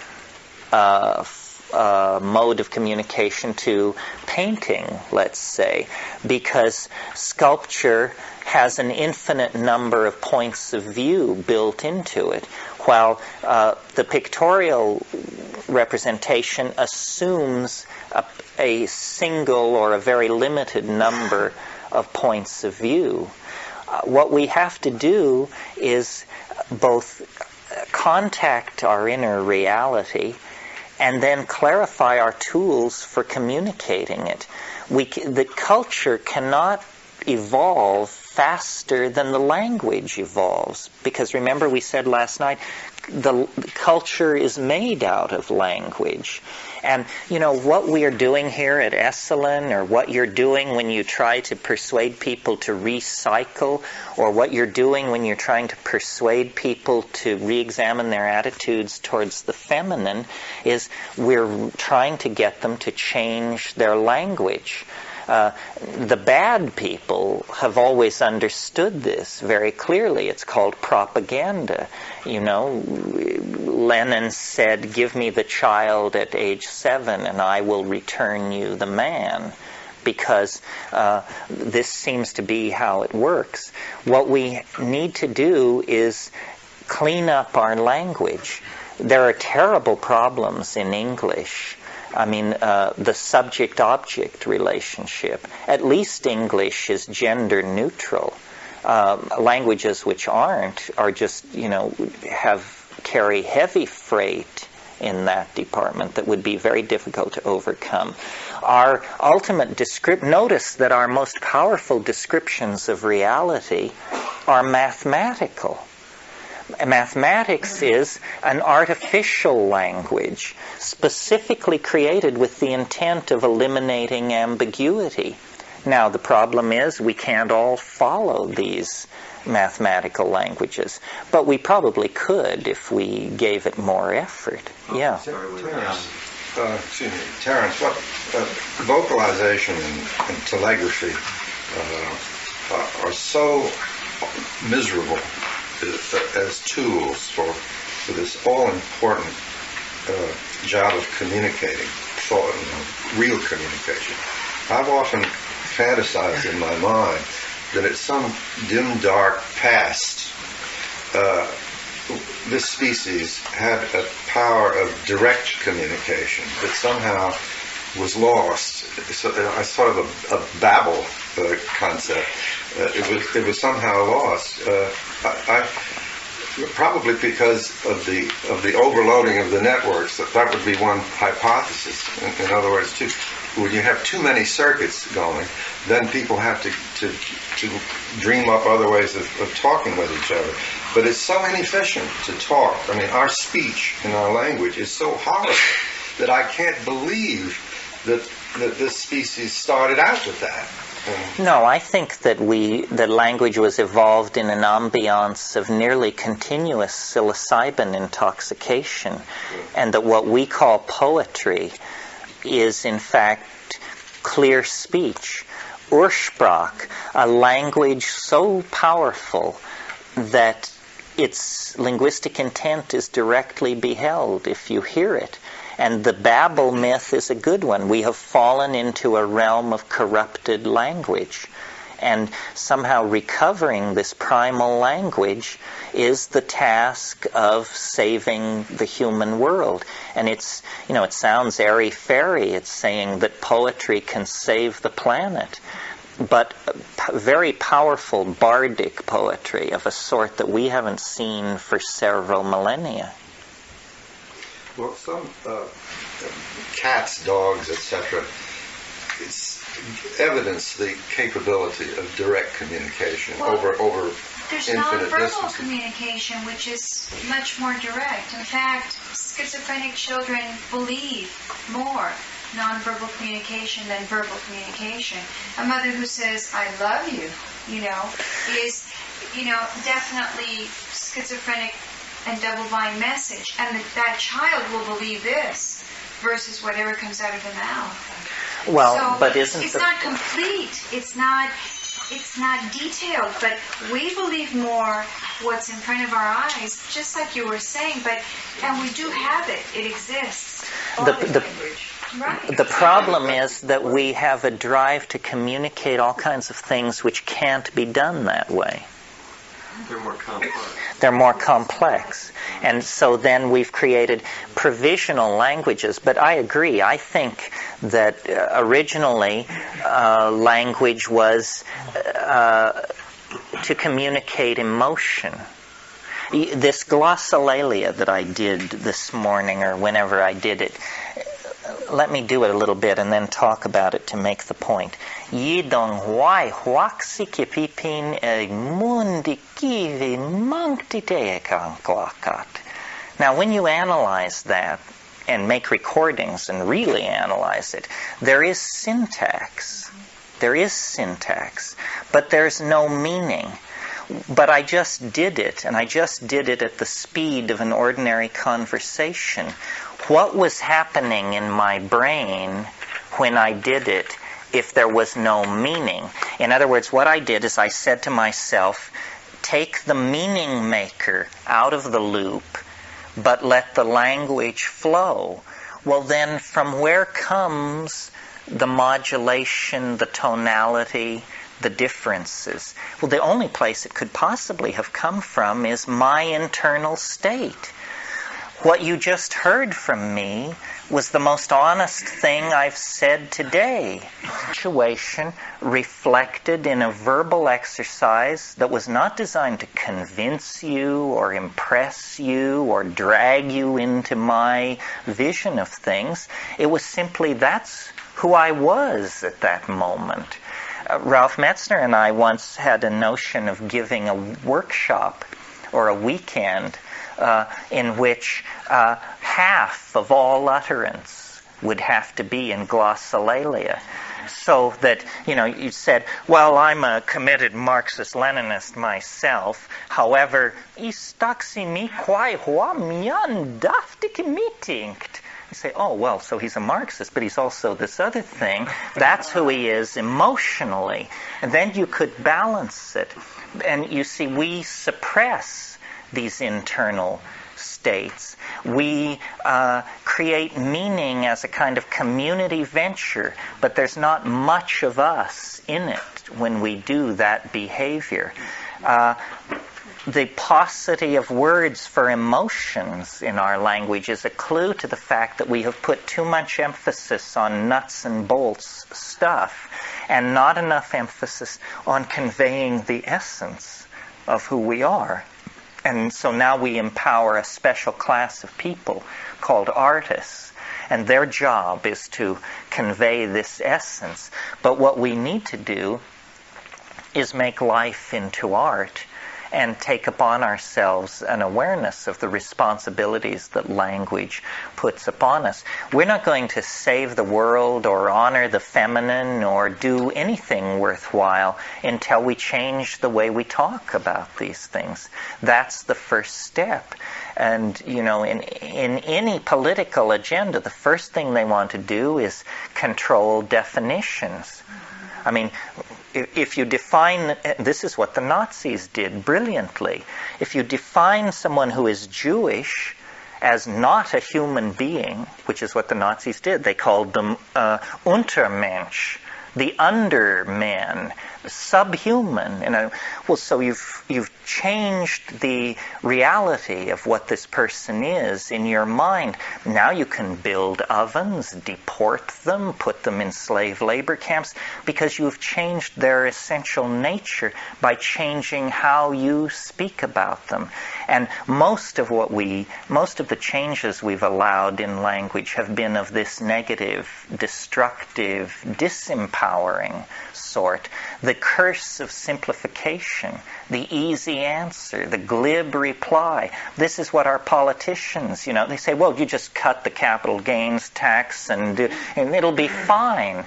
mode of communication to painting, let's say, because sculpture has an infinite number of points of view built into it, while the pictorial representation assumes a single or a very limited number of points of view. What we have to do is both contact our inner reality and then clarify our tools for communicating it. The culture cannot evolve faster than the language evolves, because remember we said last night the culture is made out of language. And what we are doing here at Esalen, or what you're doing when you try to persuade people to recycle, or what you're doing when you're trying to persuade people to re-examine their attitudes towards the feminine, is we're trying to get them to change their language. The bad people have always understood this very clearly. It's called propaganda. Lenin said, "Give me the child at age 7 and I will return you the man," because this seems to be how it works. What we need to do is clean up our language. There are terrible problems in English. I mean, the subject-object relationship. At least English is gender neutral. Languages which aren't are just, carry heavy freight in that department that would be very difficult to overcome. Our ultimate notice that our most powerful descriptions of reality are mathematical. Mathematics is an artificial language specifically created with the intent of eliminating ambiguity. Now, the problem is we can't all follow these mathematical languages, but we probably could if we gave it more effort. Yeah. Terence, what vocalization and telegraphy are so miserable as tools for this all-important job of communicating, real communication. I've often fantasized in my mind that at some dim, dark past, this species had a power of direct communication that somehow was lost. So, I sort of a Babel concept. It was somehow lost. Probably because of the overloading of the networks. That would be one hypothesis. In other words, when you have too many circuits going, then people have to dream up other ways of talking with each other. But it's so inefficient to talk. I mean, our speech and our language is so horrible that I can't believe that this species started out with that. No, I think that language was evolved in an ambiance of nearly continuous psilocybin intoxication, and that what we call poetry is in fact clear speech. Ursprach, a language so powerful that its linguistic intent is directly beheld if you hear it. And the Babel myth is a good one. We have fallen into a realm of corrupted language. And somehow recovering this primal language is the task of saving the human world. And it's, it sounds airy-fairy. It's saying that poetry can save the planet. But very powerful bardic poetry of a sort that we haven't seen for several millennia. Well, some cats, dogs, etc., evidence the capability of direct communication over there's infinite nonverbal distances. communication, which is much more direct. In fact, schizophrenic children believe more nonverbal communication than verbal communication. A mother who says, "I love you," is, definitely schizophrenic and double-blind message, and that child will believe this versus whatever comes out of the mouth. Well, so but isn't it's not complete. It's not detailed, but we believe more what's in front of our eyes, just like you were saying. And we do have it. It exists. The problem is that we have a drive to communicate all kinds of things which can't be done that way. They're more complex. And so then we've created provisional languages. But I agree. I think that originally language was to communicate emotion. This glossolalia that I did this morning or whenever I did it, let me do it a little bit and then talk about it to make the point. Yidong huai huaxi kipipin e mundi kivi mangtiteekanklakat. Now, when you analyze that and make recordings and really analyze it, there is syntax. There is syntax, but there's no meaning. But I just did it, and I just did it at the speed of an ordinary conversation. What was happening in my brain when I did it if there was no meaning? In other words, what I did is I said to myself, take the meaning maker out of the loop, but let the language flow. Well, then, from where comes the modulation, the tonality, the differences? Well, the only place it could possibly have come from is my internal state. What you just heard from me was the most honest thing I've said today. Situation reflected in a verbal exercise that was not designed to convince you or impress you or drag you into my vision of things. It was simply that's who I was at that moment. Ralph Metzner and I once had a notion of giving a workshop or a weekend in which half of all utterance would have to be in glossolalia. So that, you said, well, I'm a committed Marxist-Leninist myself. However, istaksimi kwai hua mian daftik meetingt. You say, oh, well, so he's a Marxist, but he's also this other thing. That's who he is emotionally. And then you could balance it. And you see, we suppress these internal states. We create meaning as a kind of community venture, but there's not much of us in it when we do that behavior. The paucity of words for emotions in our language is a clue to the fact that we have put too much emphasis on nuts and bolts stuff and not enough emphasis on conveying the essence of who we are. And so now we empower a special class of people called artists, and their job is to convey this essence. But what we need to do is make life into art and take upon ourselves an awareness of the responsibilities that language puts upon us. We're not going to save the world or honor the feminine or do anything worthwhile until we change the way we talk about these things. That's the first step. And, in any political agenda, the first thing they want to do is control definitions. I mean, if you define, this is what the Nazis did brilliantly. If you define someone who is Jewish as not a human being, which is what the Nazis did, they called them Untermensch, the underman, subhuman. Well, so you've changed the reality of what this person is in your mind. Now you can build ovens, deport them, put them in slave labor camps, because you've changed their essential nature by changing how you speak about them. And most of the changes we've allowed in language have been of this negative, destructive, disempowering sort. The curse of simplification, the easy answer, the glib reply. This is what our politicians, they say, well, you just cut the capital gains tax and it'll be fine.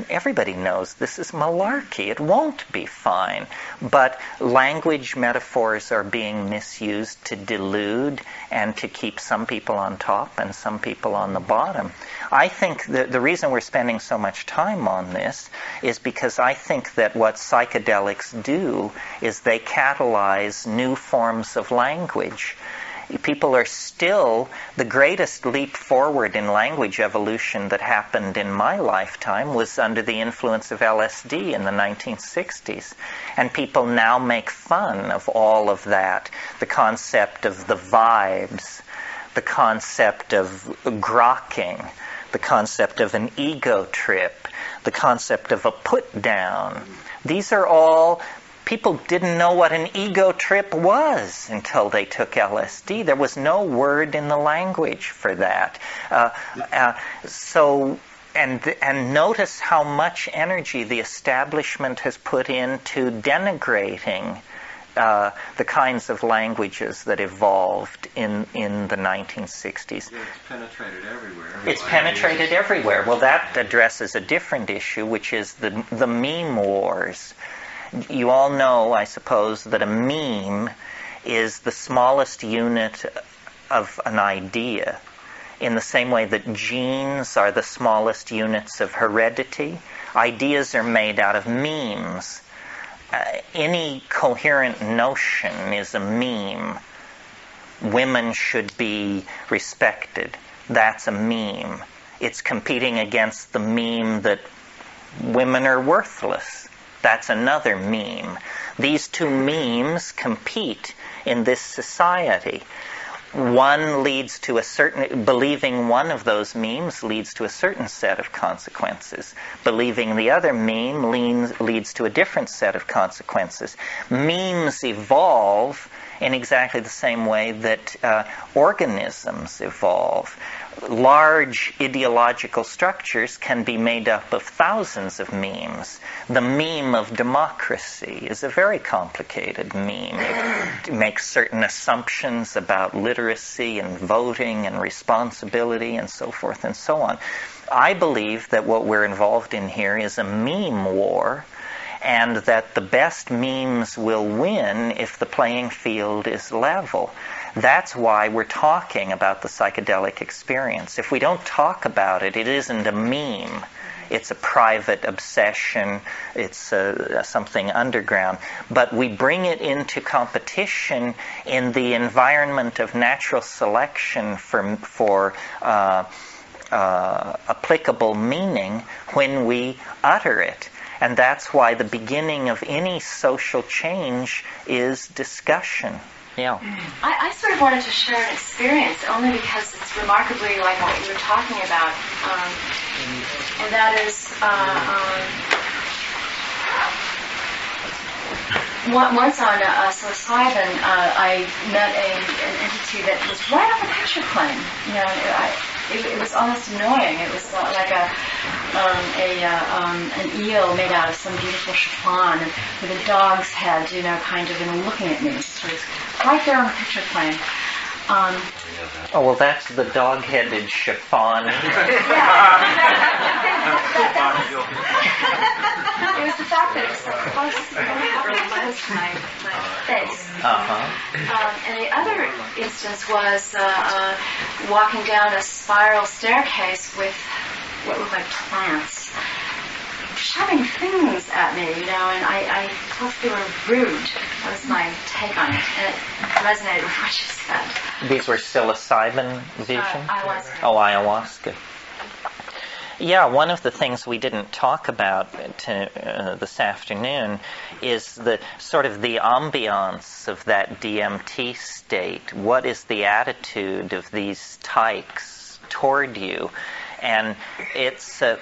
Everybody knows this is malarkey. It won't be fine. But language metaphors are being misused to delude and to keep some people on top and some people on the bottom. I think that the reason we're spending so much time on this is because I think that what psychedelics do is they catalyze new forms of language. People are still, the greatest leap forward in language evolution that happened in my lifetime was under the influence of LSD in the 1960s. And people now make fun of all of that. The concept of the vibes, the concept of grokking, the concept of an ego trip, the concept of a put down. These are all People didn't know what an ego trip was until they took LSD. There was no word in the language for that. And notice how much energy the establishment has put into denigrating the kinds of languages that evolved in the 1960s. Yeah, it's penetrated everywhere. It's penetrated everywhere. Well, that addresses a different issue, which is the meme wars. You all know, I suppose, that a meme is the smallest unit of an idea, in the same way that genes are the smallest units of heredity. Ideas are made out of memes. Any coherent notion is a meme. Women should be respected. That's a meme. It's competing against the meme that women are worthless. That's another meme. These two memes compete in this society. One leads to a certain, believing one of those memes leads to a certain set of consequences. Believing the other meme leads to a different set of consequences. Memes evolve in exactly the same way that organisms evolve. Large ideological structures can be made up of thousands of memes. The meme of democracy is a very complicated meme. It makes certain assumptions about literacy and voting and responsibility and so forth and so on. I believe that what we're involved in here is a meme war, and that the best memes will win if the playing field is level. That's why we're talking about the psychedelic experience. If we don't talk about it, it isn't a meme. It's a private obsession. It's something underground. But we bring it into competition in the environment of natural selection for applicable meaning when we utter it. And that's why the beginning of any social change is discussion. Yeah. I sort of wanted to share an experience only because it's remarkably like what you were talking about. And that is, once on Psilocybin, I met an entity that was right on the picture plane. You know, it was almost annoying. It was like an eel made out of some beautiful chiffon with a dog's head, you know, kind of, and looking at me. So it's right there on the picture plane. Oh, well, that's the dog-headed chiffon. It was the fact that it was so close to my face. And the other instance was walking down a spiral staircase with what looked like plants, shoving things at me, you know, and I thought they were rude. That was my take on it, and it resonated with what you said. These were psilocybin visions? Ayahuasca. Oh, ayahuasca. Yeah, one of the things we didn't talk about this afternoon is the sort of the ambiance of that DMT state. What is the attitude of these tykes toward you? And it's a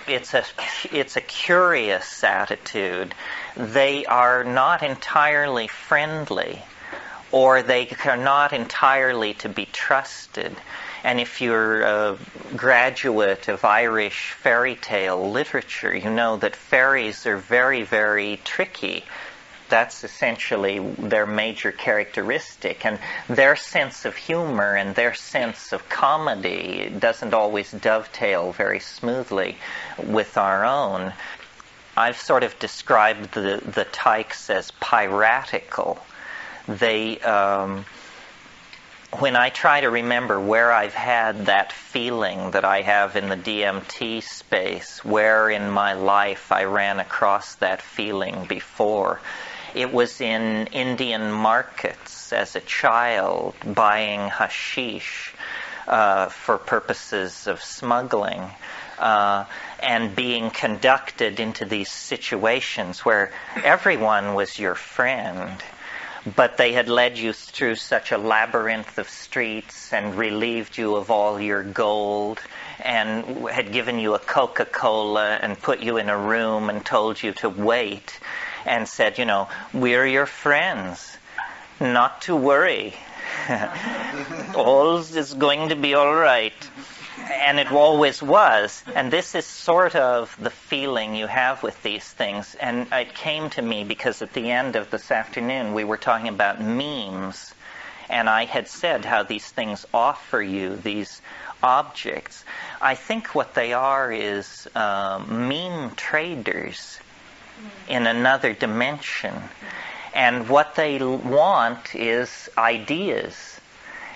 curious attitude. They are not entirely friendly, or they are not entirely to be trusted. And if you're a graduate of Irish fairy tale literature, you know that fairies are very, very tricky. That's essentially their major characteristic. And their sense of humor and their sense of comedy doesn't always dovetail very smoothly with our own. I've sort of described the tykes as piratical. They... when I try to remember where I've had that feeling that I have in the DMT space, where in my life I ran across that feeling before, it was in Indian markets as a child buying hashish for purposes of smuggling, and being conducted into these situations where everyone was your friend. But they had led you through such a labyrinth of streets and relieved you of all your gold and had given you a Coca-Cola and put you in a room and told you to wait. and said, we're your friends, not to worry. All is going to be all right. And it always was. And this is sort of the feeling you have with these things. And it came to me because at the end of this afternoon we were talking about memes. And I had said how these things offer you these objects. I think what they are is meme traders in another dimension. And what they want is ideas.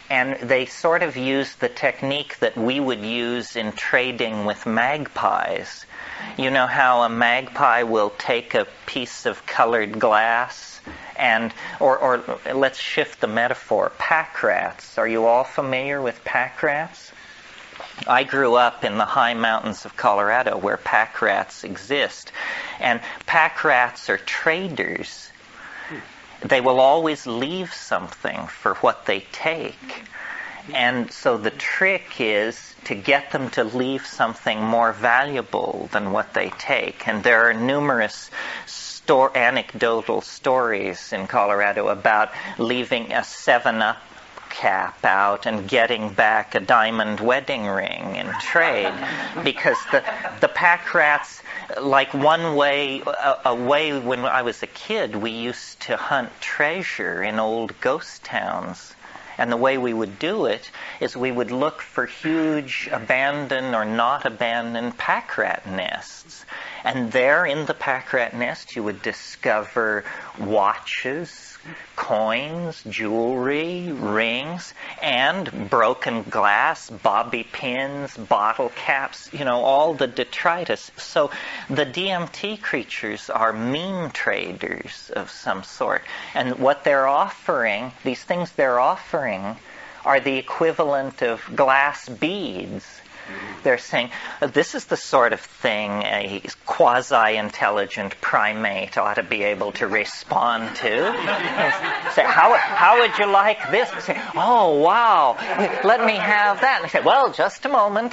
And they sort of use the technique that we would use in trading with magpies. You know how a magpie will take a piece of colored glass and, or let's shift the metaphor, pack rats. Are you all familiar with pack rats? I grew up in the high mountains of Colorado where pack rats exist. And pack rats are traders. They will always leave something for what they take. And so the trick is to get them to leave something more valuable than what they take. And there are numerous anecdotal stories in Colorado about leaving a 7-Up cap out and getting back a diamond wedding ring in trade, because the pack rats, like one way, a way when I was a kid, we used to hunt treasure in old ghost towns. And the way we would do it is we would look for huge abandoned or not abandoned pack rat nests. And there in the pack rat nest you would discover watches, coins, jewelry, rings, and broken glass, bobby pins, bottle caps, all the detritus. So the DMT creatures are meme traders of some sort. And what they're offering, these things they're offering, are the equivalent of glass beads. They're saying, this is the sort of thing a quasi-intelligent primate ought to be able to respond to. Say, how would you like this? Say, oh, wow, let me have that. And they say, well, just a moment.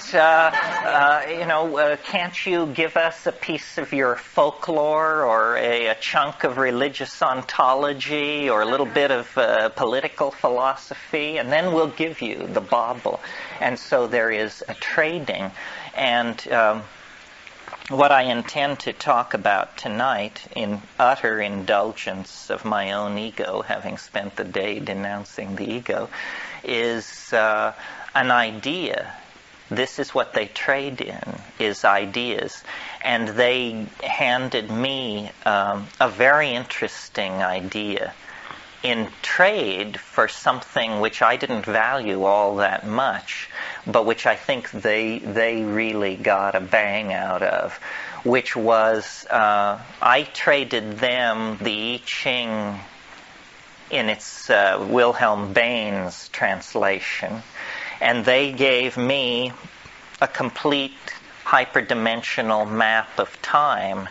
Can't you give us a piece of your folklore or a chunk of religious ontology or a little bit of political philosophy? And then we'll give you the bauble. And so there is a trading. And what I intend to talk about tonight, in utter indulgence of my own ego, having spent the day denouncing the ego, is an idea. This is what they trade in, is ideas. And they handed me a very interesting idea in trade for something which I didn't value all that much, but which I think they really got a bang out of, which was I traded them the I Ching in its Wilhelm Baines translation, and they gave me a complete hyperdimensional map of time.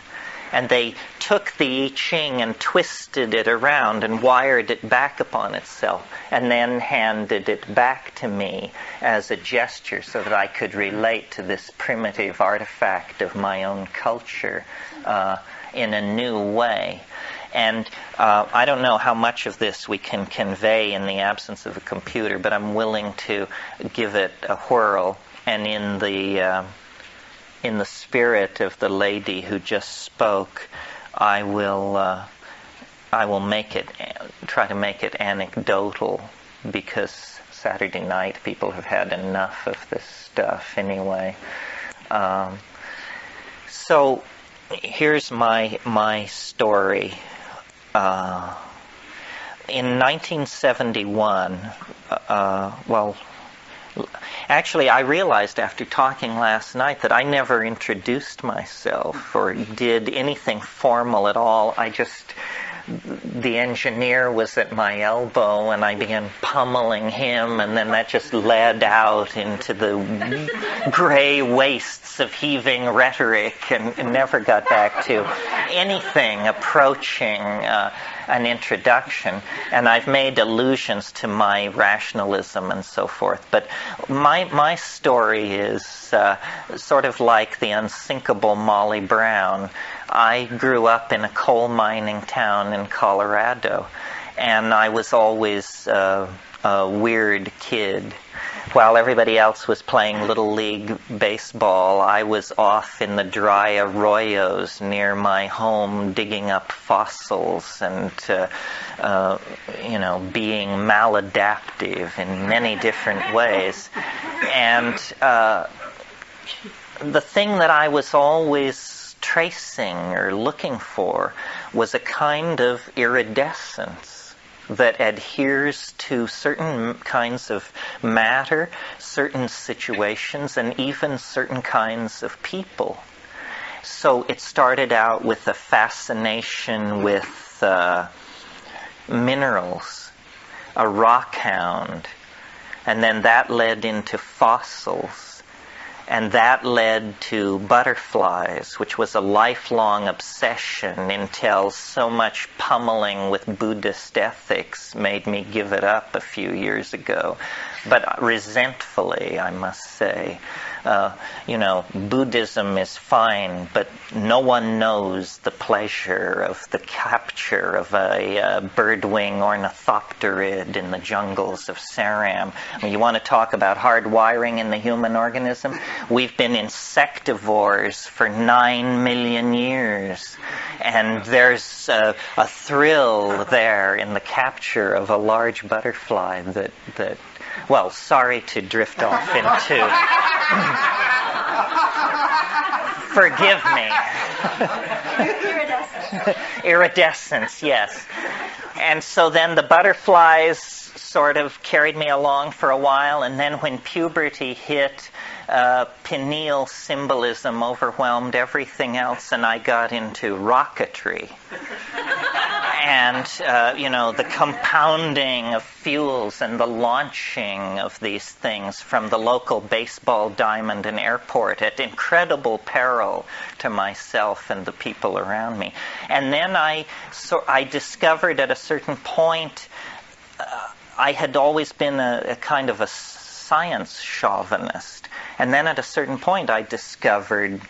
And they took the I Ching and twisted it around and wired it back upon itself, and then handed it back to me as a gesture so that I could relate to this primitive artifact of my own culture in a new way. And I don't know how much of this we can convey in the absence of a computer, but I'm willing to give it a whirl. And in the spirit of the lady who just spoke, I will try to make it anecdotal, because Saturday night people have had enough of this stuff anyway. So here's my story. In 1971, actually, I realized after talking last night that I never introduced myself or did anything formal at all. The engineer was at my elbow and I began pummeling him, and then that just led out into the gray wastes of heaving rhetoric and never got back to anything approaching an introduction. And I've made allusions to my rationalism and so forth. But my story is sort of like the unsinkable Molly Brown. I grew up in a coal mining town in Colorado, and I was always a weird kid. While everybody else was playing Little League baseball, I was off in the dry arroyos near my home digging up fossils and, being maladaptive in many different ways. And the thing that I was always tracing or looking for was a kind of iridescence that adheres to certain kinds of matter, certain situations, and even certain kinds of people. So it started out with a fascination with minerals, a rock hound, and then that led into fossils. And that led to butterflies, which was a lifelong obsession until so much pummeling with Buddhist ethics made me give it up a few years ago. But resentfully, I must say. Buddhism is fine, but no one knows the pleasure of the capture of a birdwing ornithopterid in the jungles of Saram. I mean, you want to talk about hard wiring in the human organism? We've been insectivores for 9 million years. And there's a thrill there in the capture of a large butterfly that well, sorry to drift off into... Forgive me. Iridescence, yes. And so then the butterflies sort of carried me along for a while, and then when puberty hit, pineal symbolism overwhelmed everything else, and I got into rocketry. And, the compounding of fuels and the launching of these things from the local baseball diamond and airport at incredible peril to myself and the people around me. And then I discovered at a certain point, I had always been a kind of a science chauvinist. And then at a certain point I discovered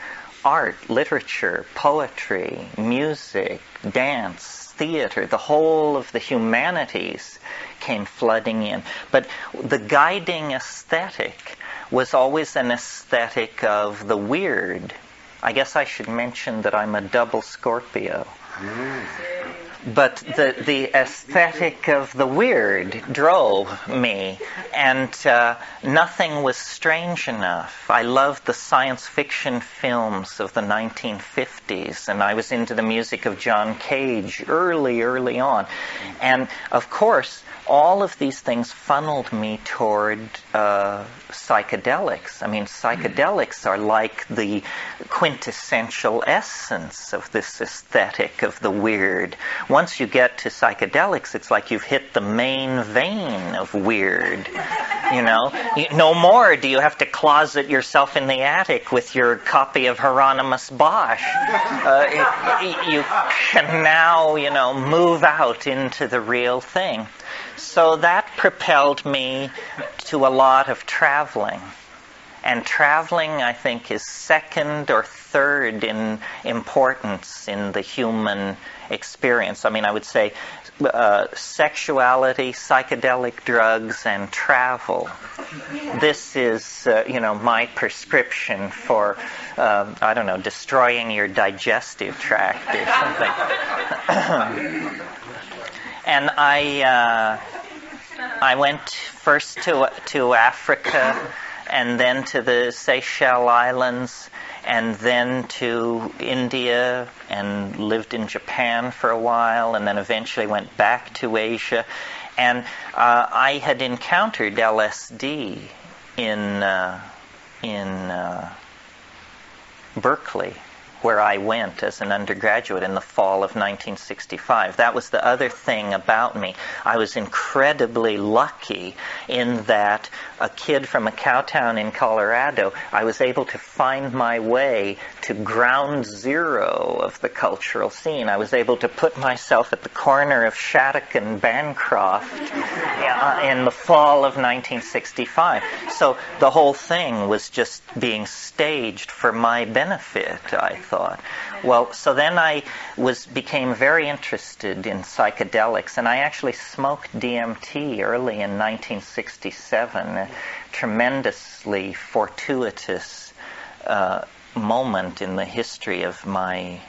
art, literature, poetry, music, dance, theater, the whole of the humanities came flooding in. But the guiding aesthetic was always an aesthetic of the weird. I guess I should mention that I'm a double Scorpio. But the aesthetic of the weird drove me, and nothing was strange enough. I loved the science fiction films of the 1950s, and I was into the music of John Cage early on. And, of course, all of these things funneled me toward psychedelics. I mean, psychedelics are like the quintessential essence of this aesthetic of the weird. Once you get to psychedelics, it's like you've hit the main vein of weird. No more do you have to closet yourself in the attic with your copy of Hieronymus Bosch. You can now, move out into the real thing. So that propelled me to a lot of traveling. And traveling, I think, is second or third in importance in the human experience. I mean, I would say sexuality, psychedelic drugs, and travel. This is, my prescription for, destroying your digestive tract or something. And I went first to Africa, and then to the Seychelles Islands, and then to India, and lived in Japan for a while, and then eventually went back to Asia. And I had encountered LSD in Berkeley, where I went as an undergraduate in the fall of 1965. That was the other thing about me. I was incredibly lucky in that a kid from a cow town in Colorado, I was able to find my way to ground zero of the cultural scene. I was able to put myself at the corner of Shattuck and Bancroft in the fall of 1965. So the whole thing was just being staged for my benefit, I thought. Well, so then I became very interested in psychedelics, and I actually smoked DMT early in 1967, a tremendously fortuitous moment in the history of my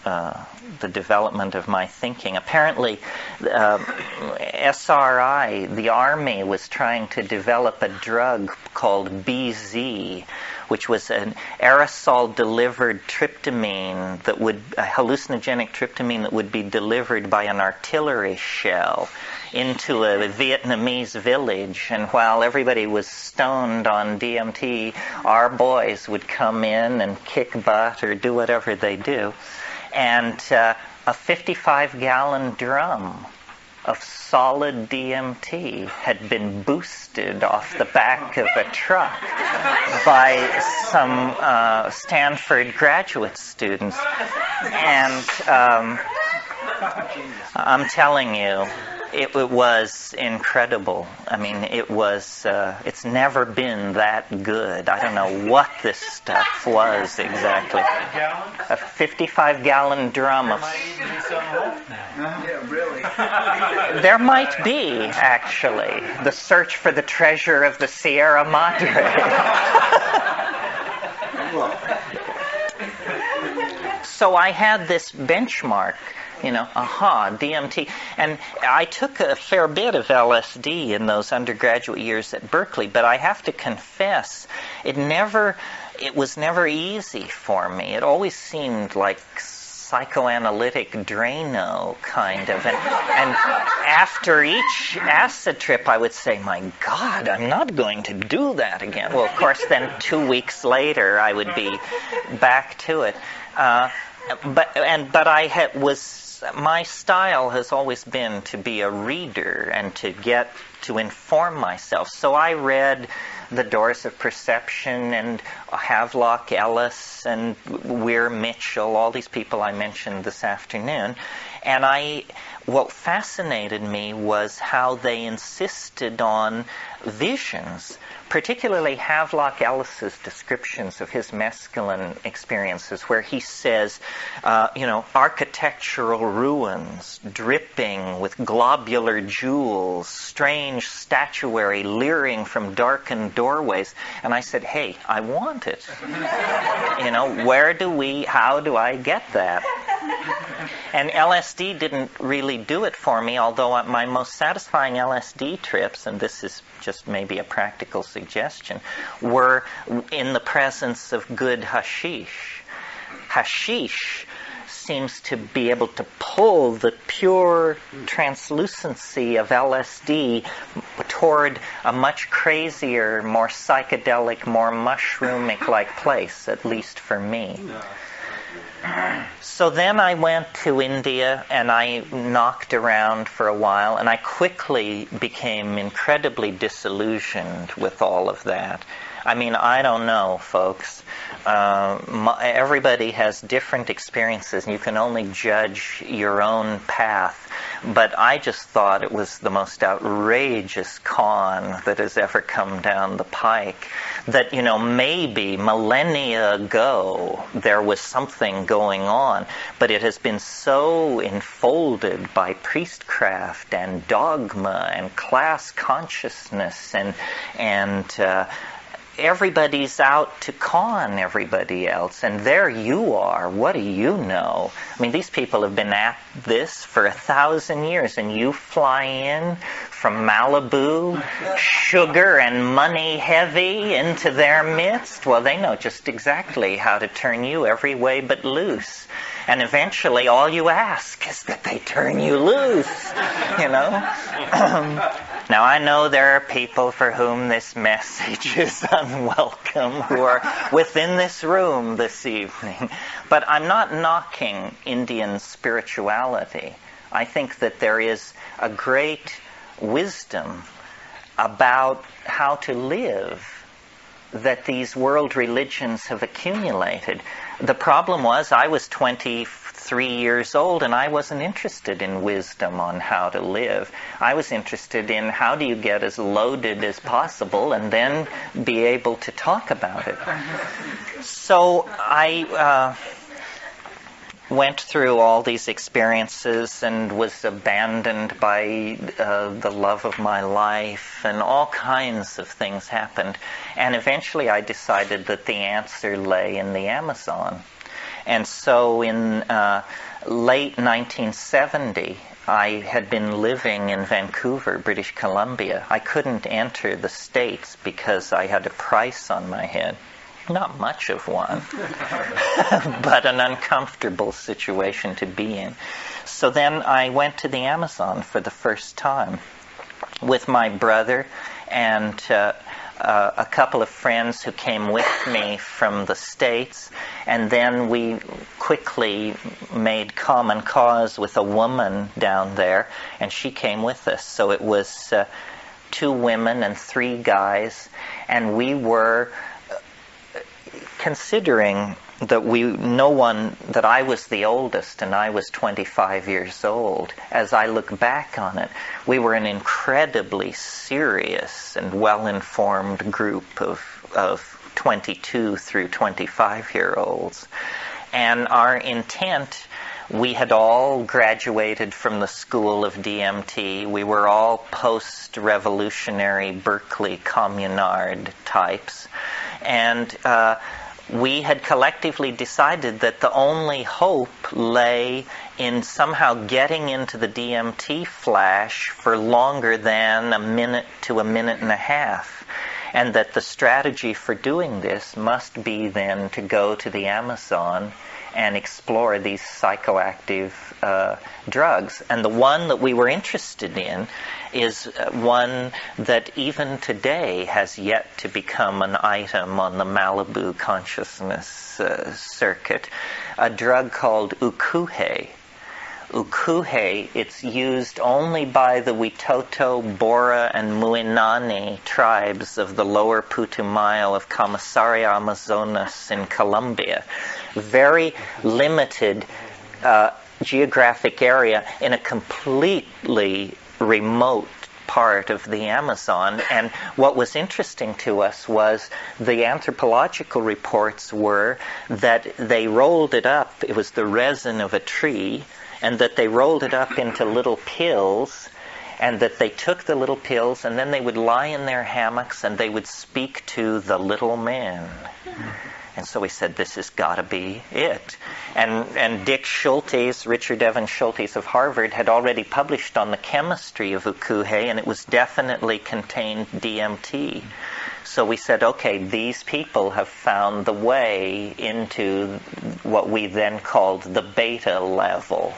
the development of my thinking. Apparently, SRI, the Army, was trying to develop a drug called BZ, which was an aerosol-delivered tryptamine a hallucinogenic tryptamine that would be delivered by an artillery shell into a Vietnamese village. And while everybody was stoned on DMT, our boys would come in and kick butt or do whatever they do. And a 55-gallon drum of solid DMT had been boosted off the back of a truck by some Stanford graduate students. And I'm telling you, it was incredible. I mean, it's never been that good. I don't know what this stuff was exactly. A 55-gallon drum of... Yeah, really. There might be, actually, the search for the treasure of the Sierra Madre. So I had this benchmark, DMT. And I took a fair bit of LSD in those undergraduate years at Berkeley, but I have to confess, it was never easy for me. It always seemed like psychoanalytic Drano, kind of. And after each acid trip, I would say, my God, I'm not going to do that again. Well, of course, then 2 weeks later, I would be back to it. My style has always been to be a reader and to inform myself. So I read The Doors of Perception and Havelock Ellis and Weir Mitchell, all these people I mentioned this afternoon. And what fascinated me was how they insisted on visions, particularly Havelock Ellis's descriptions of his mescaline experiences, where he says, architectural ruins dripping with globular jewels, strange statuary leering from darkened doorways. And I said, hey, I want it. How do I get that? And LSD didn't really do it for me, although my most satisfying LSD trips, and this is just maybe a practical suggestion, were in the presence of good hashish. Hashish seems to be able to pull the pure translucency of LSD toward a much crazier, more psychedelic, more mushroomic-like place, at least for me. So then I went to India and I knocked around for a while, and I quickly became incredibly disillusioned with all of that. I mean, I don't know, folks. Everybody has different experiences, and you can only judge your own path. But I just thought it was the most outrageous con that has ever come down the pike. That, maybe millennia ago there was something going on, but it has been so enfolded by priestcraft and dogma and class consciousness and everybody's out to con everybody else, and there you are. What do you know? I mean, these people have been at this for 1,000 years, and you fly in from Malibu, sugar and money heavy, into their midst. Well, they know just exactly how to turn you every way but loose. And eventually all you ask is that they turn you loose, Now, I know there are people for whom this message is unwelcome, who are within this room this evening. But I'm not knocking Indian spirituality. I think that there is a great wisdom about how to live that these world religions have accumulated. The problem was I was 23 years old and I wasn't interested in wisdom on how to live. I was interested in how do you get as loaded as possible and then be able to talk about it. So went through all these experiences and was abandoned by the love of my life, and all kinds of things happened. And eventually I decided that the answer lay in the Amazon. And so in late 1970, I had been living in Vancouver, British Columbia. I couldn't enter the States because I had a price on my head. Not much of one, but an uncomfortable situation to be in. So then I went to the Amazon for the first time with my brother and a couple of friends who came with me from the States, and then we quickly made common cause with a woman down there, and she came with us. So it was 2 women and 3 guys, and we were considering that I was the oldest and I was 25 years old. As I look back on it, we were an incredibly serious and well-informed group of 22 through 25-year-olds. And our intent, we had all graduated from the school of DMT. We were all post-revolutionary Berkeley communard types. And we had collectively decided that the only hope lay in somehow getting into the DMT flash for longer than a minute to a minute and a half. And that the strategy for doing this must be then to go to the Amazon and explore these psychoactive drugs. And the one that we were interested in is one that even today has yet to become an item on the Malibu consciousness circuit, a drug called ukuhe. Ukuhe, it's used only by the Witoto, Bora, and Muinani tribes of the lower Putumayo of Camasaria, Amazonas in Colombia. Very limited geographic area in a completely remote part of the Amazon. And what was interesting to us was the anthropological reports were that they rolled it up, it was the resin of a tree, and that they rolled it up into little pills, and that they took the little pills and then they would lie in their hammocks and they would speak to the little men. And so we said, this has got to be it. And Dick Schultes, Richard Evan Schultes of Harvard, had already published on the chemistry of ukuhe, and it was definitely contained DMT. So we said, okay, these people have found the way into what we then called the beta level,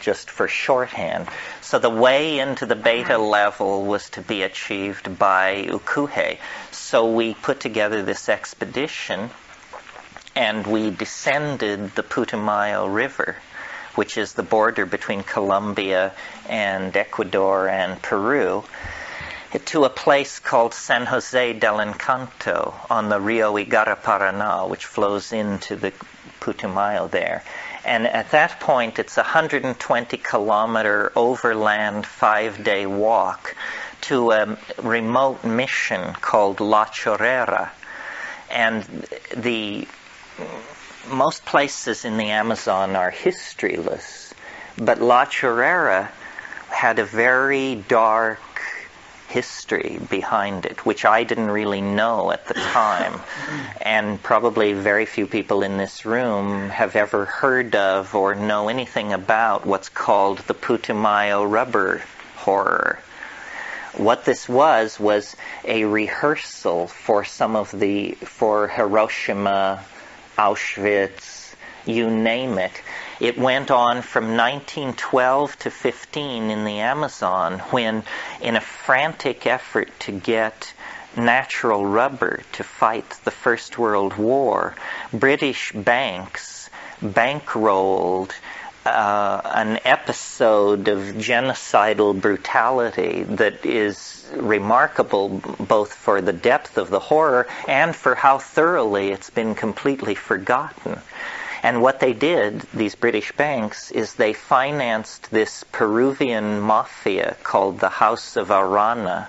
just for shorthand. So the way into the beta level was to be achieved by ukuhe. So we put together this expedition, and we descended the Putumayo River, which is the border between Colombia and Ecuador and Peru, to a place called San Jose del Encanto on the Rio Igaraparaná, which flows into the Putumayo there. And at that point, it's a 120-kilometer overland 5-day walk to a remote mission called La Chorrera. And most places in the Amazon are historyless, but La Chorrera had a very dark history behind it, which I didn't really know at the time. And probably very few people in this room have ever heard of or know anything about what's called the Putumayo rubber horror. What this was a rehearsal for for Hiroshima, Auschwitz, you name it. It went on from 1912 to 15 in the Amazon, when, in a frantic effort to get natural rubber to fight the First World War, British banks bankrolled an episode of genocidal brutality that is remarkable both for the depth of the horror and for how thoroughly it's been completely forgotten. And what they did, these British banks, is they financed this Peruvian mafia called the House of Arana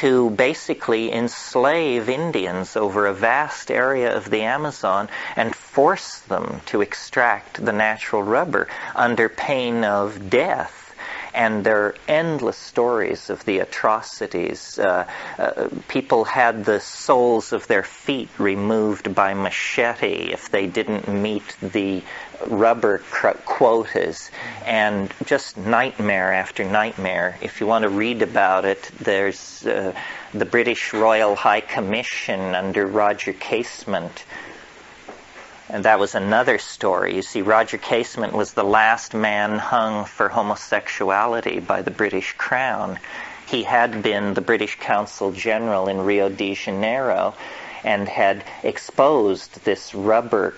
to basically enslave Indians over a vast area of the Amazon and force them to extract the natural rubber under pain of death. And there are endless stories of the atrocities. People had the soles of their feet removed by machete if they didn't meet the rubber quotas, and just nightmare after nightmare. If you want to read about it, there's the British Royal High Commission under Roger Casement. And that was another story. You see, Roger Casement was the last man hung for homosexuality by the British Crown. He had been the British Consul General in Rio de Janeiro and had exposed this rubber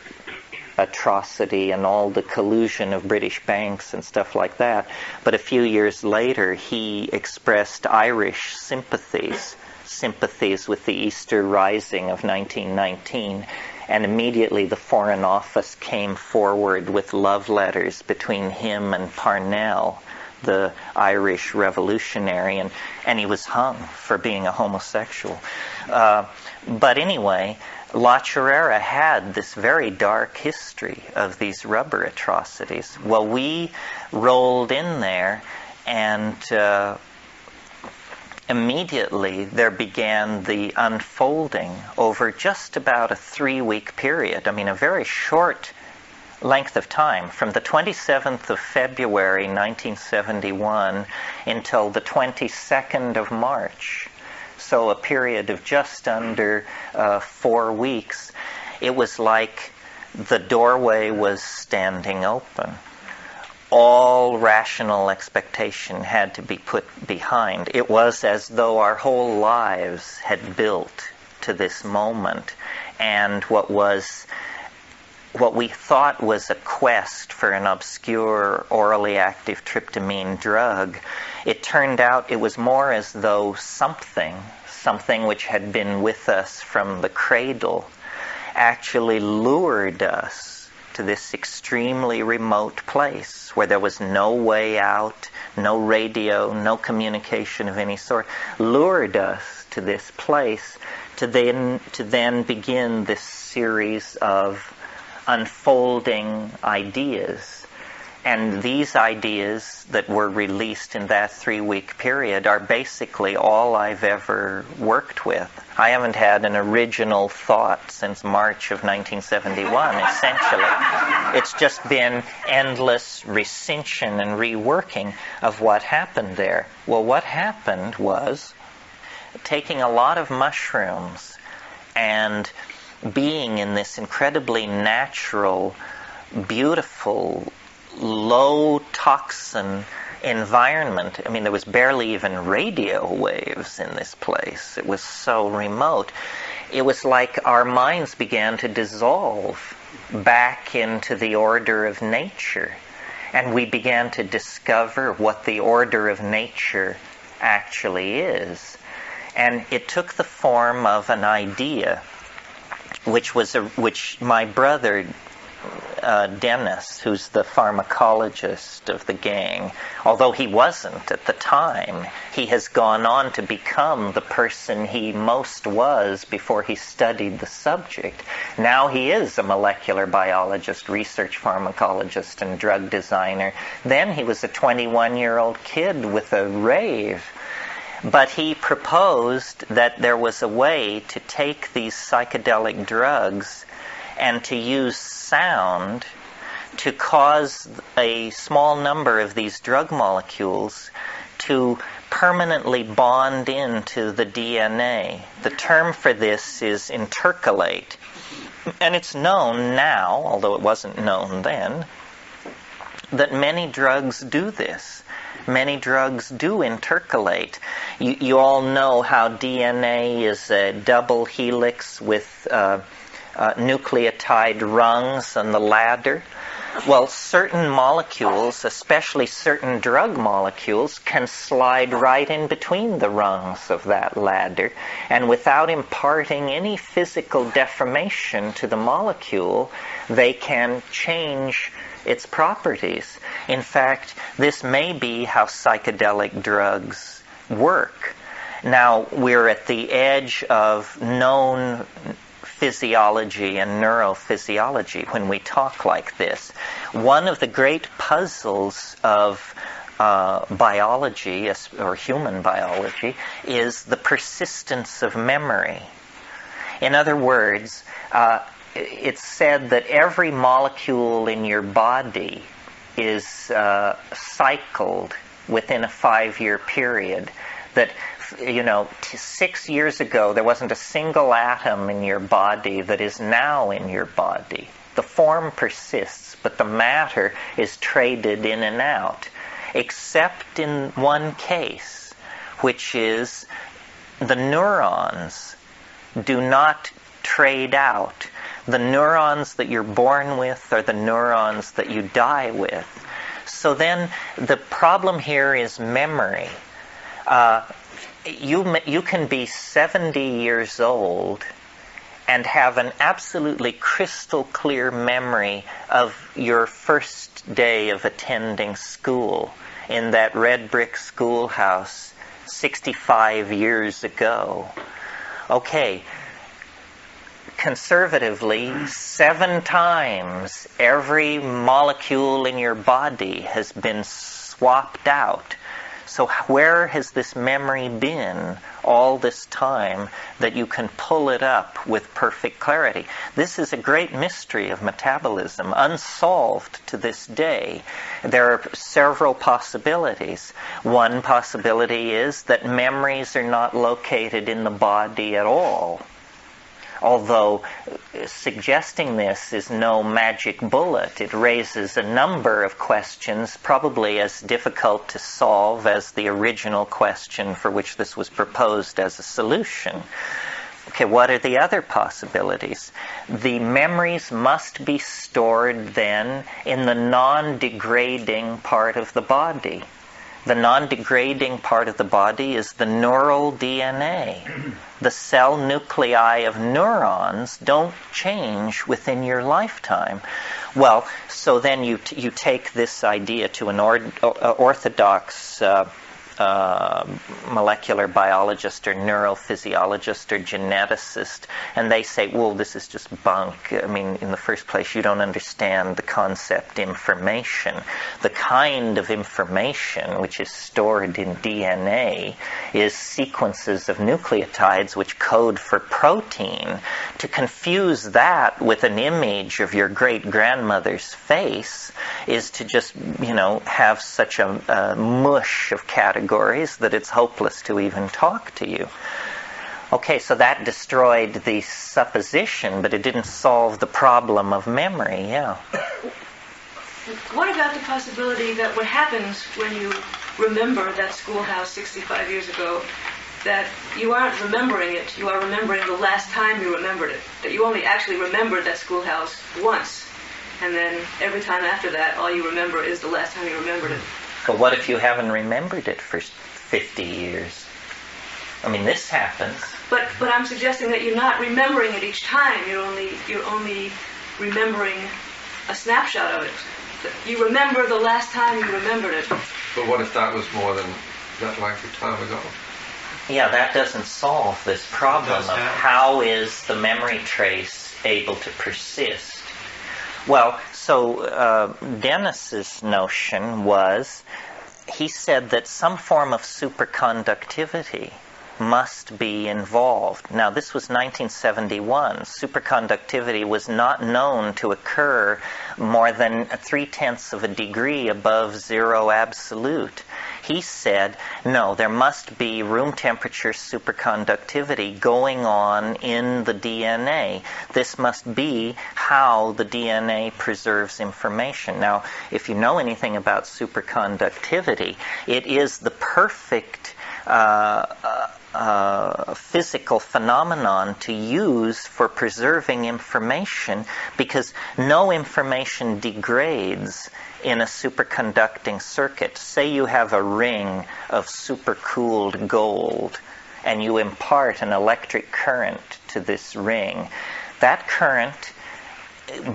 atrocity and all the collusion of British banks and stuff like that. But a few years later, he expressed Irish sympathies with the Easter Rising of 1919. And immediately the Foreign Office came forward with love letters between him and Parnell, the Irish revolutionary, and he was hung for being a homosexual. But anyway, La Chorrera had this very dark history of these rubber atrocities. Well, we rolled in there, and immediately there began the unfolding over just about a 3-week period. I mean, a very short length of time, from the 27th of February 1971 until the 22nd of March. So a period of just under 4 weeks. It was like the doorway was standing open. All rational expectation had to be put behind. It was as though our whole lives had built to this moment, and what we thought was a quest for an obscure orally active tryptamine drug, it turned out it was more as though something which had been with us from the cradle actually lured us to this extremely remote place where there was no way out, no radio, no communication of any sort, lured us to this place to then begin this series of unfolding ideas. And these ideas that were released in that 3-week period are basically all I've ever worked with. I haven't had an original thought since March of 1971, essentially. It's just been endless recension and reworking of what happened there. Well, what happened was taking a lot of mushrooms and being in this incredibly natural, beautiful, low toxin environment. I mean, there was barely even radio waves in this place. It was so remote. It was like our minds began to dissolve back into the order of nature. And we began to discover what the order of nature actually is. And it took the form of an idea, which my brother Dennis, who's the pharmacologist of the gang, although he wasn't at the time, he has gone on to become the person he most was before he studied the subject. Now he is a molecular biologist, research pharmacologist, and drug designer. Then he was a 21-year-old kid with a rave. But he proposed that there was a way to take these psychedelic drugs and to use sound to cause a small number of these drug molecules to permanently bond into the DNA. The term for this is intercalate. And it's known now, although it wasn't known then, that many drugs do this. Many drugs do intercalate. You all know how DNA is a double helix with nucleotide rungs on the ladder. Well, certain molecules, especially certain drug molecules, can slide right in between the rungs of that ladder, and without imparting any physical deformation to the molecule, they can change its properties. In fact, this may be how psychedelic drugs work. Now, we're at the edge of known physiology and neurophysiology when we talk like this. One of the great puzzles of biology, or human biology, is the persistence of memory. In other words, it's said that every molecule in your body is cycled within a 5-year period. That, 6 years ago, there wasn't a single atom in your body that is now in your body. The form persists, but the matter is traded in and out, except in one case, which is the neurons do not trade out. The neurons that you're born with are the neurons that you die with. So then the problem here is memory. You can be 70 years old and have an absolutely crystal clear memory of your first day of attending school in that red brick schoolhouse 65 years ago. Okay, conservatively, 7 times every molecule in your body has been swapped out. So where has this memory been all this time that you can pull it up with perfect clarity? This is a great mystery of metabolism, unsolved to this day. There are several possibilities. One possibility is that memories are not located in the body at all. Although suggesting this is no magic bullet, it raises a number of questions, probably as difficult to solve as the original question for which this was proposed as a solution. Okay, what are the other possibilities? The memories must be stored then in the non-degrading part of the body. The non-degrading part of the body is the neural DNA. The cell nuclei of neurons don't change within your lifetime. Well, so then you take this idea to an orthodox molecular biologist or neurophysiologist or geneticist, and they say, well, this is just bunk. I mean, in the first place, you don't understand the concept information. The kind of information which is stored in DNA is sequences of nucleotides which code for protein. To confuse that with an image of your great-grandmother's face is to just, have such a mush of categories that it's hopeless to even talk to you. Okay, so that destroyed the supposition, but it didn't solve the problem of memory, yeah. What about the possibility that what happens when you remember that schoolhouse 65 years ago, that you aren't remembering it, you are remembering the last time you remembered it, that you only actually remembered that schoolhouse once, and then every time after that, all you remember is the last time you remembered it. But what if you haven't remembered it for 50 years? I mean, this happens. But I'm suggesting that you're not remembering it each time. You're only remembering a snapshot of it. You remember the last time you remembered it. But what if that was more than that length of time ago? Yeah, that doesn't solve this problem of how is the memory trace able to persist. Well, so Dennis's notion was, he said that some form of superconductivity must be involved. Now, this was 1971. Superconductivity was not known to occur more than 0.3 of a degree above zero absolute. He said, no, there must be room temperature superconductivity going on in the DNA. This must be how the DNA preserves information. Now, if you know anything about superconductivity, it is the perfect physical phenomenon to use for preserving information, because no information degrades in a superconducting circuit. Say you have a ring of supercooled gold and you impart an electric current to this ring. That current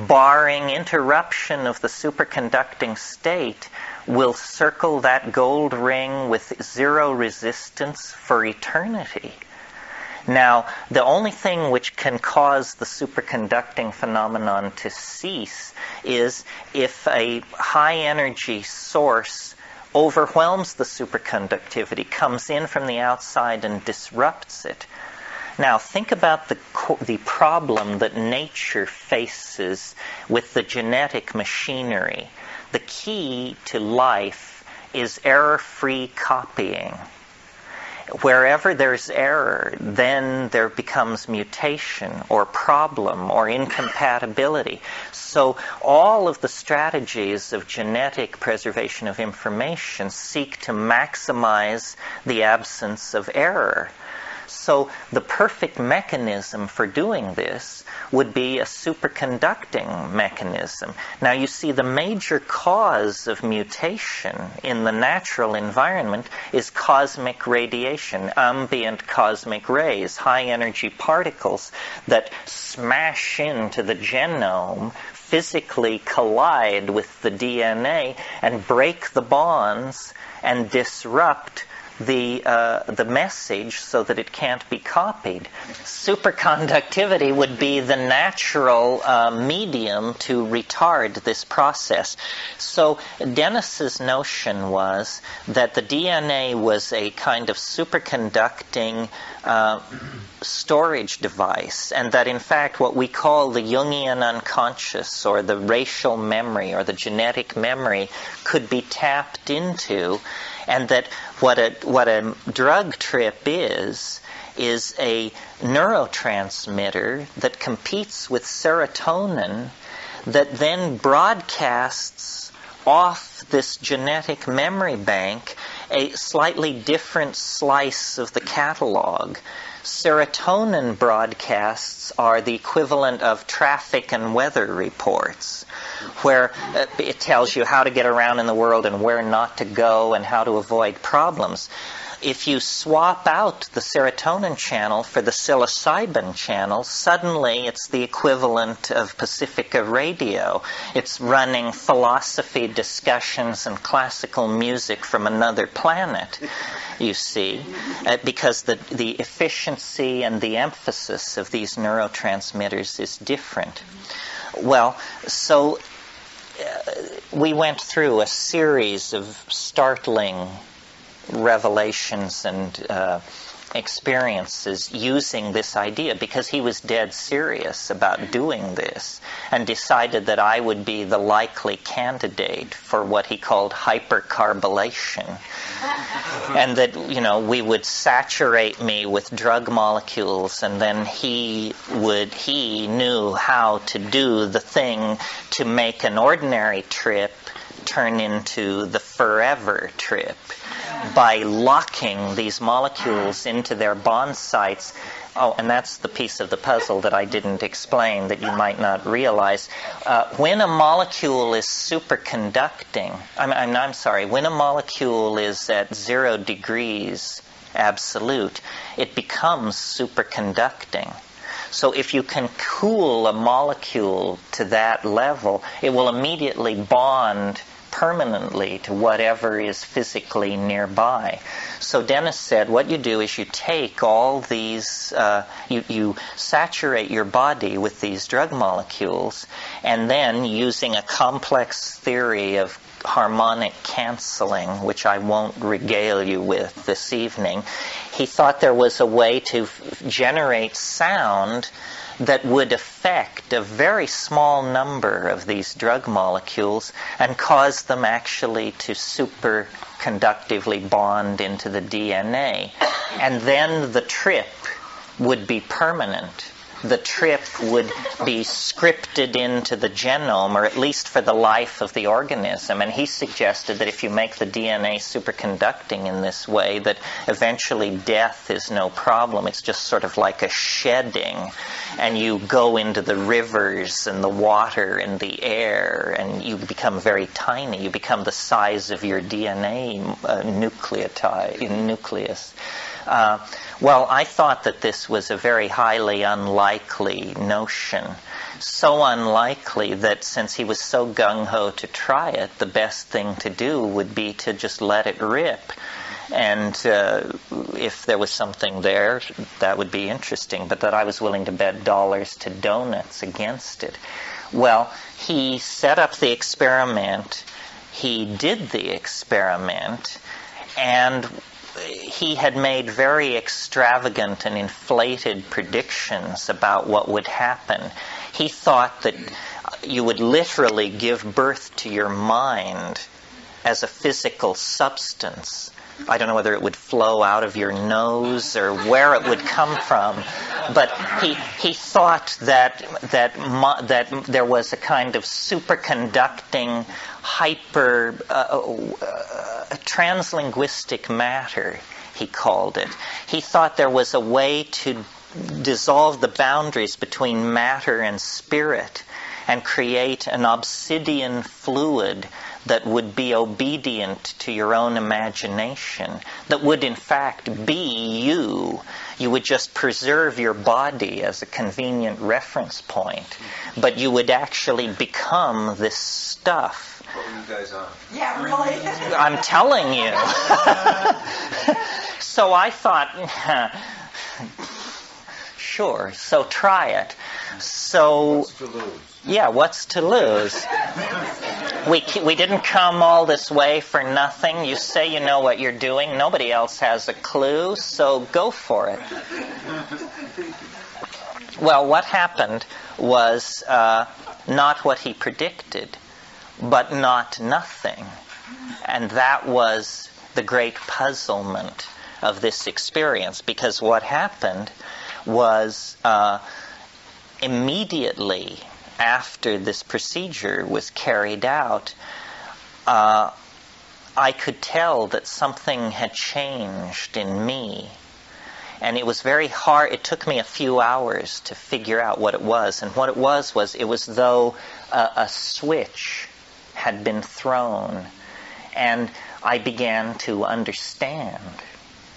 barring interruption of the superconducting state, will circle that gold ring with zero resistance for eternity. Now, the only thing which can cause the superconducting phenomenon to cease is if a high energy source overwhelms the superconductivity, comes in from the outside and disrupts it. Now, think about the problem that nature faces with the genetic machinery. The key to life is error-free copying. Wherever there's error, then there becomes mutation or problem or incompatibility. So all of the strategies of genetic preservation of information seek to maximize the absence of error. So the perfect mechanism for doing this would be a superconducting mechanism. Now you see, the major cause of mutation in the natural environment is cosmic radiation, ambient cosmic rays, high energy particles that smash into the genome, physically collide with the DNA and break the bonds and disrupt the message so that it can't be copied. Superconductivity would be the natural medium to retard this process. So Dennis's notion was that the DNA was a kind of superconducting storage device, and that in fact what we call the Jungian unconscious or the racial memory or the genetic memory could be tapped into, and that what a drug trip is a neurotransmitter that competes with serotonin that then broadcasts off this genetic memory bank a slightly different slice of the catalog. Serotonin broadcasts are the equivalent of traffic and weather reports, where it tells you how to get around in the world and where not to go and how to avoid problems. If you swap out the serotonin channel for the psilocybin channel, suddenly it's the equivalent of Pacifica Radio. It's running philosophy discussions and classical music from another planet, you see, because the efficiency and the emphasis of these neurotransmitters is different. Well, so we went through a series of startling revelations and experiences using this idea, because he was dead serious about doing this and decided that I would be the likely candidate for what he called hypercarbylation, and that, you know, we would saturate me with drug molecules, and then he knew how to do the thing to make an ordinary trip turn into the forever trip by locking these molecules into their bond sites. Oh, and that's the piece of the puzzle that I didn't explain that you might not realize. When a molecule is superconducting, when a molecule is at 0 degrees absolute, it becomes superconducting. So if you can cool a molecule to that level, it will immediately bond permanently to whatever is physically nearby. So Dennis said, what you do is you take all these, you saturate your body with these drug molecules, and then using a complex theory of harmonic canceling, which I won't regale you with this evening, he thought there was a way to generate sound that would affect a very small number of these drug molecules and cause them actually to superconductively bond into the DNA. And then the trip would be permanent. The trip would be scripted into the genome, or at least for the life of the organism. And he suggested that if you make the DNA superconducting in this way, that eventually death is no problem. It's just sort of like a shedding. And you go into the rivers and the water and the air, and you become very tiny. You become the size of your DNA nucleus. Well, I thought that this was a very highly unlikely notion. so unlikely that since he was so gung-ho to try it, the best thing to do would be to just let it rip. And if there was something there, that would be interesting, but that I was willing to bet dollars to donuts against it. Well, he set up the experiment, he did the experiment, and he had made very extravagant and inflated predictions about what would happen. He thought that you would literally give birth to your mind as a physical substance. I don't know whether it would flow out of your nose or where it would come from, but he thought that there was a kind of superconducting, hyper translinguistic matter, he called it. He thought there was a way to dissolve the boundaries between matter and spirit and create an obsidian fluid that would be obedient to your own imagination, that would in fact be you. You would just preserve your body as a convenient reference point, but you would actually become this stuff. What were you guys on? Yeah, really? I'm telling you. So I thought, sure, so try it. So, what's to lose? Yeah, what's to lose? We didn't come all this way for nothing. You say you know what you're doing. Nobody else has a clue, so go for it. Well, what happened was not what he predicted, but not nothing. And that was the great puzzlement of this experience, because what happened was immediately after this procedure was carried out, I could tell that something had changed in me. And it was very hard. It took me a few hours to figure out what it was. And what it was it was though a switch had been thrown. And I began to understand.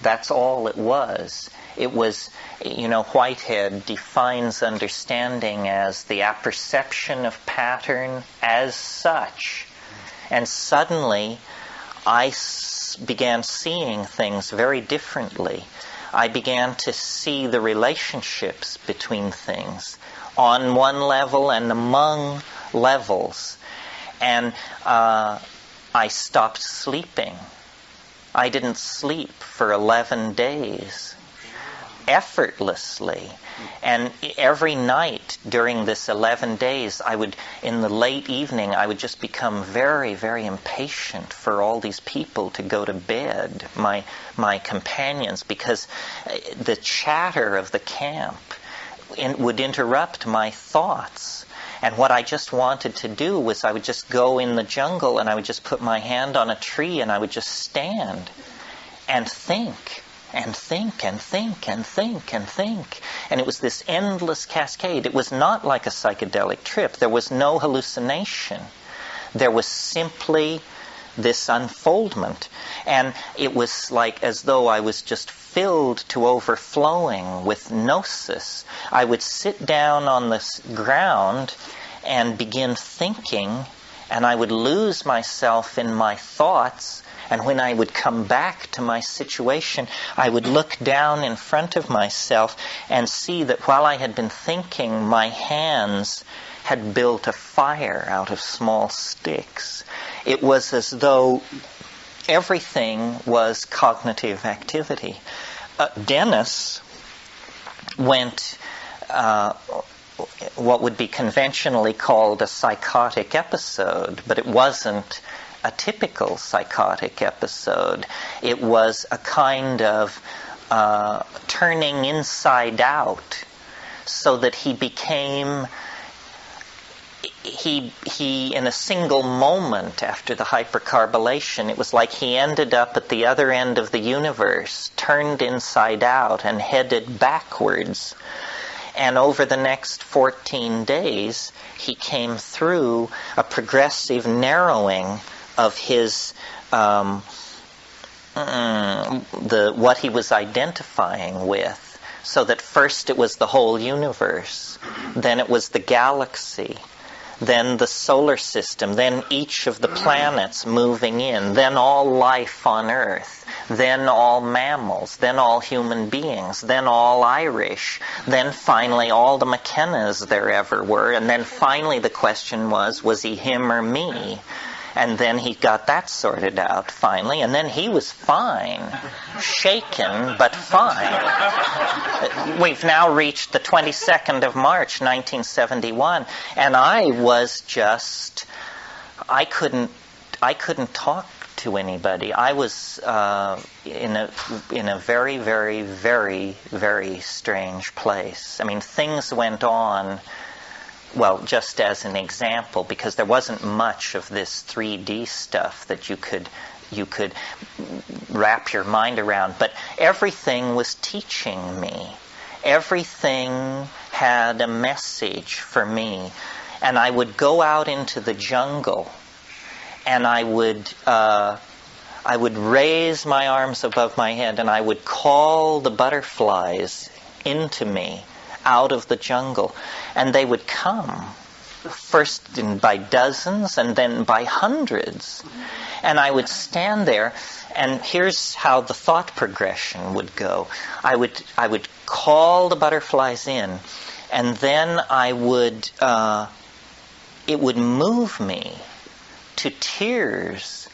That's all it was. It was, Whitehead defines understanding as the apperception of pattern as such. And suddenly, I began seeing things very differently. I began to see the relationships between things on one level and among levels. And I stopped sleeping. I didn't sleep for 11 days. Effortlessly. And every night during this 11 days, in the late evening, I would just become very, very impatient for all these people to go to bed, my companions, because the chatter of the camp would interrupt my thoughts. And what I just wanted to do was I would just go in the jungle and I would just put my hand on a tree and I would just stand and think. And think, and think, and think, and think. And it was this endless cascade. It was not like a psychedelic trip. There was no hallucination. There was simply this unfoldment. And it was like as though I was just filled to overflowing with gnosis. I would sit down on the ground and begin thinking, and I would lose myself in my thoughts. And when I would come back to my situation, I would look down in front of myself and see that while I had been thinking, my hands had built a fire out of small sticks. It was as though everything was cognitive activity. Dennis went what would be conventionally called a psychotic episode, but it wasn't a typical psychotic episode. It was a kind of turning inside out, so that he became, in a single moment after the hypercarbylation, it was like he ended up at the other end of the universe, turned inside out and headed backwards. And over the next 14 days, he came through a progressive narrowing of his what he was identifying with, So that first it was the whole universe, then it was the galaxy, then the solar system, then each of the planets moving in, then all life on Earth, then all mammals, then all human beings, then all Irish, then finally all the McKennas there ever were, and then finally the question was he him or me? And then he got that sorted out finally, and then he was fine. Shaken, but fine. We've now reached the 22nd of March, 1971, and I was just, I couldn't talk to anybody. I was in a very, very, very, very strange place. I mean, things went on. Well, just as an example, because there wasn't much of this 3D stuff that you could wrap your mind around, but everything was teaching me. Everything had a message for me. And I would go out into the jungle, and I would raise my arms above my head, and I would call the butterflies into me out of the jungle, and they would come first by dozens and then by hundreds, and I would stand there, and here's how the thought progression would go. I would call the butterflies in, and then it would move me to tears.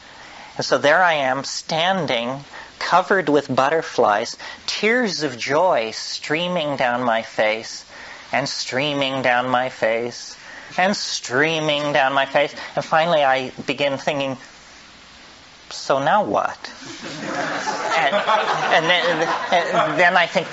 And so there I am standing covered with butterflies, tears of joy streaming down my face, and streaming down my face, and streaming down my face. And finally I begin thinking, so now what? And then I think,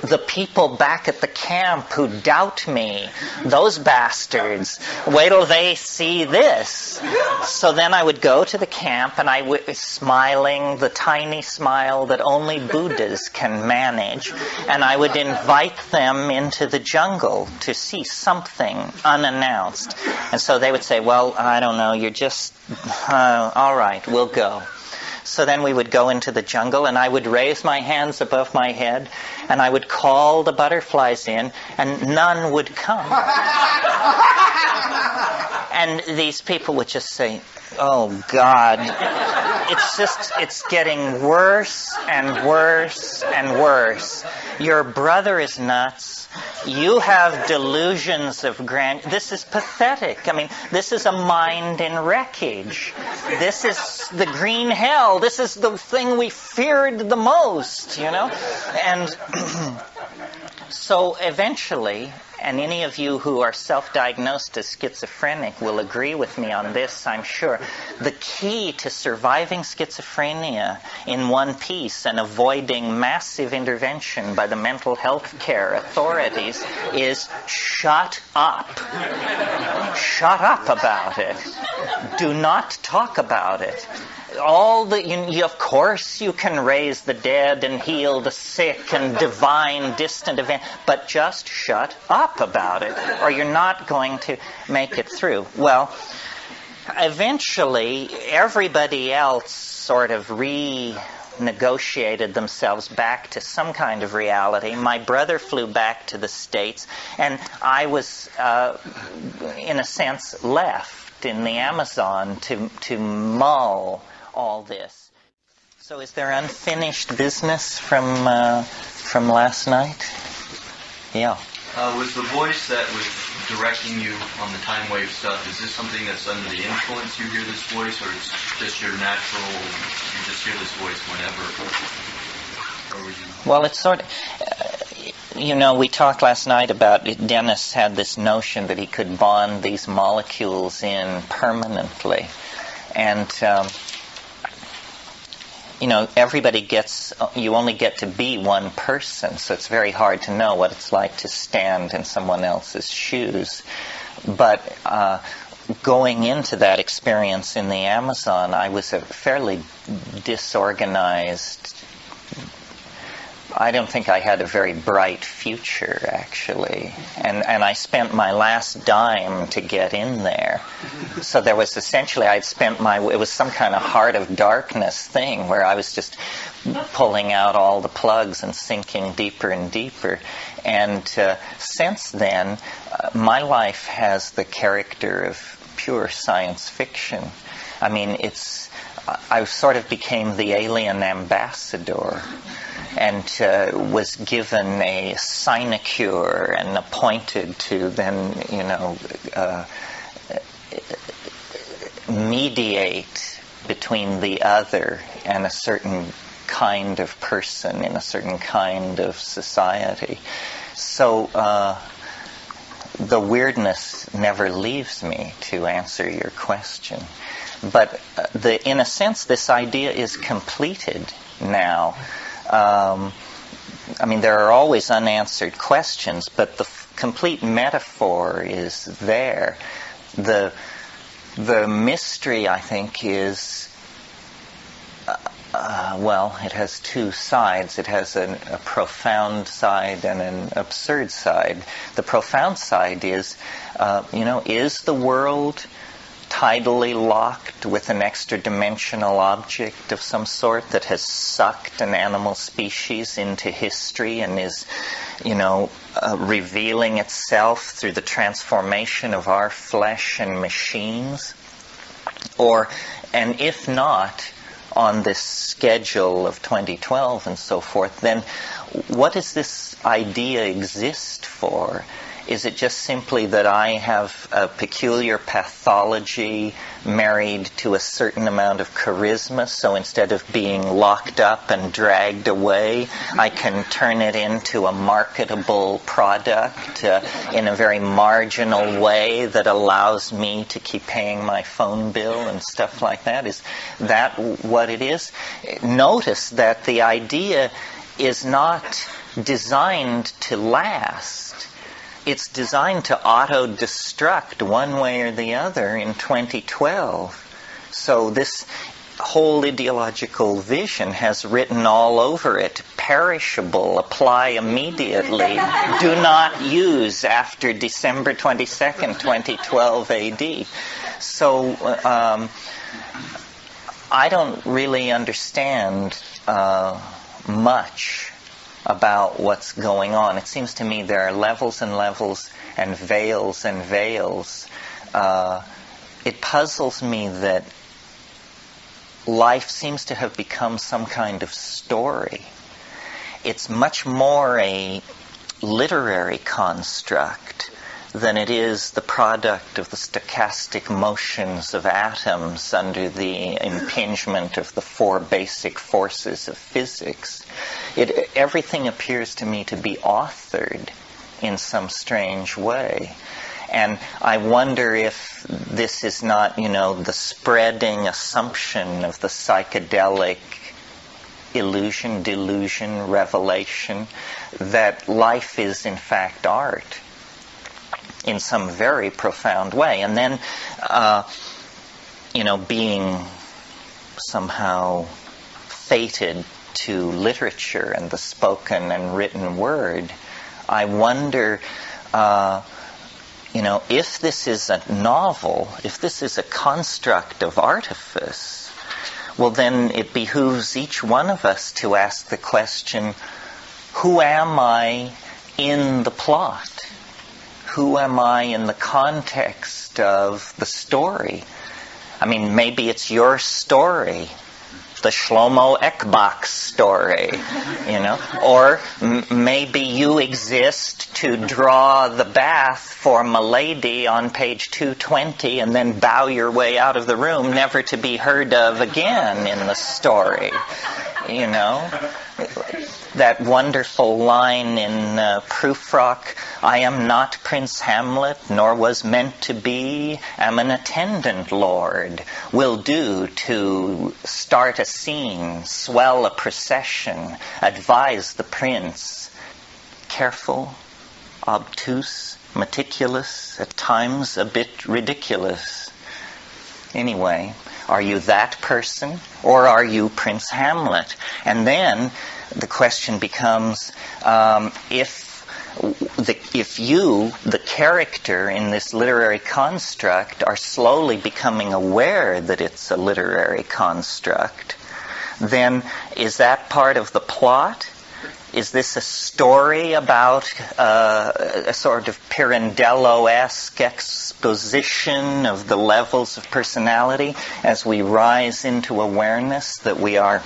the people back at the camp who doubt me, those bastards, wait till they see this. So then I would go to the camp, and I would, smiling, the tiny smile that only Buddhas can manage, and I would invite them into the jungle to see something unannounced. And so they would say, well, I don't know, you're just, all right, we'll go. So then we would go into the jungle, and I would raise my hands above my head, and I would call the butterflies in, and none would come. And these people would just say, oh, God, it's getting worse and worse and worse. Your brother is nuts. You have delusions of this is pathetic. I mean, this is a mind in wreckage. This is the green hell. This is the thing we feared the most, you know? And so eventually, and any of you who are self-diagnosed as schizophrenic will agree with me on this, I'm sure. The key to surviving schizophrenia in one piece and avoiding massive intervention by the mental health care authorities is shut up. Shut up about it. Do not talk about it. Of course you can raise the dead and heal the sick and divine distant event, but just shut up about it, or you're not going to make it through. Well, eventually everybody else sort of renegotiated themselves back to some kind of reality. My brother flew back to the States, and I was, in a sense, left in the Amazon to mull all this. So is there unfinished business from last night? Yeah. Was the voice that was directing you on the time wave stuff, is this something that's under the influence you hear this voice, or it's just your natural, you just hear this voice whenever? Or would you... Well, it's sort of, we talked last night about Dennis had this notion that he could bond these molecules in permanently. And everybody you only get to be one person, so it's very hard to know what it's like to stand in someone else's shoes. But going into that experience in the Amazon, I was a fairly disorganized I don't think I had a very bright future, actually. And I spent my last dime to get in there. So there was essentially, it was some kind of heart of darkness thing where I was just pulling out all the plugs and sinking deeper and deeper. And since then, my life has the character of pure science fiction. I mean, I sort of became the alien ambassador and was given a sinecure and appointed to then, mediate between the other and a certain kind of person in a certain kind of society. So the weirdness never leaves me, to answer your question. But in a sense, this idea is completed now. I mean, there are always unanswered questions, but the complete metaphor is there. The mystery, I think, is, it has two sides. It has a profound side and an absurd side. The profound side is, is the world tidally locked with an extra-dimensional object of some sort that has sucked an animal species into history and is, revealing itself through the transformation of our flesh and machines? And if not, on this schedule of 2012 and so forth, then what does this idea exist for? Is it just simply that I have a peculiar pathology married to a certain amount of charisma, so instead of being locked up and dragged away, I can turn it into a marketable product in a very marginal way that allows me to keep paying my phone bill and stuff like that? Is that what it is? Notice that the idea is not designed to last. It's designed to auto-destruct one way or the other in 2012. So this whole ideological vision has written all over it, perishable, apply immediately, do not use after December 22nd, 2012 AD. So I don't really understand much about what's going on. It seems to me there are levels and levels and veils and veils. It puzzles me that life seems to have become some kind of story. It's much more a literary construct than it is the product of the stochastic motions of atoms under the impingement of the four basic forces of physics. Everything appears to me to be authored in some strange way. And I wonder if this is not, the spreading assumption of the psychedelic illusion, delusion, revelation, that life is in fact art in some very profound way. And then, being somehow fated to literature and the spoken and written word, I wonder, if this is a novel, if this is a construct of artifice, well then it behooves each one of us to ask the question, who am I in the plot? Who am I in the context of the story? I mean, maybe it's your story, the Shlomo Ekbach story, or maybe you exist to draw the bath for Milady on page 220 and then bow your way out of the room, never to be heard of again in the story, That wonderful line in Prufrock, I am not Prince Hamlet, nor was meant to be, am an attendant lord, will do to start a scene, swell a procession, advise the prince. Careful, obtuse, meticulous, at times a bit ridiculous. Anyway, Are you that person, or are you Prince Hamlet? And then the question becomes, if you, the character in this literary construct, are slowly becoming aware that it's a literary construct, then is that part of the plot? Is this a story about a sort of Pirandello-esque exposition of the levels of personality as we rise into awareness that we are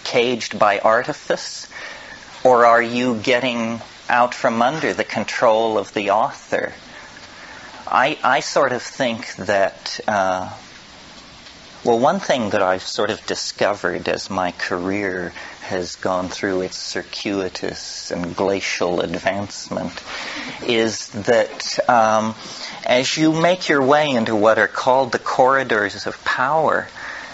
caged by artifice? Or are you getting out from under the control of the author? I sort of think that, one thing that I've sort of discovered as my career has gone through its circuitous and glacial advancement is that as you make your way into what are called the corridors of power,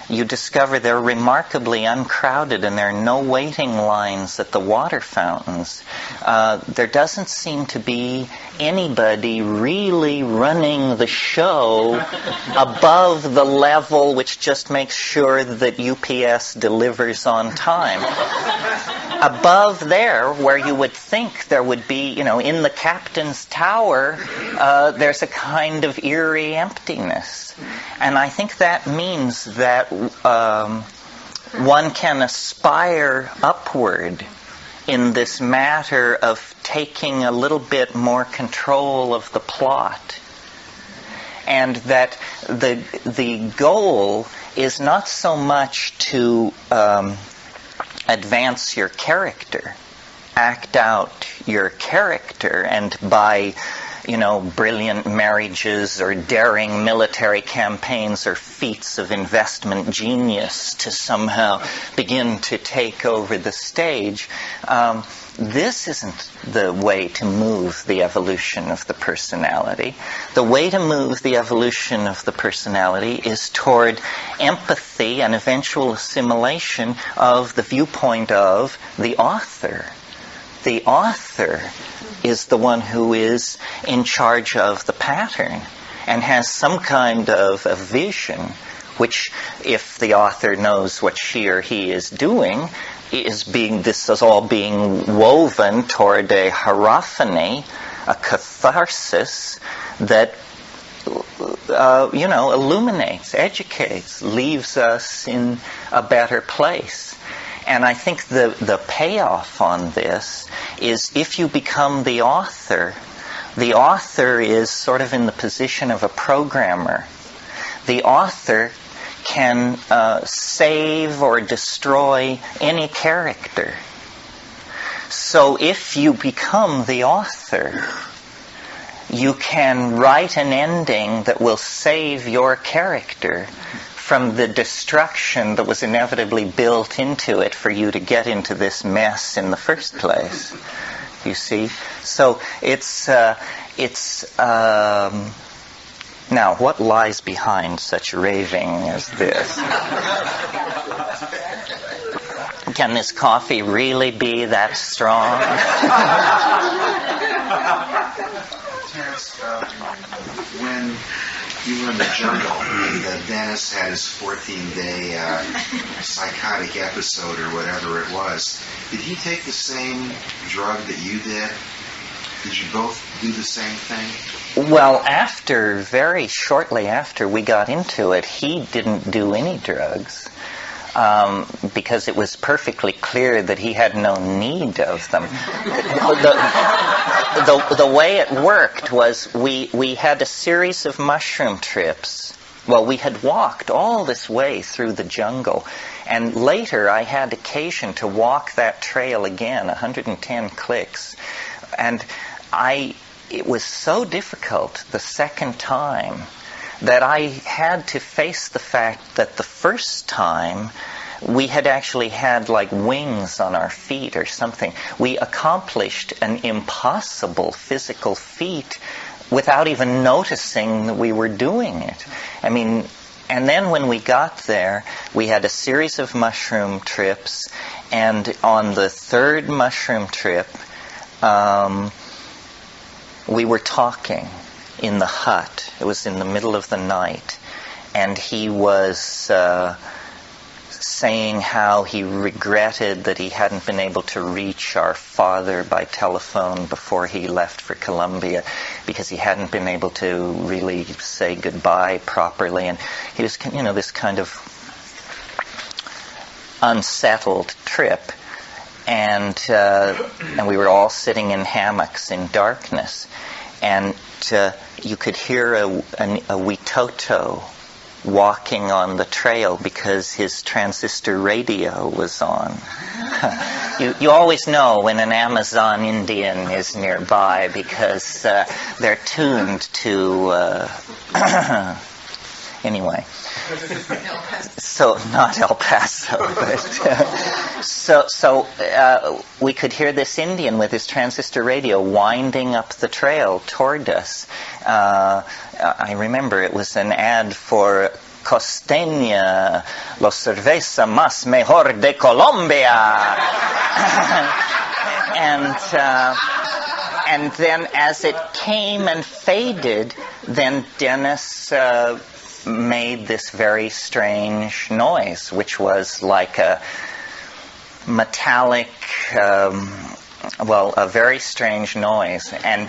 you discover they're remarkably uncrowded and there are no waiting lines at the water fountains. There doesn't seem to be anybody really running the show above the level which just makes sure that UPS delivers on time. Above there, where you would think there would be, in the captain's tower, there's a kind of eerie emptiness. And I think that means that one can aspire upward in this matter of taking a little bit more control of the plot. And that the goal is not so much to advance your character, act out your character, and by brilliant marriages or daring military campaigns or feats of investment genius to somehow begin to take over the stage. This isn't the way to move the evolution of the personality. The way to move the evolution of the personality is toward empathy and eventual assimilation of the viewpoint of the author. The author is the one who is in charge of the pattern and has some kind of a vision, which, if the author knows what she or he is doing, this is all being woven toward a hierophany, a catharsis that illuminates, educates, leaves us in a better place. And I think the payoff on this is if you become the author is sort of in the position of a programmer. The author can save or destroy any character. So if you become the author, you can write an ending that will save your character from the destruction that was inevitably built into it for you to get into this mess in the first place. You see? So it's now, what lies behind such raving as this? Can this coffee really be that strong? Terence, when you were in the jungle and Dennis had his 14-day psychotic episode or whatever it was, did he take the same drug that you did? Did you both do the same thing? Well, very shortly after we got into it, he didn't do any drugs because it was perfectly clear that he had no need of them. The way it worked was we had a series of mushroom trips. Well, we had walked all this way through the jungle, and later I had occasion to walk that trail again, 110 clicks, and it was so difficult the second time that I had to face the fact that the first time we had actually had like wings on our feet or something. We accomplished an impossible physical feat without even noticing that we were doing it. And then when we got there, we had a series of mushroom trips, and on the third mushroom trip, we were talking in the hut. It was in the middle of the night. and he was saying how he regretted that he hadn't been able to reach our father by telephone before he left for Colombia, because he hadn't been able to really say goodbye properly, and he was, this kind of unsettled trip, and we were all sitting in hammocks in darkness, and you could hear a Witoto walking on the trail because his transistor radio was on. You always know when an Amazon Indian is nearby because they're tuned to anyway. So not El Paso, but so we could hear this Indian with his transistor radio winding up the trail toward us. I remember it was an ad for Costeña, la cerveza más mejor de Colombia. And then as it came and faded, then Dennis made this very strange noise, which was like a metallic, a very strange noise. And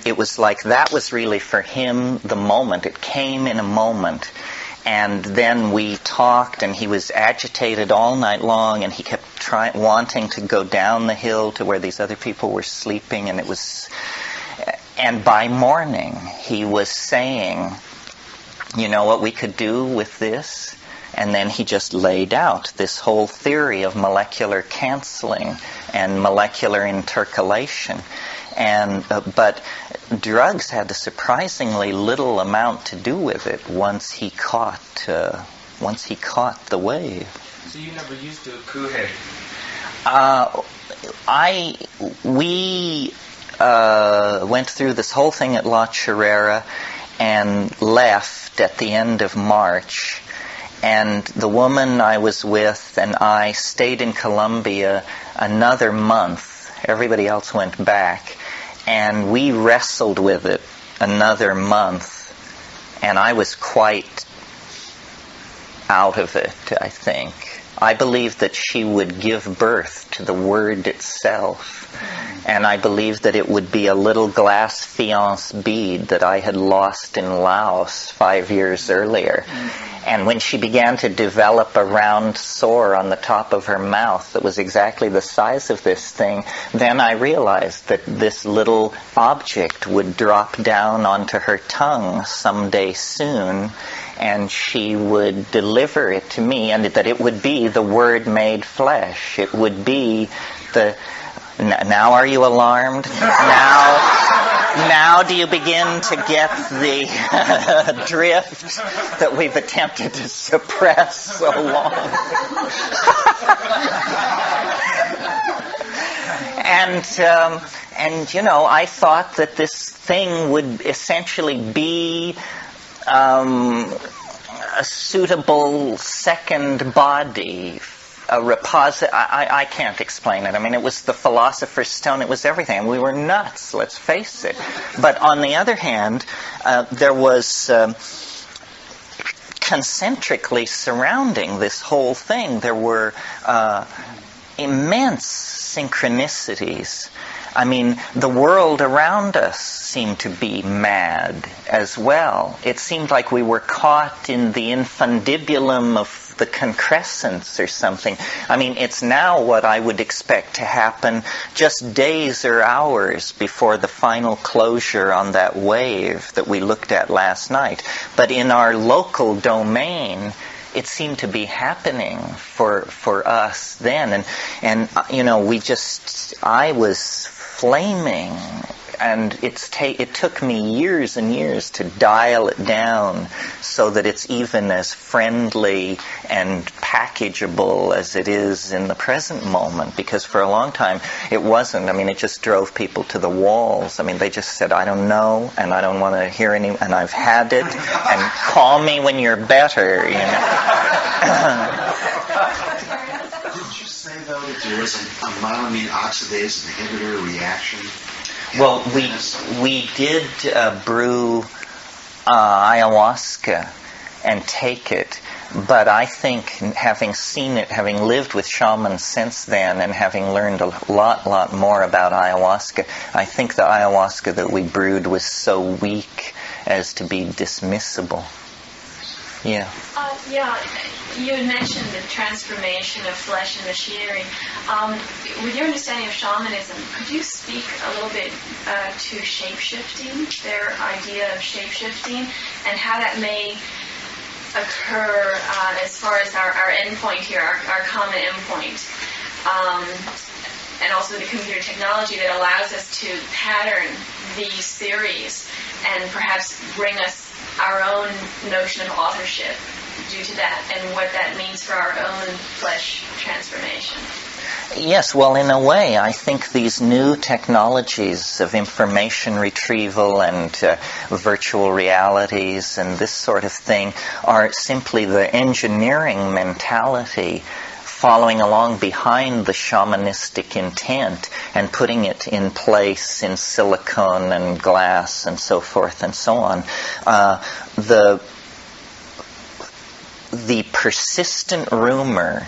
it was like that was really for him the moment. It came in a moment. And then we talked, and he was agitated all night long, and he kept wanting to go down the hill to where these other people were sleeping, and by morning he was saying, you know what we could do with this? And then he just laid out this whole theory of molecular canceling and molecular intercalation. But drugs had a surprisingly little amount to do with it once he caught the wave. So you never used to kuhe? We went through this whole thing at La Chorrera and left at the end of March. And the woman I was with and I stayed in Colombia another month. Everybody else went back. And we wrestled with it another month. And I was quite out of it, I think. I believed that she would give birth to the word itself. And I believed that it would be a little glass fiance bead that I had lost in Laos 5 years earlier. And when she began to develop a round sore on the top of her mouth that was exactly the size of this thing, then I realized that this little object would drop down onto her tongue someday soon, and she would deliver it to me, and that it would be the Word made flesh. It would be the... Now are you alarmed? Now do you begin to get the drift that we've attempted to suppress so long? And I thought that this thing would essentially be a suitable second body, a reposit. I can't explain it. I mean, it was the Philosopher's Stone. It was everything. We were nuts, let's face it. But on the other hand, there was concentrically surrounding this whole thing, there were immense synchronicities. I mean, the world around us seemed to be mad as well. It seemed like we were caught in the infundibulum of the concrescence or something. I mean, it's now what I would expect to happen just days or hours before the final closure on that wave that we looked at last night. But in our local domain, it seemed to be happening for us then. And I was flaming, and it took me years and years to dial it down so that it's even as friendly and packageable as it is in the present moment, because for a long time it wasn't. I mean, it just drove people to the walls. I mean, they just said, I don't know, and I don't want to hear and I've had it, and call me when you're better, Did you say, though, that there was a monoamine oxidase inhibitor reaction? Well, we did brew ayahuasca, and take it. But I think, having seen it, having lived with shamans since then, and having learned a lot more about ayahuasca, I think the ayahuasca that we brewed was so weak as to be dismissible. Yeah. Yeah, you had mentioned the transformation of flesh and machinery. With your understanding of shamanism, could you speak a little bit to shape-shifting, their idea of shape-shifting, and how that may occur as far as our endpoint here, our common endpoint, and also the computer technology that allows us to pattern these theories and perhaps bring us our own notion of authorship due to that, and what that means for our own flesh transformation. Yes, well, in a way, I think these new technologies of information retrieval and virtual realities and this sort of thing are simply the engineering mentality following along behind the shamanistic intent and putting it in place in silicone and glass and so forth and so on. The persistent rumor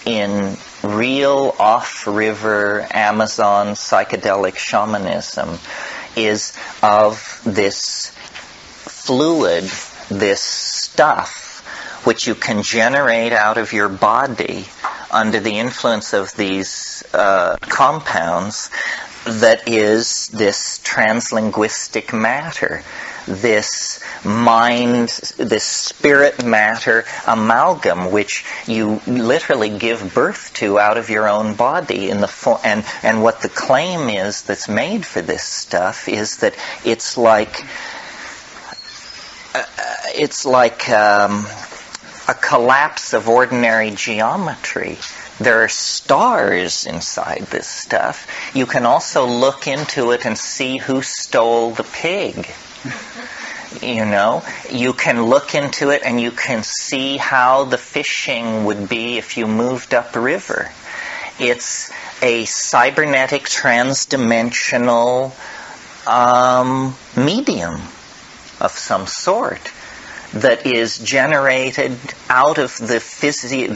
in real off-river Amazon psychedelic shamanism is of this fluid, this stuff, which you can generate out of your body under the influence of these compounds, that is this translinguistic matter, this mind, this spirit matter amalgam, which you literally give birth to out of your own body in the and what the claim is that's made for this stuff is that it's like a collapse of ordinary geometry. There are stars inside this stuff. You can also look into it and see who stole the pig. You know, you can look into it and you can see how the fishing would be if you moved upriver. It's a cybernetic transdimensional medium of some sort that is generated out of the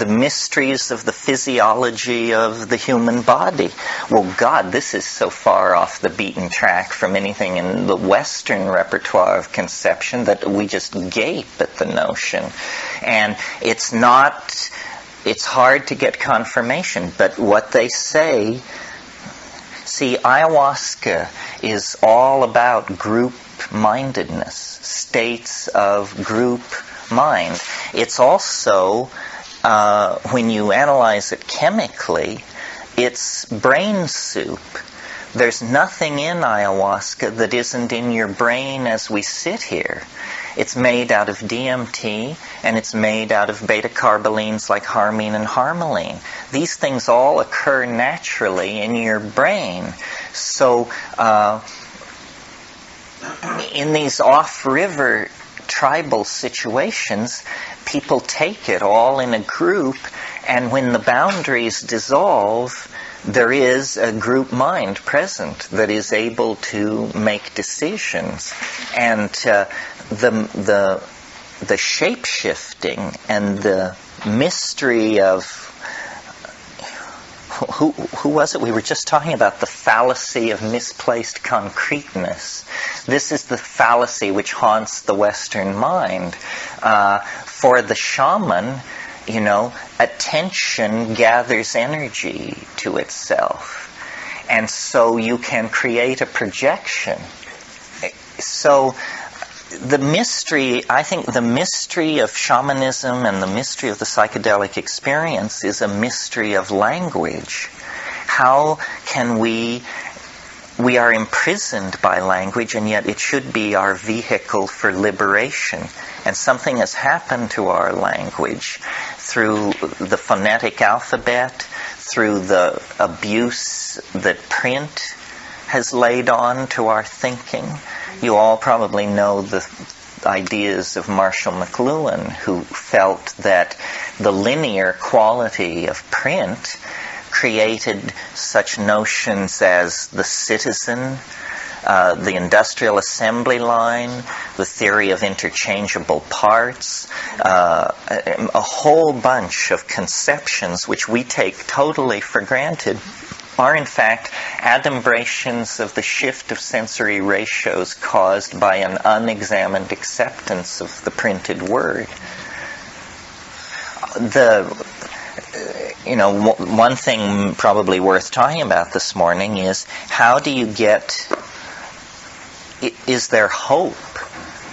mysteries of the physiology of the human body. Well, God, this is so far off the beaten track from anything in the Western repertoire of conception that we just gape at the notion. And it's hard to get confirmation, but what they say, see, ayahuasca is all about group-mindedness, states of group mind. It's also, when you analyze it chemically, it's brain soup. There's nothing in ayahuasca that isn't in your brain as we sit here. It's made out of DMT, and it's made out of beta-carbolines like harmine and harmaline. These things all occur naturally in your brain. So, in these off-river tribal situations, people take it all in a group, and when the boundaries dissolve, there is a group mind present that is able to make decisions. And the shape-shifting and the mystery of who was it? We were just talking about the fallacy of misplaced concreteness. This is the fallacy which haunts the Western mind. For the shaman, you know, attention gathers energy to itself. And so you can create a projection. So the mystery, I think the mystery of shamanism and the mystery of the psychedelic experience is a mystery of language. How can we are imprisoned by language, and yet it should be our vehicle for liberation. And something has happened to our language through the phonetic alphabet, through the abuse that print has laid on to our thinking. You all probably know the ideas of Marshall McLuhan, who felt that the linear quality of print created such notions as the citizen, the industrial assembly line, the theory of interchangeable parts, a whole bunch of conceptions which we take totally for granted are in fact adumbrations of the shift of sensory ratios caused by an unexamined acceptance of the printed word. One thing probably worth talking about this morning is how do you get, is there hope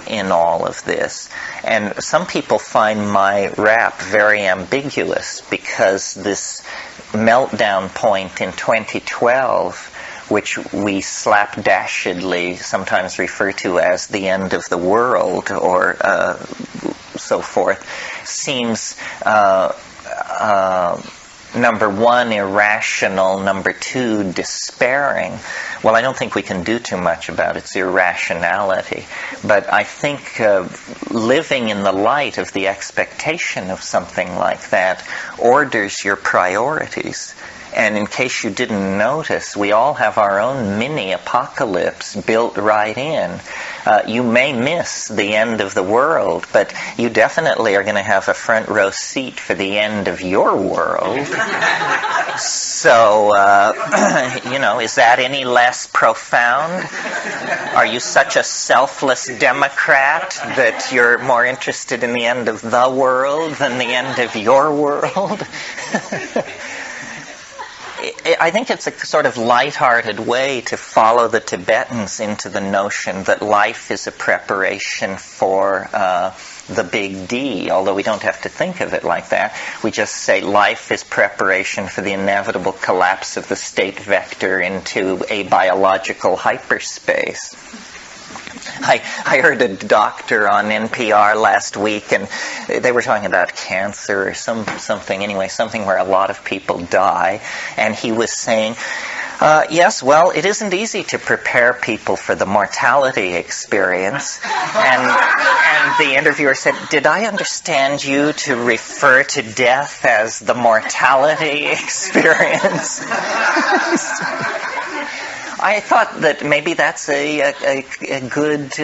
in all of this? And some people find my rap very ambiguous because this meltdown point in 2012, which we slapdashedly sometimes refer to as the end of the world or so forth, seems number one, irrational, number two, despairing. Well, I don't think we can do too much about its irrationality, but I think living in the light of the expectation of something like that orders your priorities. And in case you didn't notice, we all have our own mini-apocalypse built right in. You may miss the end of the world, but you definitely are going to have a front row seat for the end of your world. So, is that any less profound? Are you such a selfless Democrat that you're more interested in the end of the world than the end of your world? I think it's a sort of lighthearted way to follow the Tibetans into the notion that life is a preparation for the big D, although we don't have to think of it like that. We just say life is preparation for the inevitable collapse of the state vector into a biological hyperspace. I heard a doctor on NPR last week, and they were talking about cancer or something where a lot of people die, and he was saying, yes, well, it isn't easy to prepare people for the mortality experience. And the interviewer said, did I understand you to refer to death as the mortality experience? I thought that maybe that's a good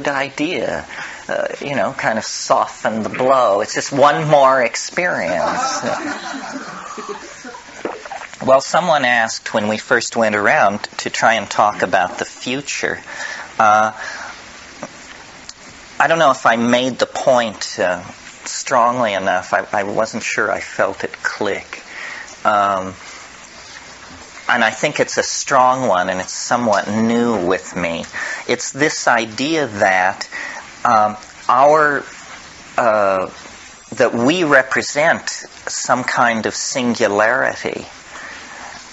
idea. Kind of soften the blow. It's just one more experience. Well, someone asked when we first went around to try and talk about the future. I don't know if I made the point strongly enough. I wasn't sure I felt it click. And I think it's a strong one, and it's somewhat new with me. It's this idea that that we represent some kind of singularity,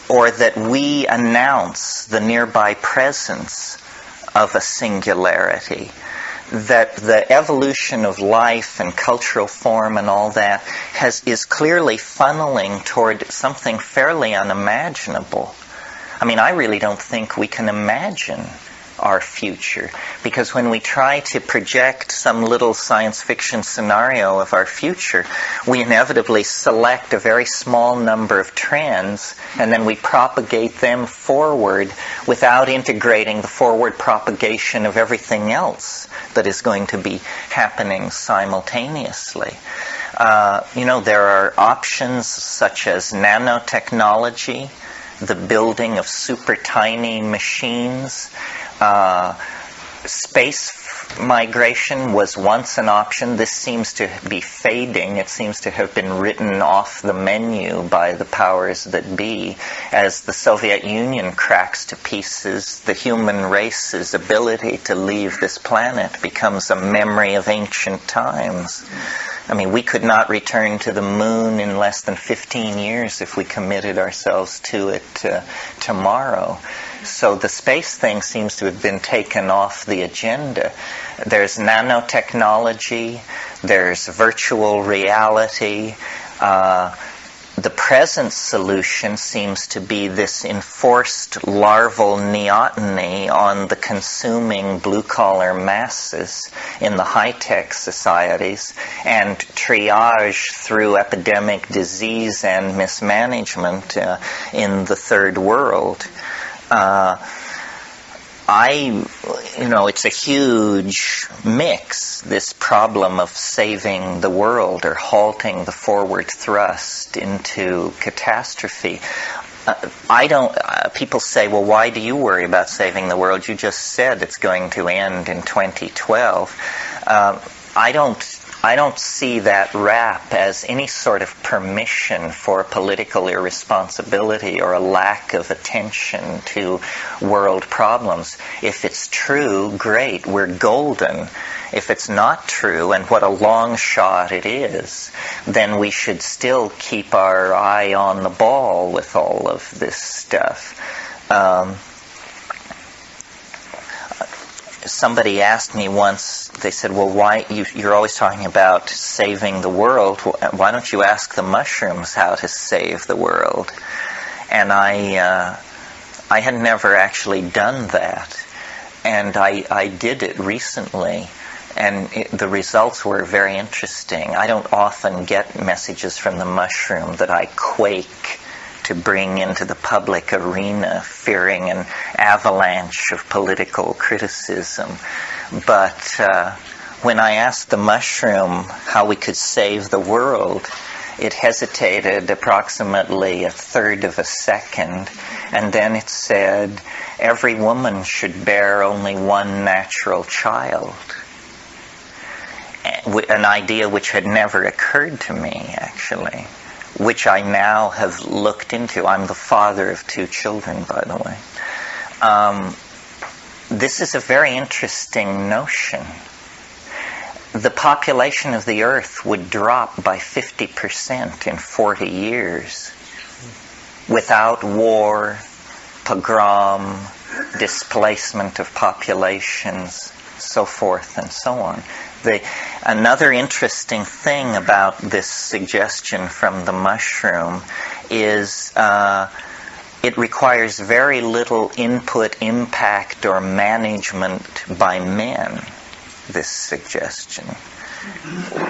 or that we announce the nearby presence of a singularity. That the evolution of life and cultural form and all that is clearly funneling toward something fairly unimaginable. I mean, I really don't think we can imagine our future, because when we try to project some little science fiction scenario of our future, we inevitably select a very small number of trends, and then we propagate them forward without integrating the forward propagation of everything else that is going to be happening simultaneously. There are options such as nanotechnology, the building of super tiny machines. Space migration was once an option. This seems to be fading. It seems to have been written off the menu by the powers that be. As the Soviet Union cracks to pieces, the human race's ability to leave this planet becomes a memory of ancient times. I mean, we could not return to the moon in less than 15 years if we committed ourselves to it tomorrow. So the space thing seems to have been taken off the agenda. There's nanotechnology, there's virtual reality. The present solution seems to be this enforced larval neoteny on the consuming blue-collar masses in the high-tech societies, and triage through epidemic disease and mismanagement in the third world. it's a huge mix, this problem of saving the world or halting the forward thrust into catastrophe. People say, well, why do you worry about saving the world? You just said it's going to end in 2012. I don't see that rap as any sort of permission for political irresponsibility or a lack of attention to world problems. If it's true, great, we're golden. If it's not true, and what a long shot it is, then we should still keep our eye on the ball with all of this stuff. Somebody asked me once, they said, well, why, you're always talking about saving the world, why don't you ask the mushrooms how to save the world? And I had never actually done that. And I did it recently, and the results were very interesting. I don't often get messages from the mushroom that I quake to bring into the public arena, fearing an avalanche of political criticism. But when I asked the mushroom how we could save the world, it hesitated approximately a third of a second, and then it said, every woman should bear only one natural child. An idea which had never occurred to me, actually, which I now have looked into. I'm the father of 2 children, by the way. This is a very interesting notion. The population of the earth would drop by 50% in 40 years without war, pogrom, displacement of populations, so forth and so on. Another interesting thing about this suggestion from the mushroom is it requires very little input, impact, or management by men, this suggestion.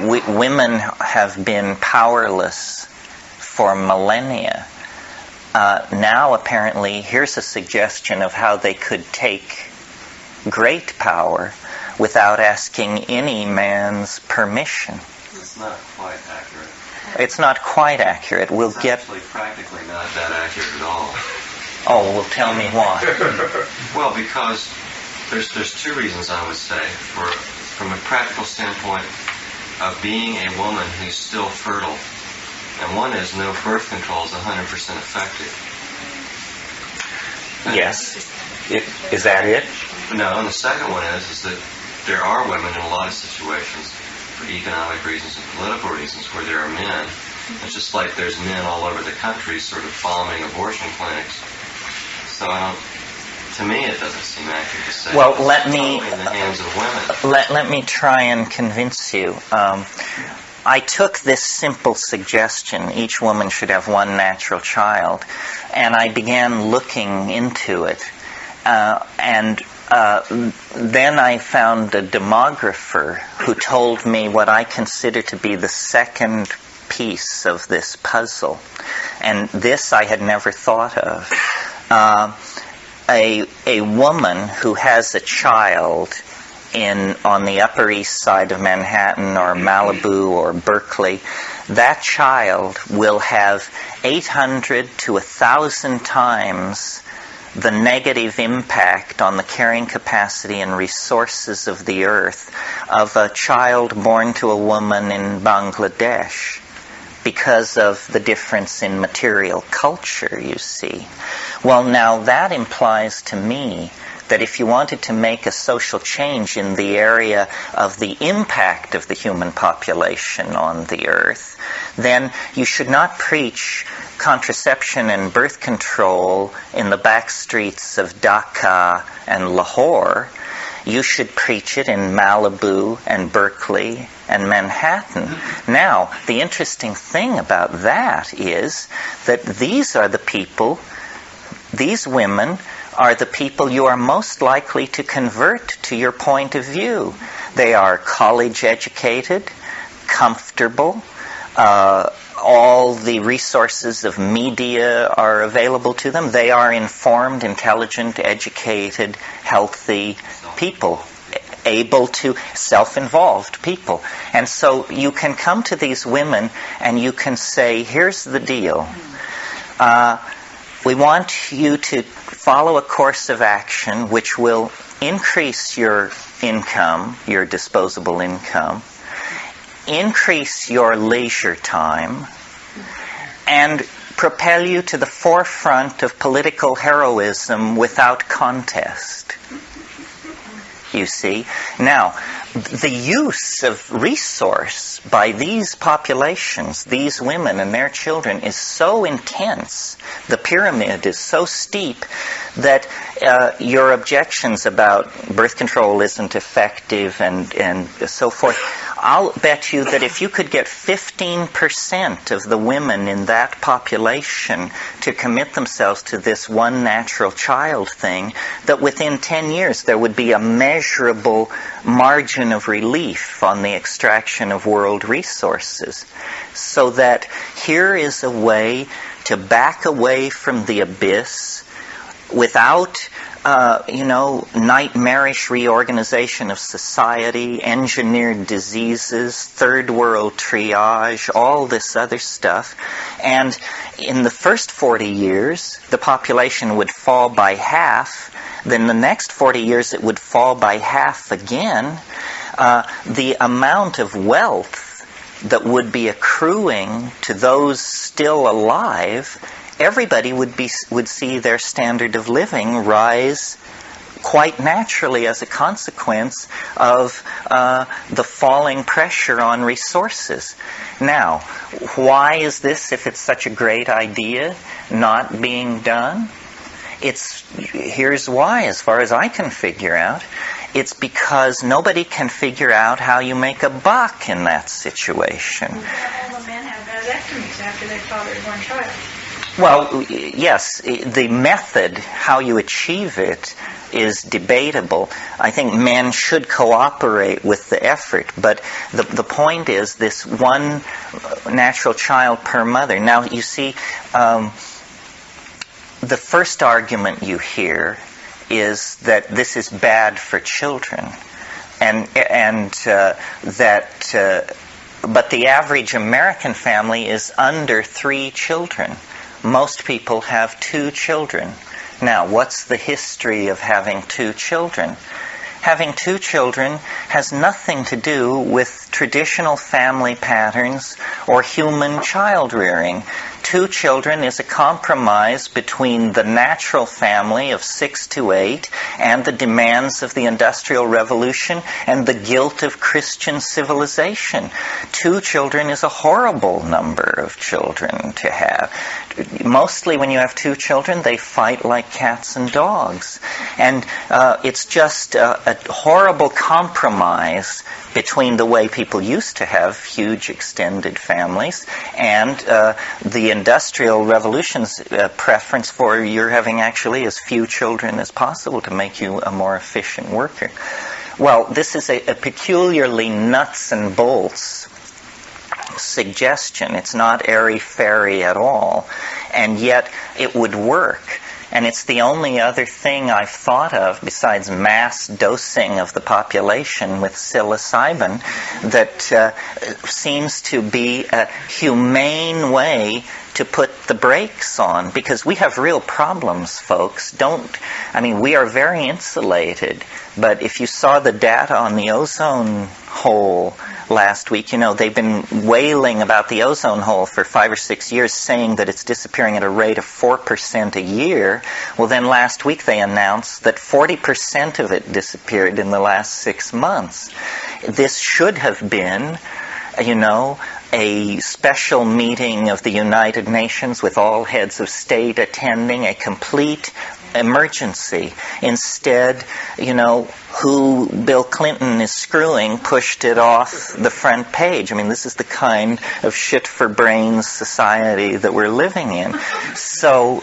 Women have been powerless for millennia. Now, apparently, here's a suggestion of how they could take great power without asking any man's permission. It's not quite accurate. It's not quite accurate. It's actually practically not that accurate at all. Oh, well, tell me why. Well, because there's 2 reasons I would say. From a practical standpoint of being a woman who's still fertile. And one is no birth control is 100% effective. Yes. Is that it? No, and the second one is that there are women in a lot of situations, for economic reasons and political reasons, where there are men. It's just like there's men all over the country sort of bombing abortion clinics. So to me, it doesn't seem accurate to say well, it's totally in the hands of women. Let me try and convince you. I took this simple suggestion, each woman should have one natural child, and I began looking into it. Then I found a demographer who told me what I consider to be the second piece of this puzzle. And this I had never thought of. A woman who has a child on the Upper East Side of Manhattan or Malibu or Berkeley, that child will have 800 to 1,000 times the negative impact on the carrying capacity and resources of the earth of a child born to a woman in Bangladesh because of the difference in material culture, you see. Well, now that implies to me that if you wanted to make a social change in the area of the impact of the human population on the earth, then you should not preach contraception and birth control in the back streets of Dhaka and Lahore. You should preach it in Malibu and Berkeley and Manhattan. Now, the interesting thing about that is that these women are the people you are most likely to convert to your point of view. They are college educated, comfortable, all the resources of media are available to them. They are informed, intelligent, educated, healthy people, able to, self-involved people. And so you can come to these women and you can say, here's the deal. We want you to follow a course of action which will increase your income, your disposable income, increase your leisure time, and propel you to the forefront of political heroism without contest. You see? Now, the use of resource by these populations, these women and their children, is so intense, the pyramid is so steep, that your objections about birth control isn't effective and so forth, I'll bet you that if you could get 15% of the women in that population to commit themselves to this one natural child thing, that within 10 years there would be a measurable margin of relief on the extraction of world resources. So that here is a way to back away from the abyss without nightmarish reorganization of society, engineered diseases, third world triage, all this other stuff. And in the first 40 years, the population would fall by half. Then the next 40 years, it would fall by half again. The amount of wealth that would be accruing to those still alive, everybody would see their standard of living rise quite naturally as a consequence of the falling pressure on resources. Now, why is this, if it's such a great idea, not being done? Here's why, as far as I can figure out. It's because nobody can figure out how you make a buck in that situation. All the men have vasectomies after they fathered one child. Well, yes, the method, how you achieve it, is debatable. I think men should cooperate with the effort, but the point is this one natural child per mother. Now, you see, the first argument you hear is that this is bad for children, but the average American family is under 3 children. Most people have 2 children. Now, what's the history of having 2 children? Having 2 children has nothing to do with traditional family patterns or human child rearing. 2 children is a compromise between the natural family of 6 to 8 and the demands of the Industrial Revolution and the guilt of Christian civilization. 2 children is a horrible number of children to have. Mostly when you have 2 children, they fight like cats and dogs. And it's just a horrible compromise between the way people used to have huge extended families and the Industrial Revolution's preference for you're having actually as few children as possible to make you a more efficient worker. Well, this is a peculiarly nuts and bolts suggestion. It's not airy-fairy at all, and yet it would work. And it's the only other thing I've thought of besides mass dosing of the population with psilocybin that seems to be a humane way to put the brakes on, because we have real problems, folks. We are very insulated, but if you saw the data on the ozone hole last week, they've been wailing about the ozone hole for 5 or 6 years, saying that it's disappearing at a rate of 4% a year. Well, then last week they announced that 40% of it disappeared in the last 6 months. This should have been, a special meeting of the United Nations with all heads of state attending, a complete emergency. Instead, who Bill Clinton is screwing pushed it off the front page. This is the kind of shit-for-brains society that we're living in. So,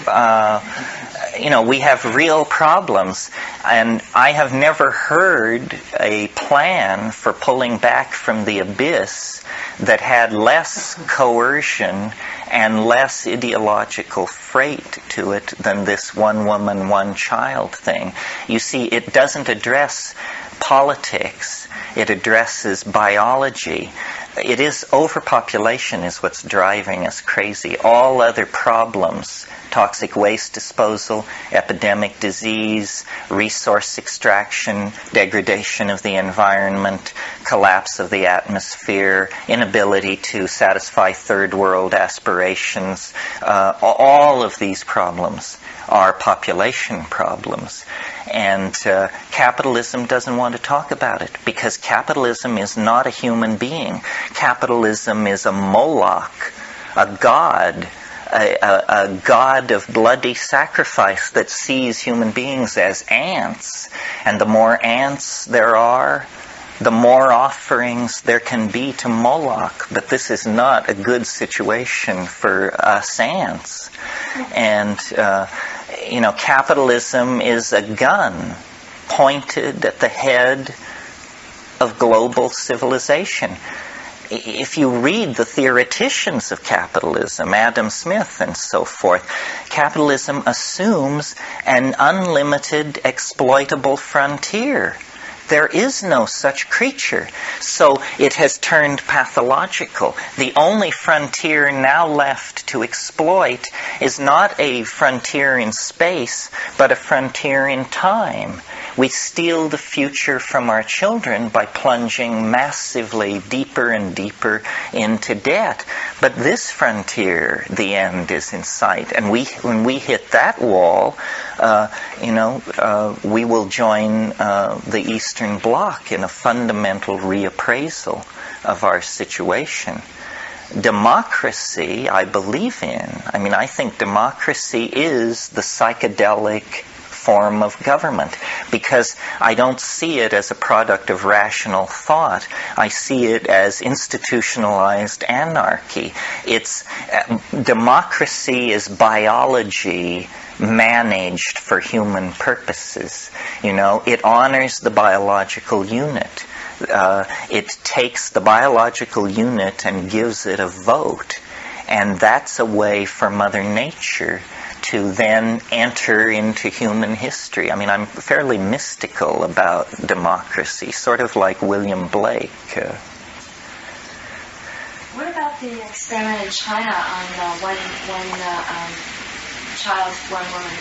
we have real problems, and I have never heard a plan for pulling back from the abyss that had less coercion and less ideological freight to it than this one woman, one child thing. You see, it doesn't address politics. It addresses biology. It is overpopulation is what's driving us crazy. All other problems, toxic waste disposal, epidemic disease, resource extraction, degradation of the environment, collapse of the atmosphere, inability to satisfy third world aspirations, all of these problems are population problems. And capitalism doesn't want to talk about it, because capitalism is not a human being. Capitalism is a Moloch, a god, a god of bloody sacrifice that sees human beings as ants. And the more ants there are, the more offerings there can be to Moloch. But this is not a good situation for us ants. And capitalism is a gun pointed at the head of global civilization. If you read the theoreticians of capitalism, Adam Smith and so forth, capitalism assumes an unlimited exploitable frontier. There is no such creature. So it has turned pathological. The only frontier now left to exploit is not a frontier in space, but a frontier in time. We steal the future from our children by plunging massively deeper and deeper into debt. But this frontier, the end is in sight. And when we hit that wall, we will join the Eastern Bloc in a fundamental reappraisal of our situation. Democracy, I believe in. I think democracy is the psychedelic form of government, because I don't see it as a product of rational thought. I see it as institutionalized anarchy. Democracy is biology managed for human purposes. It honors the biological unit. It takes the biological unit and gives it a vote. And that's a way for Mother Nature to then enter into human history. I'm fairly mystical about democracy, sort of like William Blake. What about the experiment in China on one child, one woman?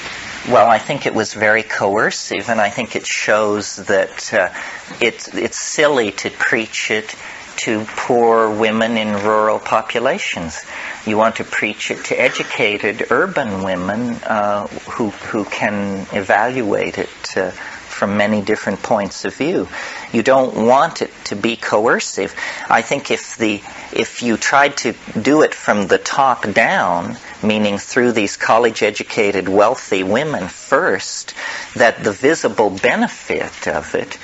Well, I think it was very coercive, and I think it shows that it's silly to preach it to poor women in rural populations. You want to preach it to educated urban women who can evaluate it from many different points of view. You don't want it to be coercive. I think if you tried to do it from the top down, meaning through these college-educated wealthy women first, that the visible benefit of it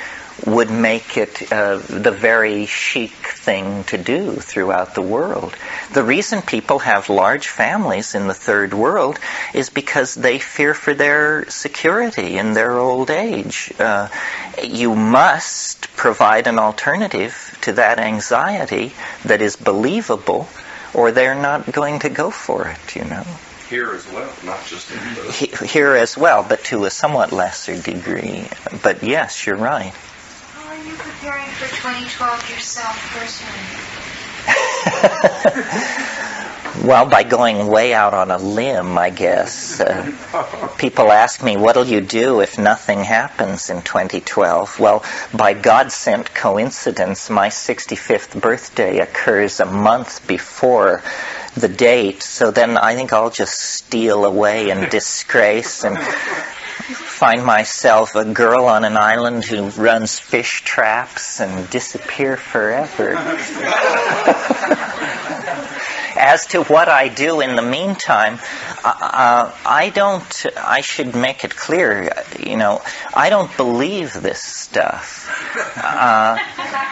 would make it the very chic thing to do throughout the world. The reason people have large families in the third world is because they fear for their security in their old age. You must provide an alternative to that anxiety that is believable, or they're not going to go for it, Here as well, not just in the... Here as well, but to a somewhat lesser degree. But yes, you're right. How are you preparing for 2012 yourself personally? Well, by going way out on a limb, I guess. People ask me, what'll you do if nothing happens in 2012? Well, by God-sent coincidence, my 65th birthday occurs a month before the date, so then I think I'll just steal away in disgrace and find myself a girl on an island who runs fish traps and disappear forever. As to what I do in the meantime, I should make it clear, I don't believe this stuff.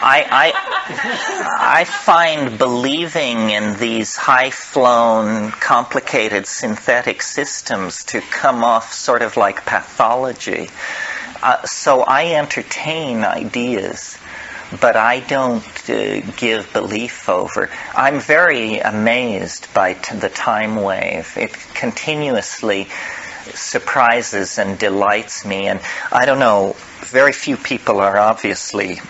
I find believing in these high-flown, complicated synthetic systems to come off sort of like pathology. So I entertain ideas, but I don't give belief over. I'm very amazed by the time wave. It continuously surprises and delights me, and I don't know, very few people are obviously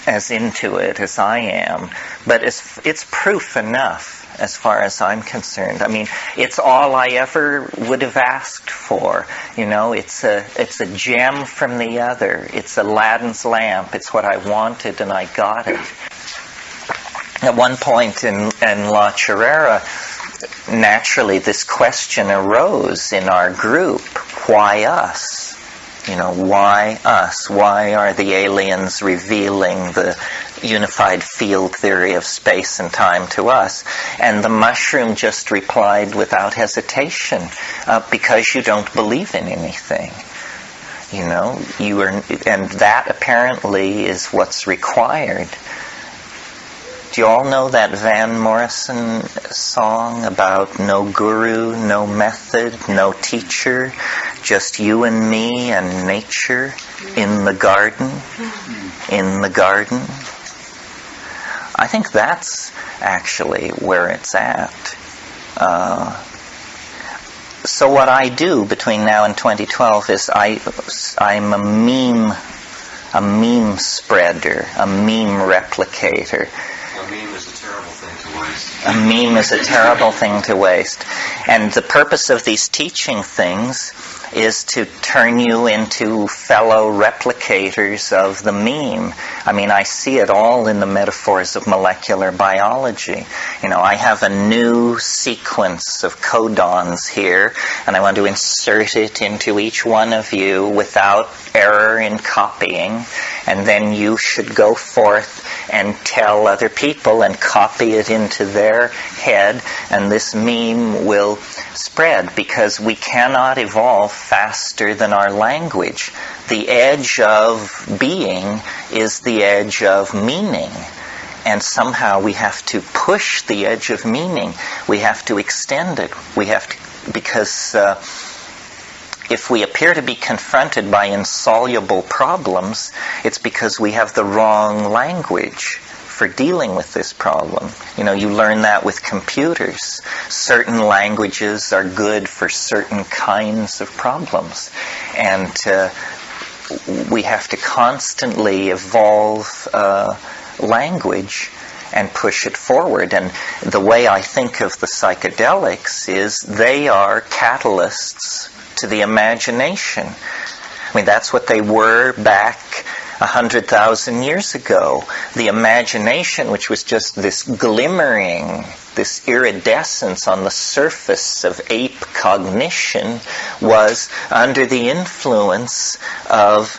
as into it as I am, but it's proof enough as far as I'm concerned. I mean, it's all I ever would have asked for. It's a gem from the other. It's Aladdin's lamp. It's what I wanted, and I got it. At one point in La Chorrera, naturally this question arose in our group: why us? Why us? Why are the aliens revealing the unified field theory of space and time to us? And the mushroom just replied without hesitation, because you don't believe in anything. And that apparently is what's required. Do you all know that Van Morrison song about no guru, no method, no teacher, just you and me and nature in the garden? In the garden? I think that's actually where it's at. So what I do between now and 2012 is I'm a meme spreader, a meme replicator. A meme is a terrible thing to waste. A meme is a terrible thing to waste. And the purpose of these teaching things is to turn you into fellow replicators of the meme. I mean, I see it all in the metaphors of molecular biology. I have a new sequence of codons here, and I want to insert it into each one of you without error in copying, and then you should go forth and tell other people and copy it into their head, and this meme will spread, because we cannot evolve faster than our language. The edge of being is the edge of meaning, and somehow we have to push the edge of meaning. We have to extend it. Because if we appear to be confronted by insoluble problems, it's because we have the wrong language for dealing with this problem. You learn that with computers. Certain languages are good for certain kinds of problems. And we have to constantly evolve language and push it forward. And the way I think of the psychedelics is they are catalysts to the imagination. I mean, that's what they were back 100,000 years ago. The imagination, which was just this glimmering, this iridescence on the surface of ape cognition, was under the influence of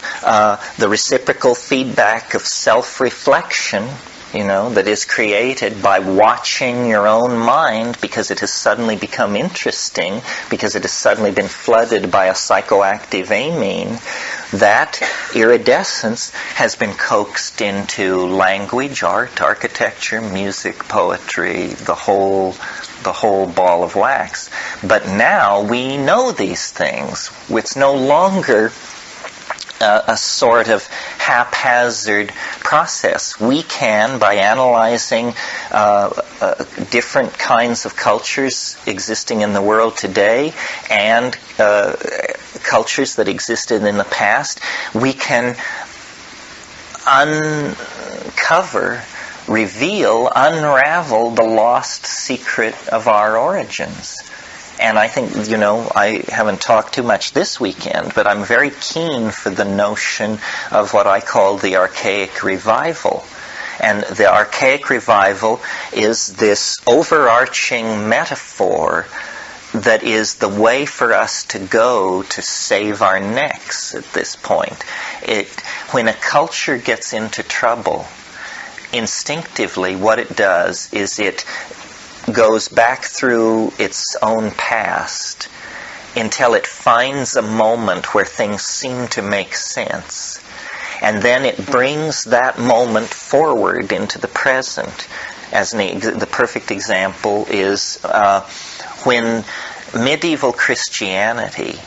the reciprocal feedback of self-reflection, that is created by watching your own mind, because it has suddenly become interesting, because it has suddenly been flooded by a psychoactive amine. That iridescence has been coaxed into language, art, architecture, music, poetry, the whole ball of wax. But now we know these things. It's no longer a sort of haphazard process. We can, by analyzing different kinds of cultures existing in the world today and cultures that existed in the past, we can uncover, reveal, unravel the lost secret of our origins. And I think, I haven't talked too much this weekend, but I'm very keen for the notion of what I call the Archaic Revival. And the Archaic Revival is this overarching metaphor that is the way for us to go to save our necks at this point. When a culture gets into trouble, instinctively what it does is it goes back through its own past until it finds a moment where things seem to make sense. And then it brings that moment forward into the present. The perfect example is when medieval Christianity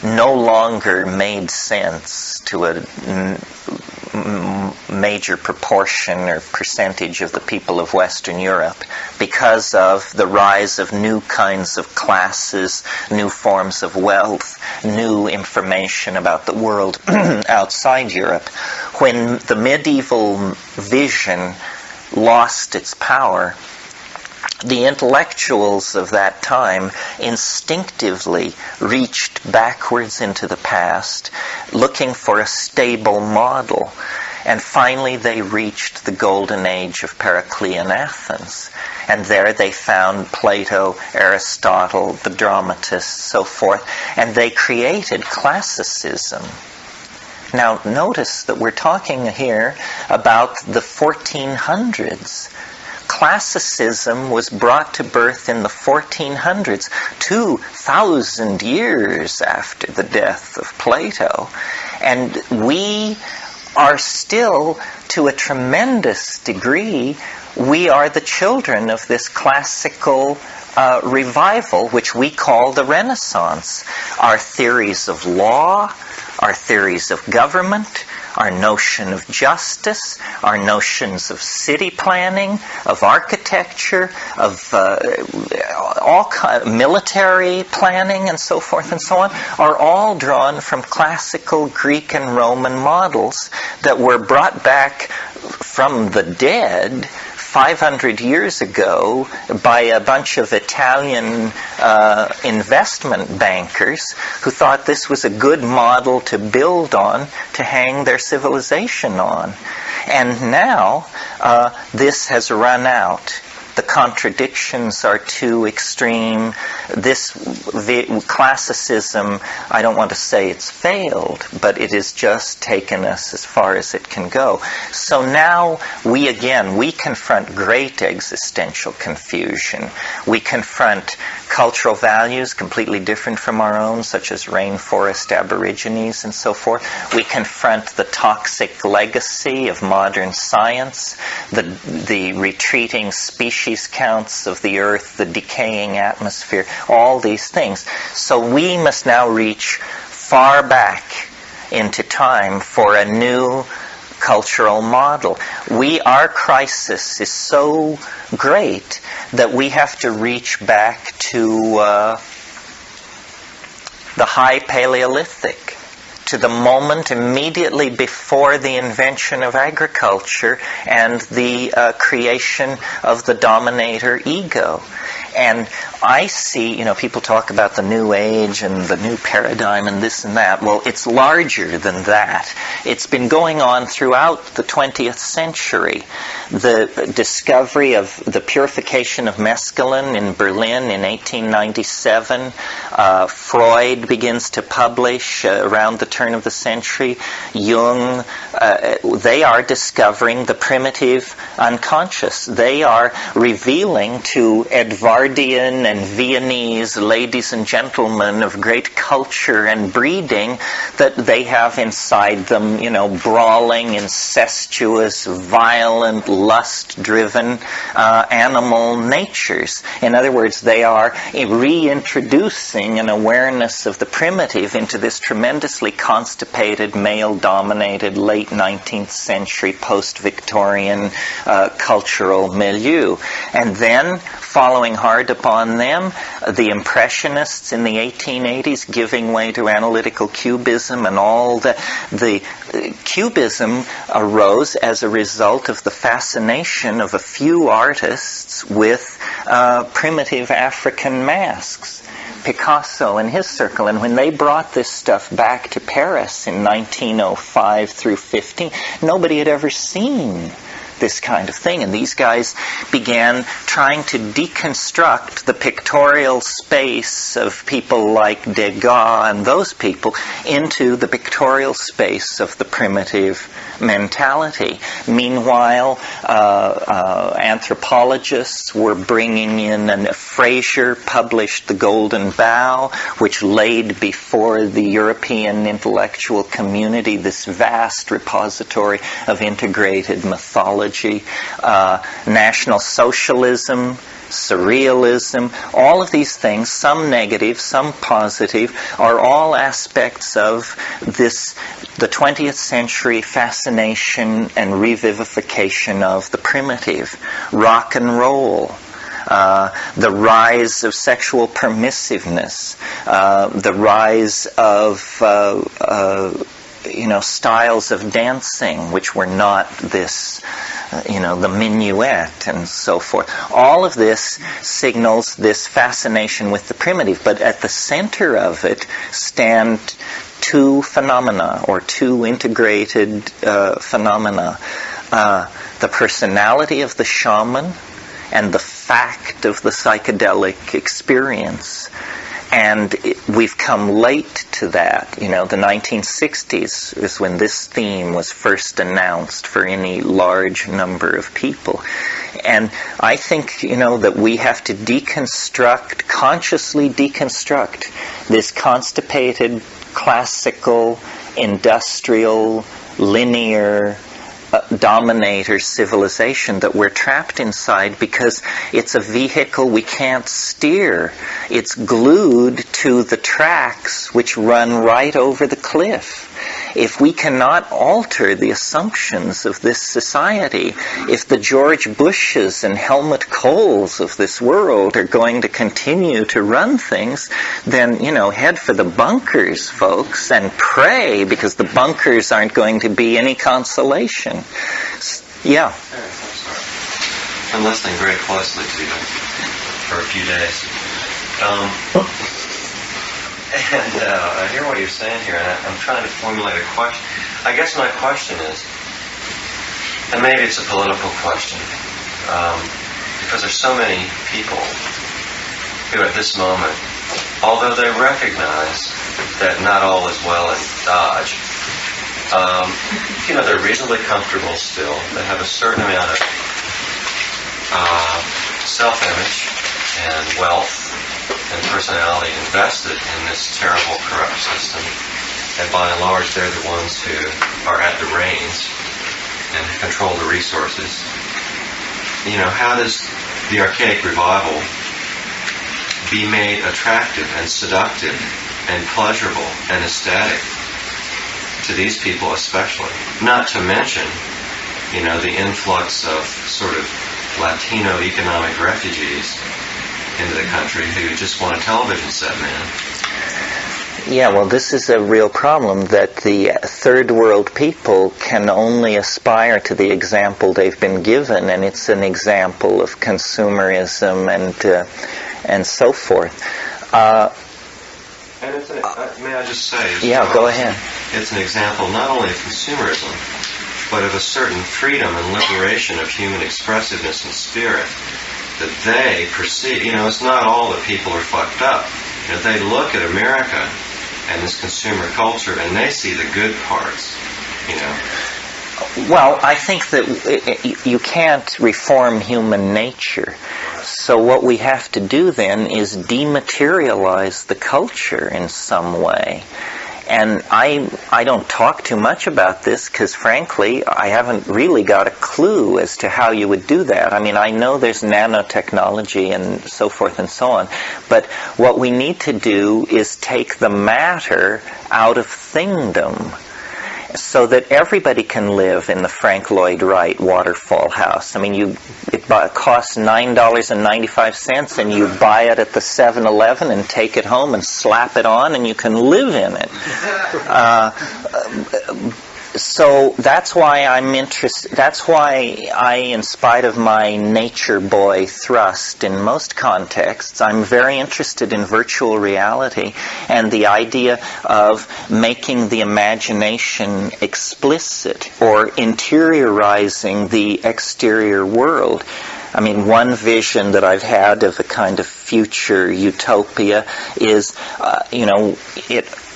no longer made sense to a major proportion or percentage of the people of Western Europe because of the rise of new kinds of classes, new forms of wealth, new information about the world outside Europe. When the medieval vision lost its power, the intellectuals of that time instinctively reached backwards into the past, looking for a stable model. And finally they reached the golden age of Periclean Athens. And there they found Plato, Aristotle, the dramatists, so forth, and they created classicism. Now notice that we're talking here about the 1400s. Classicism was brought to birth in the 1400s, 2,000 years after the death of Plato. And we are still, to a tremendous degree, we are the children of this classical revival, which we call the Renaissance. Our theories of law, our theories of government, our notion of justice, our notions of city planning, of architecture, of military planning, and so forth and so on, are all drawn from classical Greek and Roman models that were brought back from the dead 500 years ago by a bunch of Italian investment bankers who thought this was a good model to build on, to hang their civilization on. And now this has run out. The contradictions are too extreme. This classicism, I don't want to say it's failed, but it has just taken us as far as it can go. So now we confront great existential confusion. We confront cultural values completely different from our own, such as rainforest aborigines and so forth. We confront the toxic legacy of modern science, the retreating species counts of the earth, the decaying atmosphere, all these things. So we must now reach far back into time for a new cultural model. Our crisis is so great that we have to reach back to the High Paleolithic, to the moment immediately before the invention of agriculture and the creation of the dominator ego. And I see, people talk about the new age and the new paradigm and this and that. Well, it's larger than that. It's been going on throughout the 20th century. The discovery of the purification of mescaline in Berlin in 1897. Freud begins to publish around the turn of the century. Jung, they are discovering the primitive unconscious. They are revealing to Edvardian and Viennese ladies and gentlemen of great culture and breeding that they have inside them, brawling, incestuous, violent, lust-driven animal natures. In other words, they are reintroducing an awareness of the primitive into this tremendously constipated, male-dominated, late 19th century, post-Victorian cultural milieu. And then, following hard upon them, the Impressionists in the 1880s giving way to analytical cubism, and all the cubism arose as a result of the fascination of a few artists with primitive African masks. Picasso and his circle, and when they brought this stuff back to Paris in 1905 through 15, nobody had ever seen this kind of thing. And these guys began trying to deconstruct the pictorial space of people like Degas and those people into the pictorial space of the primitive mentality. Meanwhile, anthropologists were bringing in, and Fraser published The Golden Bough, which laid before the European intellectual community this vast repository of integrated mythology. National Socialism, Surrealism, all of these things, some negative, some positive, are all aspects of the 20th century fascination and revivification of the primitive. Rock and roll, the rise of sexual permissiveness, the rise of styles of dancing which were not this, the minuet and so forth. All of this signals this fascination with the primitive, but at the center of it stand two phenomena, or two integrated phenomena. The personality of the shaman and the fact of the psychedelic experience. And we've come late to that. The 1960s is when this theme was first announced for any large number of people. And I think, that we have to consciously deconstruct this constipated, classical, industrial, linear, dominator civilization that we're trapped inside, because it's a vehicle we can't steer. It's glued to the tracks which run right over the cliff. If we cannot alter the assumptions of this society, if the George Bushes and Helmut Kohls of this world are going to continue to run things, then, head for the bunkers, folks, and pray, because the bunkers aren't going to be any consolation. Yeah. I'm listening very closely to you for a few days. And I hear what you're saying here, and I'm trying to formulate a question. I guess my question is, and maybe it's a political question, because there's so many people who at this moment, although they recognize that not all is well in Dodge, they're reasonably comfortable still. They have a certain amount of self-image and wealth and personality invested in this terrible, corrupt system. And by and large, they're the ones who are at the reins and control the resources. How does the Archaic Revival be made attractive and seductive and pleasurable and ecstatic to these people especially? Not to mention, the influx of sort of Latino economic refugees into the country who just want a television set, man. Yeah, well, this is a real problem, that the third world people can only aspire to the example they've been given, and it's an example of consumerism and so forth. And it's may I just say? Yeah, go ahead. It's an example not only of consumerism, but of a certain freedom and liberation of human expressiveness and spirit that they perceive. It's not all that people are fucked up. They look at America and this consumer culture, and they see the good parts. Well, I think that you can't reform human nature. So what we have to do then is dematerialize the culture in some way. And I don't talk too much about this because, frankly, I haven't really got a clue as to how you would do that. I mean, I know there's nanotechnology and so forth and so on, but what we need to do is take the matter out of thingdom, so that everybody can live in the Frank Lloyd Wright waterfall house. I mean, it costs $9.95, and you buy it at the 7-Eleven and take it home and slap it on, and you can live in it. So that's why I'm interested. That's why I, in spite of my nature boy thrust in most contexts, I'm very interested in virtual reality and the idea of making the imagination explicit or interiorizing the exterior world. I mean, one vision that I've had of a kind of future utopia is,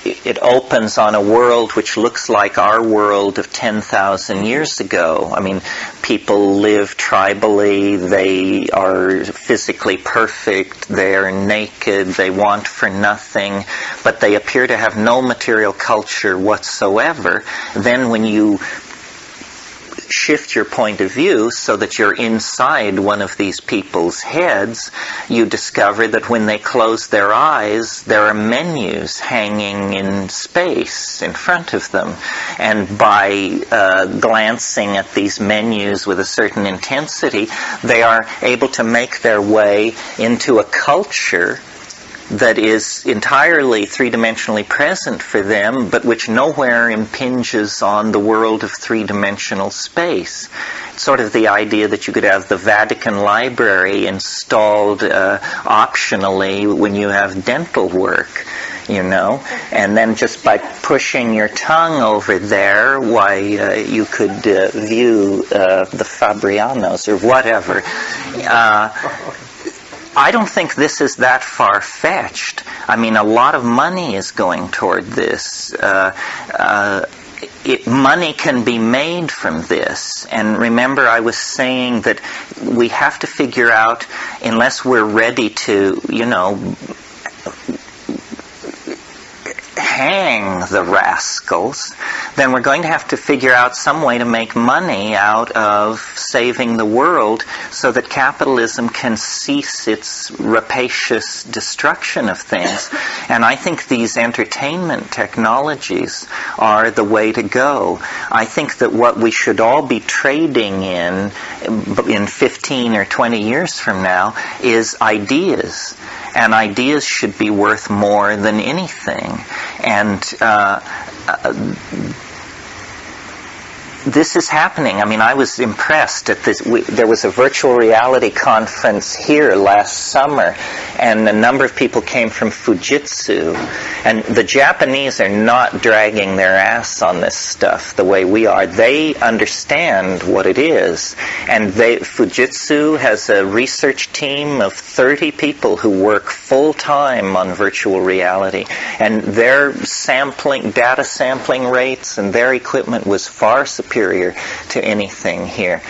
it opens on a world which looks like our world of 10,000 years ago. I mean, people live tribally, they are physically perfect, they are naked, they want for nothing, but they appear to have no material culture whatsoever. Then when you shift your point of view so that you're inside one of these people's heads, you discover that when they close their eyes, there are menus hanging in space in front of them. And by glancing at these menus with a certain intensity, they are able to make their way into a culture that is entirely three-dimensionally present for them, but which nowhere impinges on the world of three-dimensional space. It's sort of the idea that you could have the Vatican Library installed optionally when you have dental work, and then just by pushing your tongue over there, why, you could view the Fabrianos or whatever. I don't think this is that far-fetched. I mean, a lot of money is going toward this. Money can be made from this. And remember, I was saying that we have to figure out, unless we're ready to, hang the rascals, then we're going to have to figure out some way to make money out of saving the world so that capitalism can cease its rapacious destruction of things. And I think these entertainment technologies are the way to go. I think that what we should all be trading in 15 or 20 years from now is ideas. And ideas should be worth more than anything. And this is happening. I mean, I was impressed at this. There was a virtual reality conference here last summer, and a number of people came from Fujitsu. And the Japanese are not dragging their ass on this stuff the way we are. They understand what it is. And Fujitsu has a research team of 30 people who work full-time on virtual reality. And their data sampling rates and their equipment was far superior to anything here.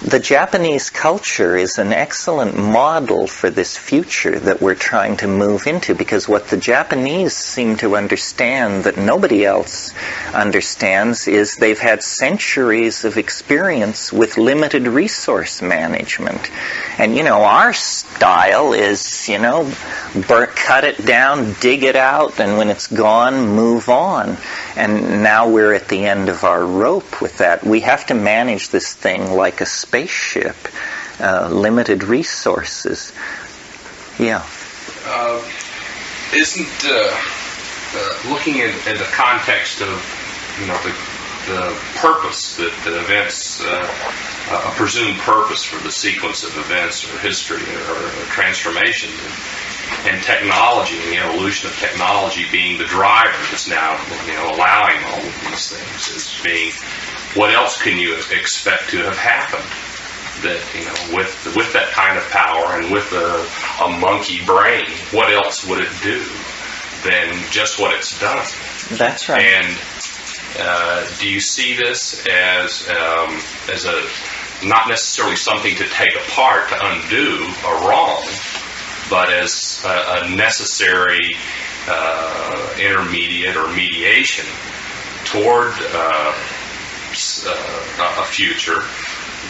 The Japanese culture is an excellent model for this future that we're trying to move into, because what the Japanese seem to understand that nobody else understands is they've had centuries of experience with limited resource management. And, our style is, cut it down, dig it out, and when it's gone, move on. And now we're at the end of our rope with that. We have to manage this thing like a spaceship, limited resources. Yeah. Isn't looking at the context of the purpose that events, a presumed purpose for the sequence of events or history or transformation, and technology and the evolution of technology being the driver that's now allowing all of these things as being, what else can you expect to have happened that with that kind of power and with a monkey brain, what else would it do than just what it's done? That's right. And do you see this as a not necessarily something to take apart to undo a wrong, but as a necessary intermediate or mediation toward a future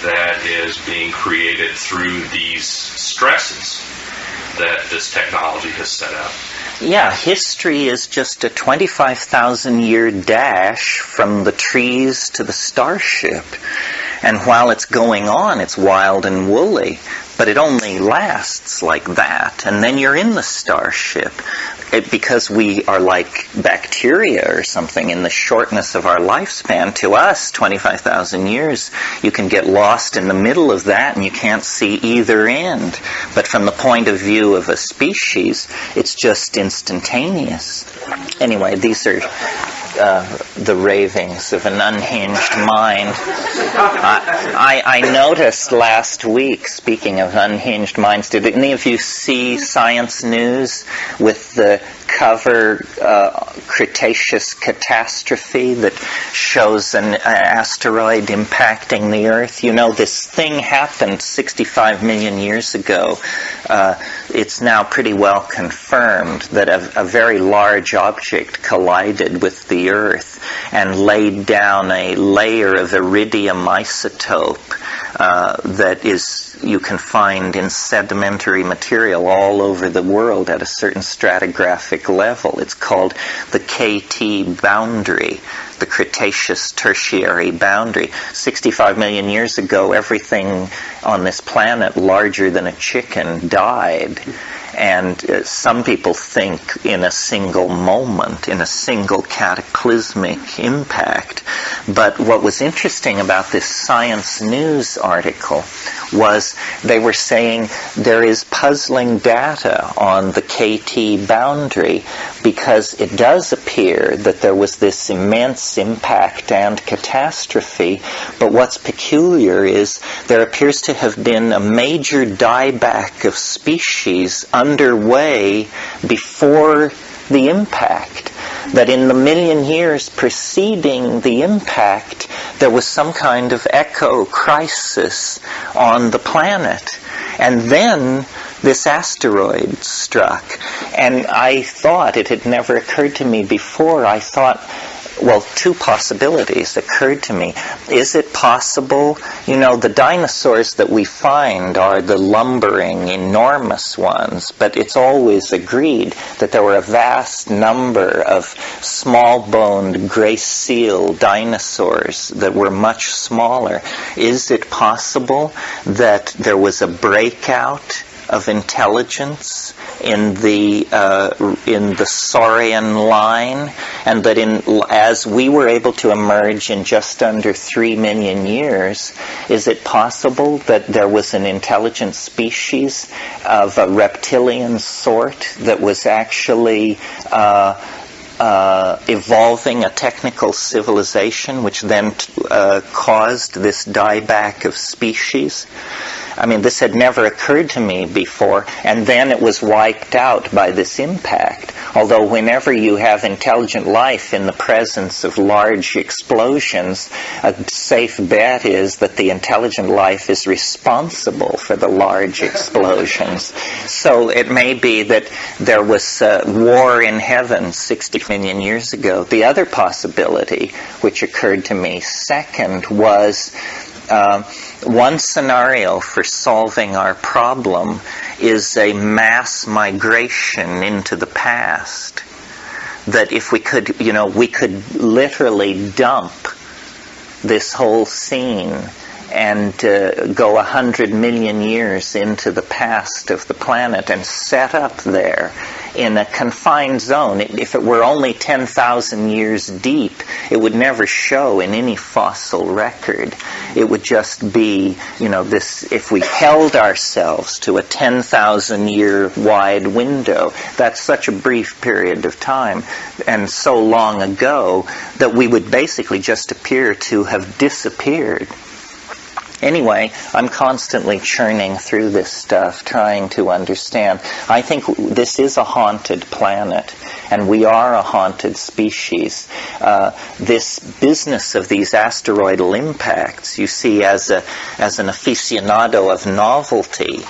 that is being created through these stresses that this technology has set up? Yeah, history is just a 25,000-year dash from the trees to the starship. And while it's going on, it's wild and woolly. But it only lasts like that. And then you're in the starship. because we are like bacteria or something in the shortness of our lifespan, to us, 25,000 years, you can get lost in the middle of that and you can't see either end. But from the point of view of a species, it's just instantaneous. Anyway, these are the ravings of an unhinged mind. I noticed last week, speaking of unhinged minds, did any of you see Science News with the cover Cretaceous catastrophe that shows an asteroid impacting the Earth? You know, this thing happened 65 million years ago. It's now pretty well confirmed that a very large object collided with the Earth and laid down a layer of iridium isotope that you can find in sedimentary material all over the world at a certain stratigraphic level. It's called the KT boundary, the Cretaceous Tertiary boundary. 65 million years ago, everything on this planet larger than a chicken died. And some people think in a single moment, in a single cataclysmic impact. But what was interesting about this Science News article was they were saying there is puzzling data on the KT boundary, because it does appear that there was this immense impact and catastrophe. But what's peculiar is there appears to have been a major dieback of species underway before the impact. That in the million years preceding the impact, there was some kind of echo crisis on the planet. And then this asteroid struck. And I thought, it had never occurred to me before, I thought, well, two possibilities occurred to me. Is it possible, the dinosaurs that we find are the lumbering, enormous ones, but it's always agreed that there were a vast number of small-boned, gray-seal dinosaurs that were much smaller. Is it possible that there was a breakout of intelligence in the Saurian line, and that as we were able to emerge in just under 3 million years, is it possible that there was an intelligent species of a reptilian sort that was actually evolving a technical civilization, which then caused this dieback of species? I mean, this had never occurred to me before, and then it was wiped out by this impact. Although whenever you have intelligent life in the presence of large explosions, a safe bet is that the intelligent life is responsible for the large explosions. So it may be that there was war in heaven 60 million years ago. The other possibility, which occurred to me second, was one scenario for solving our problem is a mass migration into the past. That if we could, we could literally dump this whole scene and go 100 million years into the past of the planet and set up there in a confined zone. If it were only 10,000 years deep, it would never show in any fossil record. It would just be, this, if we held ourselves to a 10,000 year wide window, that's such a brief period of time and so long ago that we would basically just appear to have disappeared. Anyway, I'm constantly churning through this stuff, trying to understand. I think this is a haunted planet, and we are a haunted species. This business of these asteroidal impacts, you see, as an aficionado of novelty,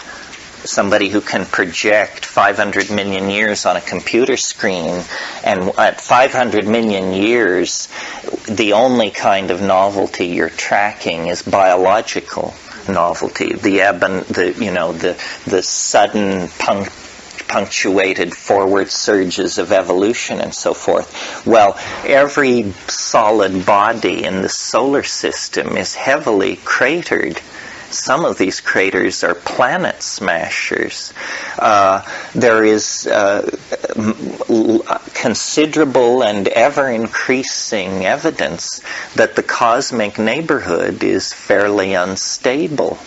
somebody who can project 500 million years on a computer screen, and at 500 million years, the only kind of novelty you're tracking is biological novelty, the sudden punctuated forward surges of evolution and so forth. Well, every solid body in the solar system is heavily cratered. Some of these craters are planet smashers. There is considerable and ever-increasing evidence that the cosmic neighborhood is fairly unstable.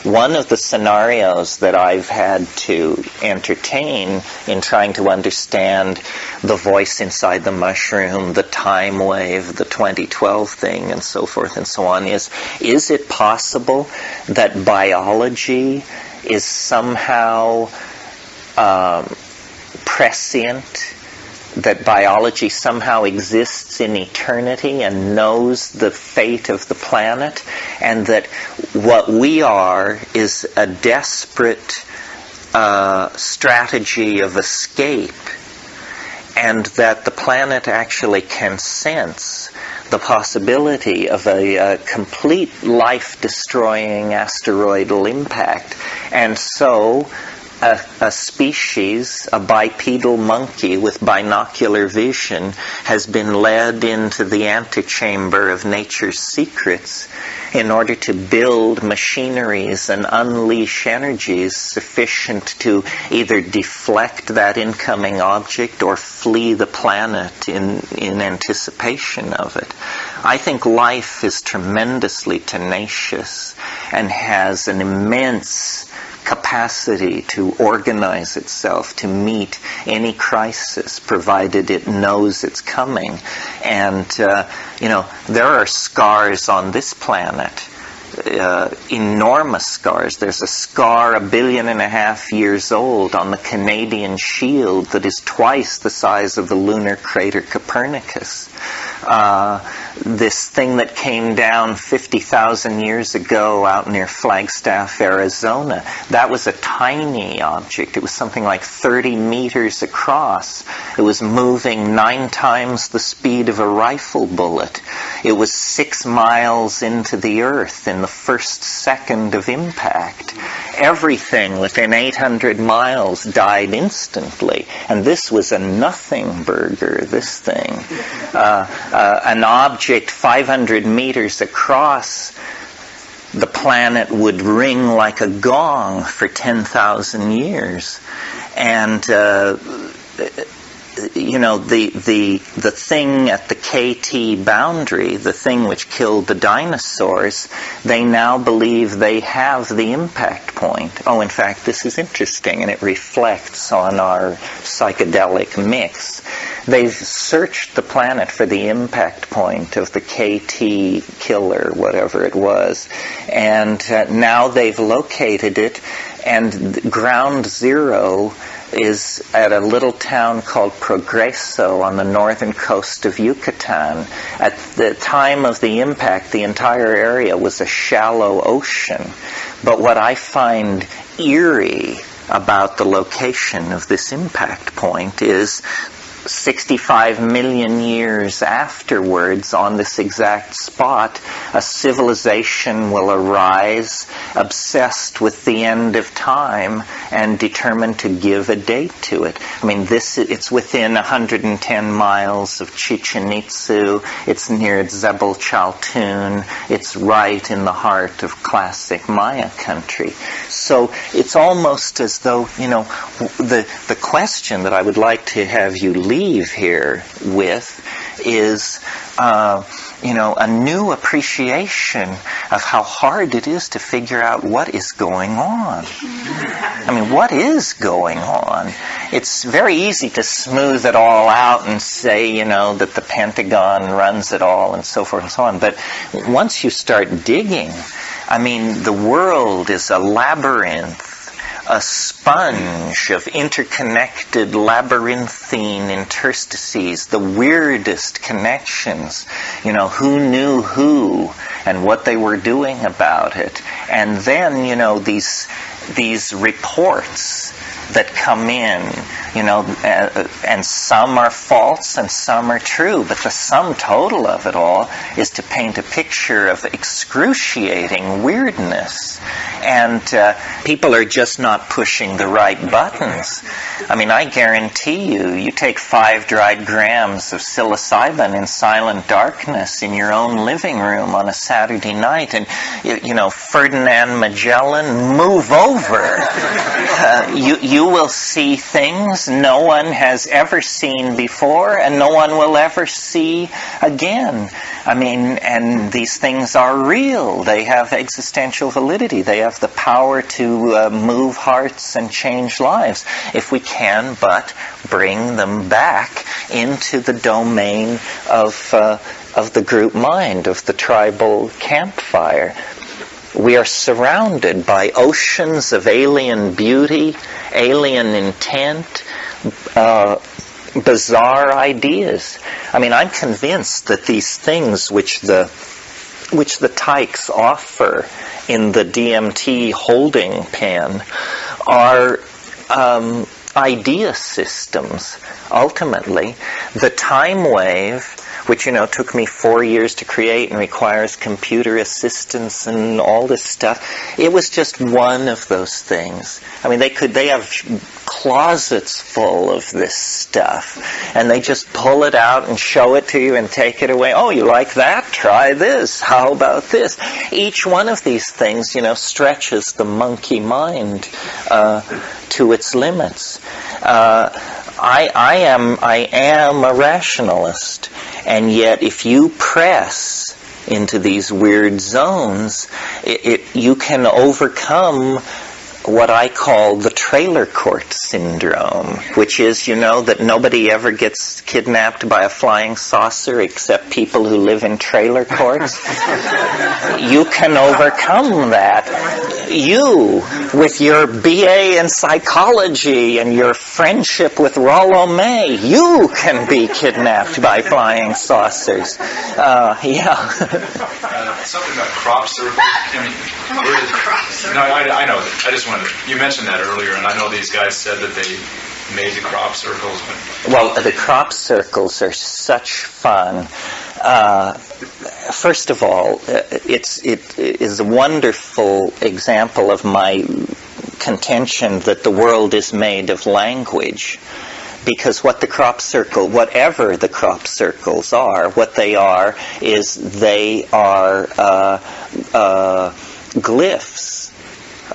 One of the scenarios that I've had to entertain in trying to understand the voice inside the mushroom, the time wave, the 2012 thing, and so forth and so on, is it possible that biology is somehow prescient, that biology somehow exists in eternity and knows the fate of the planet, and that what we are is a desperate strategy of escape, and that the planet actually can sense the possibility of a complete life-destroying asteroidal impact. And so a species, a bipedal monkey with binocular vision, has been led into the antechamber of nature's secrets in order to build machineries and unleash energies sufficient to either deflect that incoming object or flee the planet in anticipation of it. I think life is tremendously tenacious and has an immense capacity to organize itself to meet any crisis, provided it knows it's coming. And, there are scars on this planet, enormous scars. There's a scar 1.5 billion years old on the Canadian shield that is twice the size of the lunar crater Copernicus. This thing that came down 50,000 years ago out near Flagstaff, Arizona, that was a tiny object. It was something like 30 meters across. It was moving 9 times the speed of a rifle bullet. It was 6 miles into the Earth in the first second of impact. Everything within 800 miles died instantly. And this was a nothing burger, this thing. An object 500 meters across the planet would ring like a gong for 10,000 years. And the thing at the KT boundary, the thing which killed the dinosaurs, they now believe they have the impact point. Oh, in fact, this is interesting, and it reflects on our psychedelic mix. They've searched the planet for the impact point of the KT killer, whatever it was, and now they've located it, and ground zero is at a little town called Progreso on the northern coast of Yucatan. At the time of the impact, the entire area was a shallow ocean. But what I find eerie about the location of this impact point is 65 million years afterwards, on this exact spot, a civilization will arise obsessed with the end of time and determined to give a date to it. I mean, it's within 110 miles of Chichen Itza. It's near Zebel Chaltun. It's right in the heart of classic Maya country. So it's almost as though, the question that I would like to have you leave here with is, a new appreciation of how hard it is to figure out what is going on. I mean, what is going on? It's very easy to smooth it all out and say, that the Pentagon runs it all and so forth and so on. But once you start digging, I mean, the world is a labyrinth, a sponge of interconnected labyrinthine interstices, the weirdest connections, who knew who and what they were doing about it. And then, these reports that come in, and some are false and some are true, but the sum total of it all is to paint a picture of excruciating weirdness. And people are just not pushing the right buttons. I mean, I guarantee you take 5 dried grams of psilocybin in silent darkness in your own living room on a Saturday night, and, Ferdinand Magellan, move over. You will see things things no one has ever seen before and no one will ever see again. I mean, and these things are real. They have existential validity. They have the power to move hearts and change lives if we can but bring them back into the domain of the group mind, of the tribal campfire. We are surrounded by oceans of alien beauty, alien intent, bizarre ideas. I mean, I'm convinced that these things which the tykes offer in the DMT holding pen are idea systems. Ultimately, the time wave, which, took me 4 years to create and requires computer assistance and all this stuff, it was just one of those things. I mean, they have closets full of this stuff, and they just pull it out and show it to you and take it away. Oh, you like that? Try this. How about this? Each one of these things, stretches the monkey mind to its limits. I am a rationalist, and yet if you press into these weird zones, you can overcome what I call the trailer court syndrome, which is, that nobody ever gets kidnapped by a flying saucer except people who live in trailer courts. You can overcome that. You, with your BA in psychology and your friendship with Rollo May, you can be kidnapped by flying saucers. Something about crop circles. I know. I just wanted. You mentioned that earlier, and I know these guys said that they made the crop circles. Well, the crop circles are such fun. First of all, it is a wonderful example of my contention that the world is made of language. Because whatever the crop circles are, what they are is they are glyphs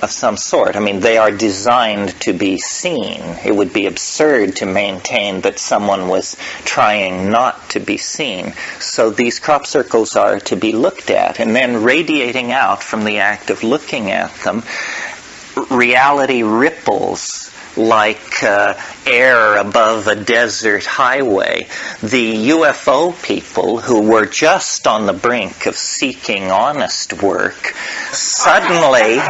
of some sort. I mean, they are designed to be seen. It would be absurd to maintain that someone was trying not to be seen. So these crop circles are to be looked at, and then radiating out from the act of looking at them, reality ripples like air above a desert highway. The UFO people who were just on the brink of seeking honest work, suddenly,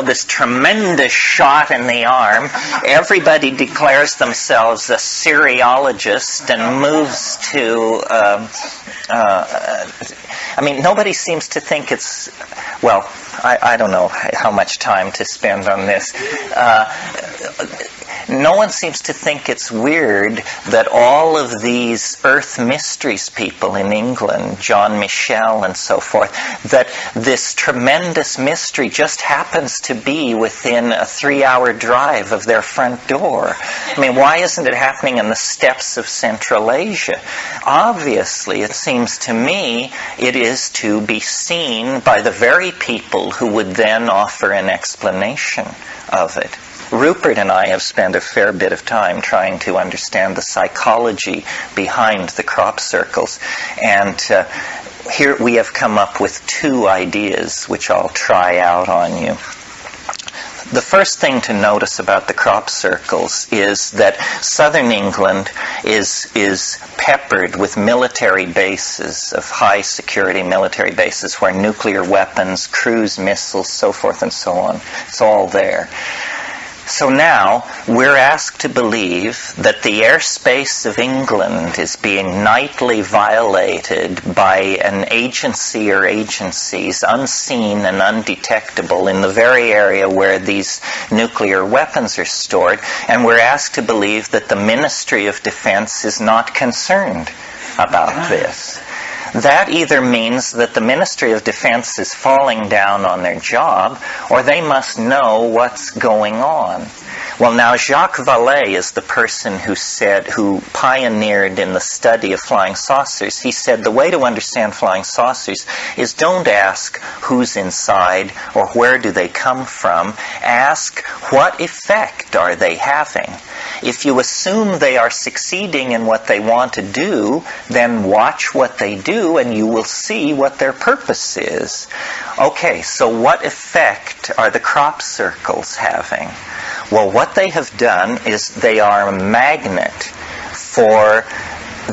this tremendous shot in the arm, everybody declares themselves a Syriologist and moves to... nobody seems to think it's... Well, I don't know how much time to spend on this. No one seems to think it's weird that all of these Earth Mysteries people in England, John Michel and so forth, that this tremendous mystery just happens to be within a 3-hour drive of their front door. I mean, why isn't it happening in the steppes of Central Asia? Obviously, it seems to me, it is to be seen by the very people who would then offer an explanation of it. Rupert and I have spent a fair bit of time trying to understand the psychology behind the crop circles, and here we have come up with 2 ideas which I'll try out on you. The first thing to notice about the crop circles is that southern England is peppered with military bases, of high security military bases where nuclear weapons, cruise missiles, so forth and so on, it's all there. So now we're asked to believe that the airspace of England is being nightly violated by an agency or agencies unseen and undetectable in the very area where these nuclear weapons are stored, and we're asked to believe that the Ministry of Defense is not concerned about this. That either means that the Ministry of Defense is falling down on their job, or they must know what's going on. Well, now Jacques Vallée is the person who pioneered in the study of flying saucers. He said the way to understand flying saucers is don't ask who's inside or where do they come from. Ask what effect are they having. if you assume they are succeeding in what they want to do, then watch what they do and you will see what their purpose is. Okay, so what effect are the crop circles having? Well, what they have done is they are a magnet for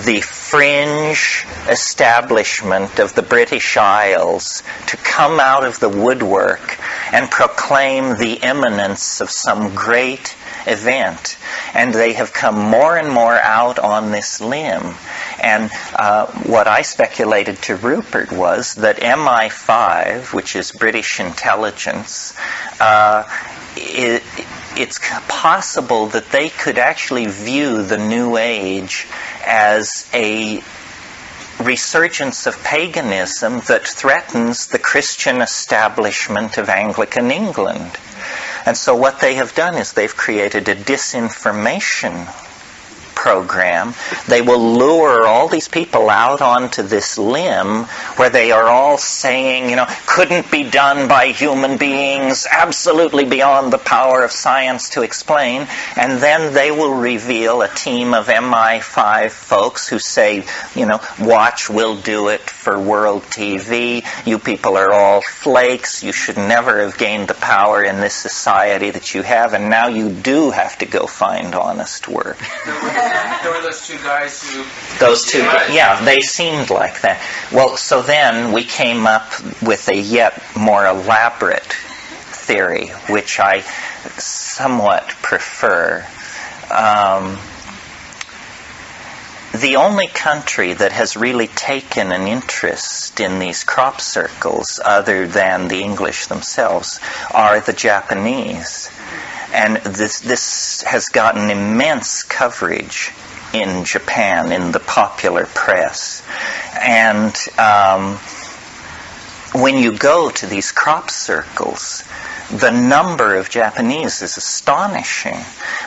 the fringe establishment of the British Isles to come out of the woodwork and proclaim the imminence of some great event. And they have come more and more out on this limb. And what I speculated to Rupert was that MI5, which is British intelligence, it's possible that they could actually view the New Age as a resurgence of paganism that threatens the Christian establishment of Anglican England. And so what they have done is they've created a disinformation program. They will lure all these people out onto this limb where they are all saying, couldn't be done by human beings, absolutely beyond the power of science to explain. And then they will reveal a team of MI5 folks who say, watch, we'll do it for world TV. You people are all flakes. You should never have gained the power in this society that you have. And now you do have to go find honest work. There were those two guys who... Those two, yeah, they seemed like that. Well, so then we came up with a yet more elaborate theory, which I somewhat prefer. The only country that has really taken an interest in these crop circles, other than the English themselves, are the Japanese. And this has gotten immense coverage in Japan, in the popular press. And when you go to these crop circles, the number of Japanese is astonishing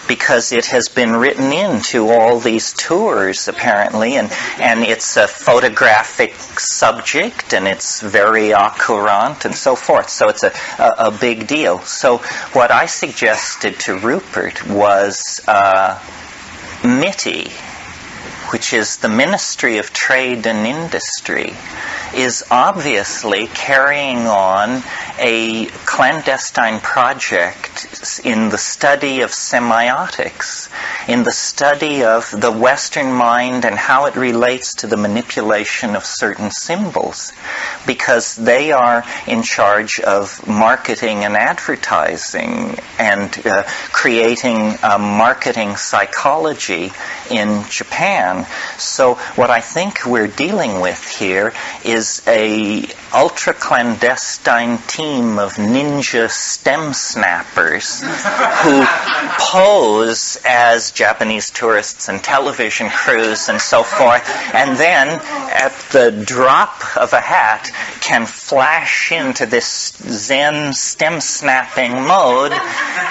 because it has been written into all these tours, apparently, and it's a photographic subject, and it's very au courant, and so forth. So it's a big deal. So what I suggested to Rupert was MITI, which is the Ministry of Trade and Industry, is obviously carrying on a clandestine project in the study of semiotics, in the study of the Western mind and how it relates to the manipulation of certain symbols, because they are in charge of marketing and advertising and creating marketing psychology in Japan. So what I think we're dealing with here is a ultra-clandestine team of ninja stem snappers who pose as Japanese tourists and television crews and so forth, and then at the drop of a hat can flash into this Zen stem snapping mode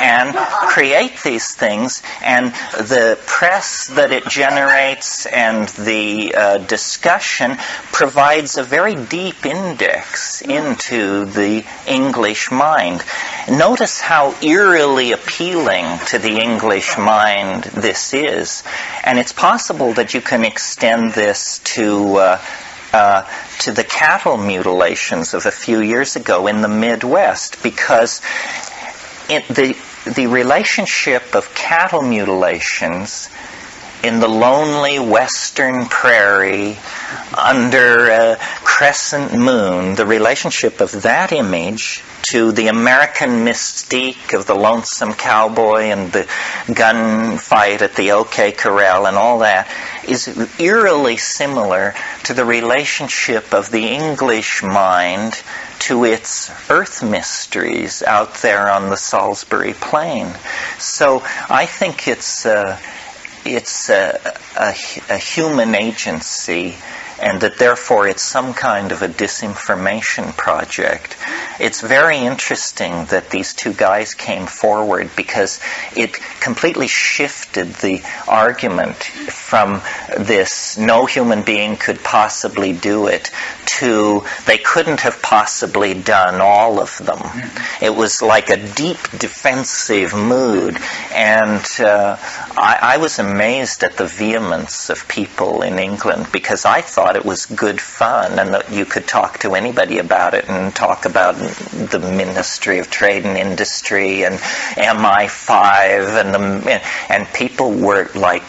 and create these things. And the press that it generates and the discussion provides a very deep index into the English mind. Notice how eerily appealing to the English mind this is. And it's possible that you can extend this to the cattle mutilations of a few years ago in the Midwest, because the relationship of cattle mutilations in the lonely western prairie under a crescent moon, the relationship of that image to the American mystique of the lonesome cowboy and the gunfight at the OK Corral and all that is eerily similar to the relationship of the English mind to its earth mysteries out there on the Salisbury Plain. So I think it's a human agency and that therefore it's some kind of a disinformation project. It's very interesting that these two guys came forward because it completely shifted the argument from this no human being could possibly do it to they couldn't have possibly done all of them. It was like a deep defensive mood, and I was amazed at the vehemence of people in England because I thought it was good fun and that you could talk to anybody about it and talk about the Ministry of Trade and Industry and MI5 and people were like,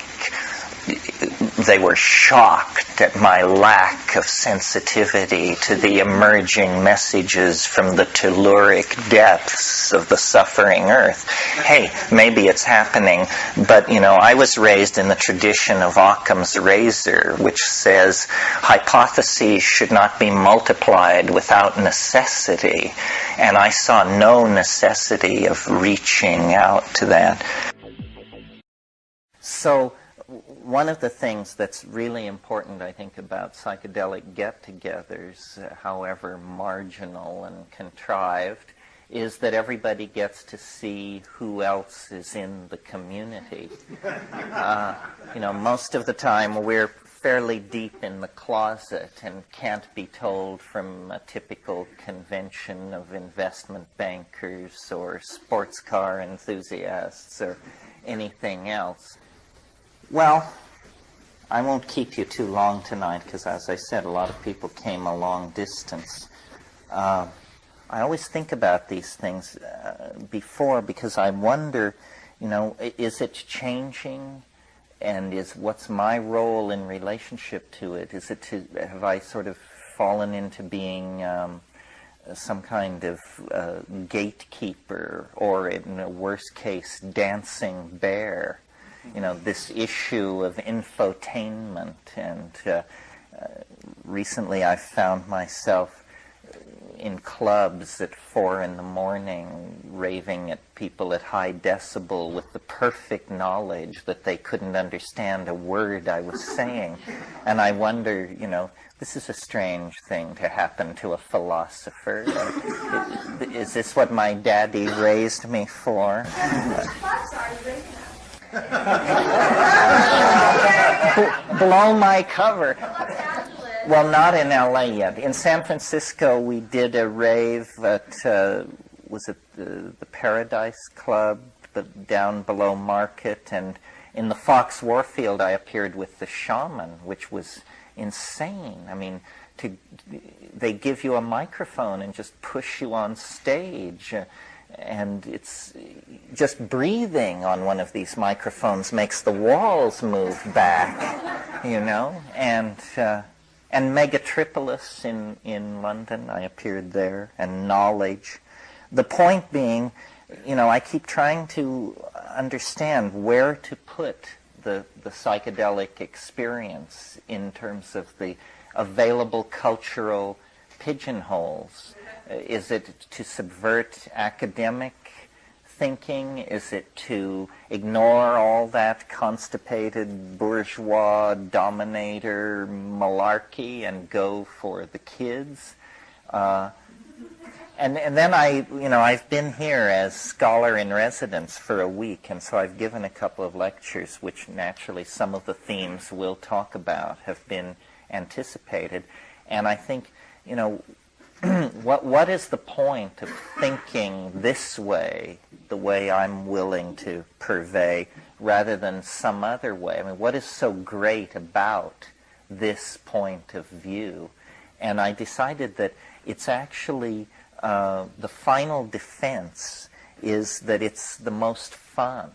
they were shocked at my lack of sensitivity to the emerging messages from the telluric depths of the suffering earth. Hey, maybe it's happening, but I was raised in the tradition of Occam's razor, which says hypotheses should not be multiplied without necessity, and I saw no necessity of reaching out to that. So, one of the things that's really important, I think, about psychedelic get-togethers, however marginal and contrived, is that everybody gets to see who else is in the community. Most of the time we're fairly deep in the closet and can't be told from a typical convention of investment bankers or sports car enthusiasts or anything else. Well, I won't keep you too long tonight because, as I said, a lot of people came a long distance. I always think about these things before because I wonder, is it changing? And what's my role in relationship to it? Have I sort of fallen into being some kind of gatekeeper, or in a worst case, dancing bear? This issue of infotainment, and recently I found myself in clubs at 4 a.m, raving at people at high decibel with the perfect knowledge that they couldn't understand a word I was saying. And I wonder, this is a strange thing to happen to a philosopher. Is this what my daddy raised me for? Blow my cover. Well, not in LA yet. In San Francisco, we did a rave at, was it the Paradise Club, down below Market, and in the Fox Warfield I appeared with the Shaman, which was insane. I mean, they give you a microphone and just push you on stage. And it's just breathing on one of these microphones makes the walls move back, and Megatripolis in London, I appeared there, and Knowledge. The point being, I keep trying to understand where to put the psychedelic experience in terms of the available cultural pigeonholes. Is it to subvert academic thinking? Is it to ignore all that constipated bourgeois dominator malarkey and go for the kids? And then I've been here as scholar in residence for a week, and so I've given a couple of lectures which naturally some of the themes we'll talk about have been anticipated. And I think, what is the point of thinking this way, the way I'm willing to purvey, rather than some other way? I mean, what is so great about this point of view? And I decided that it's actually the final defense is that it's the most fun.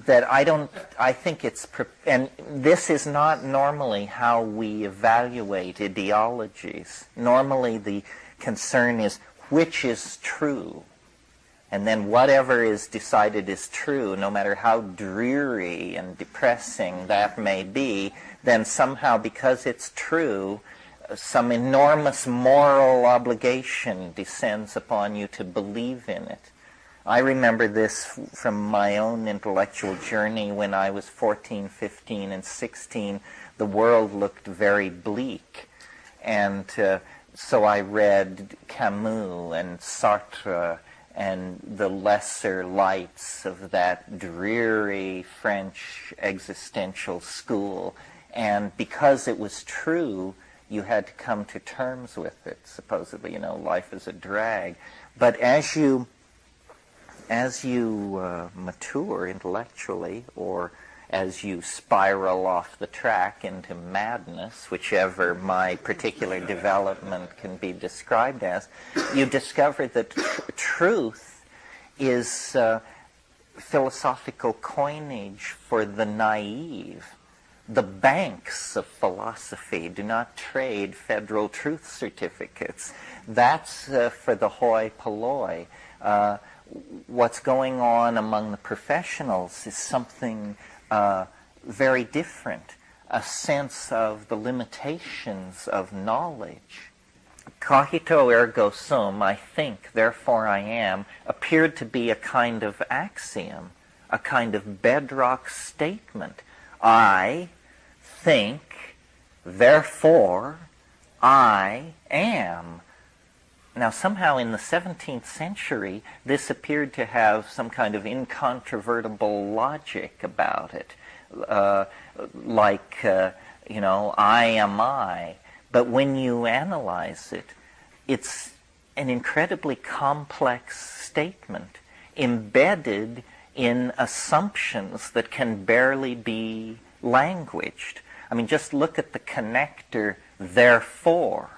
That I think it's, and this is not normally how we evaluate ideologies. Normally the concern is which is true, and then whatever is decided is true, no matter how dreary and depressing that may be, then somehow because it's true, some enormous moral obligation descends upon you to believe in it. I remember this from my own intellectual journey when I was 14, 15, and 16. The world looked very bleak. And so I read Camus and Sartre and the lesser lights of that dreary French existential school. And because it was true, you had to come to terms with it. Supposedly, life is a drag. But as you mature intellectually, or as you spiral off the track into madness, whichever my particular development can be described as, you discover that truth is philosophical coinage for the naive. The banks of philosophy do not trade federal truth certificates. That's for the hoi polloi. What's going on among the professionals is something very different, a sense of the limitations of knowledge. Cogito ergo sum, I think, therefore I am, appeared to be a kind of axiom, a kind of bedrock statement. I think, therefore I am. Now, somehow in the 17th century, this appeared to have some kind of incontrovertible logic about it, like, I am I. But when you analyze it, it's an incredibly complex statement, embedded in assumptions that can barely be languaged. I mean, just look at the connector, therefore,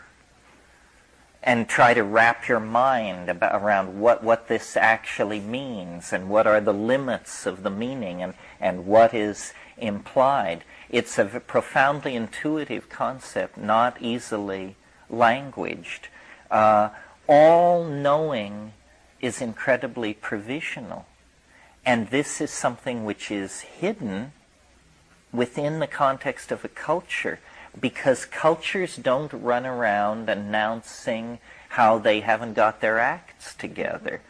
and try to wrap your mind around what this actually means and what are the limits of the meaning and what is implied. It's a profoundly intuitive concept, not easily languaged. All knowing is incredibly provisional, and this is something which is hidden within the context of a culture, because cultures don't run around announcing how they haven't got their acts together.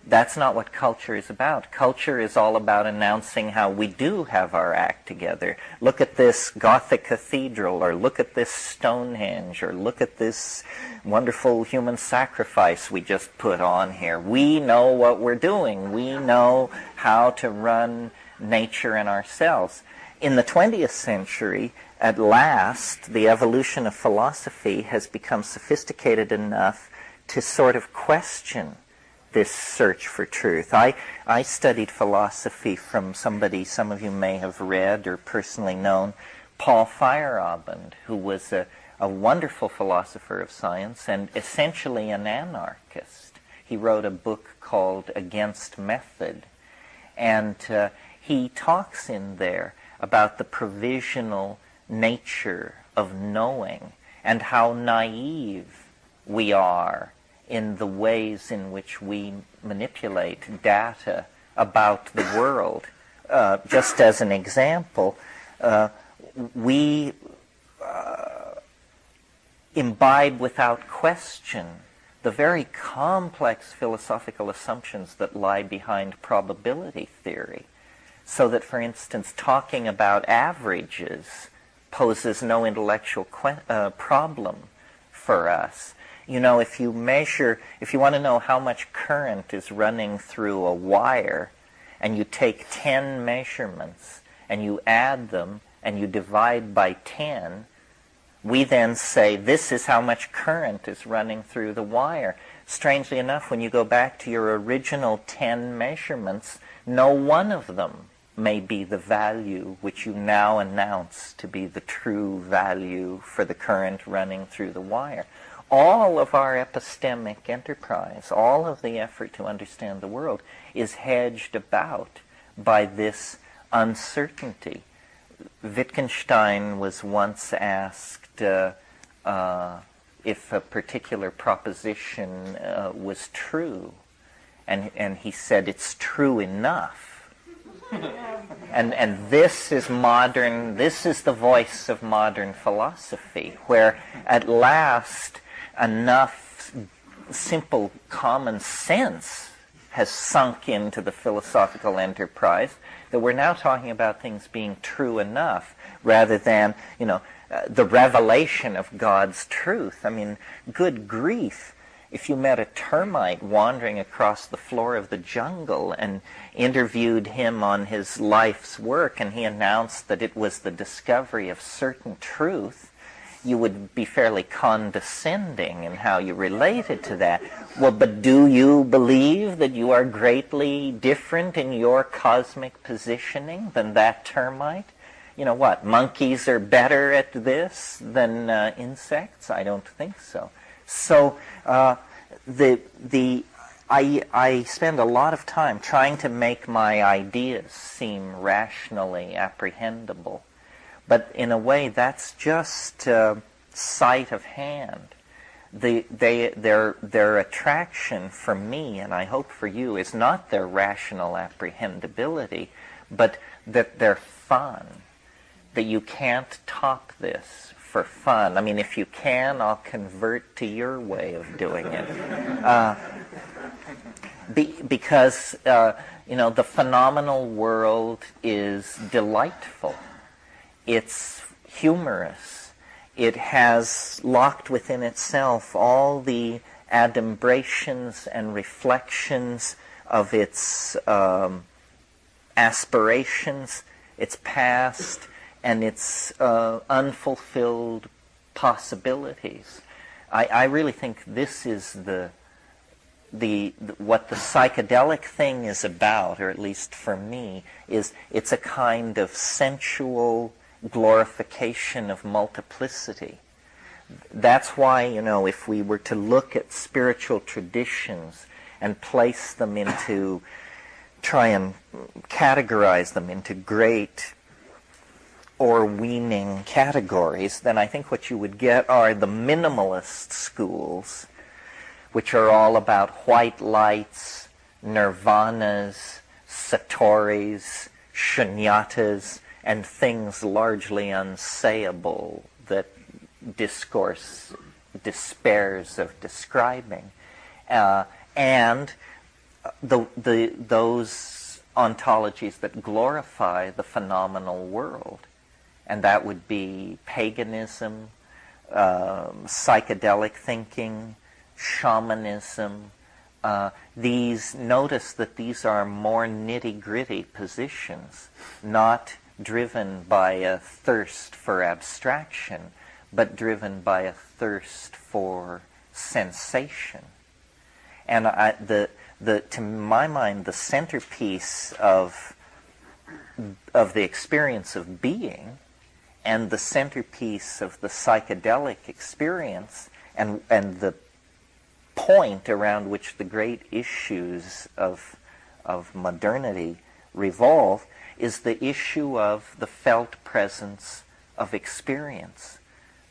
That's not what culture is about. Culture is all about announcing how we do have our act together. Look at this Gothic cathedral, or look at this Stonehenge, or look at this wonderful human sacrifice we just put on here. We know what we're doing. We know how to run nature and ourselves. In the 20th century, at last, the evolution of philosophy has become sophisticated enough to sort of question this search for truth. I studied philosophy from somebody some of you may have read or personally known, Paul Feyerabend, who was a wonderful philosopher of science and essentially an anarchist. He wrote a book called Against Method, and he talks in there about the provisional nature of knowing and how naive we are in the ways in which we manipulate data about the world. Just as an example, we imbibe without question the very complex philosophical assumptions that lie behind probability theory. So that, for instance, talking about averages poses no intellectual problem for us. If you want to know how much current is running through a wire, and you take 10 measurements, and you add them, and you divide by 10, we then say, this is how much current is running through the wire. Strangely enough, when you go back to your original 10 measurements, no one of them may be the value which you now announce to be the true value for the current running through the wire. All of our epistemic enterprise, all of the effort to understand the world, is hedged about by this uncertainty. Wittgenstein was once asked if a particular proposition was true, and he said, it's true enough. And this is the voice of modern philosophy, where at last enough simple common sense has sunk into the philosophical enterprise, that we're now talking about things being true enough rather than, the revelation of God's truth. I mean, good grief, if you met a termite wandering across the floor of the jungle and interviewed him on his life's work and he announced that it was the discovery of certain truth, you would be fairly condescending in how you related to that. Well, but do you believe that you are greatly different in your cosmic positioning than that termite? What, monkeys are better at this than insects? I don't think so. So I spend a lot of time trying to make my ideas seem rationally apprehendable. But in a way, that's just sleight of hand. Their attraction for me, and I hope for you, is not their rational apprehendability, but that they're fun. That you can't top this for fun. I mean, if you can, I'll convert to your way of doing it. Because, the phenomenal world is delightful. It's humorous. It has locked within itself all the adumbrations and reflections of its aspirations, its past, and its unfulfilled possibilities. I really think this is what the psychedelic thing is about, or at least for me, is it's a kind of sensual glorification of multiplicity. That's why, if we were to look at spiritual traditions and place them try and categorize them into great or-weaning categories, then I think what you would get are the minimalist schools, which are all about white lights, nirvanas, satoris, shunyatas, and things largely unsayable that discourse despairs of describing. And those ontologies that glorify the phenomenal world. And that would be paganism, psychedelic thinking, shamanism. Notice that these are more nitty-gritty positions, not driven by a thirst for abstraction, but driven by a thirst for sensation. And to my mind, the centerpiece of the experience of being, and the centerpiece of the psychedelic experience, and the point around which the great issues of modernity revolve, is the issue of the felt presence of experience,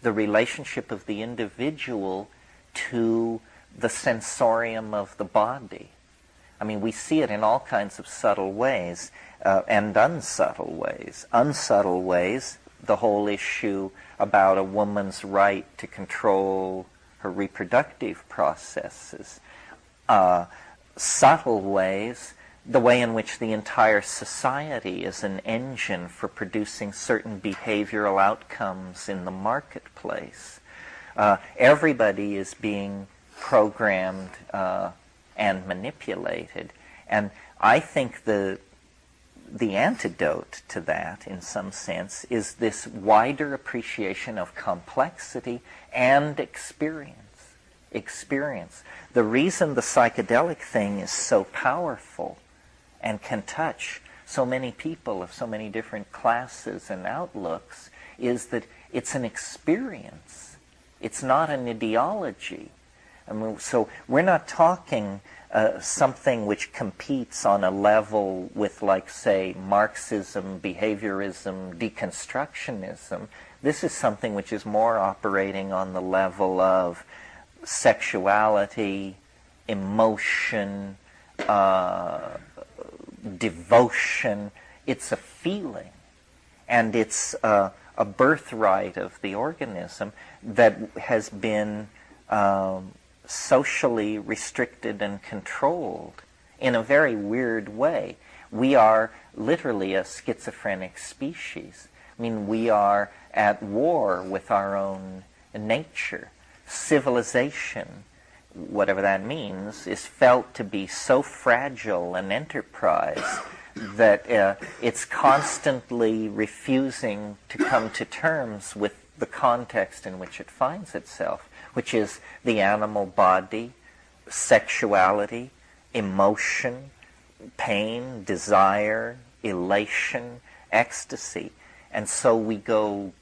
the relationship of the individual to the sensorium of the body. I mean, we see it in all kinds of subtle ways and unsubtle ways. Unsubtle ways, the whole issue about a woman's right to control her reproductive processes. Subtle ways, the way in which the entire society is an engine for producing certain behavioral outcomes in the marketplace. Everybody is being programmed and manipulated. And I think the antidote to that, in some sense, is this wider appreciation of complexity and experience. The reason the psychedelic thing is so powerful and can touch so many people of so many different classes and outlooks is that it's an experience. It's not an ideology. I mean, so we're not talking something which competes on a level with, like, say, Marxism, behaviorism, deconstructionism. This is something which is more operating on the level of sexuality, emotion, devotion. It's a feeling, and it's a birthright of the organism that has been socially restricted and controlled in a very weird way. We are literally a schizophrenic species. I mean, we are at war with our own nature. Civilization, whatever that means, is felt to be so fragile an enterprise that it's constantly refusing to come to terms with the context in which it finds itself, which is the animal body, sexuality, emotion, pain, desire, elation, ecstasy. And so we go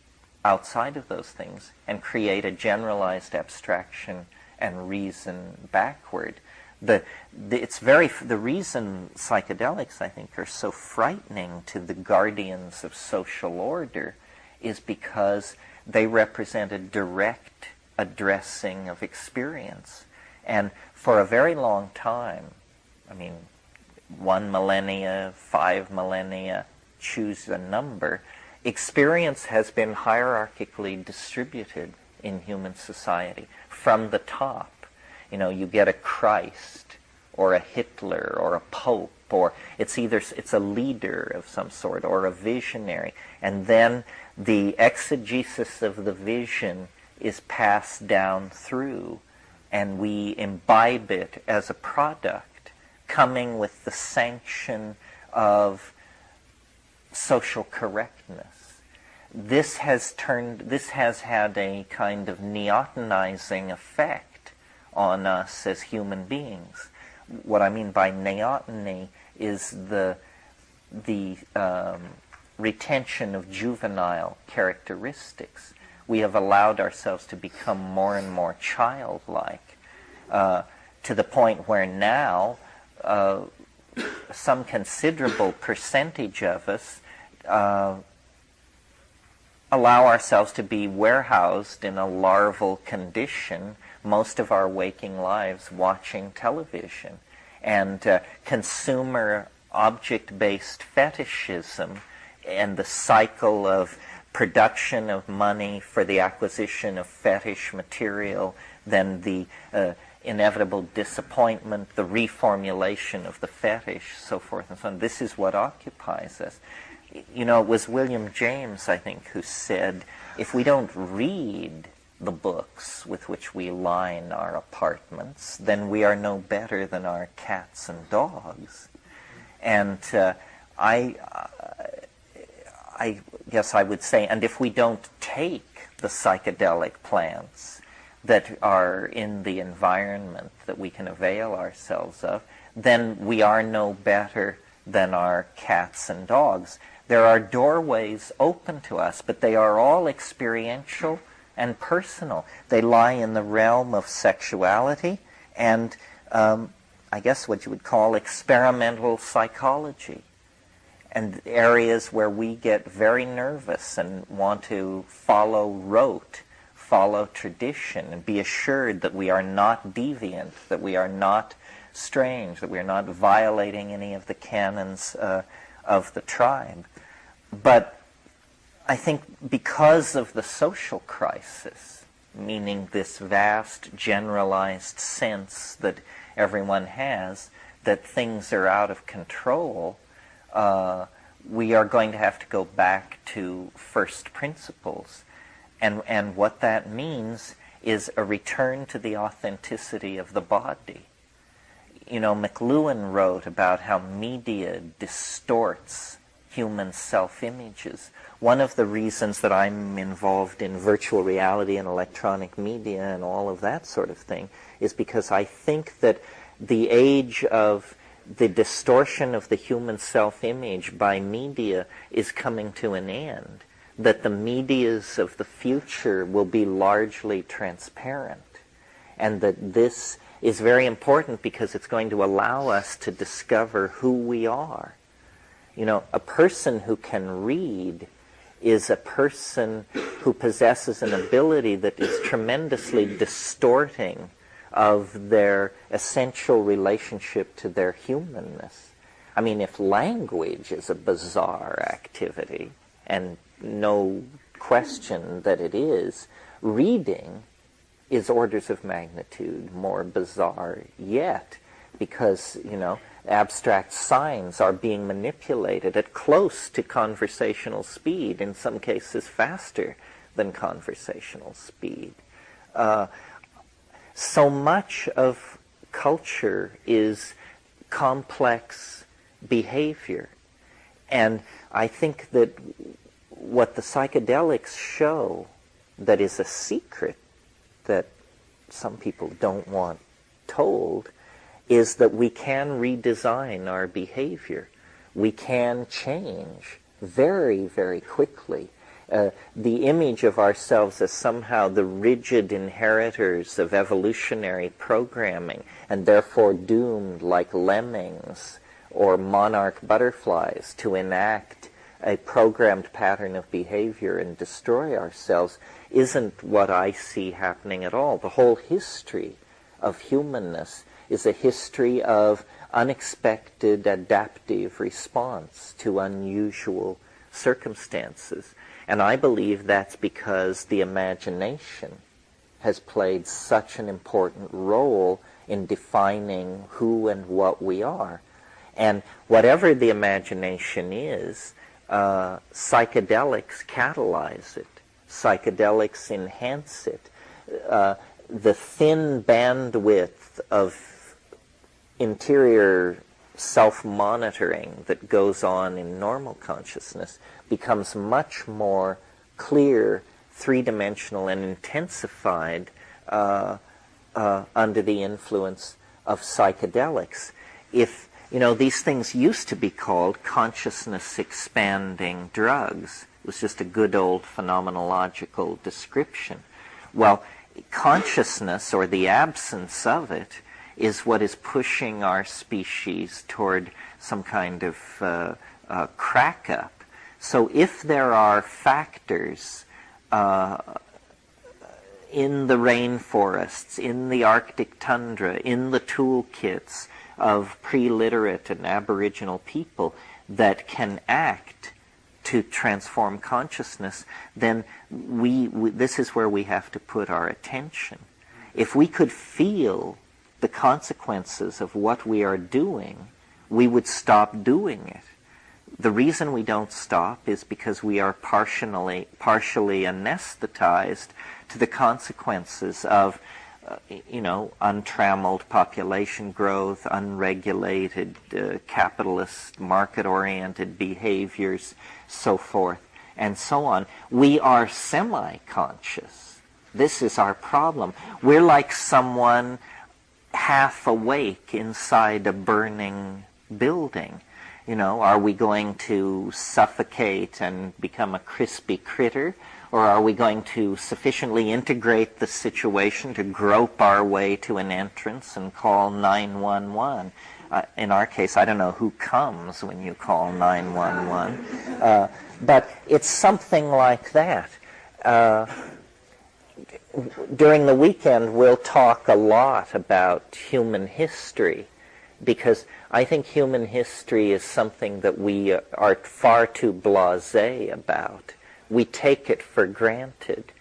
outside of those things and create a generalized abstraction and reason backward. The reason psychedelics, I think, are so frightening to the guardians of social order is because they represent a direct addressing of experience. And for a very long time, I mean, 1 millennia, 5 millennia, choose a number, experience has been hierarchically distributed in human society from the top. You know, you get a Christ or a Hitler or a Pope, or it's a leader of some sort or a visionary, and then the exegesis of the vision is passed down through, and we imbibe it as a product, coming with the sanction of social correctness. This has had a kind of neotenizing effect on us as human beings. What I mean by neoteny is the retention of juvenile characteristics. We have allowed ourselves to become more and more childlike, to the point where now some considerable percentage of us allow ourselves to be warehoused in a larval condition most of our waking lives watching television. And consumer object-based fetishism and the cycle of production of money for the acquisition of fetish material, then the inevitable disappointment, the reformulation of the fetish, so forth and so on. This is what occupies us. You know, it was William James, I think, who said, if we don't read the books with which we line our apartments, then we are no better than our cats and dogs. And I guess I would say, and if we don't take the psychedelic plants that are in the environment that we can avail ourselves of, then we are no better than our cats and dogs. There are doorways open to us, but they are all experiential and personal. They lie in the realm of sexuality and I guess what you would call experimental psychology, and areas where we get very nervous and want to follow rote, follow tradition, and be assured that we are not deviant, that we are not strange, that we are not violating any of the canons of the tribe. But I think because of the social crisis, meaning this vast generalized sense that everyone has that things are out of control, we are going to have to go back to first principles. And what that means is a return to the authenticity of the body. You know, McLuhan wrote about how media distorts human self-images. One of the reasons that I'm involved in virtual reality and electronic media and all of that sort of thing is because I think that the age of the distortion of the human self-image by media is coming to an end, that the medias of the future will be largely transparent, and that this is very important because it's going to allow us to discover who we are. You know, a person who can read is a person who possesses an ability that is tremendously distorting of their essential relationship to their humanness. I mean, if language is a bizarre activity, and no question that it is, reading is orders of magnitude more bizarre yet, because, you know, abstract signs are being manipulated at close to conversational speed, in some cases faster than conversational speed. So much of culture is complex behavior. And I think that what the psychedelics show that is a secret that some people don't want told is that we can redesign our behavior. We can change very, very quickly. The image of ourselves as somehow the rigid inheritors of evolutionary programming and therefore doomed like lemmings or monarch butterflies to enact a programmed pattern of behavior and destroy ourselves isn't what I see happening at all. The whole history of humanness is a history of unexpected adaptive response to unusual circumstances. And I believe that's because the imagination has played such an important role in defining who and what we are. And whatever the imagination is, psychedelics catalyze it. Psychedelics enhance it. The thin bandwidth of interior self-monitoring that goes on in normal consciousness becomes much more clear, three-dimensional, and intensified under the influence of psychedelics. If, these things used to be called consciousness-expanding drugs. It was just a good old phenomenological description. Well, consciousness, or the absence of it, is what is pushing our species toward some kind of crack-up. So if there are factors in the rainforests, in the Arctic tundra, in the toolkits of pre-literate and Aboriginal people that can act to transform consciousness, then this is where we have to put our attention. If we could feel the consequences of what we are doing, we would stop doing it. The reason we don't stop is because we are partially anesthetized to the consequences of, untrammeled population growth, unregulated capitalist market-oriented behaviors, so forth, and so on. We are semi-conscious. This is our problem. We're like someone half awake inside a burning building. Are we going to suffocate and become a crispy critter? Or are we going to sufficiently integrate the situation to grope our way to an entrance and call 911? In our case, I don't know who comes when you call 911. But it's something like that. During the weekend, we'll talk a lot about human history, because I think human history is something that we are far too blasé about. We take it for granted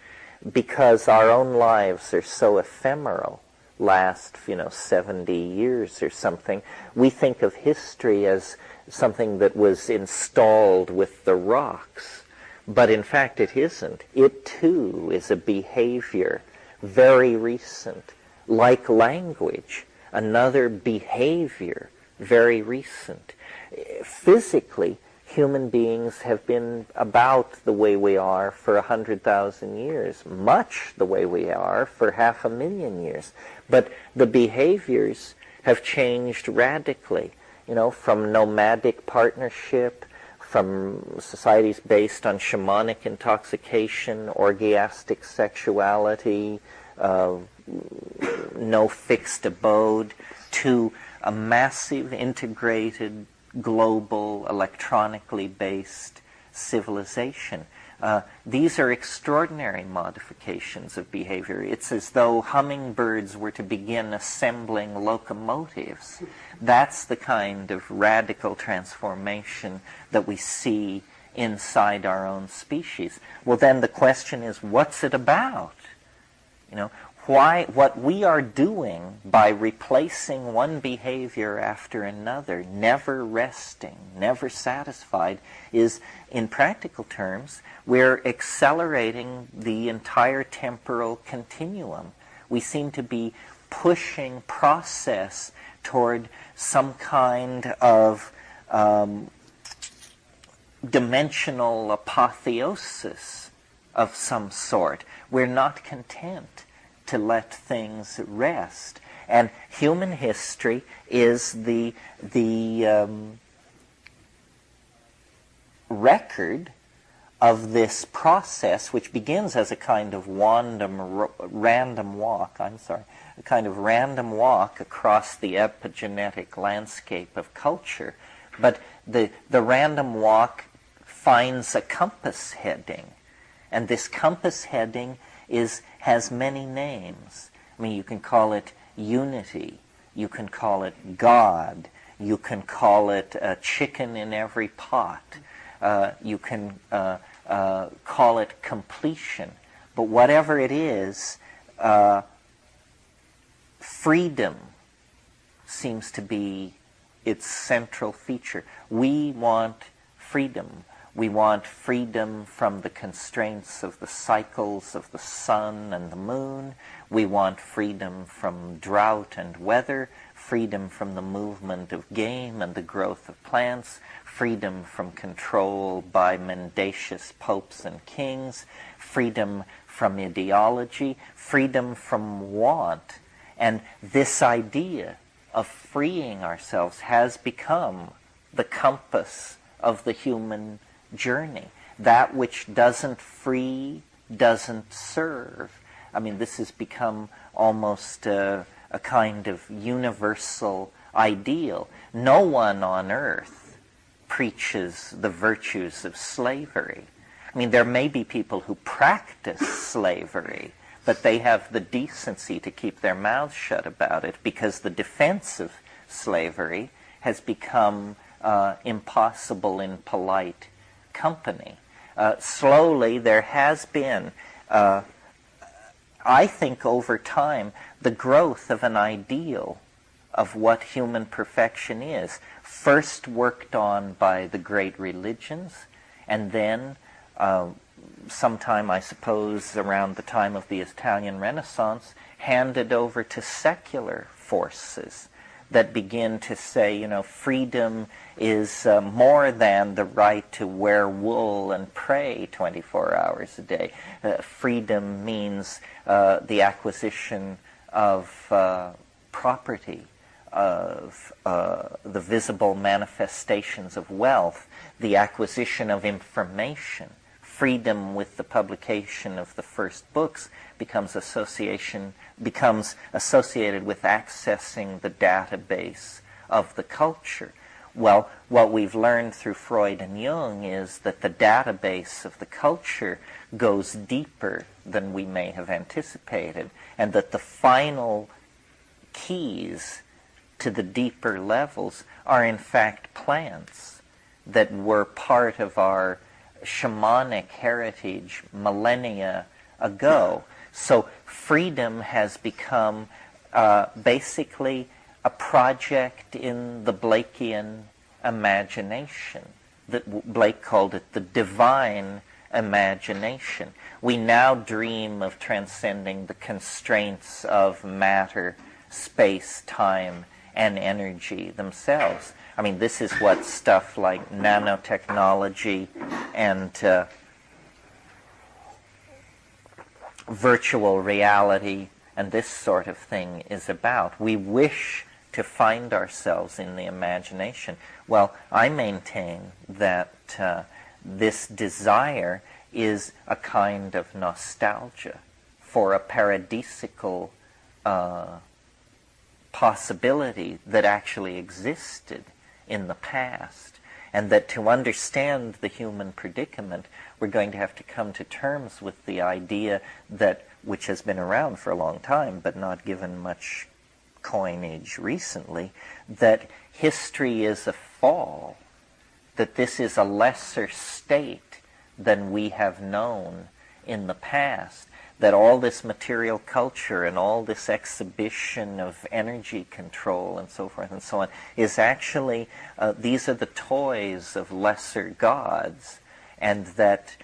because our own lives are so ephemeral, last 70 years or something. We think of history as something that was installed with the rocks. But in fact it isn't. It too is a behavior, very recent, like language, another behavior, very recent. Physically, human beings have been about the way we are for 100,000 years, much the way we are for 500,000 years. But the behaviors have changed radically, from nomadic partnership, from societies based on shamanic intoxication, orgiastic sexuality, no fixed abode, to a massive, integrated, global, electronically based civilization. These are extraordinary modifications of behavior. It's as though hummingbirds were to begin assembling locomotives. That's the kind of radical transformation that we see inside our own species. Well, then the question is, what's it about? what we are doing by replacing one behavior after another, never resting, never satisfied, is, in practical terms, we're accelerating the entire temporal continuum. We seem to be pushing process toward some kind of dimensional apotheosis of some sort. We're not content to let things rest. And human history is the record of this process, which begins as a kind of random walk across the epigenetic landscape of culture. But the random walk finds a compass heading, and this compass heading has many names. I mean, you can call it unity, you can call it God, you can call it a chicken in every pot, you can call it completion. But whatever it is, freedom seems to be its central feature. We want freedom. We want freedom from the constraints of the cycles of the sun and the moon. We want freedom from drought and weather, freedom from the movement of game and the growth of plants, freedom from control by mendacious popes and kings, freedom from ideology, freedom from want. And this idea of freeing ourselves has become the compass of the human journey. That which doesn't free doesn't serve. I mean, this has become almost a kind of universal ideal. No one on earth preaches the virtues of slavery. I mean, there may be people who practice slavery, but they have the decency to keep their mouths shut about it, because the defense of slavery has become impossible in polite company. Slowly, there has been, I think over time, the growth of an ideal of what human perfection is, first worked on by the great religions, and then sometime, I suppose, around the time of the Italian Renaissance, handed over to secular forces that begin to say, freedom is more than the right to wear wool and pray 24 hours a day. Freedom means the acquisition of property, of the visible manifestations of wealth, the acquisition of information. Freedom with the publication of the first books becomes associated with accessing the database of the culture. Well, what we've learned through Freud and Jung is that the database of the culture goes deeper than we may have anticipated, and that the final keys to the deeper levels are in fact plants that were part of our shamanic heritage millennia ago. So freedom has become basically a project in the Blakean imagination. That Blake called it the divine imagination. We now dream of transcending the constraints of matter, space, time, and energy themselves. I mean, this is what stuff like nanotechnology and virtual reality and this sort of thing is about. We wish to find ourselves in the imagination. Well, I maintain that this desire is a kind of nostalgia for a paradisical possibility that actually existed in the past, and that to understand the human predicament, we're going to have to come to terms with the idea that, which has been around for a long time but not given much coinage recently, that history is a fall, that this is a lesser state than we have known in the past, that all this material culture and all this exhibition of energy control and so forth and so on is actually, these are the toys of lesser gods, and that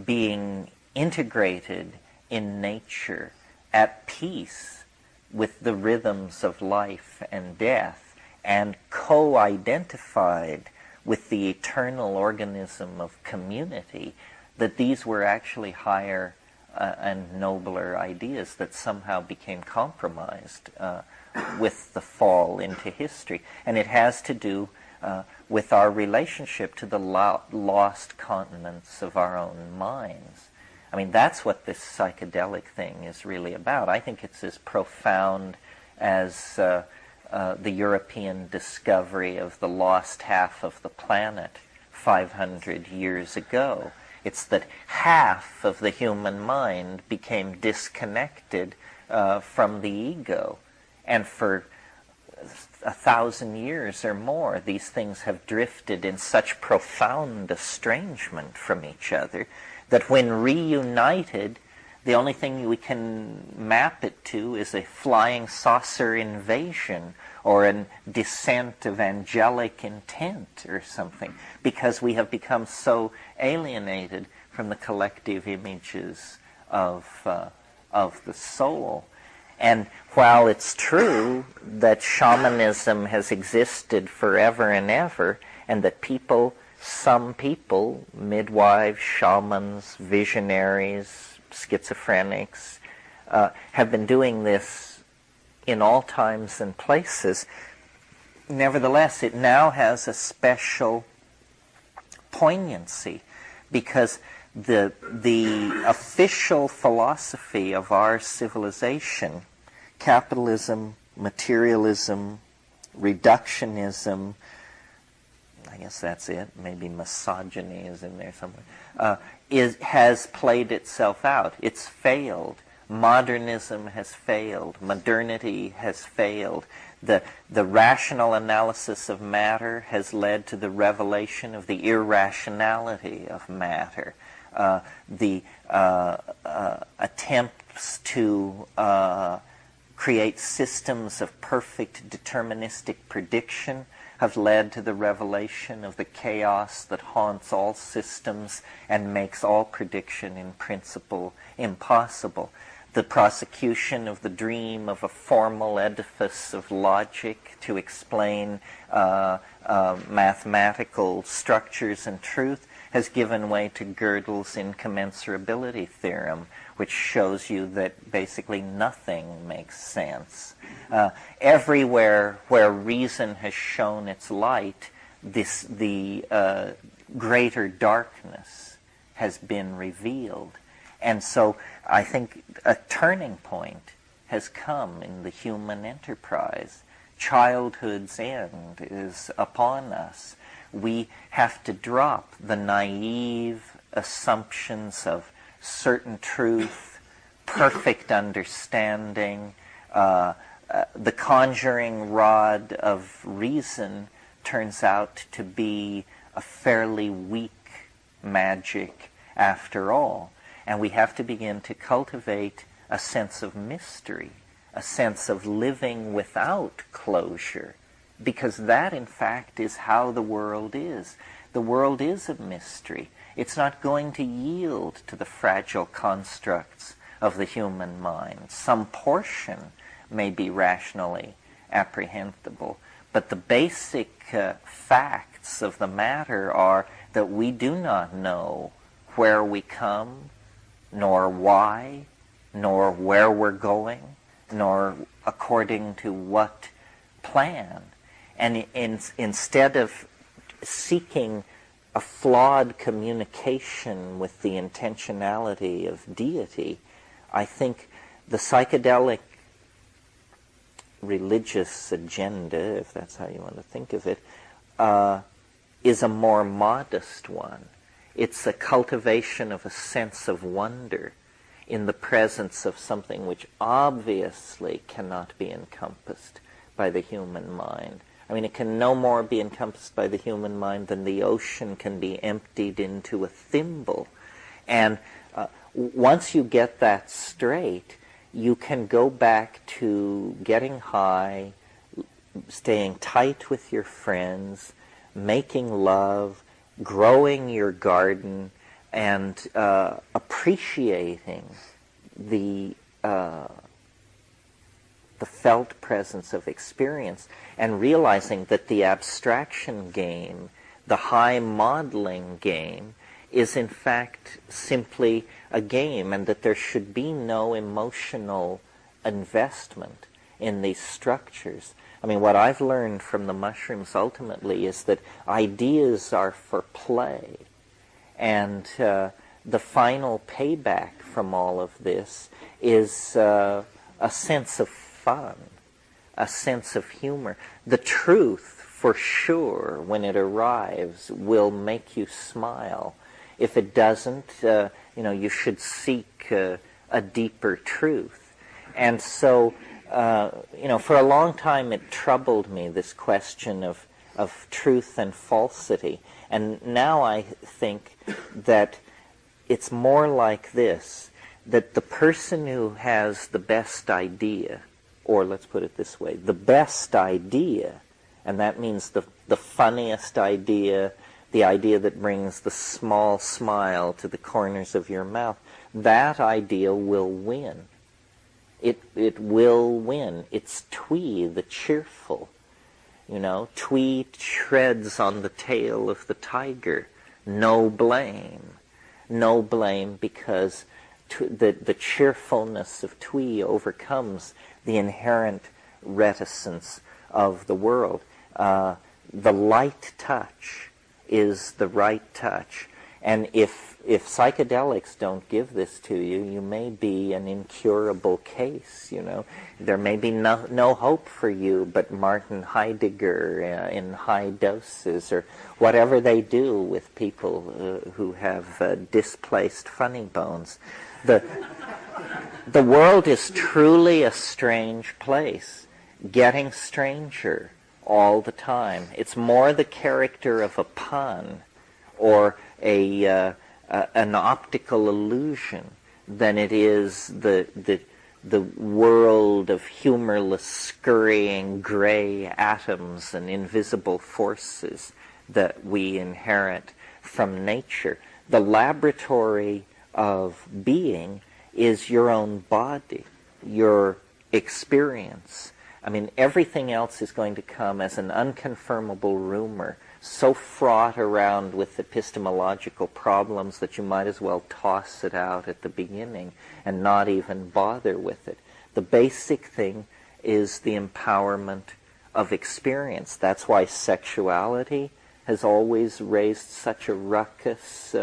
being integrated in nature, at peace with the rhythms of life and death, and co-identified with the eternal organism of community, that these were actually higher and nobler ideas that somehow became compromised with the fall into history. And it has to do with our relationship to the lost continents of our own minds. I mean, that's what this psychedelic thing is really about. I think it's as profound as the European discovery of the lost half of the planet 500 years ago. It's that half of the human mind became disconnected from the ego. And for 1,000 years or more, these things have drifted in such profound estrangement from each other that when reunited, the only thing we can map it to is a flying saucer invasion or a descent of angelic intent or something, because we have become so alienated from the collective images of the soul. And while it's true that shamanism has existed forever and ever, and that some people, midwives, shamans, visionaries, schizophrenics, have been doing this in all times and places, nevertheless, it now has a special poignancy, because the official philosophy of our civilization, capitalism, materialism, reductionism, I guess that's it, maybe misogyny is in there somewhere, has played itself out. It's failed. Modernism has failed. Modernity has failed. The rational analysis of matter has led to the revelation of the irrationality of matter. The attempts to create systems of perfect deterministic prediction have led to the revelation of the chaos that haunts all systems and makes all prediction in principle impossible. The prosecution of the dream of a formal edifice of logic to explain mathematical structures and truth has given way to Gödel's incommensurability theorem, which shows you that basically nothing makes sense. Everywhere where reason has shown its light, the greater darkness has been revealed. And so I think a turning point has come in the human enterprise. Childhood's end is upon us. We have to drop the naive assumptions of certain truth, perfect understanding. The conjuring rod of reason turns out to be a fairly weak magic after all. And we have to begin to cultivate a sense of mystery, a sense of living without closure, because that, in fact, is how the world is. The world is a mystery. It's not going to yield to the fragile constructs of the human mind. Some portion may be rationally apprehendable, but the basic facts of the matter are that we do not know where we come, nor why, nor where we're going, nor according to what plan. And instead of seeking a flawed communication with the intentionality of deity, I think the psychedelic religious agenda, if that's how you want to think of it, is a more modest one. It's a cultivation of a sense of wonder in the presence of something which obviously cannot be encompassed by the human mind. I mean, it can no more be encompassed by the human mind than the ocean can be emptied into a thimble. And once you get that straight, you can go back to getting high, staying tight with your friends, making love, growing your garden, and appreciating the felt presence of experience, and realizing that the abstraction game, the high modeling game, is in fact simply a game, and that there should be no emotional investment in these structures. I mean, what I've learned from the mushrooms ultimately is that ideas are for play, and the final payback from all of this is a sense of fun, a sense of humor. The truth, for sure, when it arrives, will make you smile. If it doesn't, you should seek a deeper truth. And so, for a long time it troubled me, this question of truth and falsity. And now I think that it's more like this, that the person who has the best idea, or let's put it this way, the best idea, and that means the funniest idea, the idea that brings the small smile to the corners of your mouth, that idea will win. It will win. It's Twee, the cheerful. Twee treads on the tail of the tiger. No blame. No blame, because the cheerfulness of Twee overcomes the inherent reticence of the world. The light touch is the right touch. And if psychedelics don't give this to you, you may be an incurable case, There may be no hope for you but Martin Heidegger in high doses, or whatever they do with people who have displaced funny bones. The world is truly a strange place, getting stranger all the time. It's more the character of a pun or an optical illusion than it is the world of humorless, scurrying gray atoms and invisible forces that we inherit from nature. The laboratory of being is your own body, your experience. I mean, everything else is going to come as an unconfirmable rumor, so fraught around with epistemological problems that you might as well toss it out at the beginning and not even bother with it. The basic thing is the empowerment of experience. That's why sexuality has always raised such a ruckus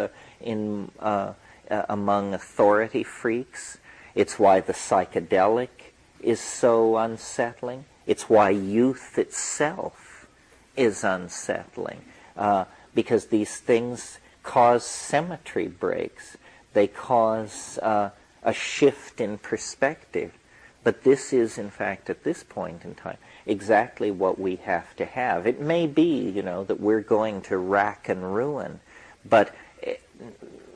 among authority freaks. It's why the psychedelic is so unsettling. It's why youth itself is unsettling, because these things cause symmetry breaks. They cause a shift in perspective. But this is, in fact, at this point in time, exactly what we have to have. It may be, that we're going to rack and ruin, but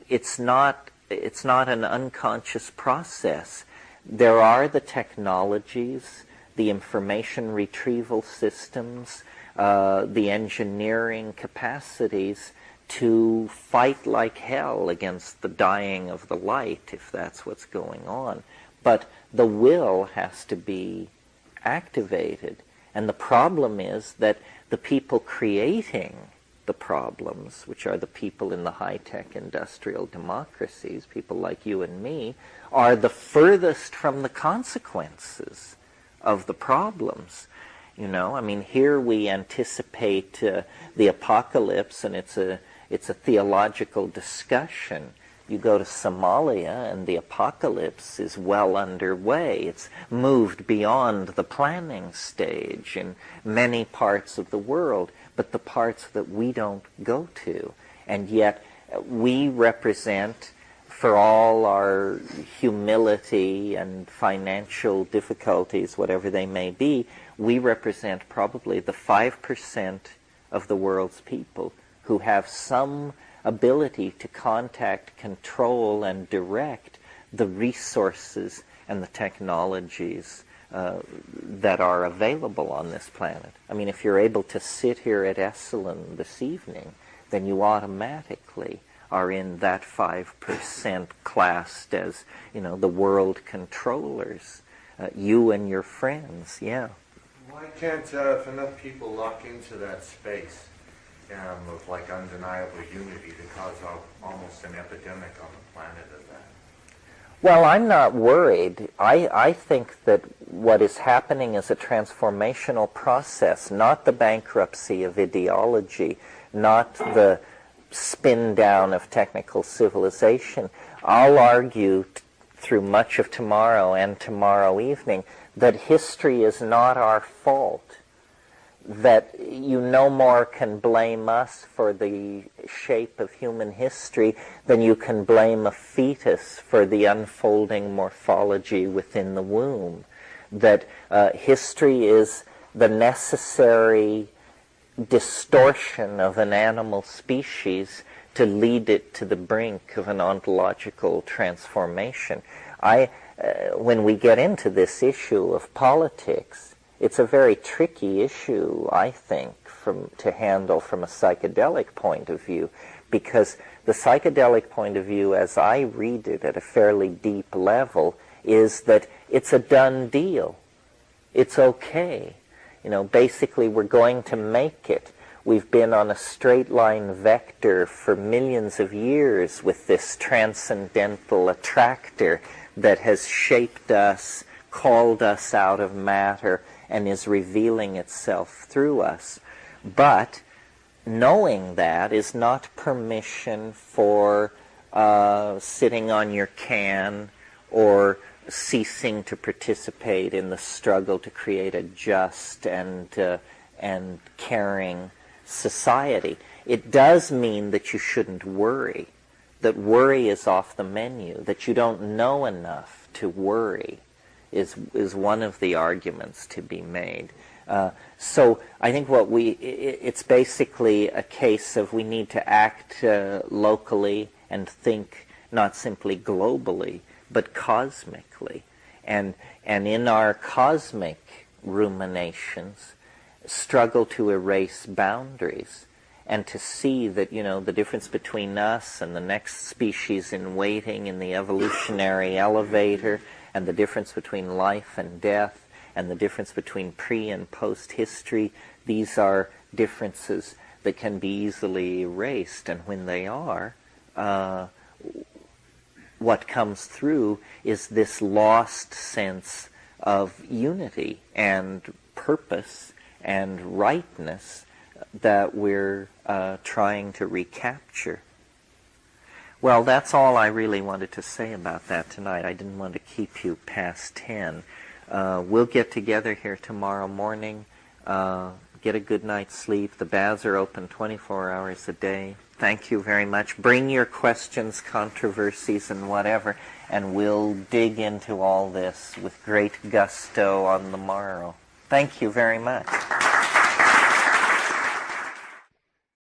it's not an unconscious process. There are the technologies, the information retrieval systems, the engineering capacities to fight like hell against the dying of the light, if that's what's going on. But the will has to be activated. And the problem is that the people creating the problems, which are the people in the high-tech industrial democracies, people like you and me, are the furthest from the consequences of the problems. Here we anticipate the apocalypse, and it's a theological discussion. You go to Somalia, and the apocalypse is well underway. It's moved beyond the planning stage in many parts of the world, but the parts that we don't go to. And yet we represent, for all our humility and financial difficulties, whatever they may be, we represent probably the 5% of the world's people who have some ability to contact, control, and direct the resources and the technologies that are available on this planet. I mean, if you're able to sit here at Esalen this evening, then you automatically are in that 5% classed as, the world controllers. You and your friends, yeah. Why can't, if enough people lock into that space of like undeniable unity to cause almost an epidemic on the planet of that? Well, I'm not worried. I think that what is happening is a transformational process, not the bankruptcy of ideology, not the spin down of technical civilization. I'll argue through much of tomorrow and tomorrow evening that history is not our fault, that you no more can blame us for the shape of human history than you can blame a fetus for the unfolding morphology within the womb, that history is the necessary distortion of an animal species to lead it to the brink of an ontological transformation. When we get into this issue of politics, it's a very tricky issue, I think, to handle from a psychedelic point of view, because the psychedelic point of view, as I read it at a fairly deep level, is that it's a done deal. It's okay. Basically we're going to make it. We've been on a straight line vector for millions of years with this transcendental attractor that has shaped us, called us out of matter, and is revealing itself through us. But knowing that is not permission for sitting on your can or ceasing to participate in the struggle to create a just and caring society. It does mean that you shouldn't worry, that worry is off the menu, that you don't know enough to worry is one of the arguments to be made. So I think it's basically a case of we need to act locally and think not simply globally, but cosmically. And in our cosmic ruminations, struggle to erase boundaries and to see that, the difference between us and the next species in waiting in the evolutionary elevator, and the difference between life and death, and the difference between pre- and post-history, these are differences that can be easily erased. And when they are, what comes through is this lost sense of unity and purpose and rightness that we're trying to recapture. Well, that's all I really wanted to say about that tonight. I didn't want to keep you past 10. We'll get together here tomorrow morning, get a good night's sleep. The baths are open 24 hours a day. Thank you very much. Bring your questions, controversies, and whatever, and we'll dig into all this with great gusto on the morrow. Thank you very much.